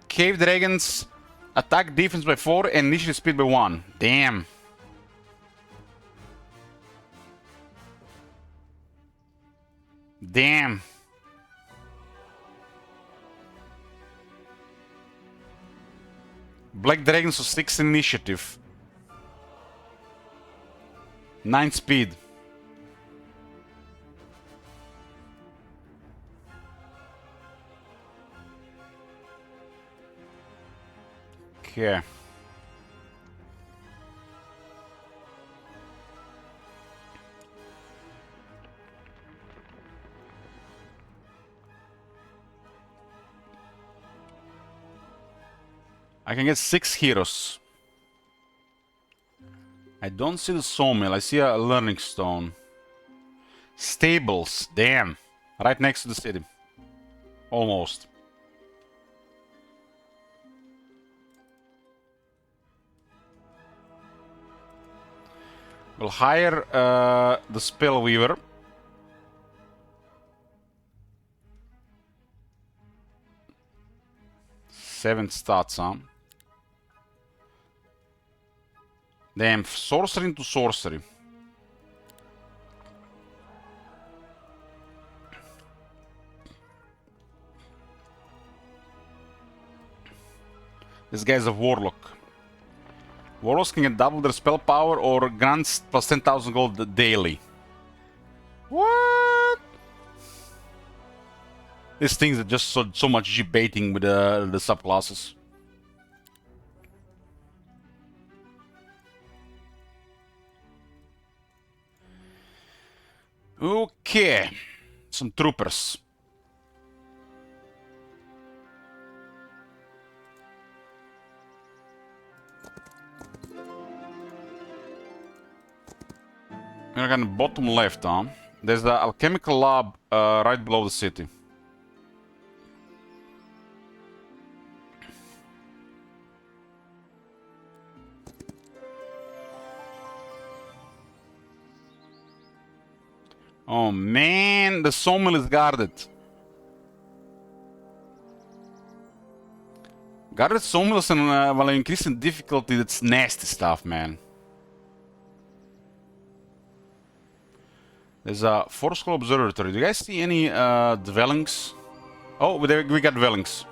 Cave Dragons. Attack defense by 4 and initiative speed by 1. Damn. Damn. Black Dragons with 6 initiative. 9 speed. Okay. I can get 6 heroes. I don't see the sawmill. I see a learning stone. Stables. Damn. Right next to the city. Almost. We'll hire the Spell Weaver. Seven stats, huh? Damn, sorcery into sorcery. This guy's a warlock. Warlocks can get double their spell power or grants plus 10,000 gold daily. What? These things are just so much G-baiting with the subclasses. Okay, some troopers. We're gonna bottom left, huh? There's the alchemical lab right below the city. Oh man, the sawmill is guarded. Guarded sawmills and while increasing difficulty, that's nasty stuff, man. There's a forest school observatory. Do you guys see any dwellings? Oh, we got dwellings.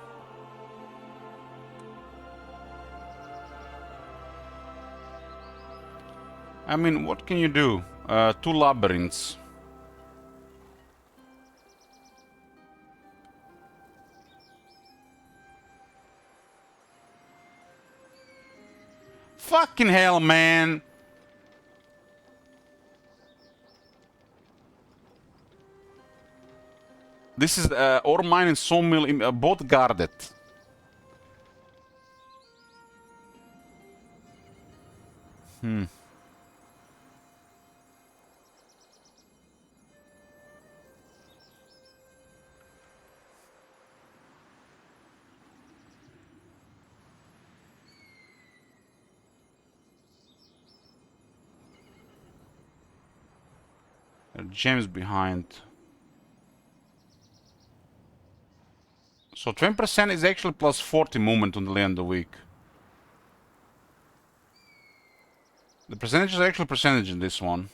I mean, what can you do? 2 labyrinths. Fucking hell, man! This is ore mine and sawmill, both guarded. There are gems behind. So 20% is actually plus 40 movement on the end of the week. The percentage is actually percentage in this one.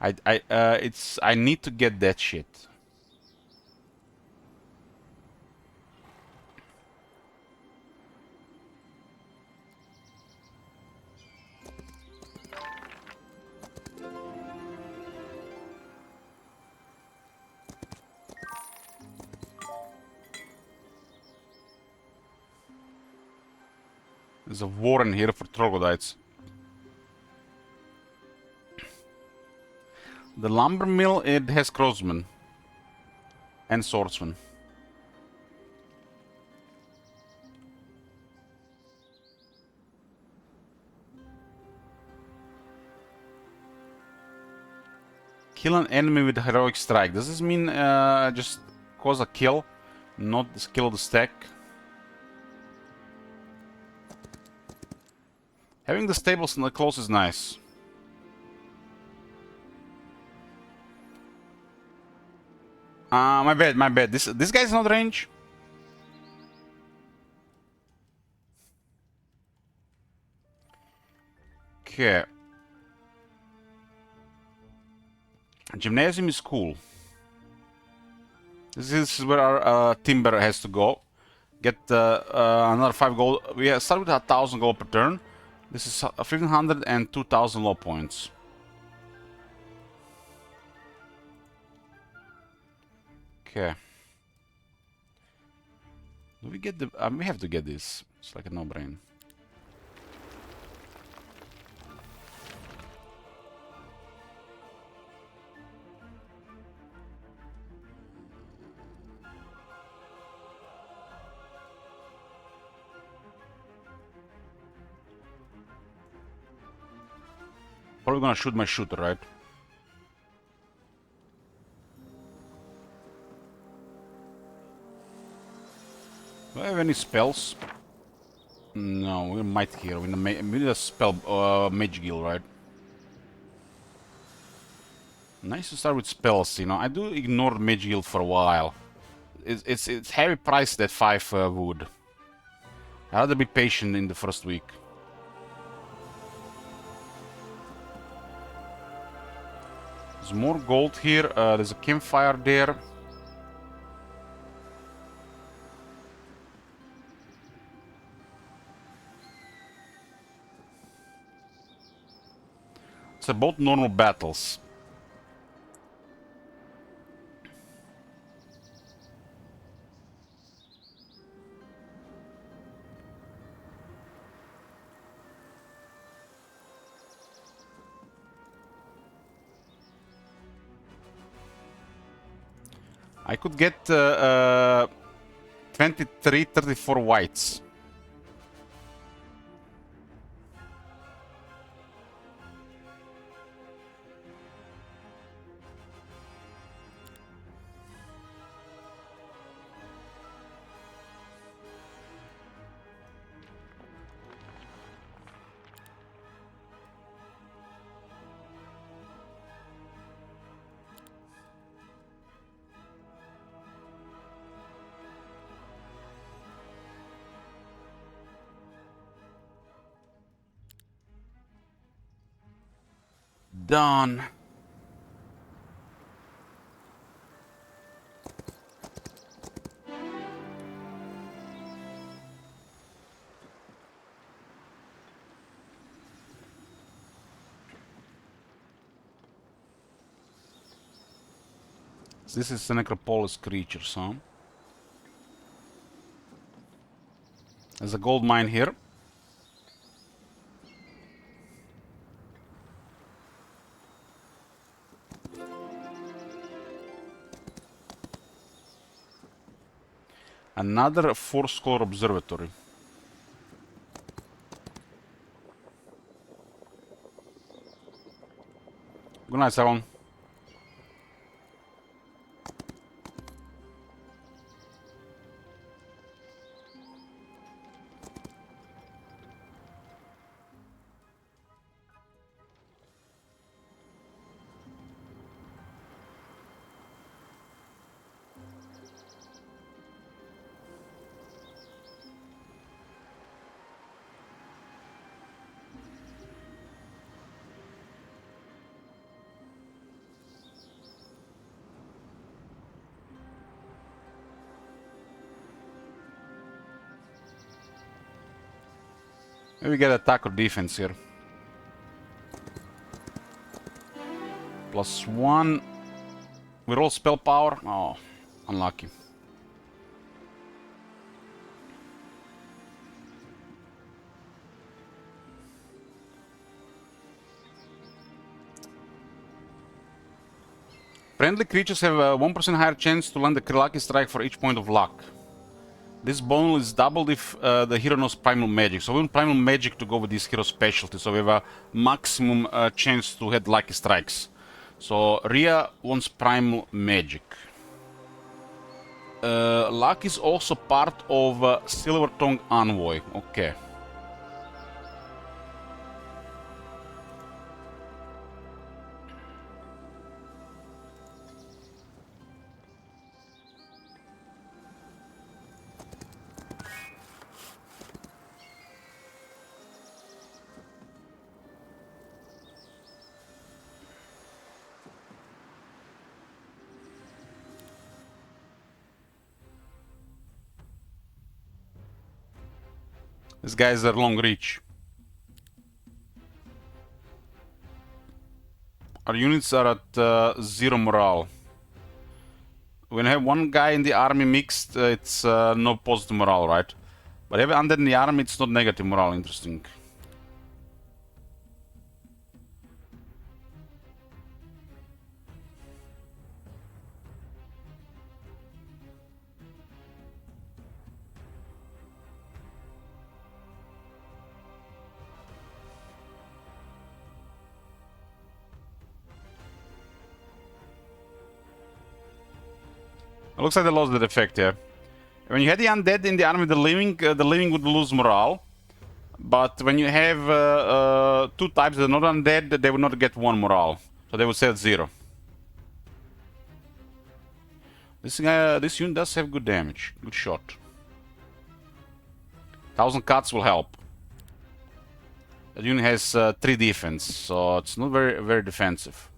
I need to get that shit. There's a warren here for troglodytes. The lumber mill, it has crossmen and swordsmen. Kill an enemy with a heroic strike. Does this mean just cause a kill, not kill the stack? Having the stables close is nice. My bad. This guy's not range. Okay. Gymnasium is cool. This is where our timber has to go. Get another 5 gold. We start with 1,000 gold per turn. This is 1,500 and 2,000 low points. Okay. Do we get the... we have to get this. It's like a no-brain. Probably gonna shoot my shooter, right? Do I have any spells? No, we might here. We need a spell, mage guild, right? Nice to start with spells, you know. I do ignore mage guild for a while. It's heavy priced at 5 wood. I'd rather be patient in the first week. There's more gold here. There's a campfire there. It's both normal battles. I could get 23, 34 whites. Done. This is the Necropolis creatures, huh? There's a gold mine here. Another four-score observatory. Good night, Savon. Maybe we get attack or defense here. +1. We roll spell power. Oh, unlucky. Friendly creatures have a 1% higher chance to land a lucky strike for each point of luck. This bonus is doubled if the hero knows primal magic. So we want primal magic to go with this hero specialty. So we have a maximum chance to hit lucky strikes. So Rhea wants primal magic. Luck is also part of Silver Tongue Envoy. Okay. These guys are long reach. Our units are at 0 morale. When I have one guy in the army mixed, it's no positive morale, right? But if undead in the army, it's not negative morale. Interesting. It looks like they lost that effect here. When you had the undead in the army, the living would lose morale. But when you have two types that are not undead, they would not get 1 morale. So they would stay at 0. This unit does have good damage. Good shot. 1000 cuts will help. The unit has 3 defense, so it's not very defensive.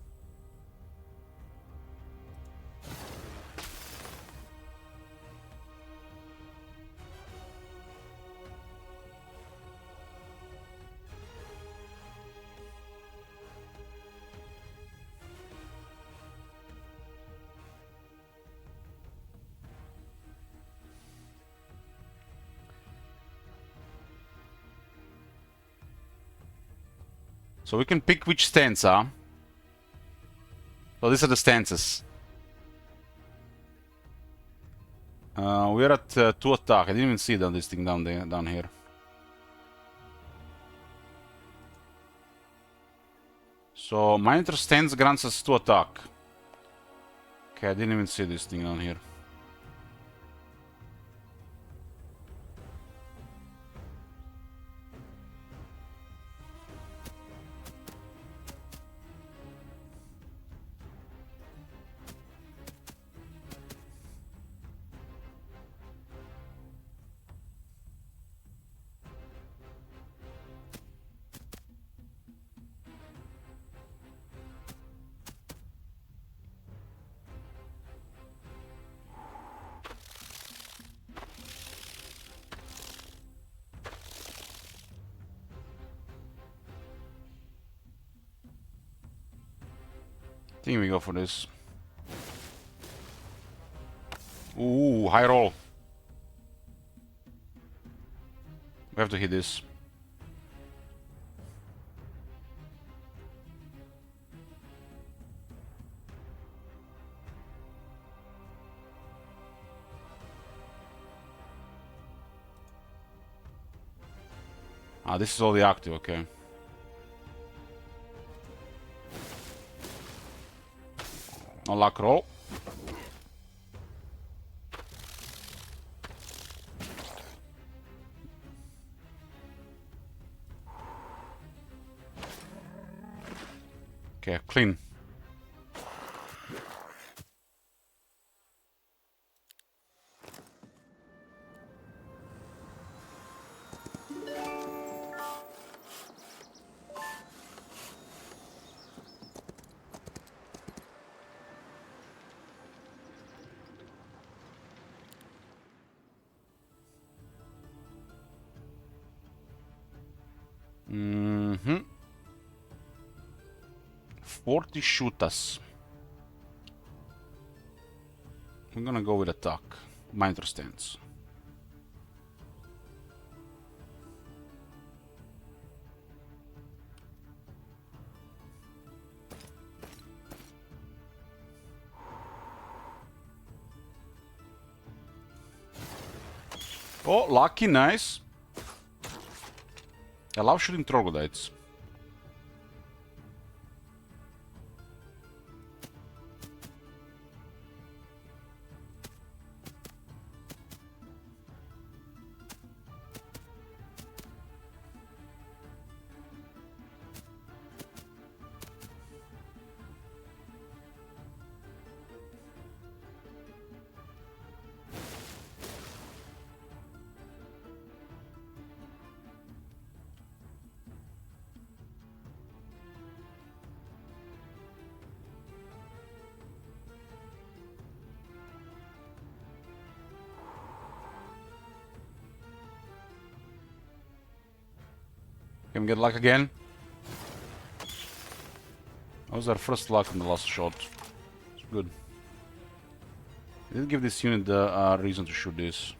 So we can pick which stance, huh? So these are the stances. We're at 2 attack. I didn't even see this thing down there, down here. So monitor stance grants us 2 attack. Okay, I didn't even see this thing down here. I think we go for this. Ooh, high roll. We have to hit this. Ah, this is all the active, okay. No luck roll. Okay, clean. Mm-hmm. 40 shooters. I'm gonna go with attack. Monitor stance. Oh, lucky, nice. I love shooting troglodytes. Can we get luck again? That was our first luck in the last shot. It's good. Didn't give this unit the reason to shoot this.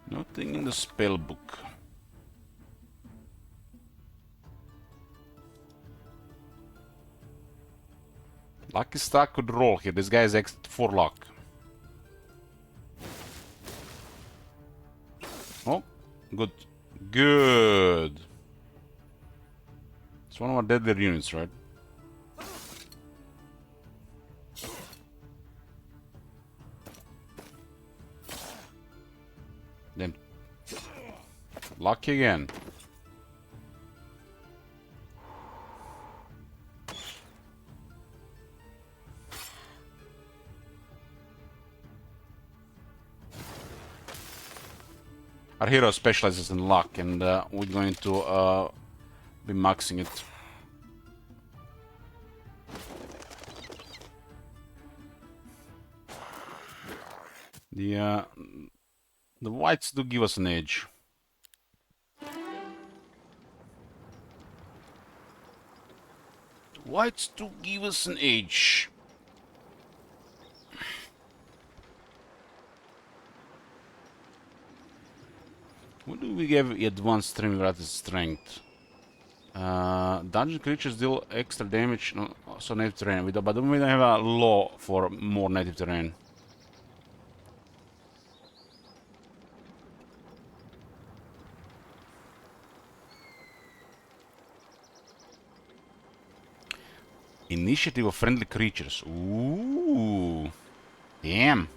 Nothing in the spell book. Lucky Star could roll here. This guy is extra 4 luck. Oh, good. Good. It's one of our deadlier units, right? Then lucky again. Our hero specializes in luck, and we're going to be maxing it. The whites do give us an edge. The whites do give us an edge. What do we give advanced stream rapid strength? Dungeon creatures deal extra damage, no, so native terrain. But don't we have a law for more native terrain? Initiative of friendly creatures. Ooh. Damn.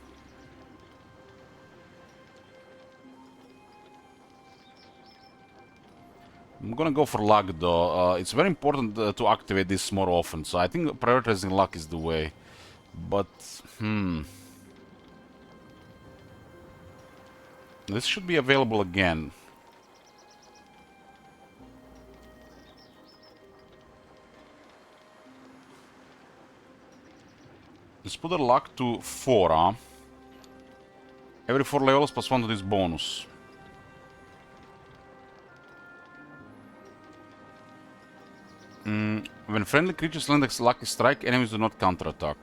I'm gonna go for luck though. It's very important to activate this more often, so I think prioritizing luck is the way. But, this should be available again. Let's put the luck to 4, huh? Every 4 levels plus 1 to this bonus. When friendly creatures land a lucky strike, enemies do not counterattack.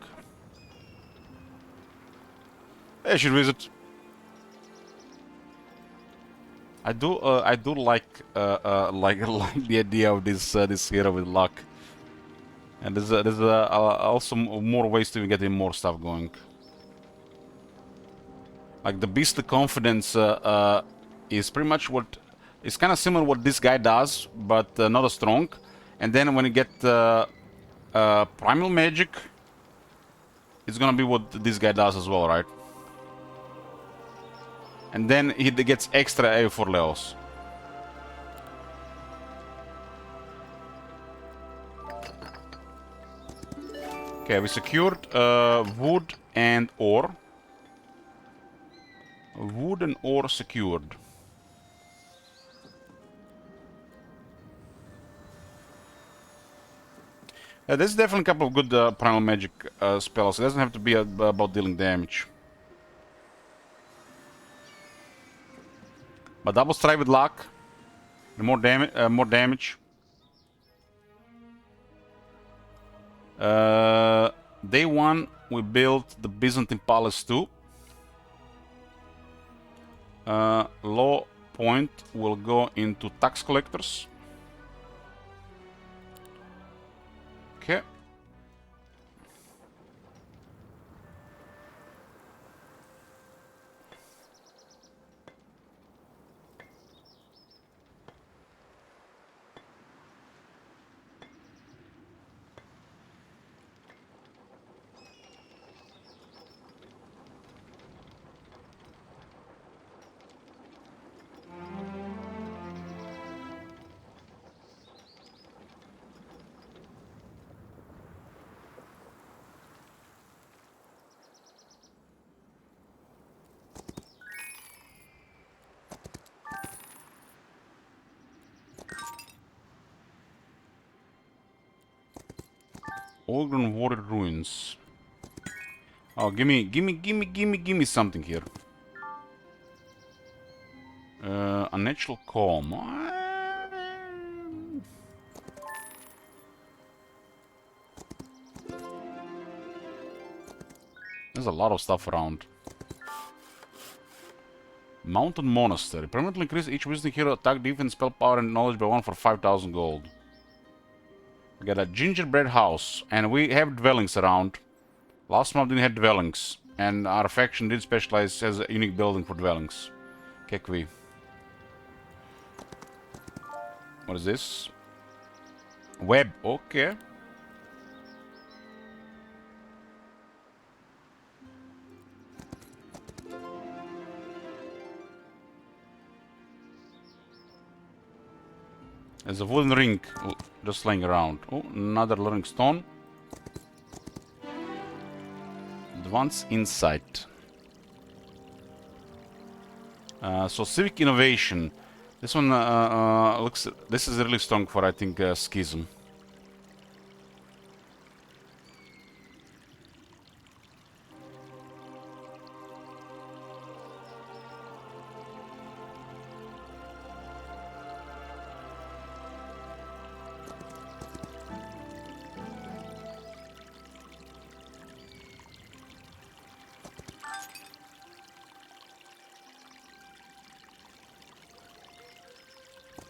I should visit. I do like like the idea of this hero with luck. And there's also more ways to get more stuff going. Like the beastly confidence is pretty much what it's kind of similar what this guy does, but not as strong. And then when you get primal magic, it's gonna be what this guy does as well, right? And then he gets extra every 4 levels. Okay, we secured wood and ore. Wood and ore secured. There's definitely a couple of good primal magic spells. It doesn't have to be about dealing damage. But double strike with luck, more damage. Day 1, we built the Byzantine Palace 2. Low point will go into tax collectors. Okay. Olden Warrior Ruins. Oh, give me something here. A natural calm. There's a lot of stuff around. Mountain Monastery. Permanently increase each visiting hero attack, defense, spell power, and knowledge by 1 for 5,000 gold. We got a gingerbread house, and we have dwellings around. Last month didn't have dwellings, and our faction did specialize as a unique building for dwellings. Kekwi. What is this? Web, okay. There's a wooden ring just laying around. Oh, another learning stone. Advanced insight. So civic innovation. This one looks. This is really strong for, I think, schism.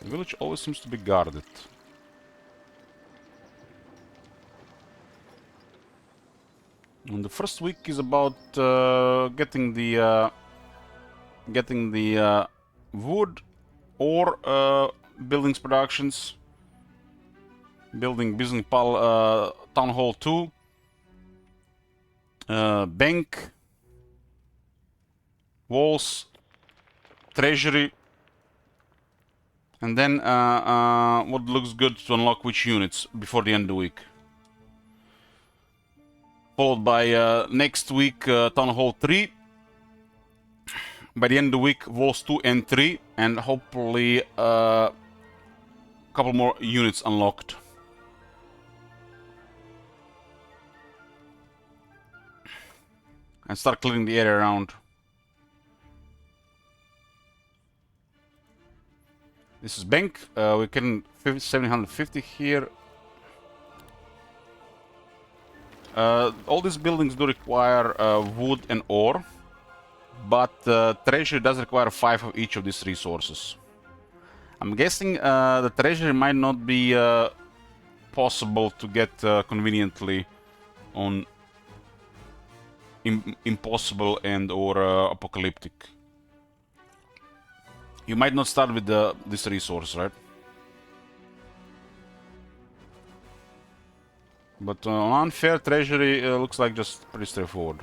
The village always seems to be guarded. And the first week is about getting the wood or buildings productions, building business town hall 2, bank, walls, treasury, and then what looks good to unlock which units before the end of the week. Followed by next week town hall 3. By the end of the week, walls 2 and 3, and hopefully a couple more units unlocked. And start clearing the area around. This is bank. We can 750 here. All these buildings do require wood and ore, but treasury does require 5 of each of these resources. I'm guessing the treasury might not be possible to get conveniently on impossible and or apocalyptic. You might not start with this resource, right? But on unfair treasury looks like just pretty straightforward.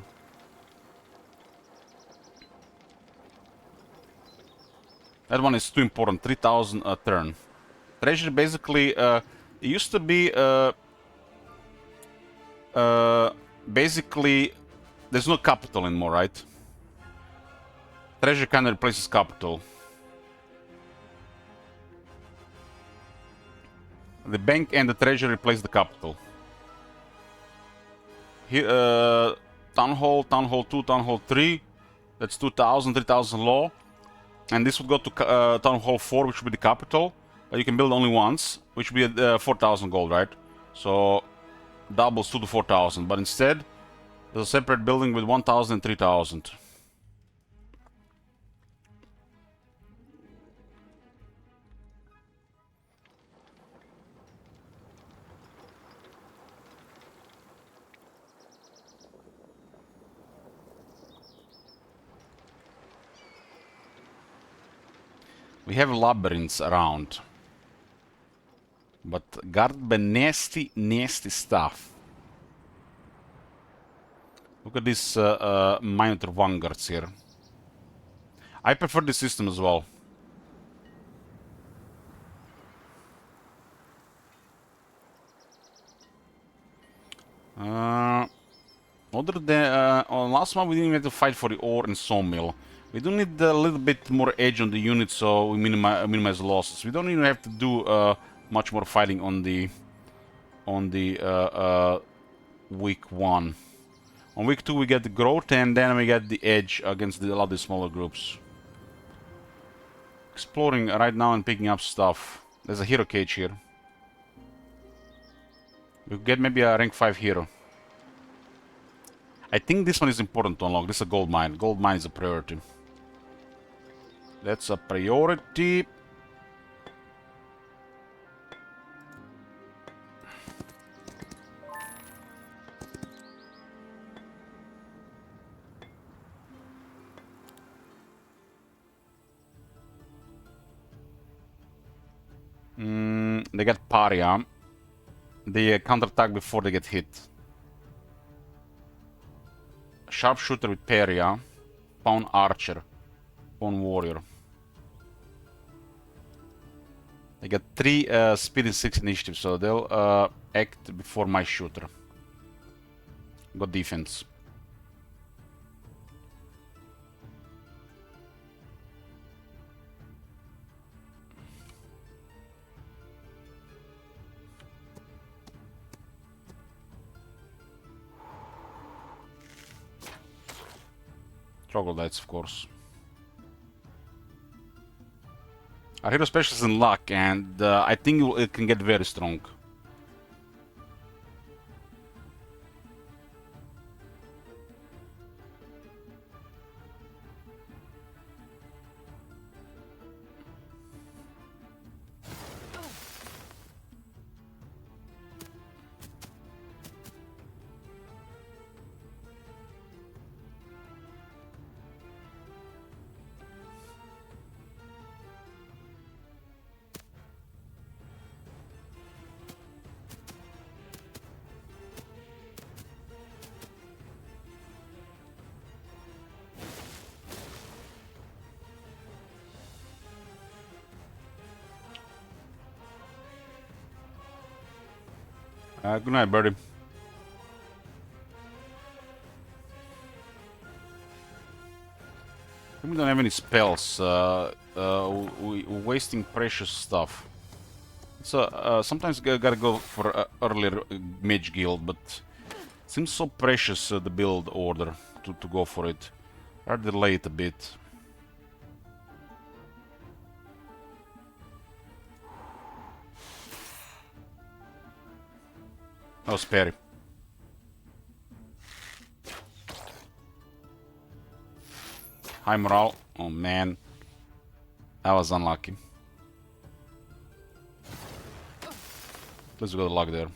That one is too important, 3,000 a turn. Treasury basically, it used to be basically, there's no capital anymore, right? Treasury kind of replaces capital. The bank and the treasury replace the capital. Here, town hall 2, town hall 3, that's 2,000, 3,000 law. And this would go to town hall 4, which would be the capital, but you can build only once, which would be 4,000 gold, right? So doubles 2 to 4,000, but instead there's a separate building with 1,000 and 3,000. We have labyrinths around, but guarded by nasty, nasty stuff. Look at these Minotaur vanguards here. I prefer this system as well. Other than on last one, we didn't have to fight for the ore and sawmill. We do need a little bit more edge on the unit, so we minimize losses. We don't even have to do much more fighting on the week 1. On week 2 we get the growth, and then we get the edge against a lot of the smaller groups. Exploring right now and picking up stuff. There's a hero cage here. We get maybe a rank 5 hero. I think this one is important to unlock. This is a gold mine. Gold mine is a priority. That's a priority. They get Paria. They counterattack before they get hit. Sharpshooter with Paria. Pawn Archer. Pawn Warrior. They get 3 speed and 6 initiative, so they'll act before my shooter. Got defense. Troglodytes, of course. Our hero special is in luck, and I think it can get very strong. Good night, birdie. We don't have any spells. We're wasting precious stuff. So sometimes gotta go for earlier mage guild, but seems so precious the build order to go for it. I'll delay it a bit. Oh, Sperry. High morale. Oh man. That was unlucky. Let's go to luck there.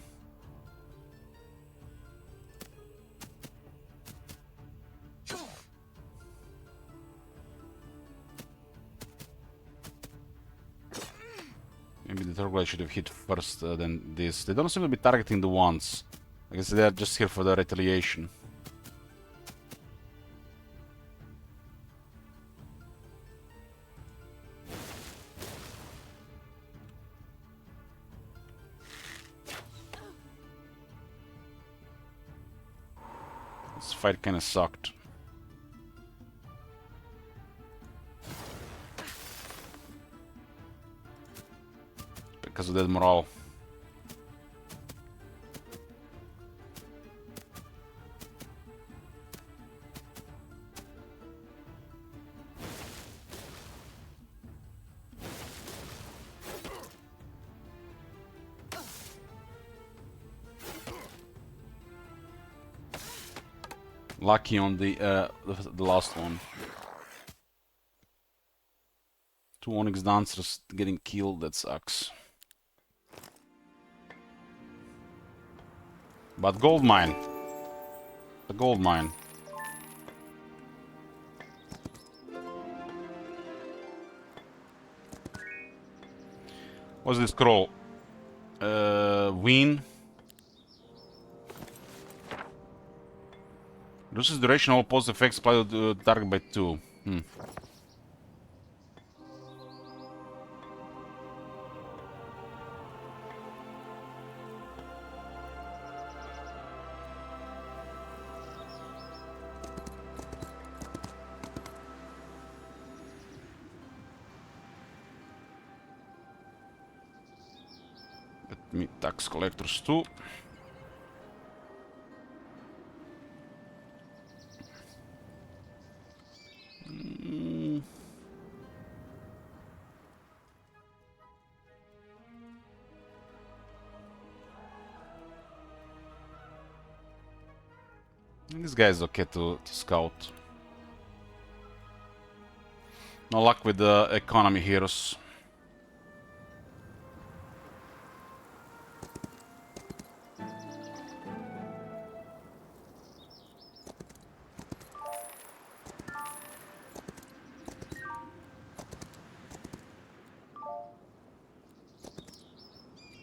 Maybe the Turtle should have hit first than this. They don't seem to be targeting the ones. I guess they're just here for the retaliation. This fight kinda sucked. Because of that morale. Lucky on the last one. 2 Onyx Dancers getting killed, that sucks. But gold mine. The gold mine. What's this scroll? Win. Reduces duration of all positive effects applied to the target by 2. Let me tax collectors too. This guy is okay to scout. No luck with the economy heroes.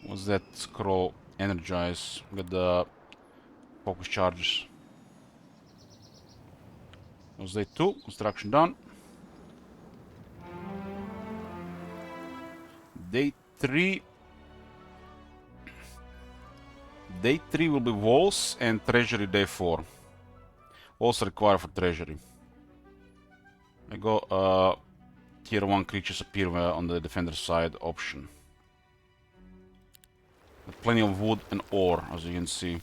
What's that scroll? Energize. Get the focus charges. Was day 2, construction done. Day 3. Day 3 will be walls and treasury day 4. Walls required for treasury. I go tier 1 creatures appear on the defender side option. Plenty of wood and ore, as you can see.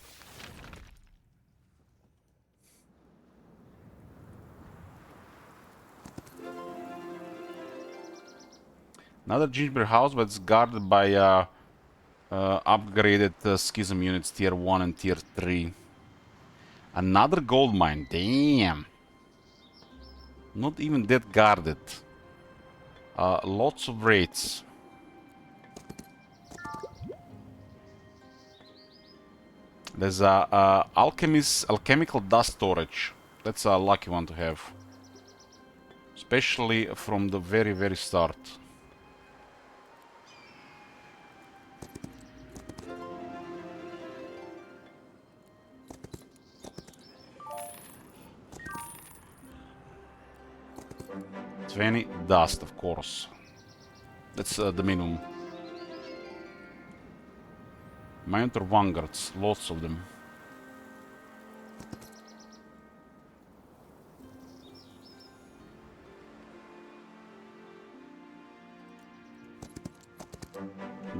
Another gingerbread house, but it's guarded by upgraded schism units tier 1 and tier 3. Another gold mine. Damn. Not even that guarded. Lots of raids. There's a alchemical dust storage. That's a lucky one to have. Especially from the very, very start. Twenty dust, of course. That's the minimum. Minotaur vanguards, lots of them.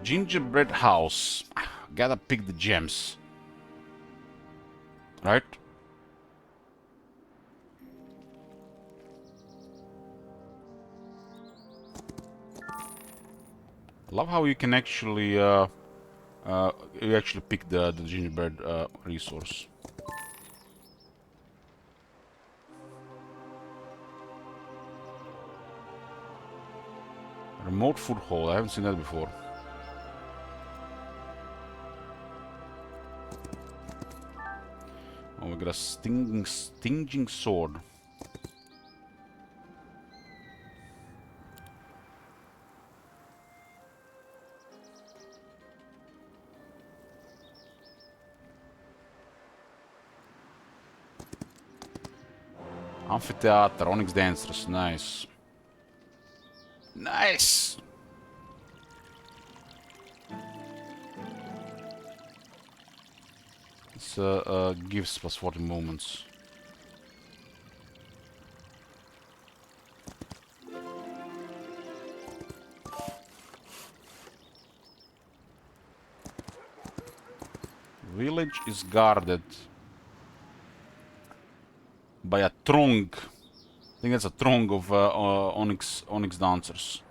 Gingerbread house. Gotta pick the gems. Right? Love how you can actually pick the gingerbread resource. Remote food hall. I haven't seen that before. Oh, we got a stinging sword. Amphitheater, Onyx Dancers, nice. Nice! It's gives plus 40 moments. Village is guarded by a throng. I think that's a throng of Onyx Dancers.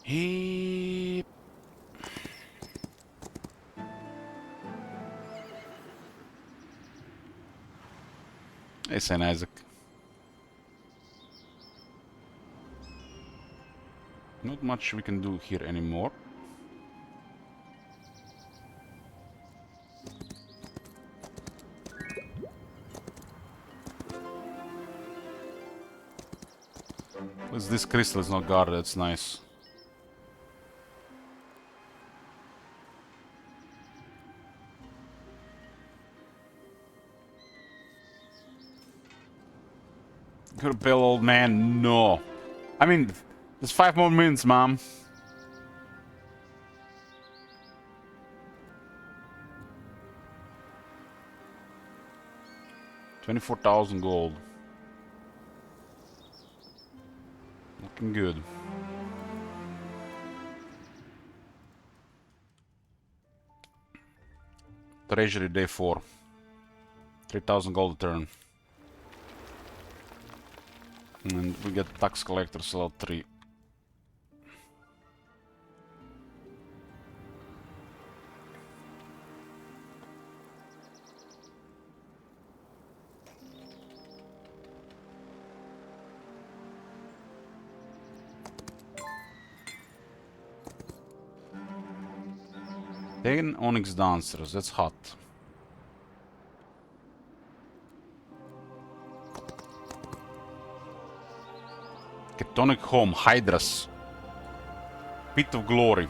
He... Hey, Saint Isaac. Not much we can do here anymore. This crystal is not guarded, that's nice. Good bill, old man, no. I mean, there's 5 more minutes, mom. $24,000 gold. Looking good. Treasury day 4. 3,000 gold a turn. And we get tax collector slot 3. Pagan Onyx Dancers, that's hot. Ketonic Home, Hydras. Pit of Glory.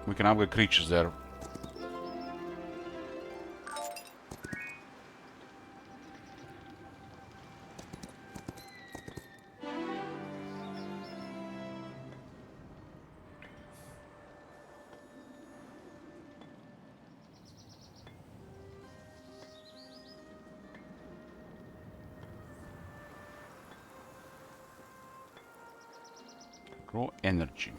We can upgrade creatures there. Grow energy.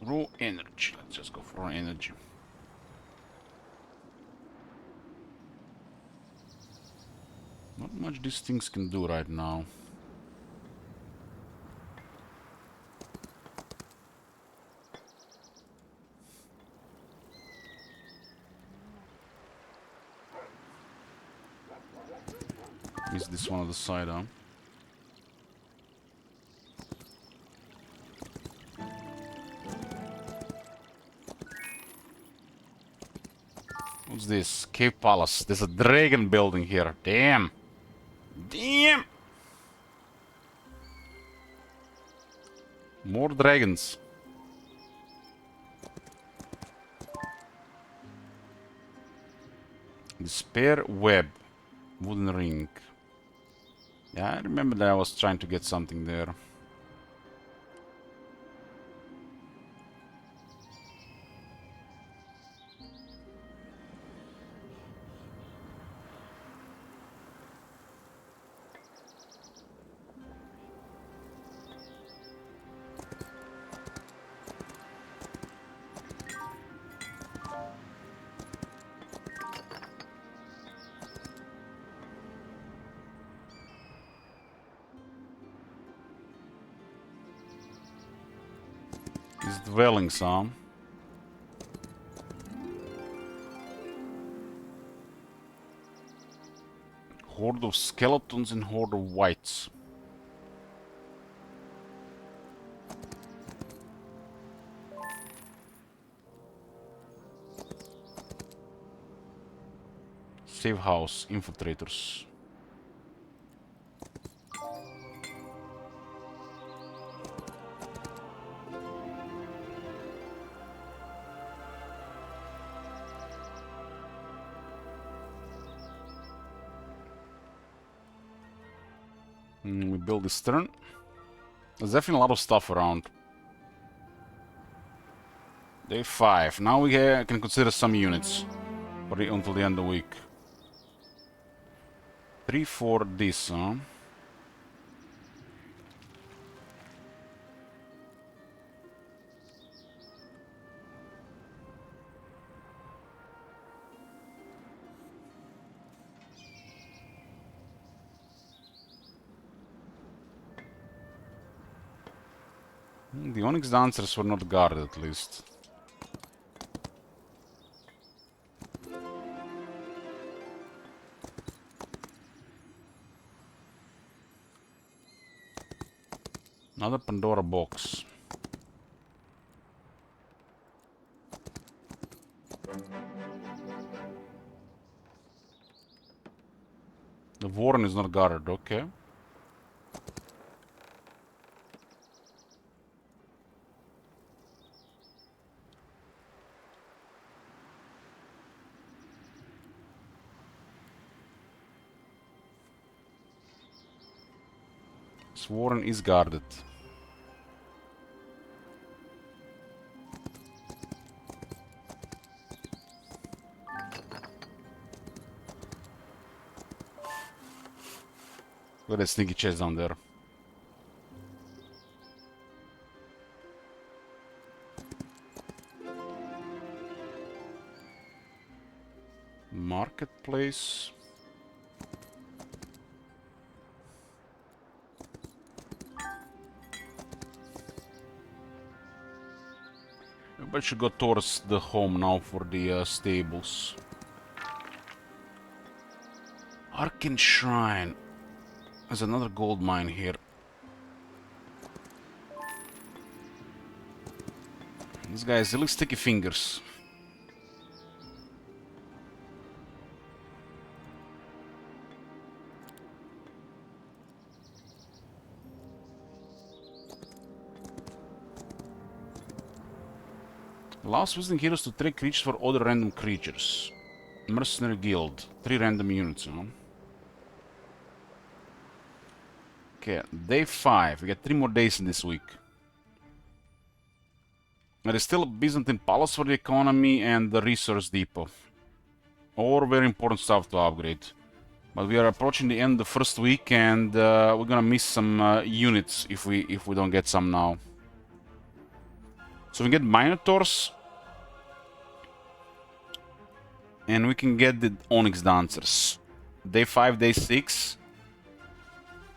Raw energy. Let's just go for raw energy. Not much these things can do right now. Is this one on the side, huh? What's this? Cave Palace. There's a dragon building here. Damn. Damn. More dragons. Despair web. Wooden ring. Yeah, I remember that I was trying to get something there. His dwellings, huh? Horde of skeletons and horde of whites. Safe house, infiltrators. We build this turn. There's definitely a lot of stuff around. Day 5. Now we can consider some units for until the end of the week. 3 for this, huh? The Onyx Dancers were not guarded, at least. Another Pandora box. The Warren is not guarded, okay. This Warren is guarded. Look at that sneaky chest down there. Marketplace. Everybody should go towards the home now for the stables. Arcane Shrine. There's another gold mine here. This guy has really sticky fingers. Allows visiting heroes to trade creatures for other random creatures. Mercenary Guild. 3 random units, huh? Okay, day 5. We got 3 more days in this week. There is still a Byzantine Palace for the economy and the Resource Depot. All very important stuff to upgrade. But we are approaching the end of the first week and we're gonna miss some units if we don't get some now. So we get Minotaurs. And we can get the Onyx Dancers. Day 5, day 6.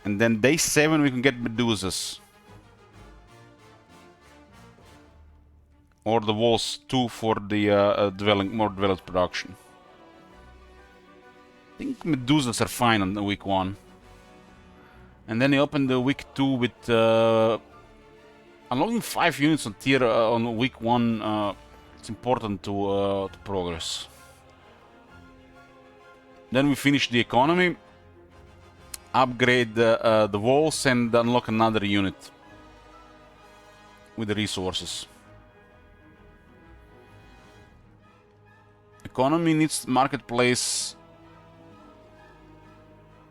And then day 7 we can get Medusas. Or the Walls 2 for the more developed production. I think Medusas are fine on the week 1. And then you open the week 2 with unlocking 5 units on tier on week 1. It's important to progress. Then we finish the economy, upgrade the walls, and unlock another unit with the resources. Economy needs marketplace.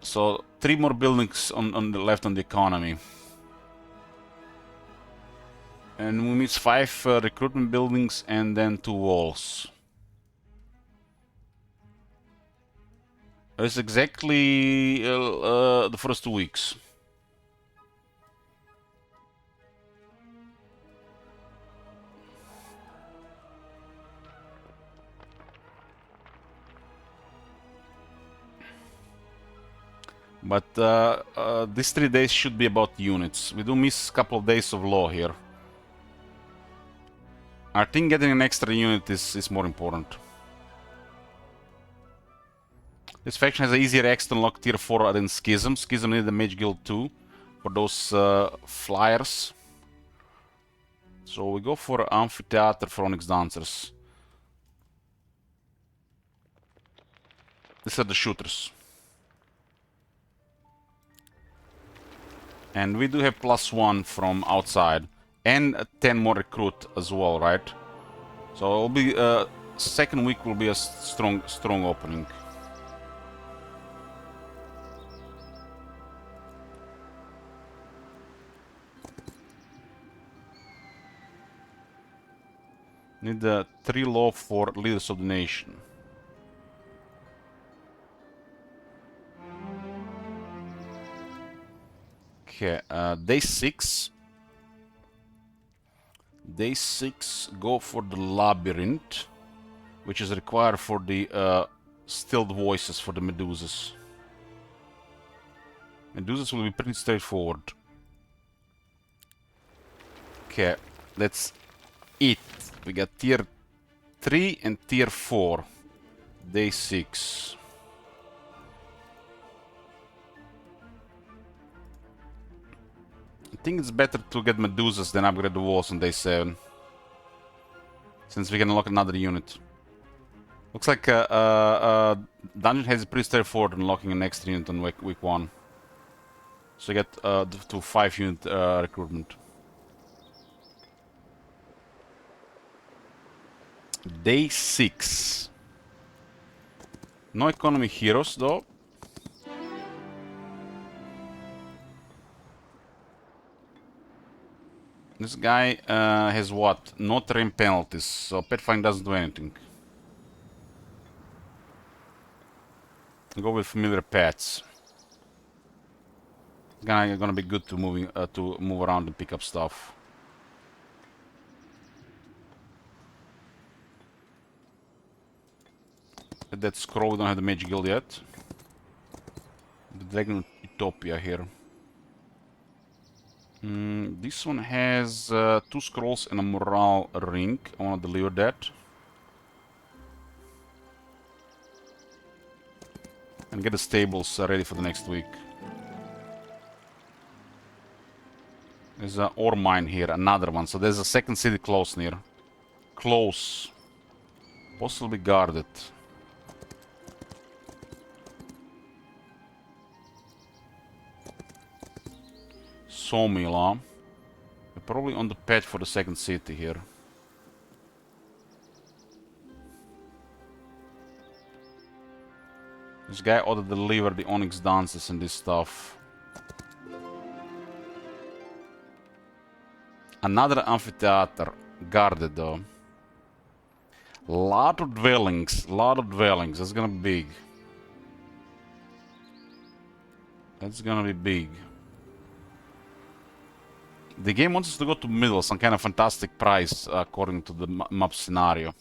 So 3 more buildings on the left on the economy. And we need 5 recruitment buildings and then 2 walls. It's exactly the first 2 weeks. But these 3 days should be about units. We do miss a couple of days of law here. I think getting an extra unit is more important. This faction has an easier X to unlock tier 4 than Schism. Schism needed the Mage Guild 2 for those flyers. So we go for Amphitheater for Onyx Dancers. These are the shooters. And we do have +1 from outside. And 10 more recruit as well, right? So it'll be second week will be a strong opening. Need the 3 law for leaders of the nation. Okay, day 6. Day 6, go for the labyrinth, which is required for the stilled voices for the Medusas. Medusas will be pretty straightforward. Okay, let's eat. We got tier 3 and tier 4. Day 6. I think it's better to get Medusas than upgrade the walls on day 7. Since we can unlock another unit. Looks like Dungeon has pretty straightforward unlocking an extra unit on week 1. So you get to 5 unit recruitment. Day 6. No economy heroes though. This guy has what? No terrain penalties, so Petfind doesn't do anything. Go with familiar pets. Gonna be good to move around and pick up stuff. At that scroll, we don't have the Mage Guild yet. The Dragon Utopia here. This one has 2 scrolls and a morale ring. I want to deliver that. And get the stables ready for the next week. There's an ore mine here, another one. So there's a second city close near. Close. Possibly guarded. Sawmill, huh? We're probably on the patch for the second city here. This guy ought to deliver the Onyx Dances and this stuff. Another amphitheater, guarded though. Lot of dwellings, That's gonna be big. That's gonna be big. The game wants us to go to middle, some kind of fantastic prize according to the map scenario.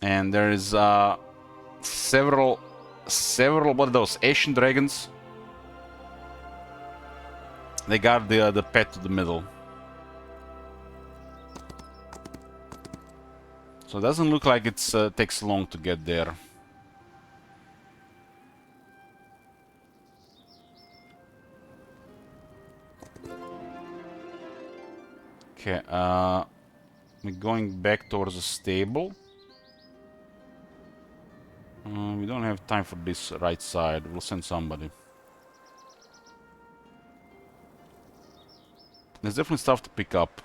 And there is several what are those Asian dragons? They got the pet to the middle. So it doesn't look like it takes long to get there. Okay, we're going back towards the stable. We don't have time for this right side. We'll send somebody. There's definitely stuff to pick up.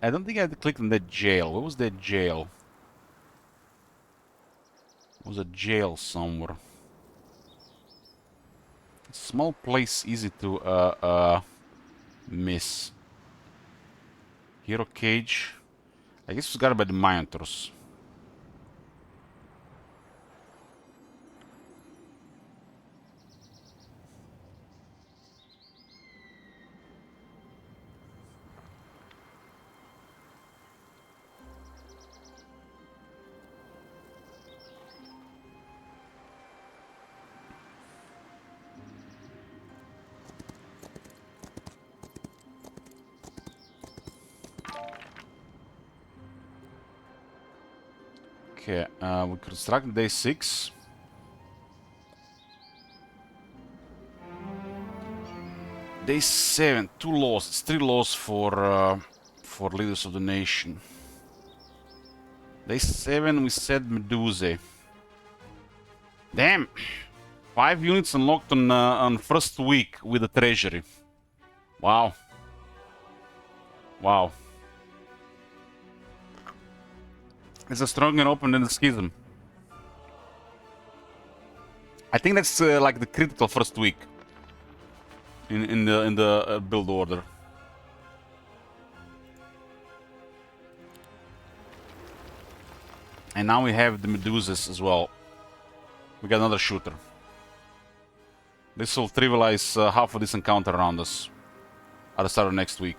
I don't think I had to click on that jail. What was that jail? It was a jail somewhere. Small place, easy to miss. Hero cage. I guess it was guarded by the Minotaurs. Okay, we construct day 6. Day 7, 2 laws. It's 3 laws for leaders of the nation. Day 7 we said Medusa. Damn! 5 units unlocked on first week with the treasury. Wow. Wow. It's a stronger open than the schism. I think that's like the critical first week in the build order. And now we have the Medusas as well. We got another shooter. This will trivialize half of this encounter around us at the start of next week.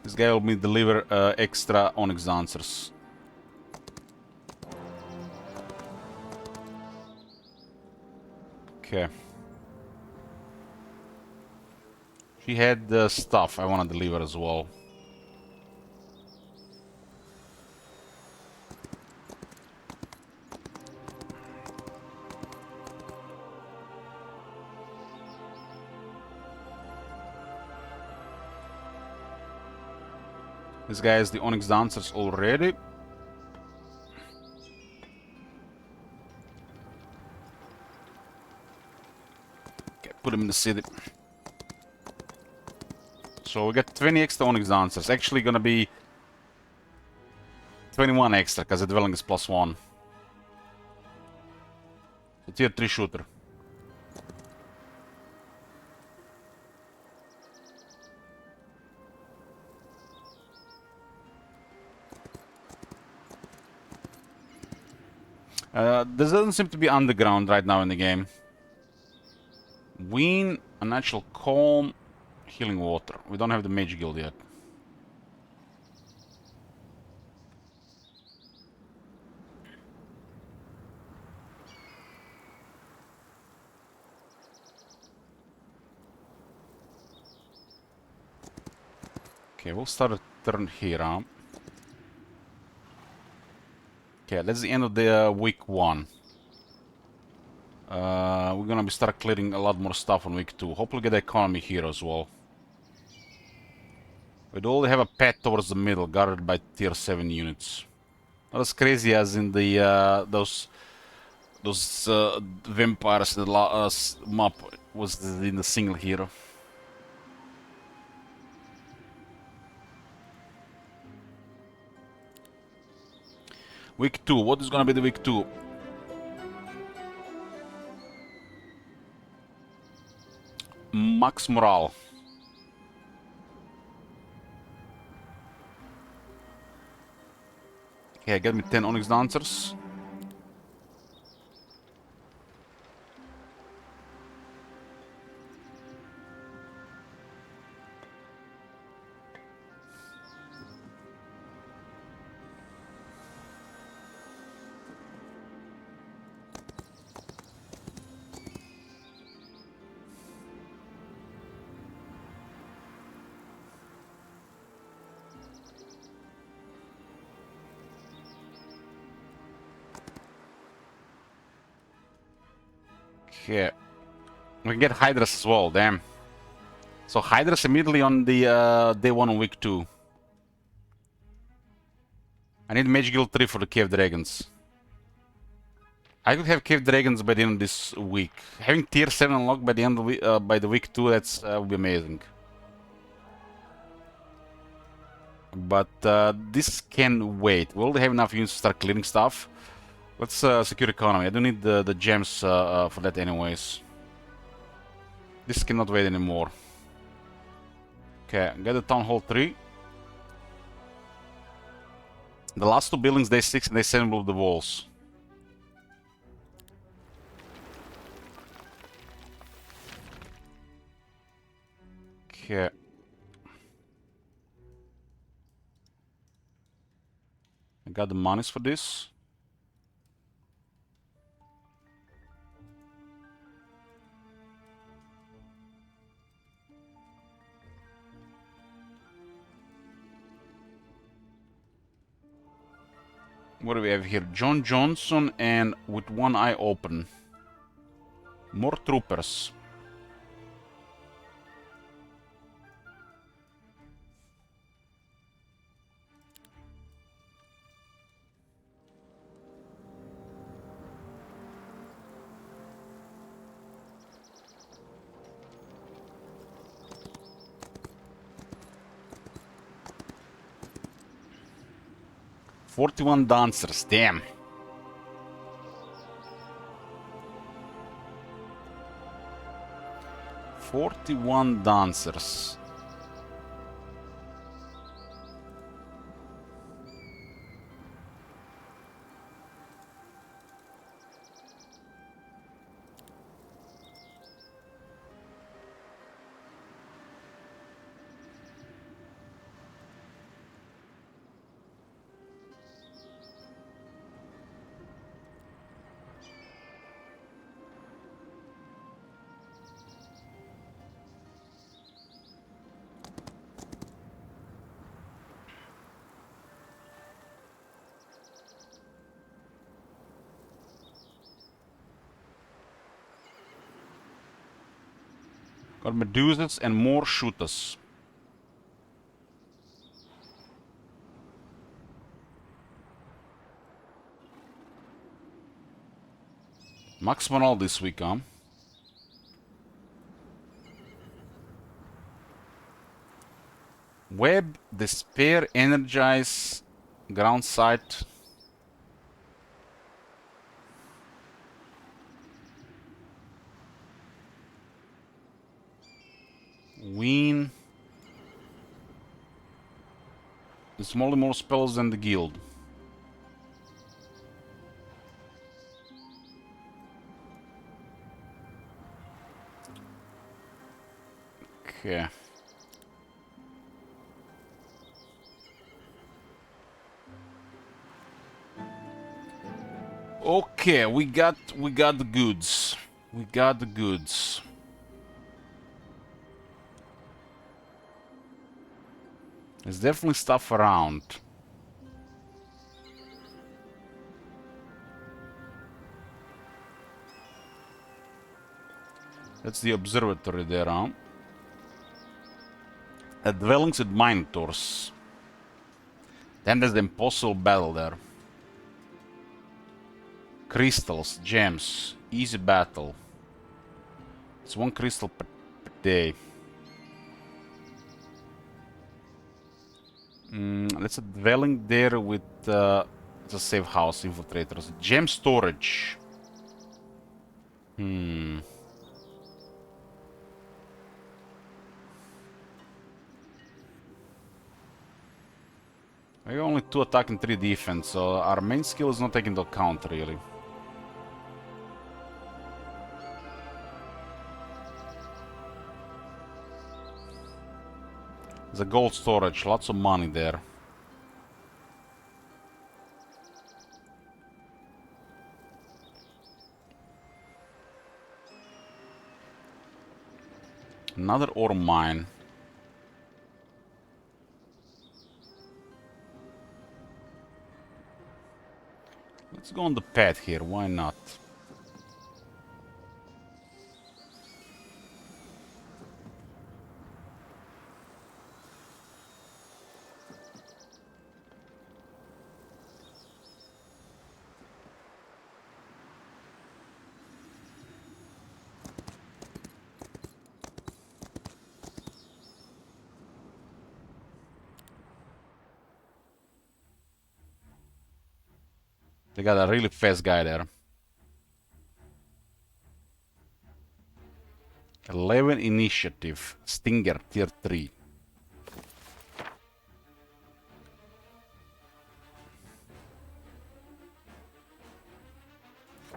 This guy will me deliver extra Onyx Dancers. Okay. She had the stuff I want to deliver as well. This guy has the Onyx Dancers already. Okay, put him in the city. So we got 20 extra Onyx Dancers. Actually gonna be 21 extra, because the dwelling is +1. So tier 3 shooter. There doesn't seem to be underground right now in the game. Ween, a natural calm, healing water. We don't have the mage guild yet. Okay, we'll start a turn here, huh? Okay, that's the end of the week 1. We're gonna be start clearing a lot more stuff on week 2. Hopefully get the economy here as well. We'd only have a path towards the middle, guarded by tier 7 units. Not as crazy as in the those vampires in the map was in the single hero. Week 2. What is gonna be the week 2? Max morale. Okay, get me 10 Onyx Dancers. Okay. We can get Hydras as well, damn. So Hydras immediately on the day 1 on week 2. I need Mage Guild 3 for the Cave Dragons. I could have Cave Dragons by the end of this week. Having tier 7 unlocked by the end of by the week 2, that's would be amazing. But this can wait. We already have enough units to start clearing stuff. Let's secure economy. I don't need the gems for that anyways. This cannot wait anymore. Okay, get the Town Hall 3. The last 2 buildings, day 6 and day 7 will be the walls. Okay. I got the monies for this. What do we have here? John Johnson and with one eye open. More troopers. "41 dancers, damn. "41 dancers. Got Medusas and more shooters. Max morale this week, huh? Web, Despair, Energize, Ground Sight. Ween. There's more spells than the guild. Okay. Okay, we got the goods. We got the goods. There's definitely stuff around. That's the observatory there, huh? Dwellings with minotaurs. Damn, that's the impossible battle there. Crystals, gems, easy battle. It's 1 crystal per day. That's a dwelling there with it's a safe house, infiltrators. Gem storage. We got only 2 attack and 3 defense, so our main skill is not taken into account, really. There's a gold storage, lots of money there. Another ore mine. Let's go on the path here, why not? They got a really fast guy there. 11 initiative. Stinger, tier 3.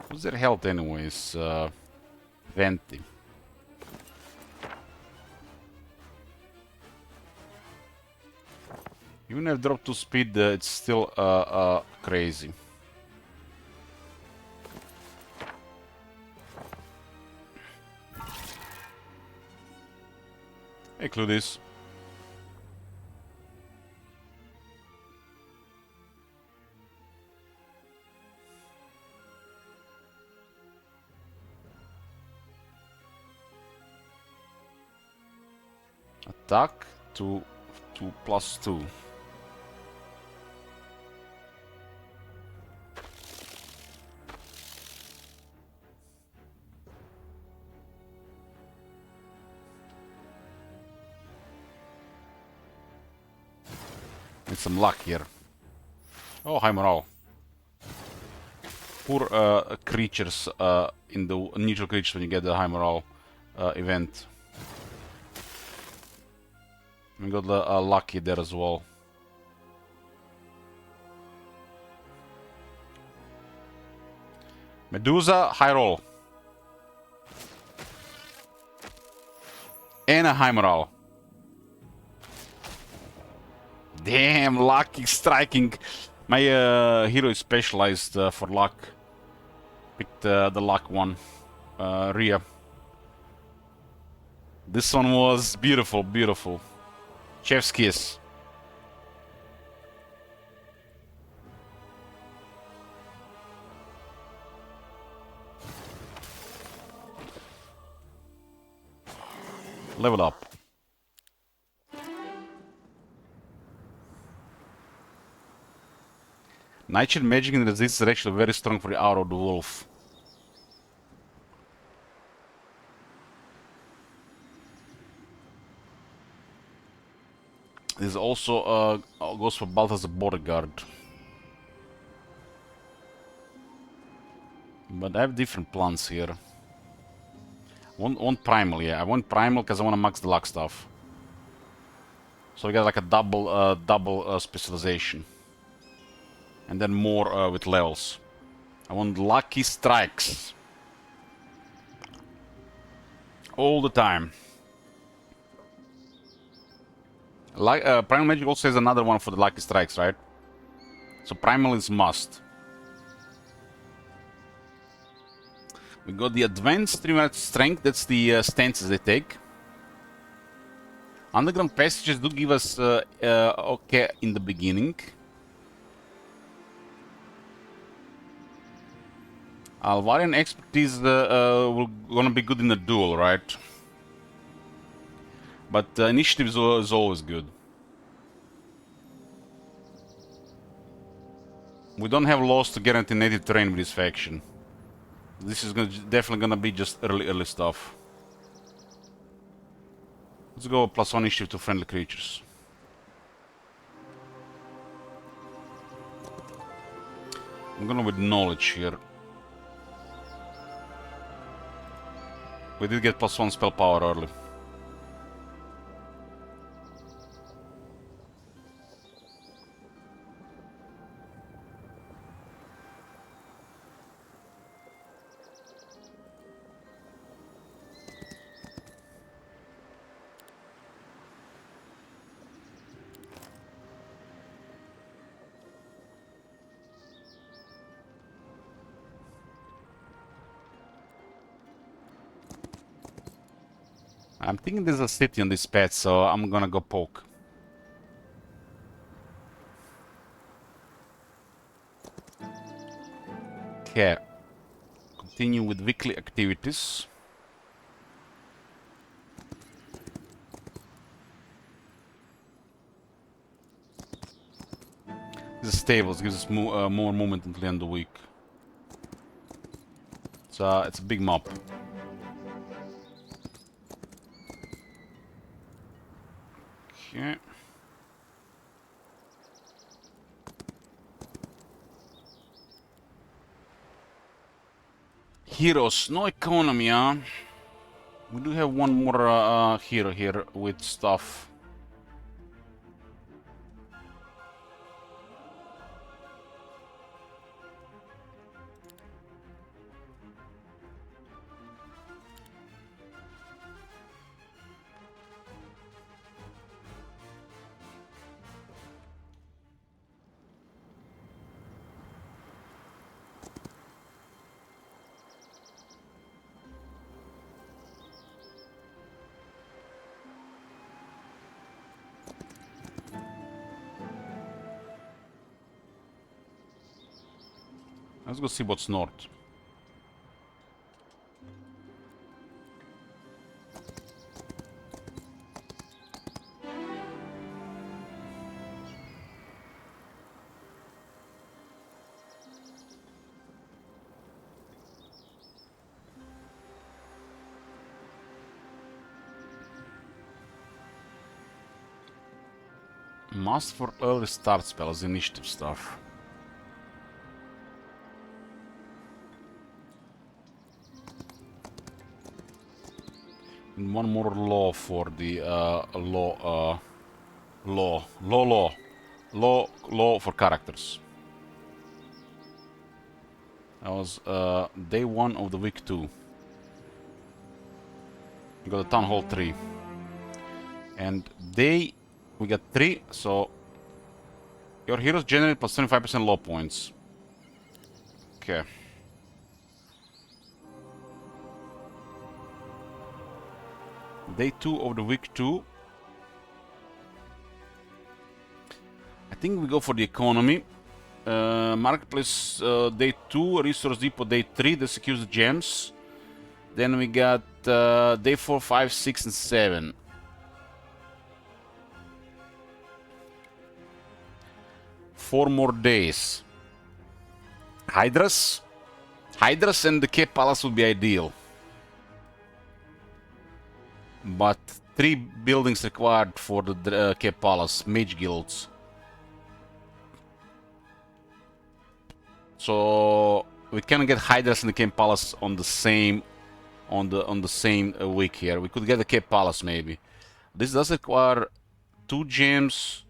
What's their health anyways? 20. Even if drop to speed, it's still crazy. Hey, Cludis. Attack to 2+2. Need some luck here. Oh, high morale. Poor creatures in the neutral creatures when you get the high morale event. We got lucky there as well. Medusa, high roll. And a high morale. Damn, lucky striking. My hero is specialized for luck. Picked the luck one. Rhea. This one was beautiful, beautiful. Chef's kiss. Level up. Nightshade magic and resist are actually very strong for the Hour of the Wolf. This also goes for Balthazar Bodyguard. But I have different plans here. Want primal, yeah. I want primal because I want to max the luck stuff. So we got like a double specialization. And then more with levels. I want lucky strikes. All the time. Primal Magic also has another one for the lucky strikes, right? So primal is must. We got the advanced 3-minute strength, that's the stances they take. Underground passages do give us okay in the beginning. Alvarian expertise will gonna be good in the duel, right? But initiative is always good. We don't have laws to guarantee native terrain with this faction. This is definitely gonna be just early stuff. Let's go +1 initiative to friendly creatures. I'm going with knowledge here. We did get +1 spell power early. I'm thinking there's a city on this path, so I'm gonna go poke. Okay. Continue with weekly activities. The stables gives us more movement until the end of the week. So it's a big map. Okay. Heroes, no economy, huh? We do have one more hero here with stuff. Let's go see what's north. Must for early start spells, initiative stuff. And one more law for the law for characters. That was day 1 of the week 2. We got a town hall 3. And we got 3, so your heroes generate plus 25% law points. Okay. Day 2 of the week 2. I think we go for the economy. Marketplace day 2, resource depot day 3, that secures the gems. Then we got day 4, 5, 6, and 7. Four more days. Hydras and the Cape Palace would be ideal. But 3 buildings required for the Cape Palace, mage guilds. So we can get Hydras and the Cape Palace on the same week here. We could get the Cape Palace maybe. This does require 2 gems,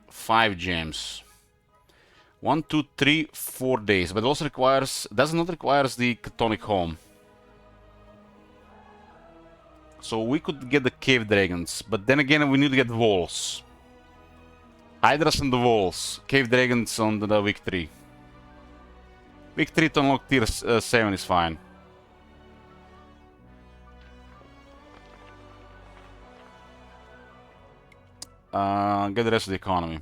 5 gems. 1, 2, 3, 4 days, but it also does not require the Chthonic Home. So we could get the Cave Dragons, but then again we need to get walls. Hydras and the walls. Cave Dragons on the week 3. Week 3 to unlock tier 7 is fine. Get the rest of the economy.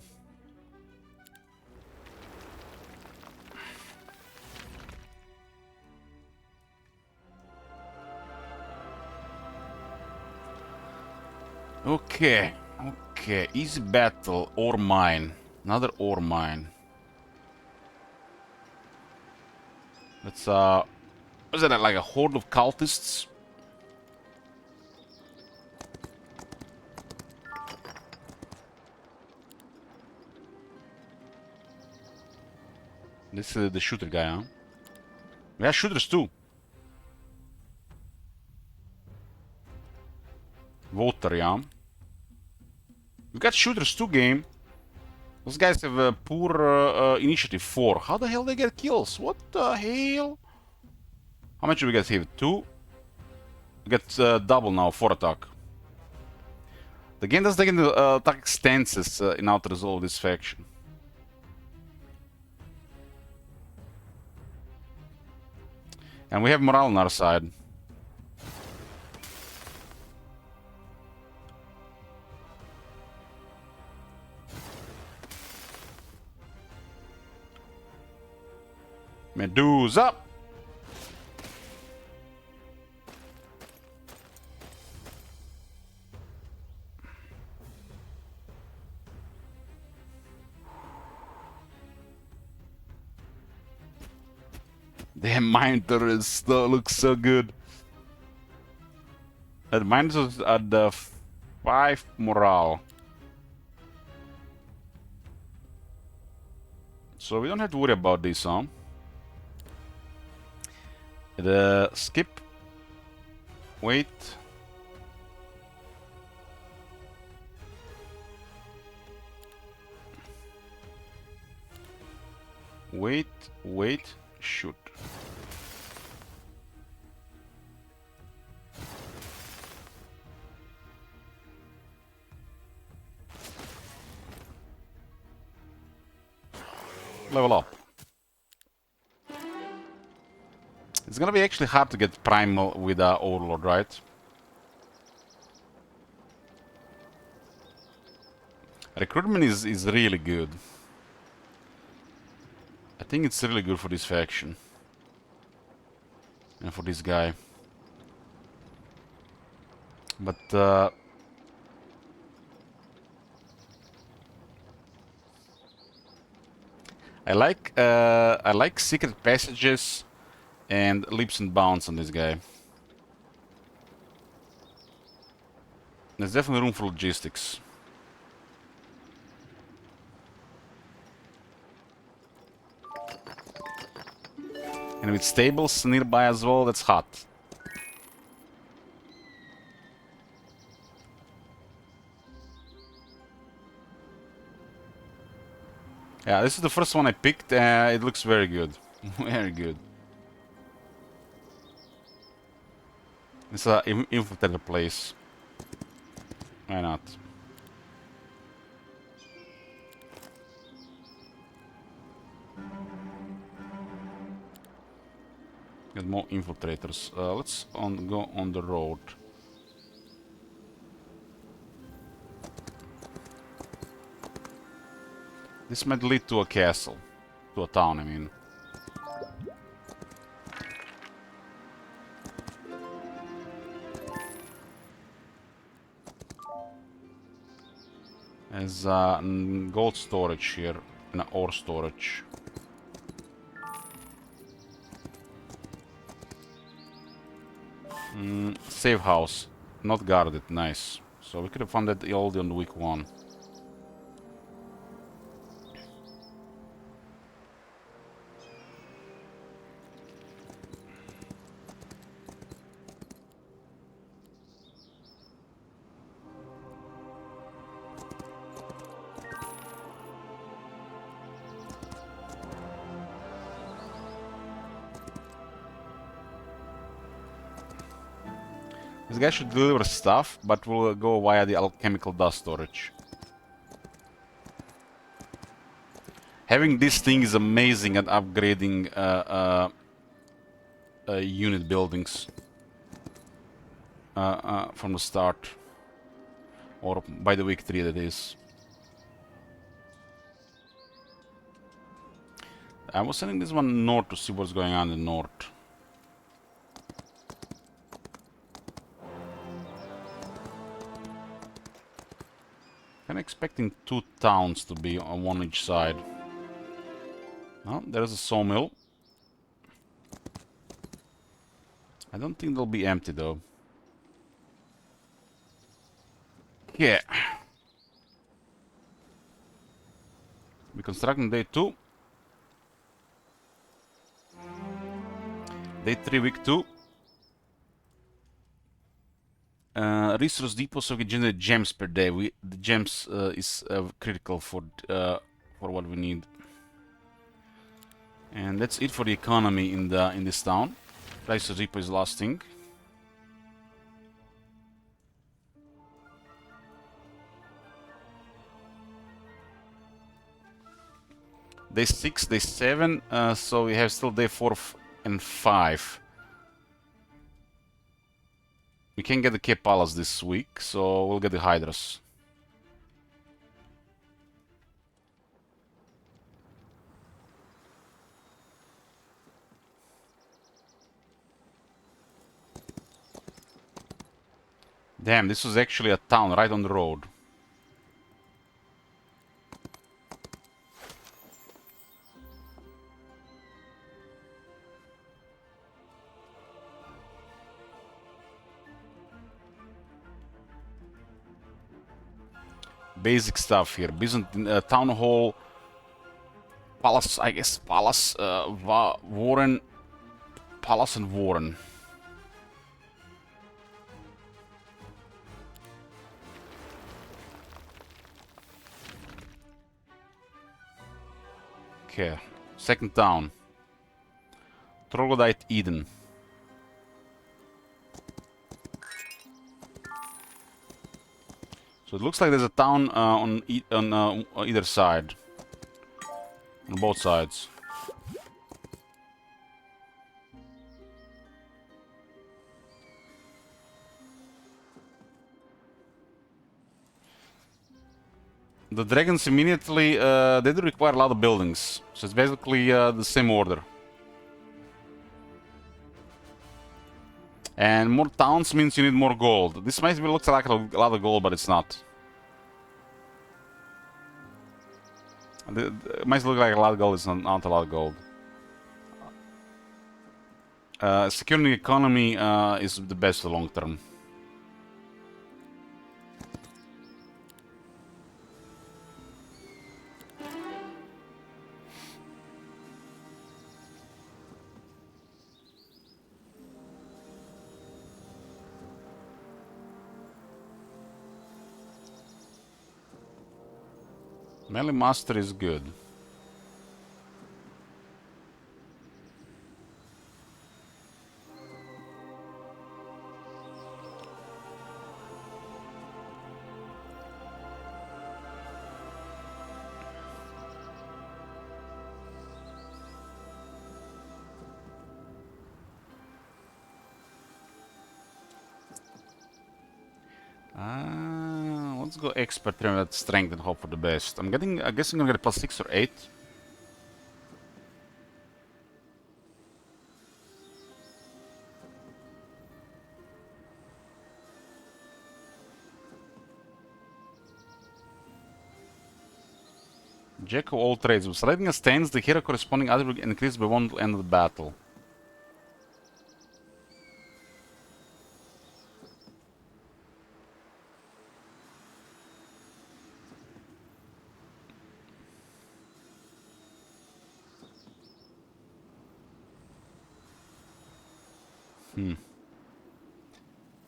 Okay. Okay. Easy battle. Ore mine. Another ore mine. That's is that like a horde of cultists? This is the shooter guy, huh? We have shooters too. Water, yeah. We got shooters too, game. Those guys have a poor initiative 4. How the hell they get kills? What the hell? How much do we get here? 2? We get double now, 4 attack. The game doesn't take into attack stances in how to resolve this faction. And we have morale on our side. Medusa! Damn, mine turrets looks so good. Mine is at the 5 morale. So we don't have to worry about this, huh? The skip. Wait. Wait, shoot. Level up. It's gonna be actually hard to get primal with Overlord, right? Recruitment is really good. I think it's really good for this faction. And for this guy. But I like secret passages and leaps and bounds on this guy. There's definitely room for logistics. And with stables nearby as well, that's hot. Yeah, this is the first one I picked. It looks very good. Very good. It's a infiltrator place. Why not? Get more infiltrators. Let's go on the road. This might lead to a castle. To a town, I mean. There's gold storage here and ore storage. Safe house. Not guarded. Nice. So we could have found that Olden on week 1. This guy should deliver stuff, but will go via the alchemical dust storage. Having this thing is amazing at upgrading unit buildings from the start. Or by the week 3 that is. I was sending this one north to see what's going on in the north. expecting 2 towns to be on one each side. Oh, there's a sawmill. I don't think they'll be empty though. Yeah. We constructing day 2. Day 3, week 2. Resource depot, so we generate gems per day. The gems is critical for what we need. And that's it for the economy in this town. Resource depot is last thing. Day 6, day 7, so we have still day 4 and 5. We can get the Cape Palace this week, so we'll get the Hydras. Damn, this was actually a town right on the road. Basic stuff here. Byzantine town hall, palace, I guess. Palace, Warren, palace and Warren. Okay, second town. Troglodyte Eden. So it looks like there's a town on either side. On both sides. The dragons immediately, they do require a lot of buildings. So it's basically the same order. And more towns means you need more gold. This might look like a lot of gold, but it's not. It might look like a lot of gold, it's not a lot of gold. Securing the economy is the best for long term. Melee Master is good. Let's go expert train at strength and hope for the best. I guess I'm gonna get a plus 6 or 8. Jack of all trades. With selecting a stance, the hero corresponding attribute increases by 1 until end of the battle.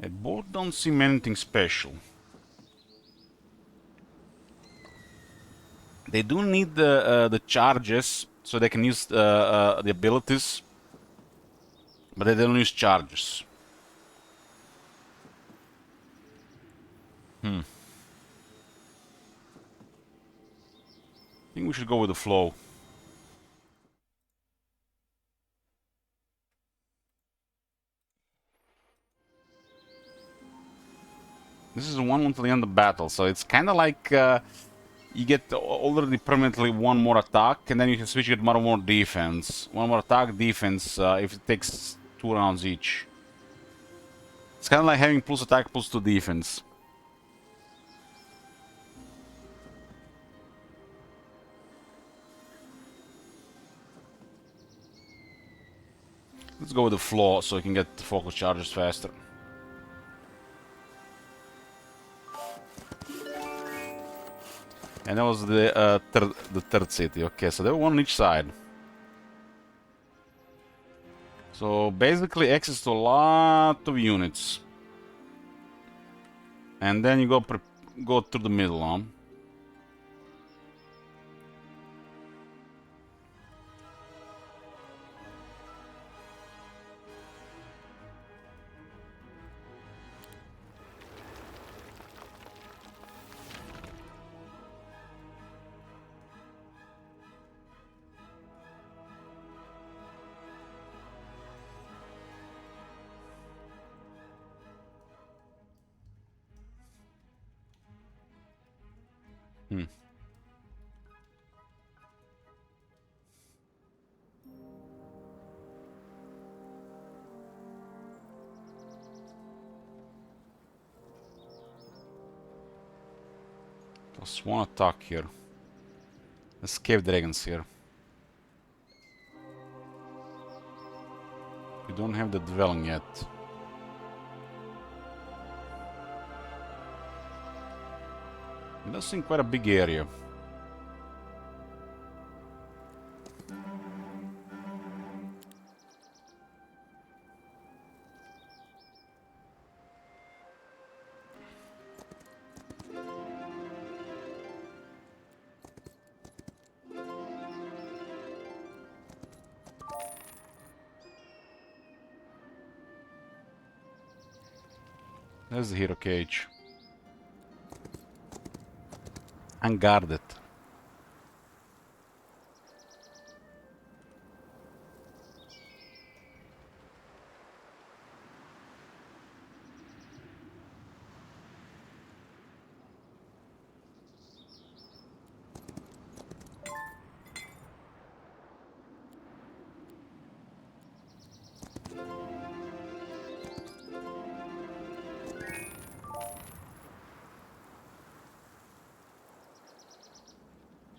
I both don't seem anything special. They do need the charges, so they can use the abilities, but they don't use charges. I think we should go with the flow. This is 1 until the end of the battle, so it's kind of like you get already permanently 1 more attack, and then you can switch to get more defense. 1 more attack, defense, if it takes 2 rounds each. It's kind of like having plus attack, plus 2 defense. Let's go with the flaw so we can get the focus charges faster. And that was the third city. Okay, so they were one on each side. So basically access to a lot of units. And then you go through the middle, huh? Hmm. Just one attack here. There's cave dragons here. We don't have the dwelling yet. It does seem quite a big area. There's the hero cage. Unguarded.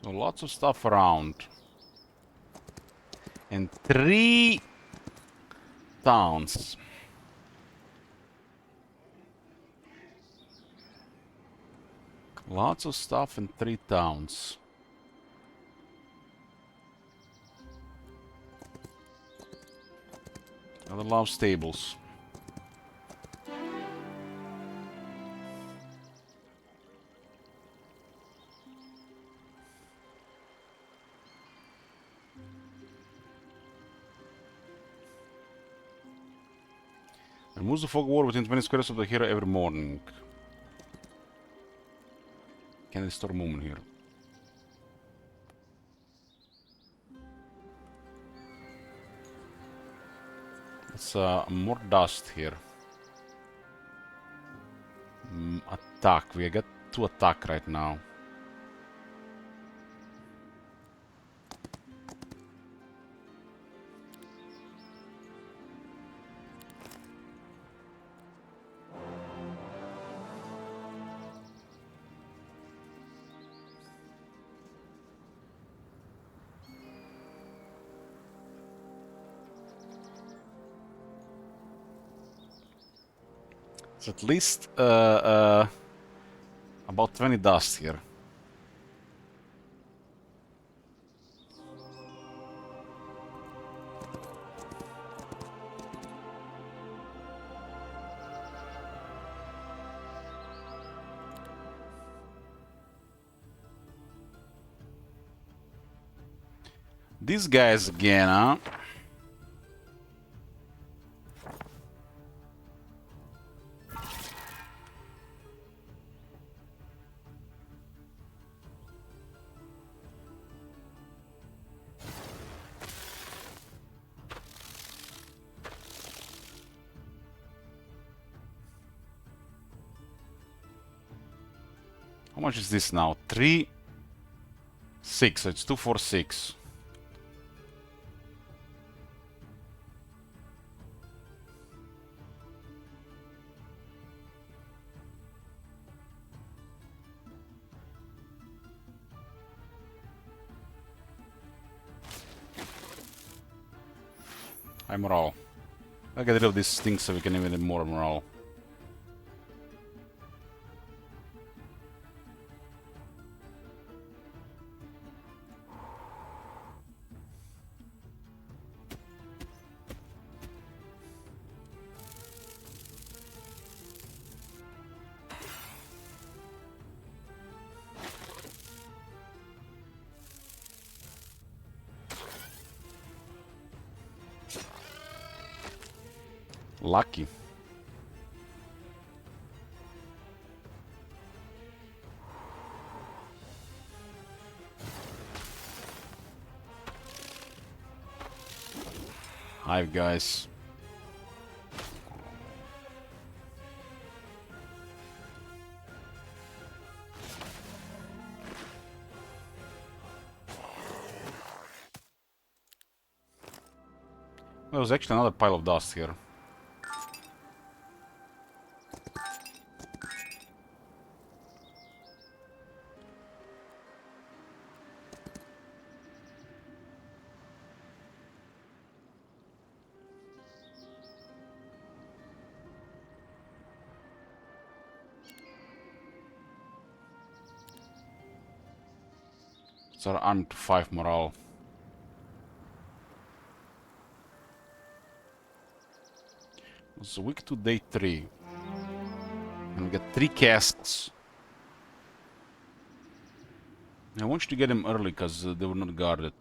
So lots of stuff around. And 3 towns. Lots of stuff in 3 towns. Other love stables. Removes the fog wall within 20 squares of the hero every morning. Can I store movement here? It's more dust here. Attack. We got 2 attack right now. It's at least about 20 dust here. These guys again, huh? How much is this now? 3, 6. So it's 2, 4, 6. High morale. I'll get rid of these things so we can even get more morale. Lucky. Hi guys. There was actually another pile of dust here. So on to 5 morale. It's week to day 3. And we get 3 casks. I want you to get them early because they were not guarded.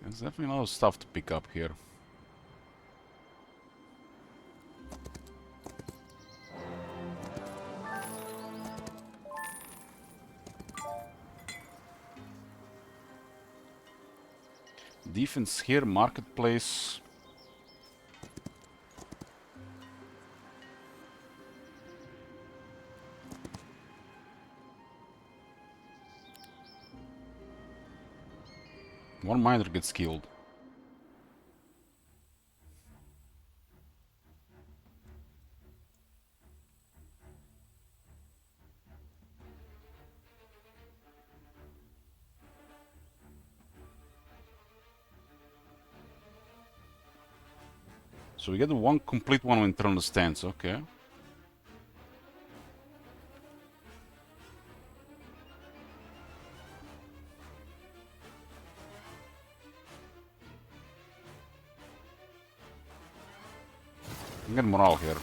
There's definitely a lot of stuff to pick up here. Defense here, marketplace. One miner gets killed. So we get one complete one when turn the stance, okay. I get morale here.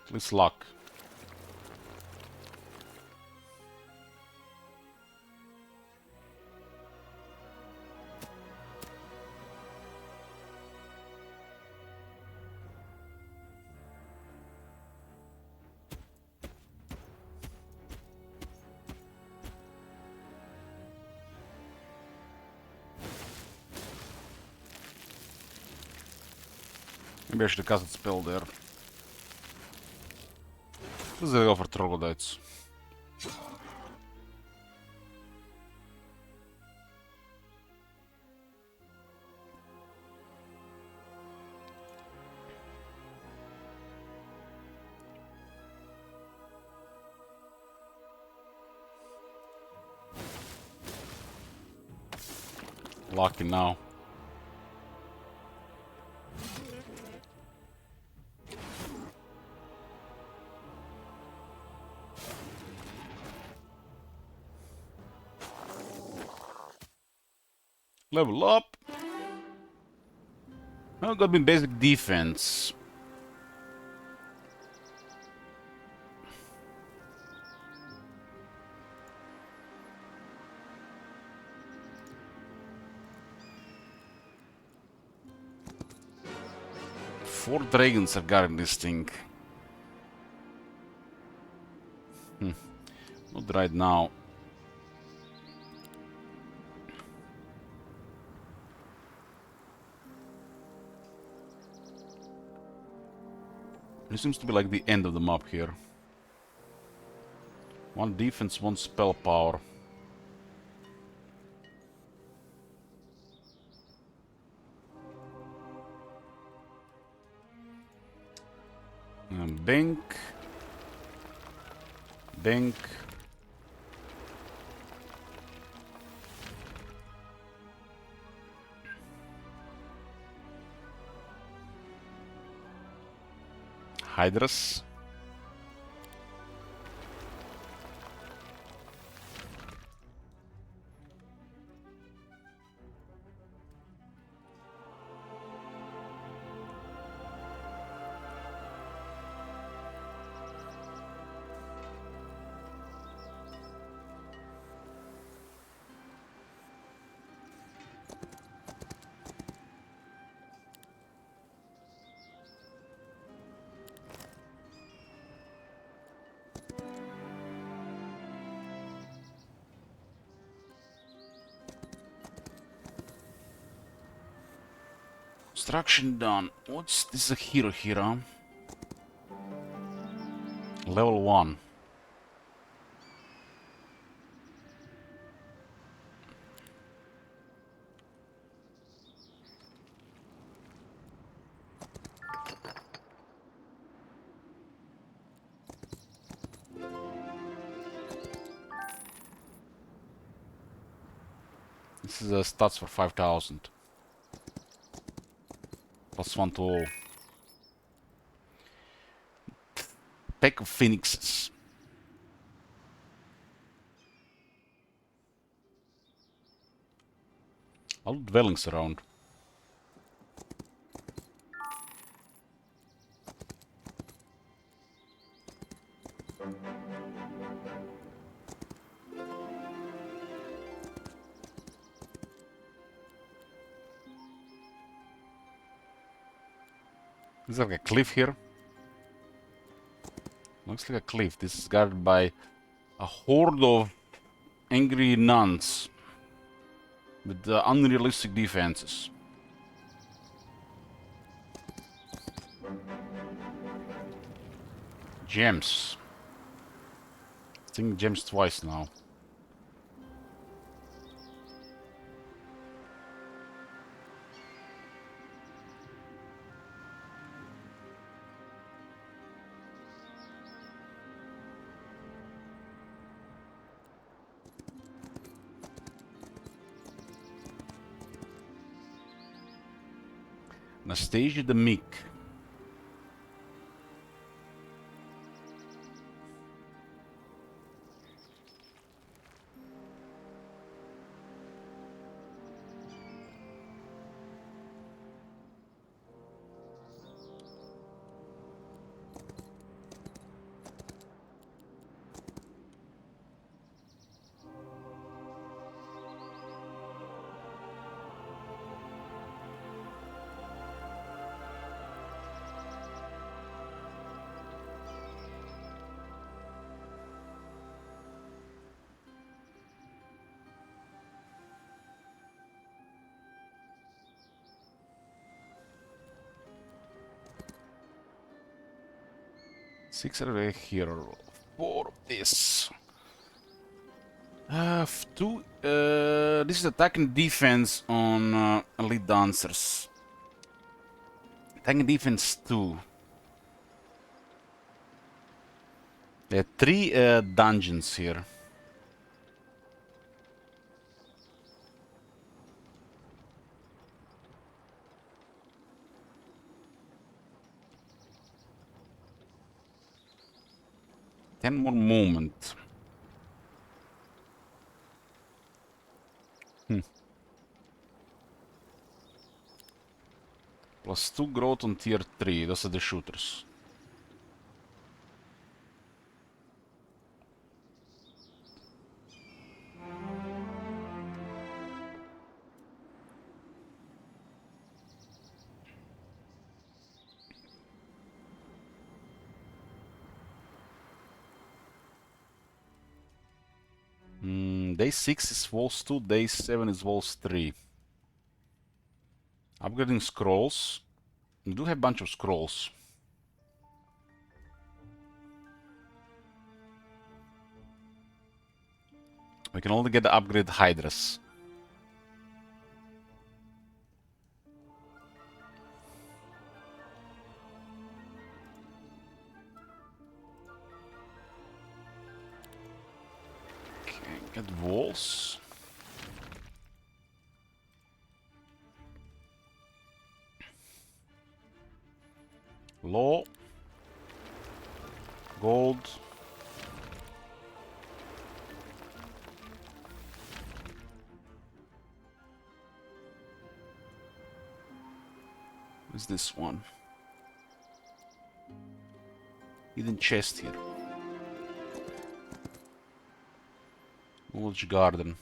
At least luck. Maybe I should have cast a spell there. Let's go for troglodytes. Lucky now. Level up. Oh, got me basic defense. Four dragons are guarding this thing. good right now. This seems to be like the end of the map here. 1 defense, 1 spell power. Bink. Bink. Hydras. Construction done. What's this? A hero here, huh? Level 1. This is a stats for 5,000. +1 to all. Pack of phoenixes. All dwellings around. Is there like a cliff here? Looks like a cliff. This is guarded by a horde of angry nuns with unrealistic defenses. Gems. I think gems twice now. Anastasia the Meek. Six are here. 4 of this. Two. This is attack and defense on elite dancers. Attack and defense 2. There are 3 dungeons here. Ten more movement. +2 growth on tier 3. Those are the shooters. Day 6 is walls 2, day 7 is walls 3. Upgrading scrolls. We do have a bunch of scrolls. We can only get the upgrade hydras. Okay, get walls. Law. Gold. What's this one? Hidden chest here. Knowledge garden.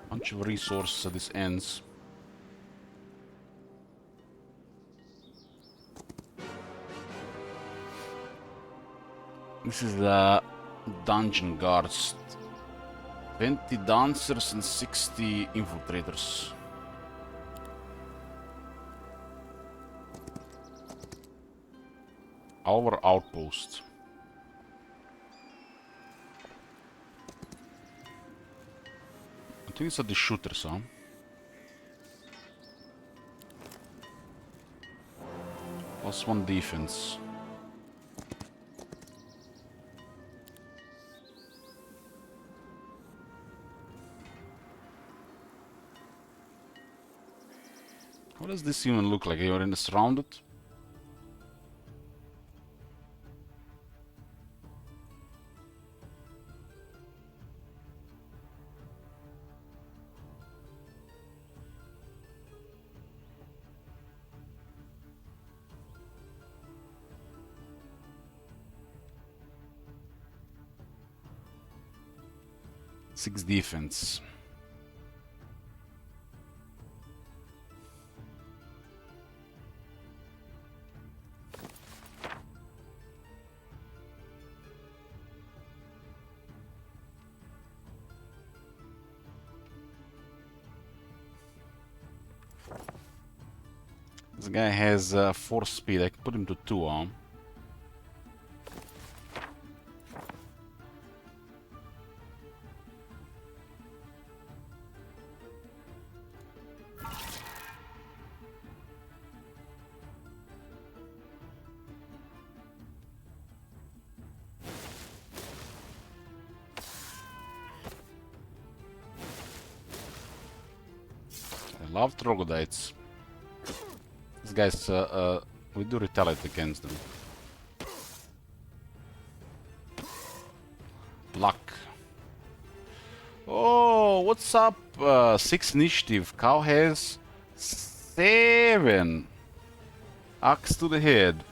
Bunch of resources at this ends. This is the dungeon guards. 20 dancers and 60 infiltrators. Our outpost. I think it's at the shooters, huh? +1 defense. What does this even look like? You're in surrounded? Six defense. This guy has 4 speed. I can put him to 2, huh? I love troglodytes. These guys, we do retaliate against them. Luck. Oh, what's up? 6 initiative. Cow has 7. Axe to the head.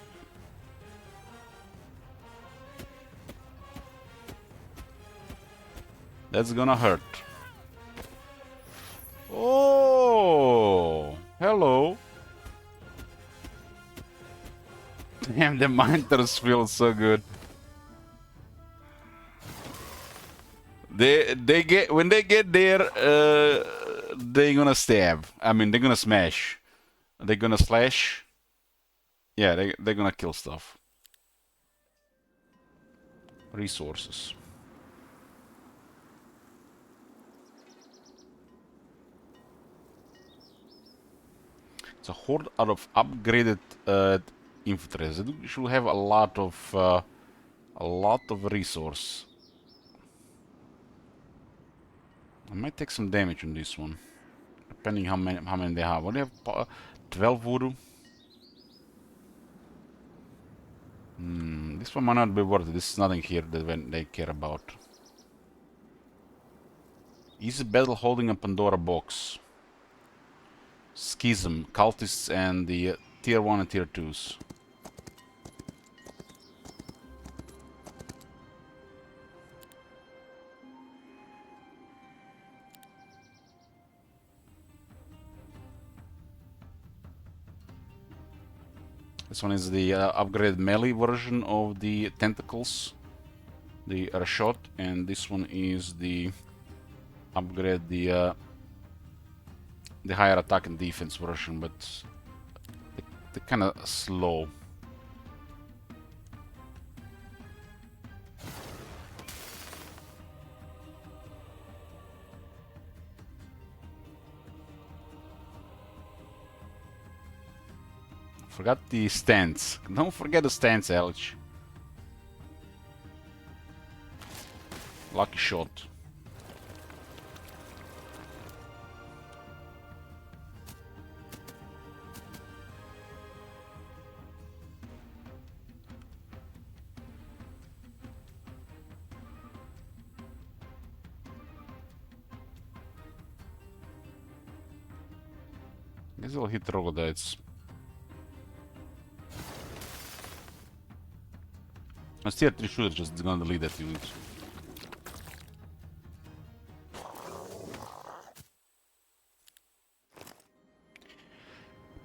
That's gonna hurt. Oh, hello. Damn, the miners feel so good. They get when they get there, they're gonna stab. I mean, they're gonna smash. They're gonna slash. Yeah, they're gonna kill stuff. Resources. It's a horde out of upgraded infiltrators. They should have a lot of resource. I might take some damage on this one, depending how many they have. What do they have? 12 voodoo. This one might not be worth it. This is nothing here that they care about. Easy battle holding a Pandora box. Schism, cultists, and the tier 1 and tier 2s. This one is the upgraded melee version of the tentacles, the Rashot, and this one is the upgrade the higher attack and defense version, but they're kind of slow. Forgot the stance. Don't forget the stance, Elch. Lucky shot. Guess I'll hit troglodytes. A tier 3 shooter just gonna delete that unit.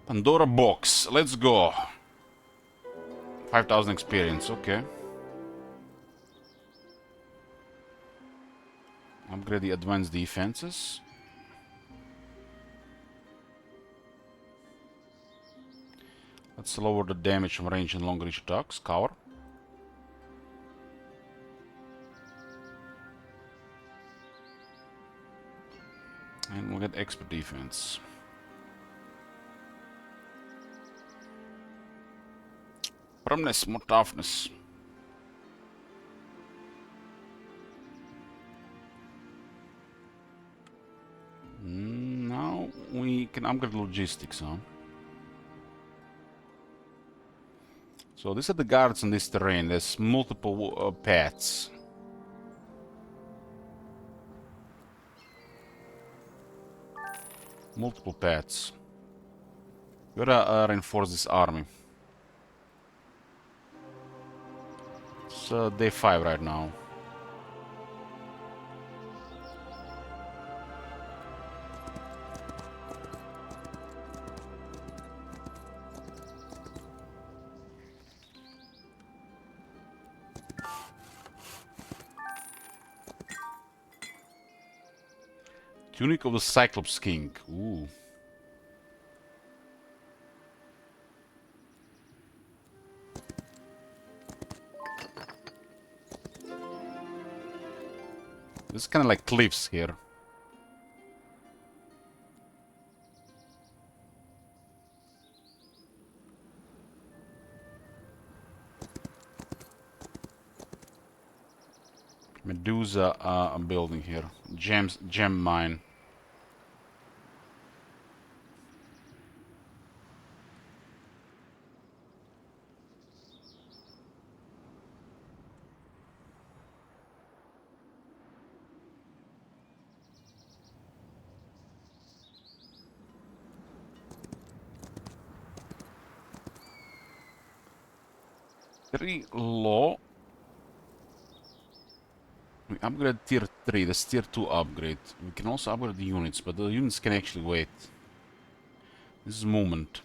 Pandora box, let's go. 5,000 experience, okay. Upgrade the advanced defenses. Let's lower the damage from range and long reach attacks. Cover. And we'll get expert defense. Firmness, more toughness. Now we can upgrade logistics, huh? So these are the guards on this terrain. There's multiple paths. Multiple paths. Gotta reinforce this army. It's day 5 right now. Tunic of the Cyclops King. Ooh. This is kind of like cliffs here. Medusa I'm building here. Gem mine. Very low. We upgrade tier 3, that's tier 2 upgrade. We can also upgrade the units, but the units can actually wait. This is movement.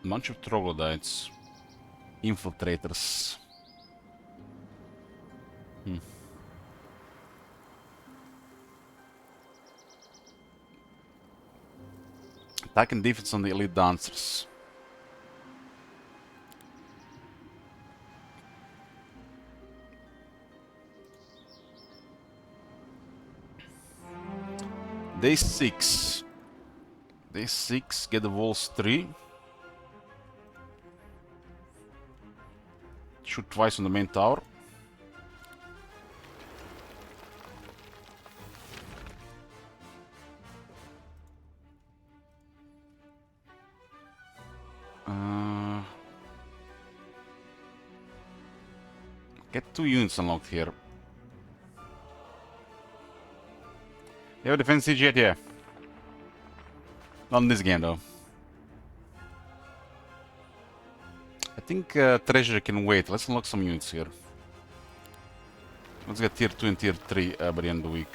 Bunch of troglodytes. Infiltrators. Attack and defense on the elite dancers. Day 6. Day 6, get the walls 3. Shoot twice on the main tower. Get 2 units unlocked here. You have a defense siege yet? Yeah. Not in this game though. I think treasure can wait. Let's unlock some units here. Let's get tier 2 and tier 3 by the end of the week.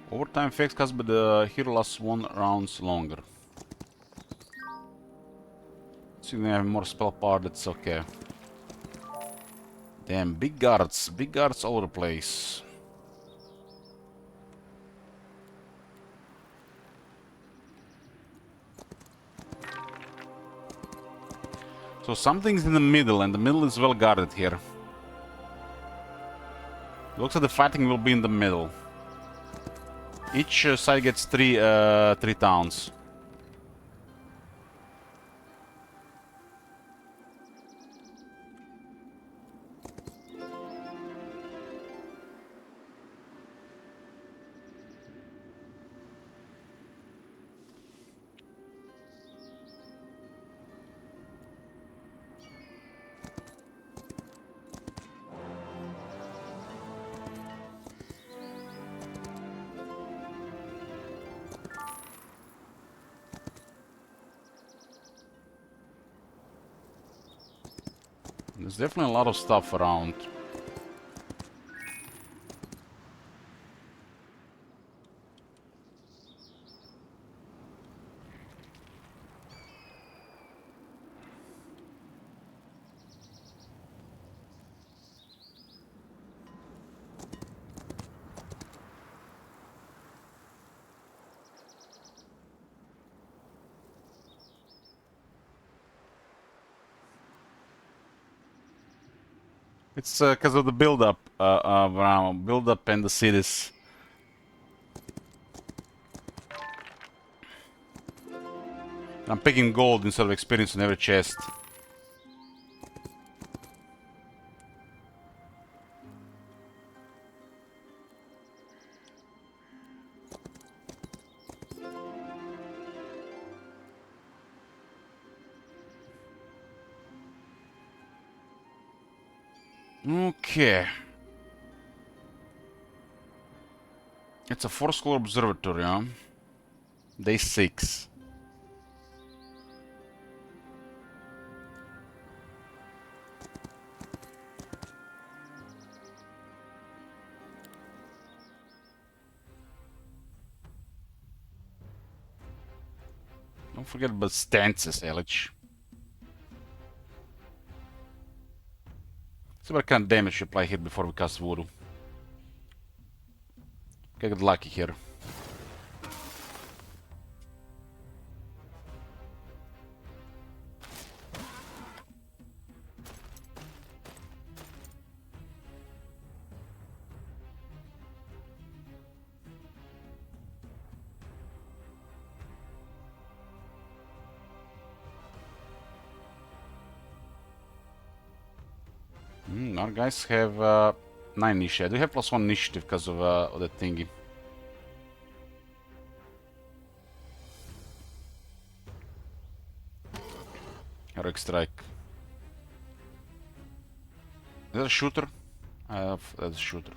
Overtime effects caused by the hero lasts 1 rounds longer. So you have more spell power, that's okay. Damn, big guards all over the place. So something's in the middle, and the middle is well guarded here. Looks like the fighting will be in the middle. Each side gets three towns. There's definitely a lot of stuff around. It's because of the build-up, build-up and the cities. I'm picking gold instead of experience in every chest. Okay. It's a 4-school observatory, huh? Day 6. Don't forget about stances, Elich. See what kind of damage you apply here before we cast Voodoo. Get lucky here. Our guys have 9 initiative. I do have +1 initiative because of that thingy. Heroic strike. Is that a shooter? That's a shooter.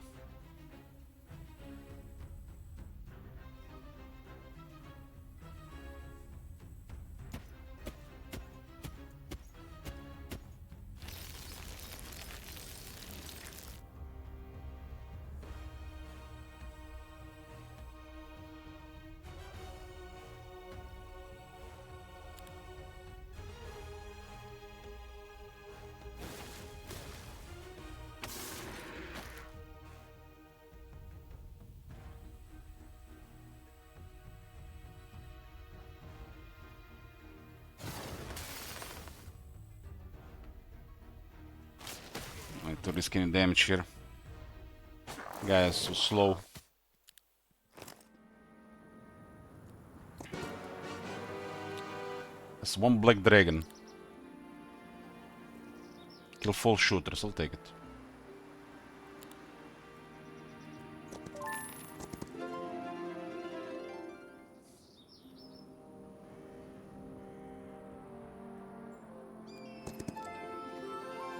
to risk any damage here. Guy is so slow. That's one black dragon. Kill 4 shooters, I'll take it.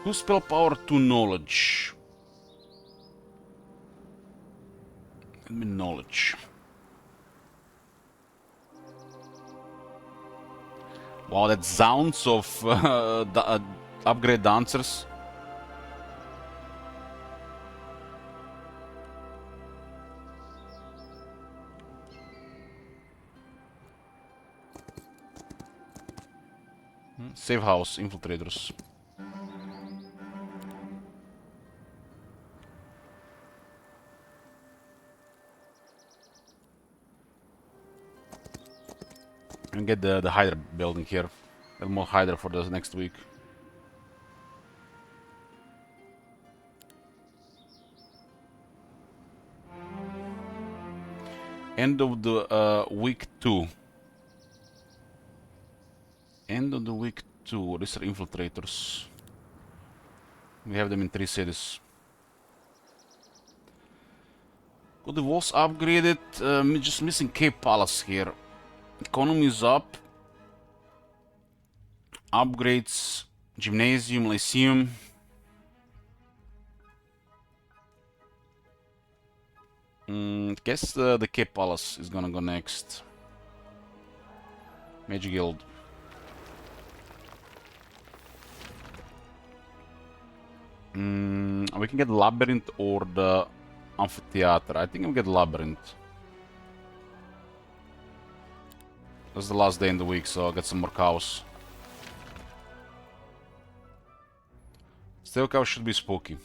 Two spell power, 2 knowledge. Give me knowledge. Wow, that sounds of upgrade dancers. Safe house, infiltrators. And get the Hydra building here. Get more Hydra for the next week. End of the week 2. End of the week 2. These are infiltrators. We have them in 3 cities. Got the walls upgraded. Just missing Cape Palace here. Economy is up. Upgrades. Gymnasium, Lyceum. Guess the Cape Palace is gonna go next. Magic Guild. We can get Labyrinth or the Amphitheater. I think I'll get Labyrinth. That's the last day in the week, so I'll get some more cows. Steel cow should be spooky.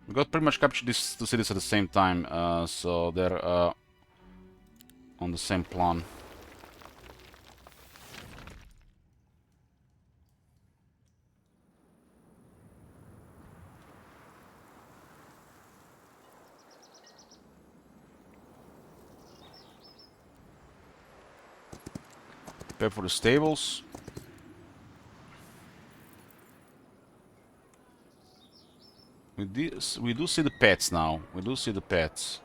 We got pretty much captured these 2 cities at the same time, so they're on the same plan. Prepare for the stables. We do see the pets now. We do see the pets.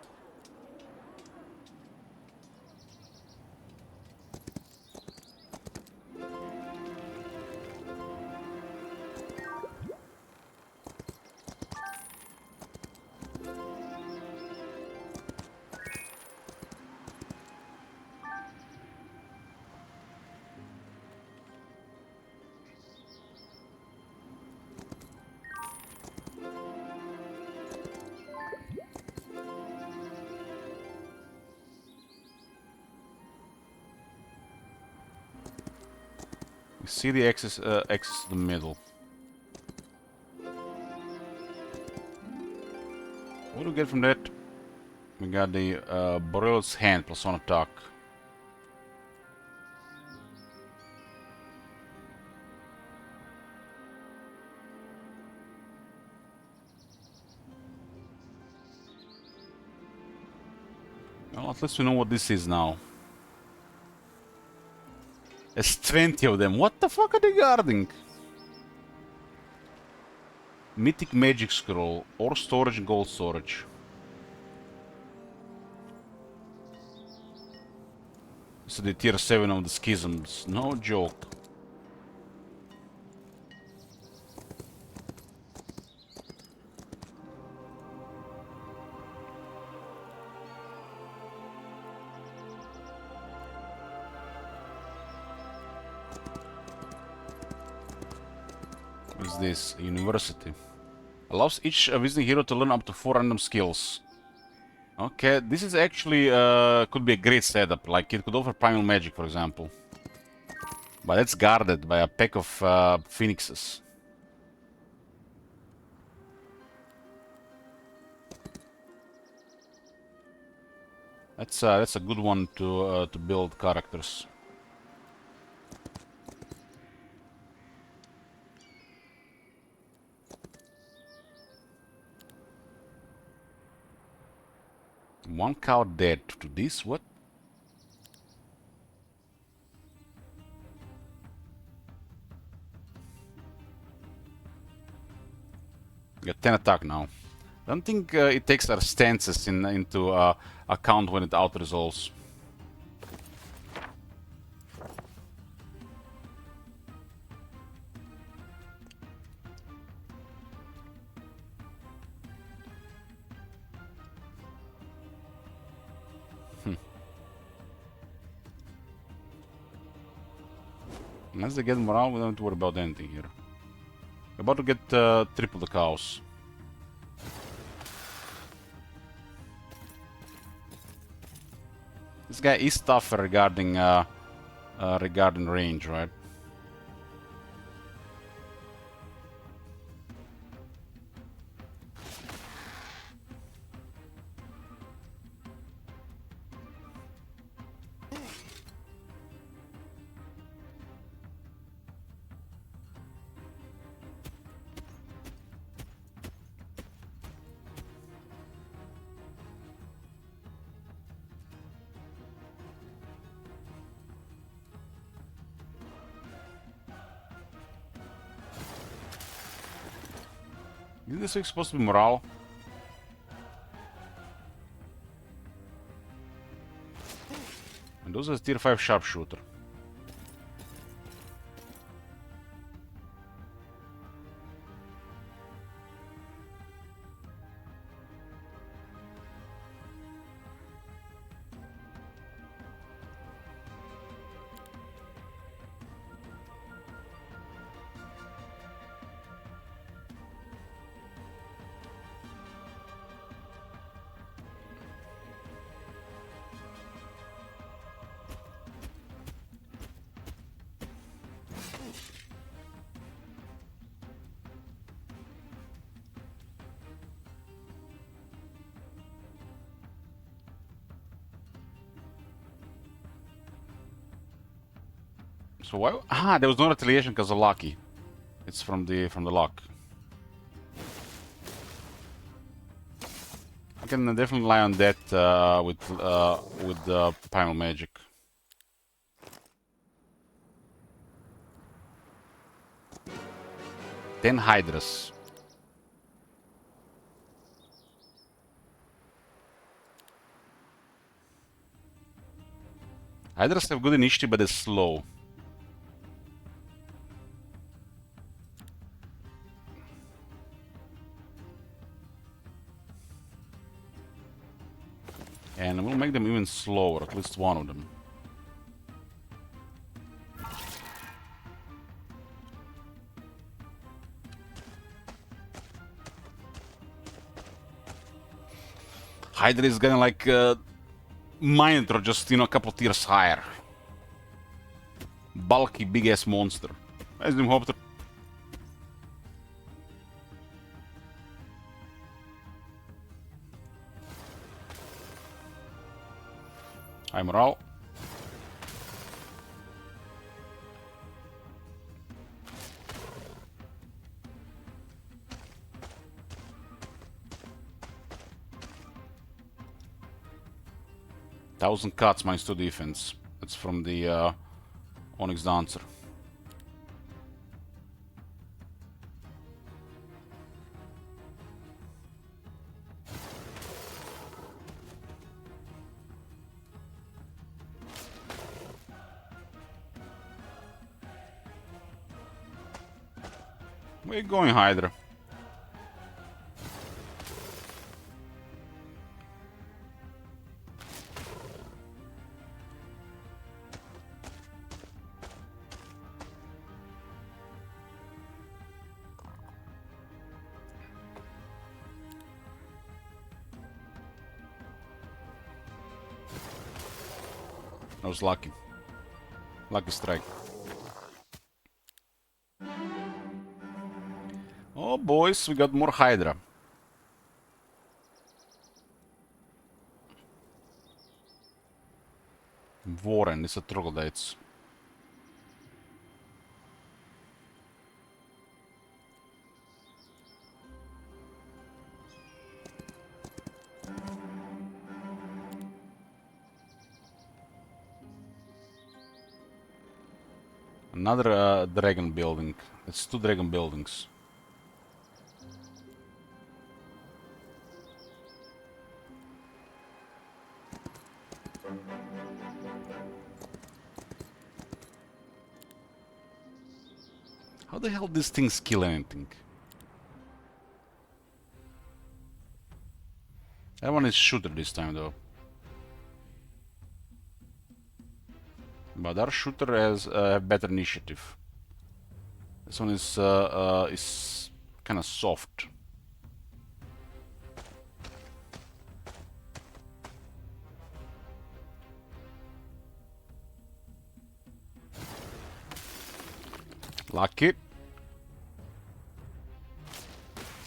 We see the access to the middle. What do we get from that? We got the Boreal's Hand plus 1 attack. Well, at least we know what this is now. There's 20 of them. What the fuck are they guarding? Mythic Magic Scroll. Ore storage and gold storage. So the tier 7 of the schisms. No joke. What's this? A university. Allows each visiting hero to learn up to 4 random skills. Okay, this is actually could be a great setup. Like it could offer primal magic, for example. But it's guarded by a pack of phoenixes. That's a good one to build characters. One cow dead. To this, what? Got 10 attack now. I don't think it takes our stances into account when it out-resolves. Unless they get morale, we don't have to worry about anything here. We're about to get triple the cows. This guy is tougher regarding regarding range, right? Is this week supposed to be morale? And those are tier 5 sharpshooter. So why? Ah, there was no retaliation because of Lucky. It's from the lock. I can definitely rely on that with primal magic. Then Hydras. Hydras have good initiative, but they're slow. And we'll make them even slower, at least one of them. Hydra is gonna like Minotaur, just a couple tiers higher. Bulky, big ass monster. As them hope to. High morale. Thousand cuts minus 2 defense. That's from the Onyx Dancer. Where you going, Hydra? That was lucky. Lucky strike. Oh, boys, we got more Hydra. Warren, it's a troglodytes. Another dragon building. It's 2 dragon buildings. How the hell these things kill anything? That one is shooter this time though. But our shooter has better initiative. This one is kind of soft. Lucky.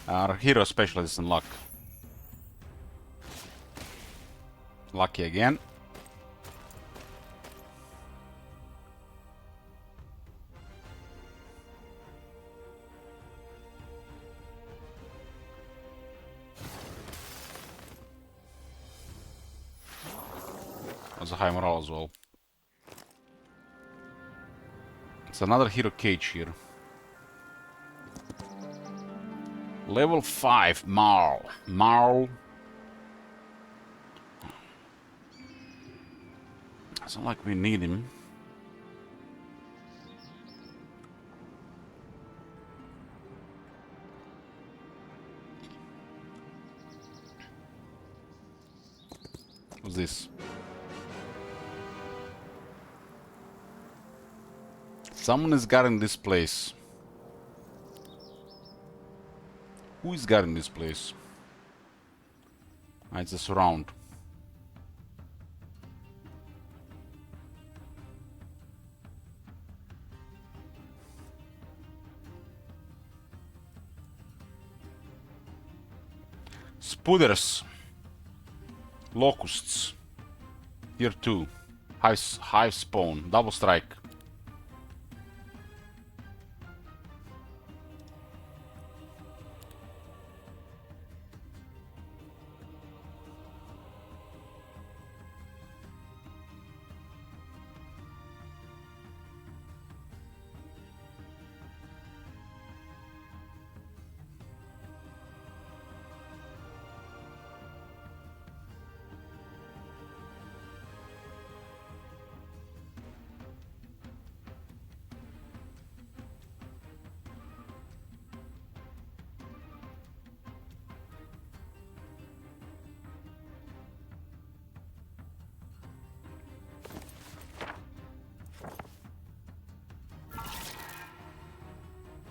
Our hero specialist in luck. Lucky again. That's a high morale as well. It's another hero cage here. Level 5, Marl. Marl. It's not like we need him. What's this? Someone is guarding this place. Who is guarding this place? Ah, it's a surround. Spooders. Locusts. Tier 2. Hive spawn. Double strike.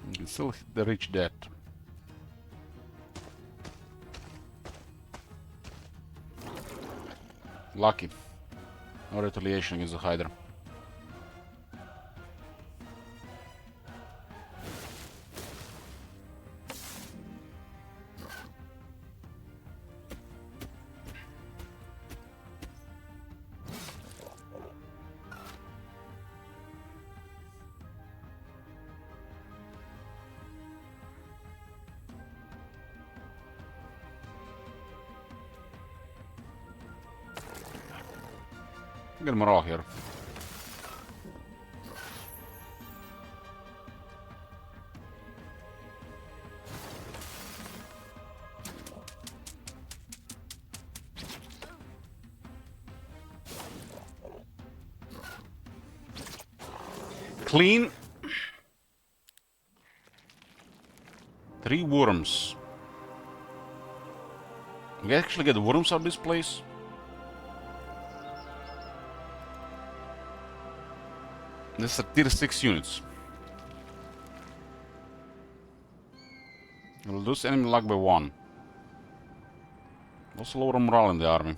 You can still reach that. Lucky. No retaliation against the Hydra. Get morale here. Clean. 3 worms. We actually get worms out of this place? This is tier 6 units. We'll lose enemy luck by 1. Also lower morale in the army.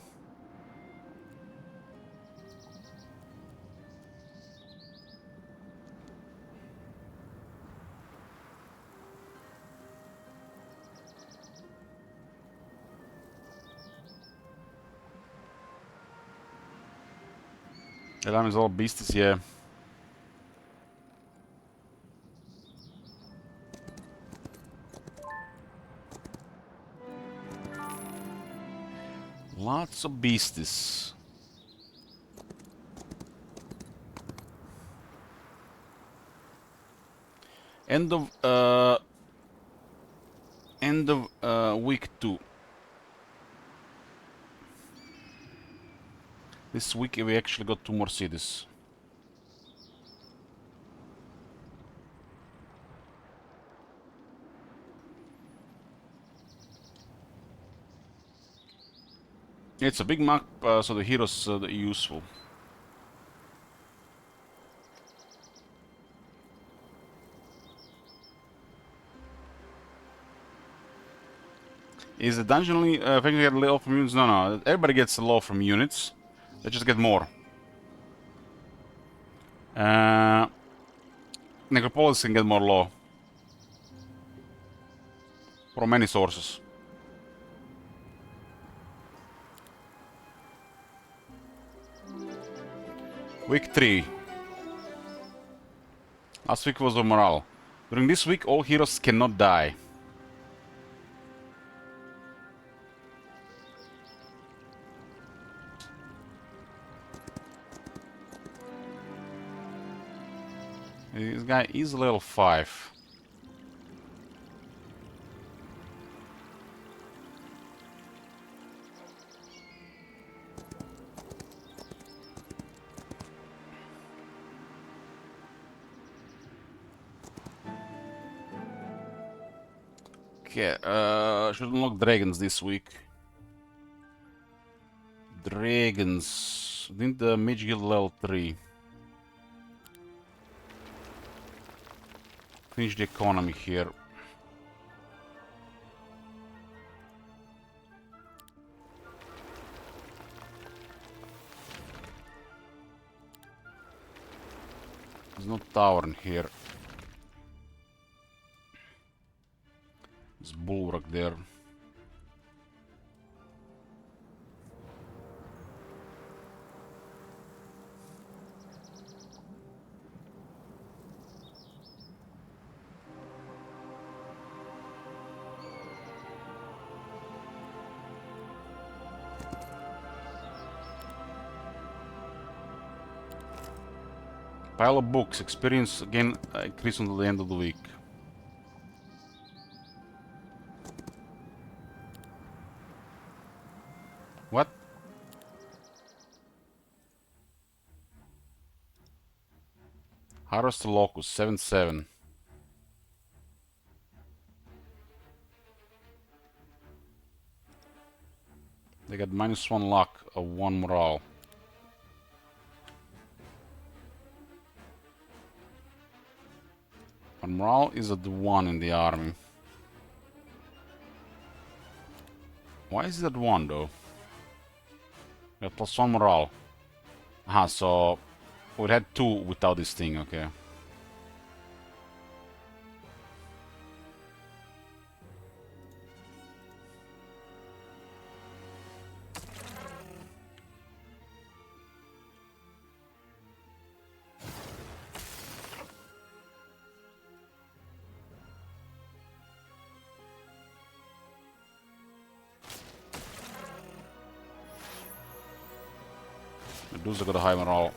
The army is all beasties, yeah. Lots of beasties. End of week 2. This week we actually got 2 more cities. It's a big map, so the heroes are useful. Is the dungeon only effectively get low from units? No, no. Everybody gets low from units. They just get more. Necropolis can get more low. From many sources. Week 3. Last week was the morale. During this week, all heroes cannot die. This guy is level 5. Okay, should unlock dragons this week. Dragons. I think the Mage Guild level 3. Finish the economy here. There's no tower in here. There's bulwark there. Pile of books. Experience again increase until the end of the week. What? Harvest the Locust, 7-7. They got -1 luck of 1 morale. But morale is at 1 in the army. Why is it at 1 though? We got +1 morale. Aha, so we had 2 without this thing, okay. Medusa got a high morale.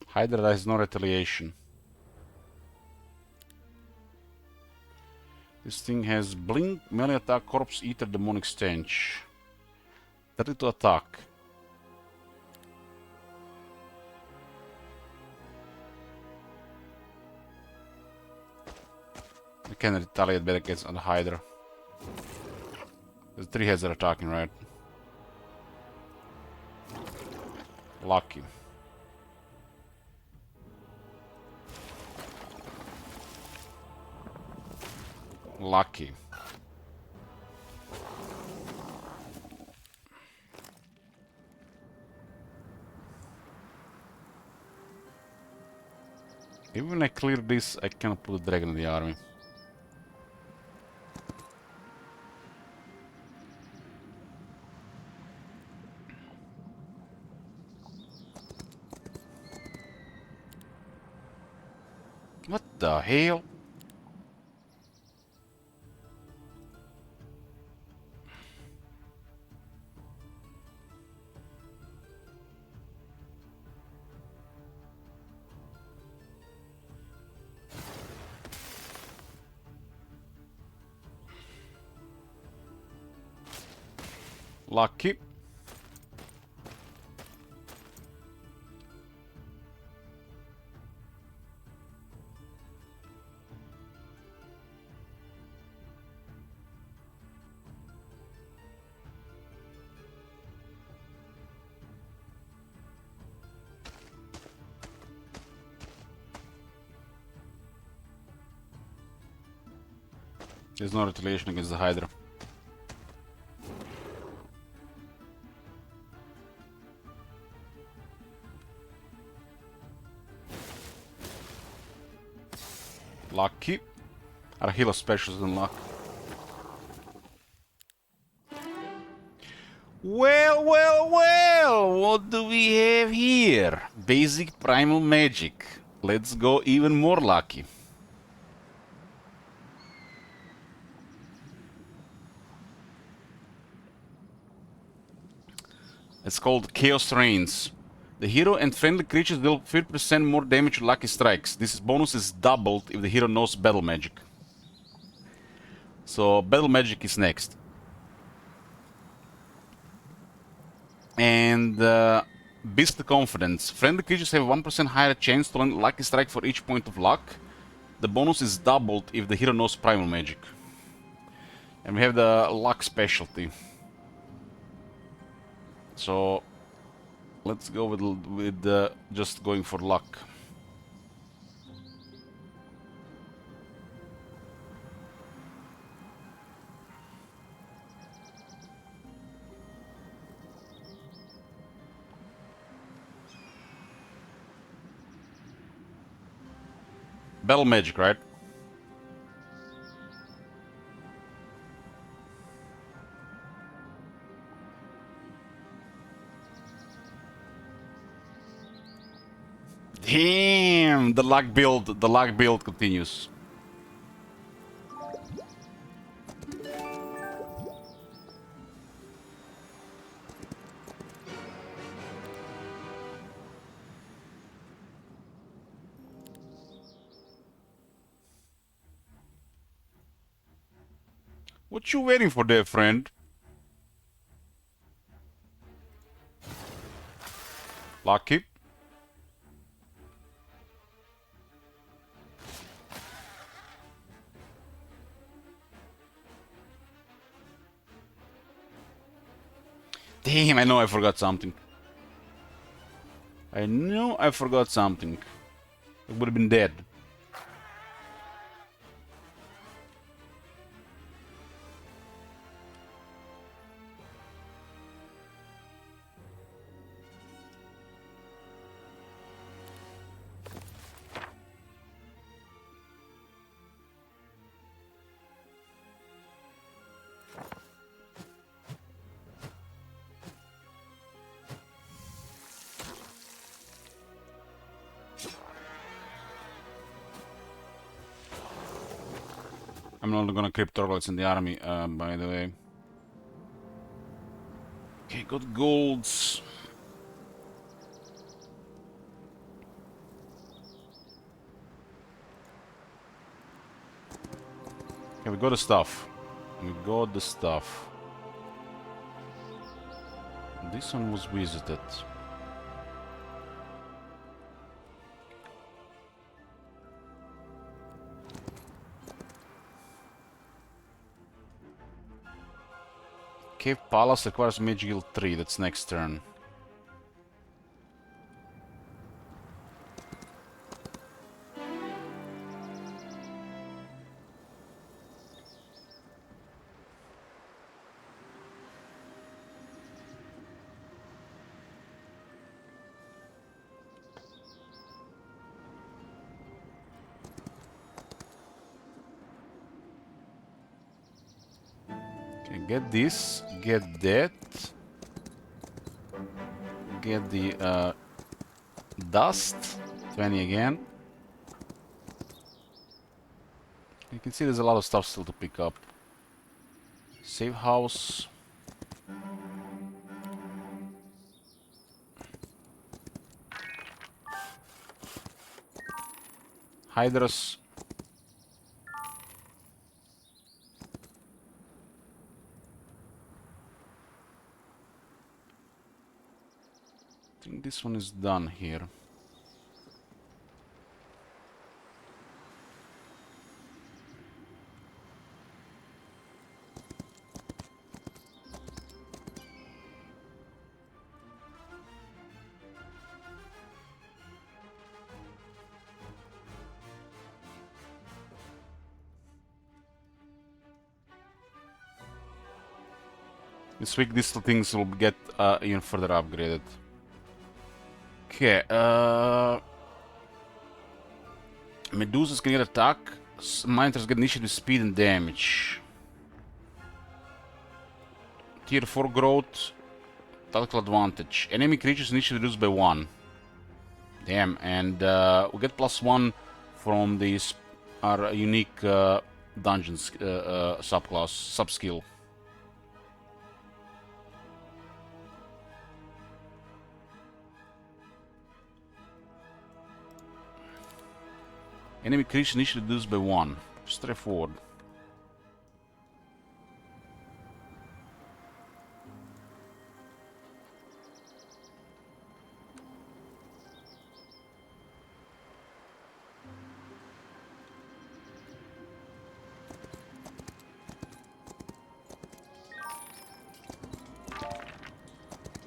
Hydra has no retaliation. This thing has blink, melee attack, corpse eater, demonic stench. 30 to attack. I can retaliate better against the Hydra. There's 3 heads that are attacking, right? Lucky. Lucky. Even when I clear this, I cannot put a dragon in the army. What the hell? Lucky. There's no retaliation against the Hydra. Lucky. Our healer specials than luck. Well, well, well! What do we have here? Basic primal magic. Let's go even more lucky. It's called Chaos Reigns. The hero and friendly creatures deal 50% more damage to lucky strikes. This bonus is doubled if the hero knows battle magic. So battle magic is next. And Beast Confidence. Friendly creatures have 1% higher chance to land lucky strike for each point of luck. The bonus is doubled if the hero knows primal magic. And we have the luck specialty. So let's go with just going for luck. Battle magic, right? Damn, the luck build continues. What you waiting for there, friend? Lucky. Damn, I know I forgot something. I know I forgot something. I would have been dead. I'm not gonna keep turtles in the army, by the way. Okay, got golds. Okay, we got the stuff. We got the stuff. This one was visited. Cave Palace requires Mage Guild 3, that's next turn. Okay, get this, get that. Get the dust, 20 again. You can see there's a lot of stuff still to pick up. Save house. Hydras. I think this one is done here. This week these things will get even further upgraded. Okay, Medusas can get attack. Miners get initiative, speed and damage. Tier 4 growth. Tactical advantage. Enemy creatures initiative reduced by 1. Damn, and we get +1 from these our unique dungeons subclass, sub-skill. Enemy creature initiative reduced by 1. Straightforward.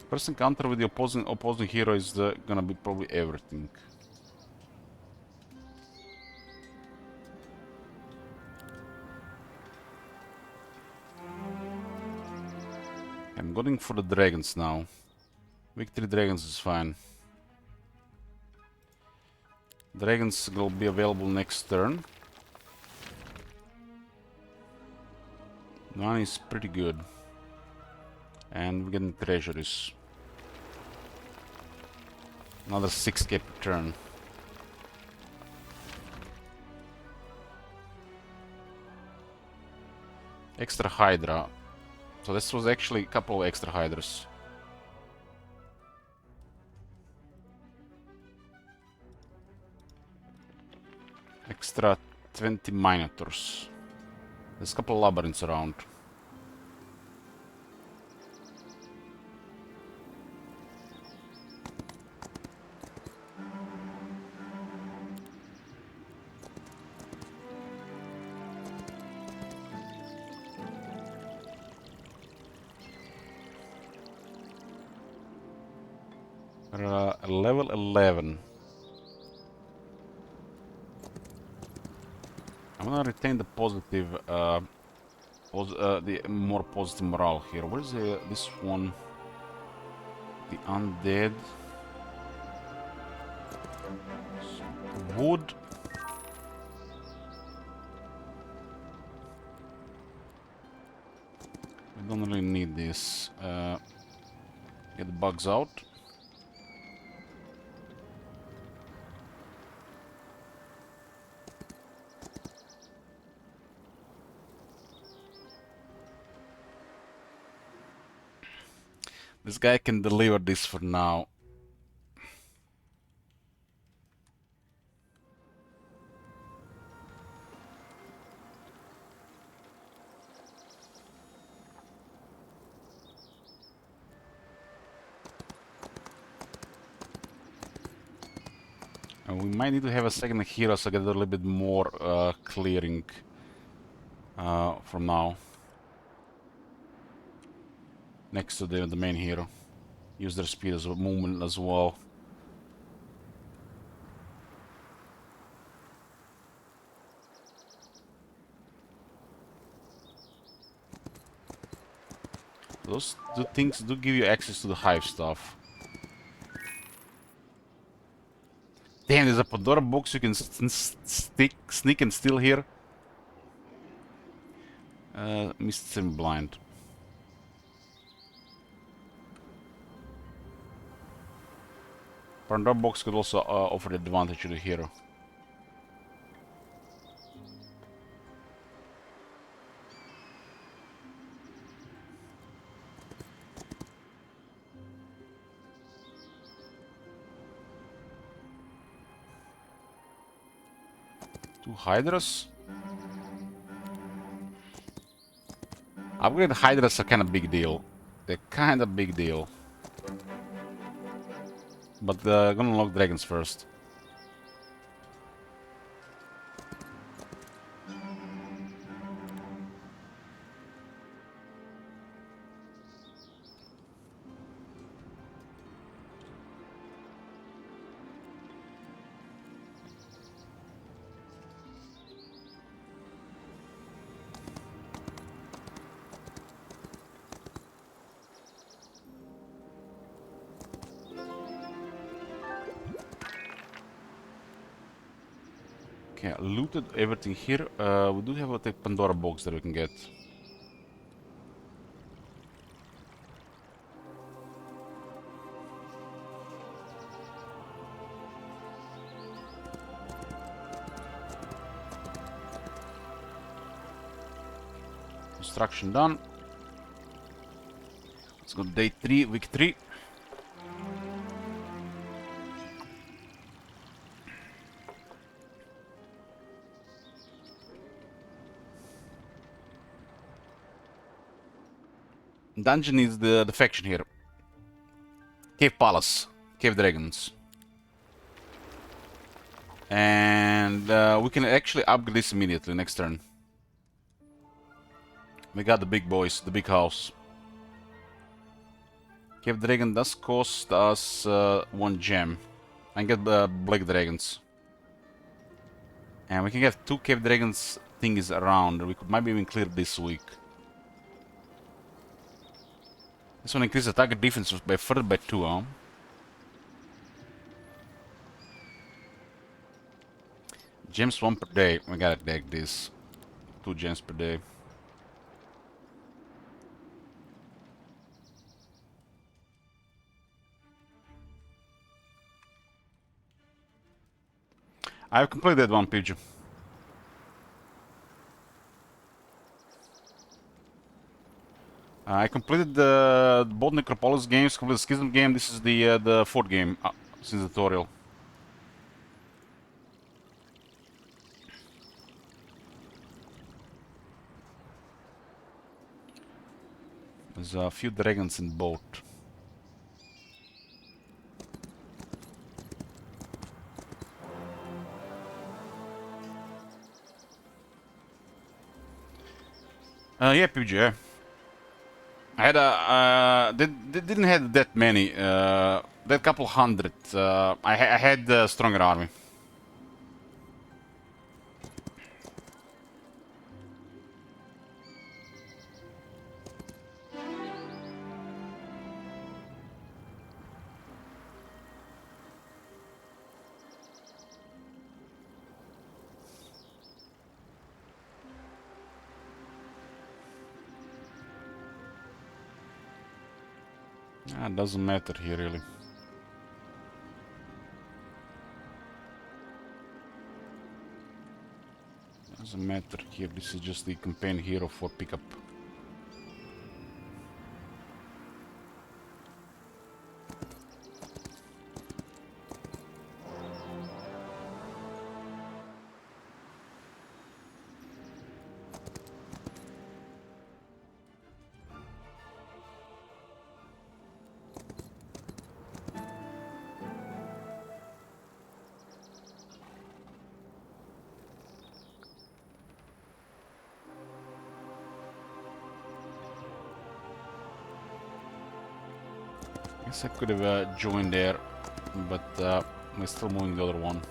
First encounter with the opposing hero is gonna be probably everything. I'm going for the dragons now. Victory dragons is fine. Dragons will be available next turn. One is pretty good. And we're getting treasuries. Another 6k per turn. Extra Hydra. So this was actually a couple of extra Hydras. Extra 20 Minotaurs. There's a couple of labyrinths around. Level 11. I'm gonna retain the positive, the more positive morale here. Where's this one? The undead. Wood. We don't really need this. Get the bugs out. This guy can deliver this for now. And we might need to have a second hero so get a little bit more clearing from now. Next to the main hero. Use their speed as a movement as well. Those two things do give you access to the hive stuff. Damn, there's a Pandora box you can sneak and steal here. Mists and blind. Pandora box could also offer the advantage to the hero. 2 Hydras. Upgrade Hydras are kind of big deal. They're kind of big deal. But gonna unlock dragons first. Okay, I looted everything here. We do have a Pandora box that we can get. Construction done. Let's go day 3, week 3. Dungeon is the faction here. Cave Palace. Cave Dragons. And we can actually upgrade this immediately next turn. We got the big boys, the big house. Cave Dragon does cost us 1 gem. And get the Black Dragons. And we can get 2 Cave Dragons thingies around. We could maybe even clear this week. This one increases attack defense by further by 2, huh? Gems 1 per day. We gotta take this. 2 gems per day. I've completed that one, Pidgey. I completed both Necropolis games, completed the Schism game. This is the 4th game since the tutorial. There's a few dragons in both. Yeah, PG, yeah. I had they didn't have that many. That couple hundred. I had a stronger army. It doesn't matter here, really. Doesn't matter here. This is just the campaign hero for pickup. Guess I could have joined there, but we're still moving the other one.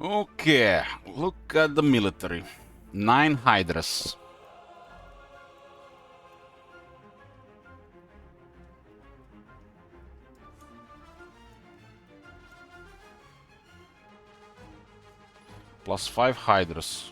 Okay, look at the military. 9 Hydras. Plus 5 hydras.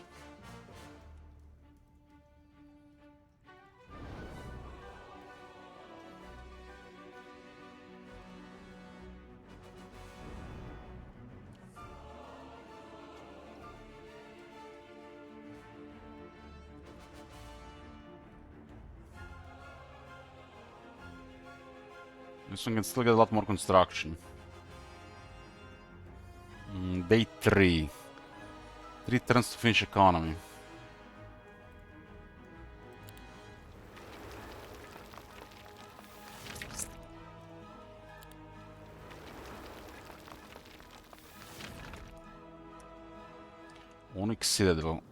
This one can still get a lot more construction. Day 3. 3 turns to finish economy. Onyx Citadel.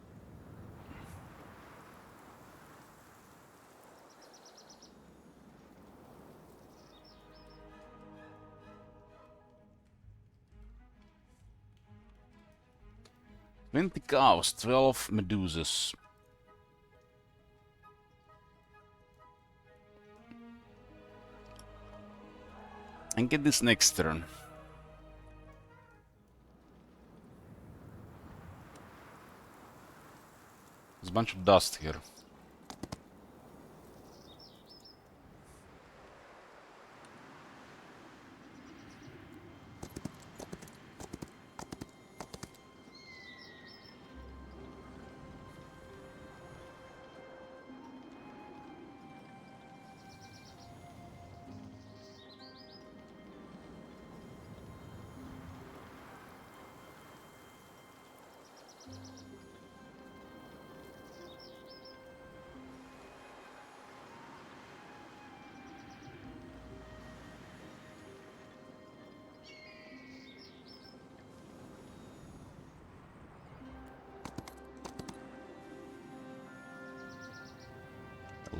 "20 cows, 12 medusas." And get this next turn. There's a bunch of dust here.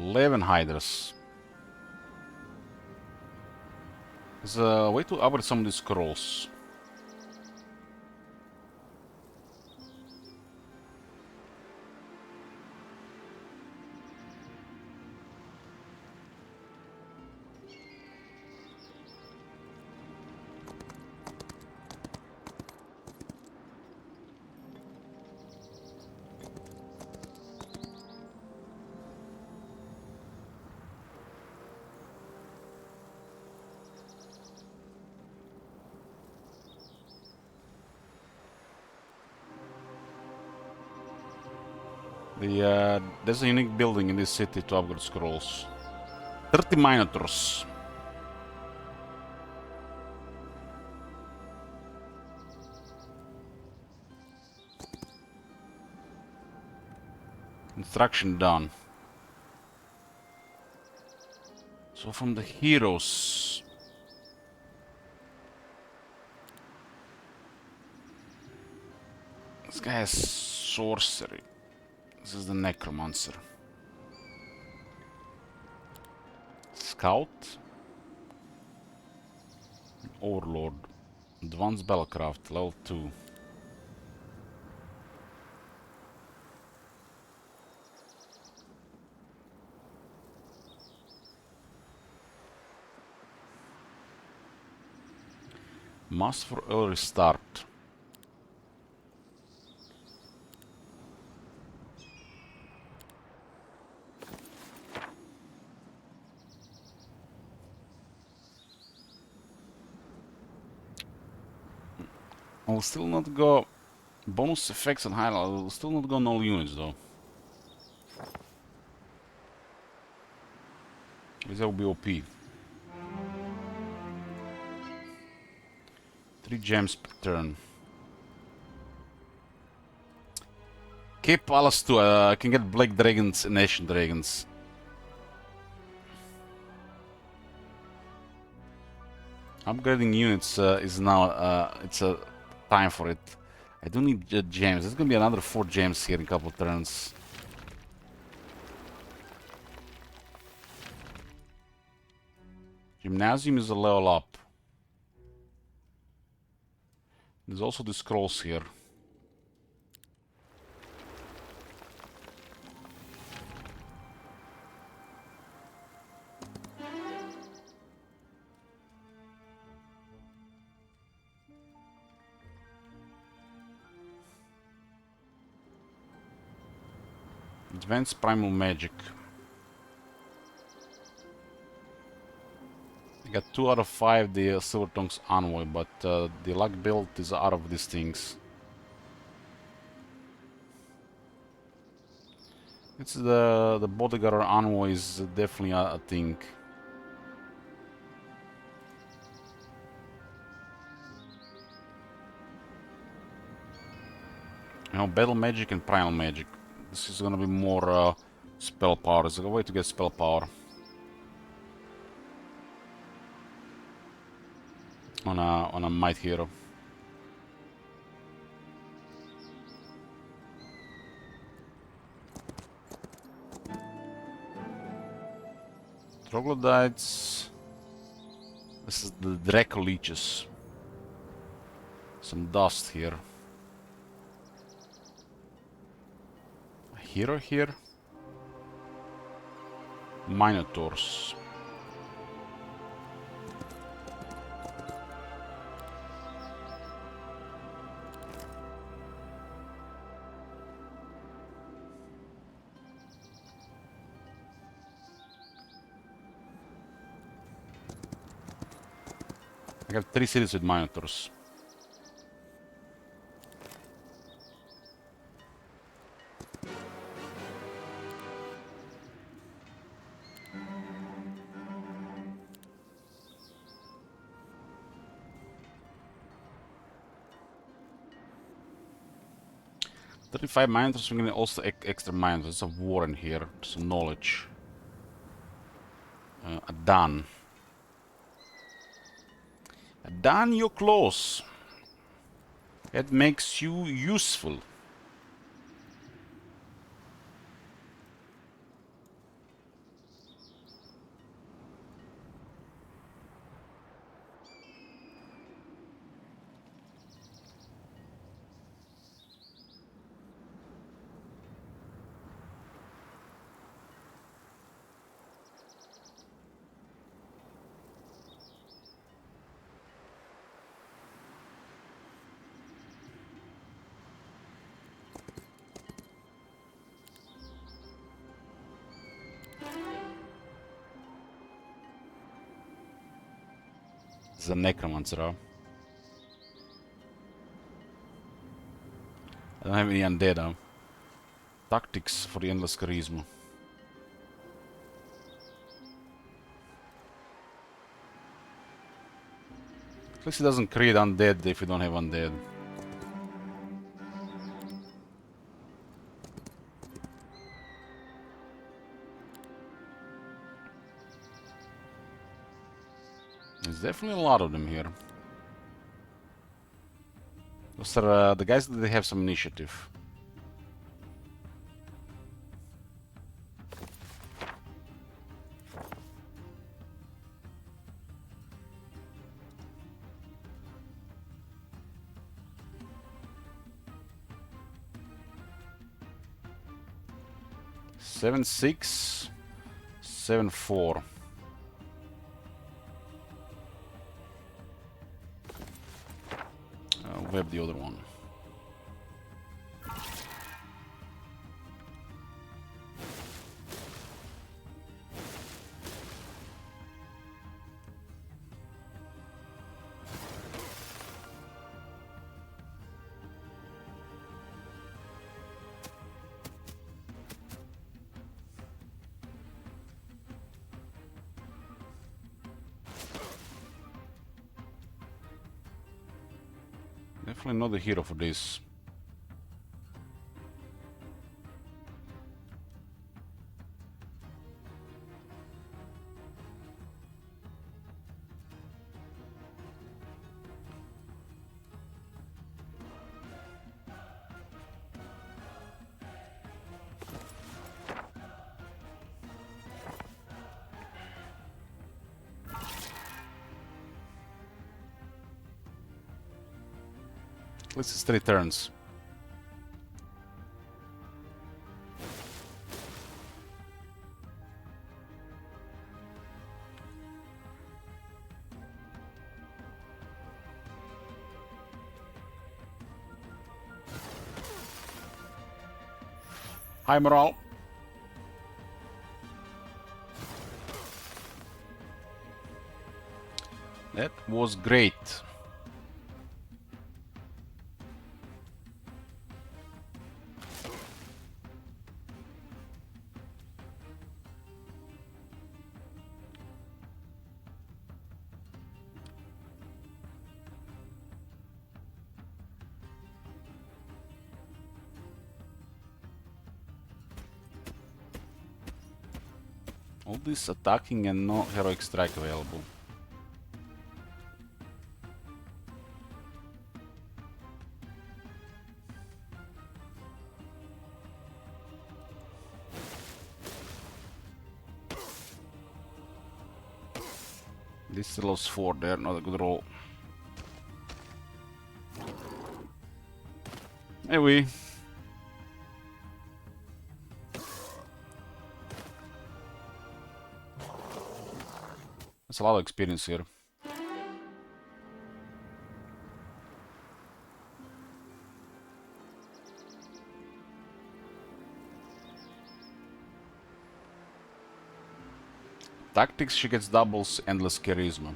"11 hydras." There's a way to upgrade some of these scrolls. There's a unique building in this city to upgrade scrolls. 30 minotaurs. Construction done. So from the heroes... This guy has sorcery. This is the necromancer. Scout. Overlord. Advanced Battlecraft, level 2. Must for early start. I will still not go bonus effects and highlight. I will still not go null units though. This will be OP. 3 gems per turn. Cape Palace too. I can get Black Dragons and Nation Dragons. Upgrading units is now. It's a time for it. I do need gems. There's gonna be another 4 gems here in a couple turns. Gymnasium is a level up. There's also the scrolls here. Advanced Primal Magic. I got 2 out of 5 the Silver Tongue's Envoy, but the luck build is out of these things. It's the Bodyguard Envoy is definitely a thing. You know, Battle Magic and Primal Magic. This is gonna be more spell power. It's a way to get spell power. On a Might Hero. Troglodytes. This is the Draco Leeches. Some dust here. A hero here. Minotaurs. I have 3 cities with Minotaurs. $35 Minotaurs, we're gonna also extra Minotaurs. There's a war in here, some knowledge. A Dan. Dan, you're close. It makes you useful. It's a Necromancer, huh? I don't have any undead, huh? Tactics for the Endless Charisma. At least it doesn't create undead if you don't have undead. There's definitely a lot of them here. Those are the guys that they have some initiative. Seven 6, 7 4. Web the other one. Definitely not the hero for this. At least it's 3 turns. High morale. That was great. All this attacking and no heroic strike available. This still lost 4 there, not a good roll. Anyway. That's a lot of experience here. Tactics, she gets doubles, endless charisma.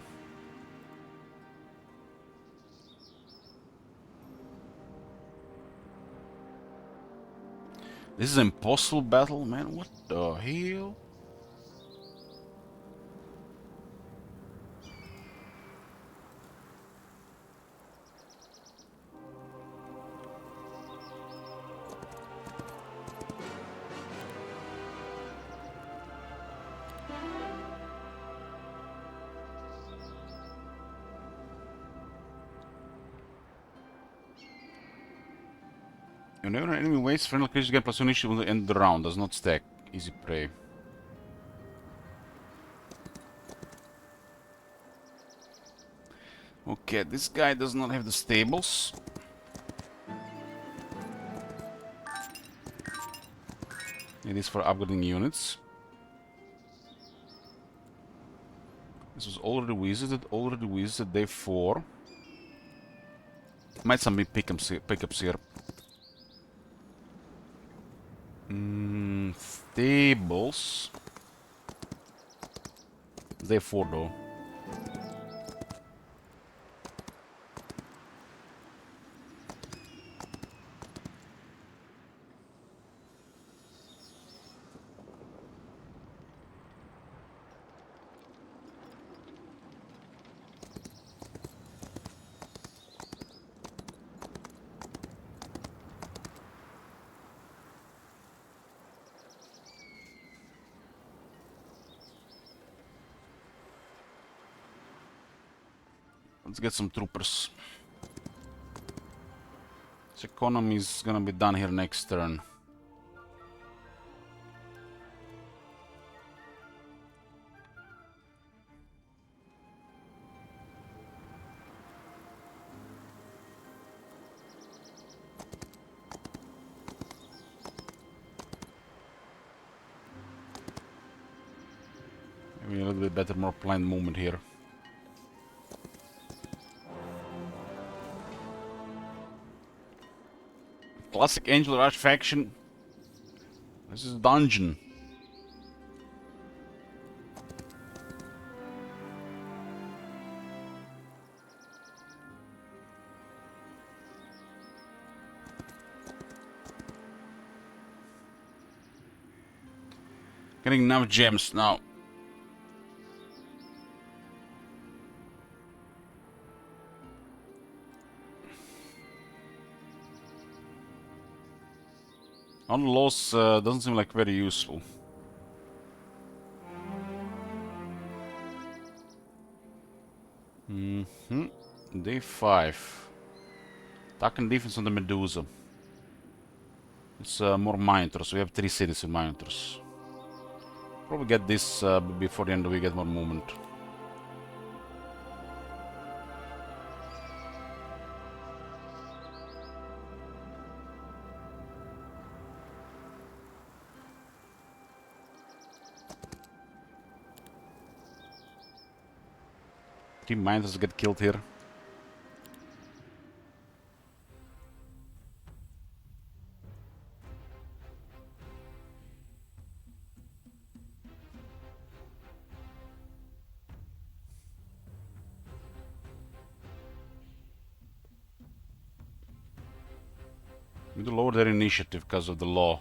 This is an impossible battle, man. What the hell? Whenever an enemy wastes friendly creatures get +1 initiative will end the round. Does not stack. Easy prey. Okay, this guy does not have the stables. It is for upgrading units. This was already visited day 4. Might some be pickups here. Stables. Day 4 though. Let's get some troopers. This economy is gonna be done here next turn. Maybe a little bit better, more planned movement here. Classic Angel Rush faction. This is dungeon. Getting enough gems now. On loss doesn't seem like very useful. Day 5. Attack and defense on the Medusa. It's more monitors. We have 3 cities with monitors. Probably get this before the end we get more movement. Team monitors get killed here. need to lower their initiative because of the law.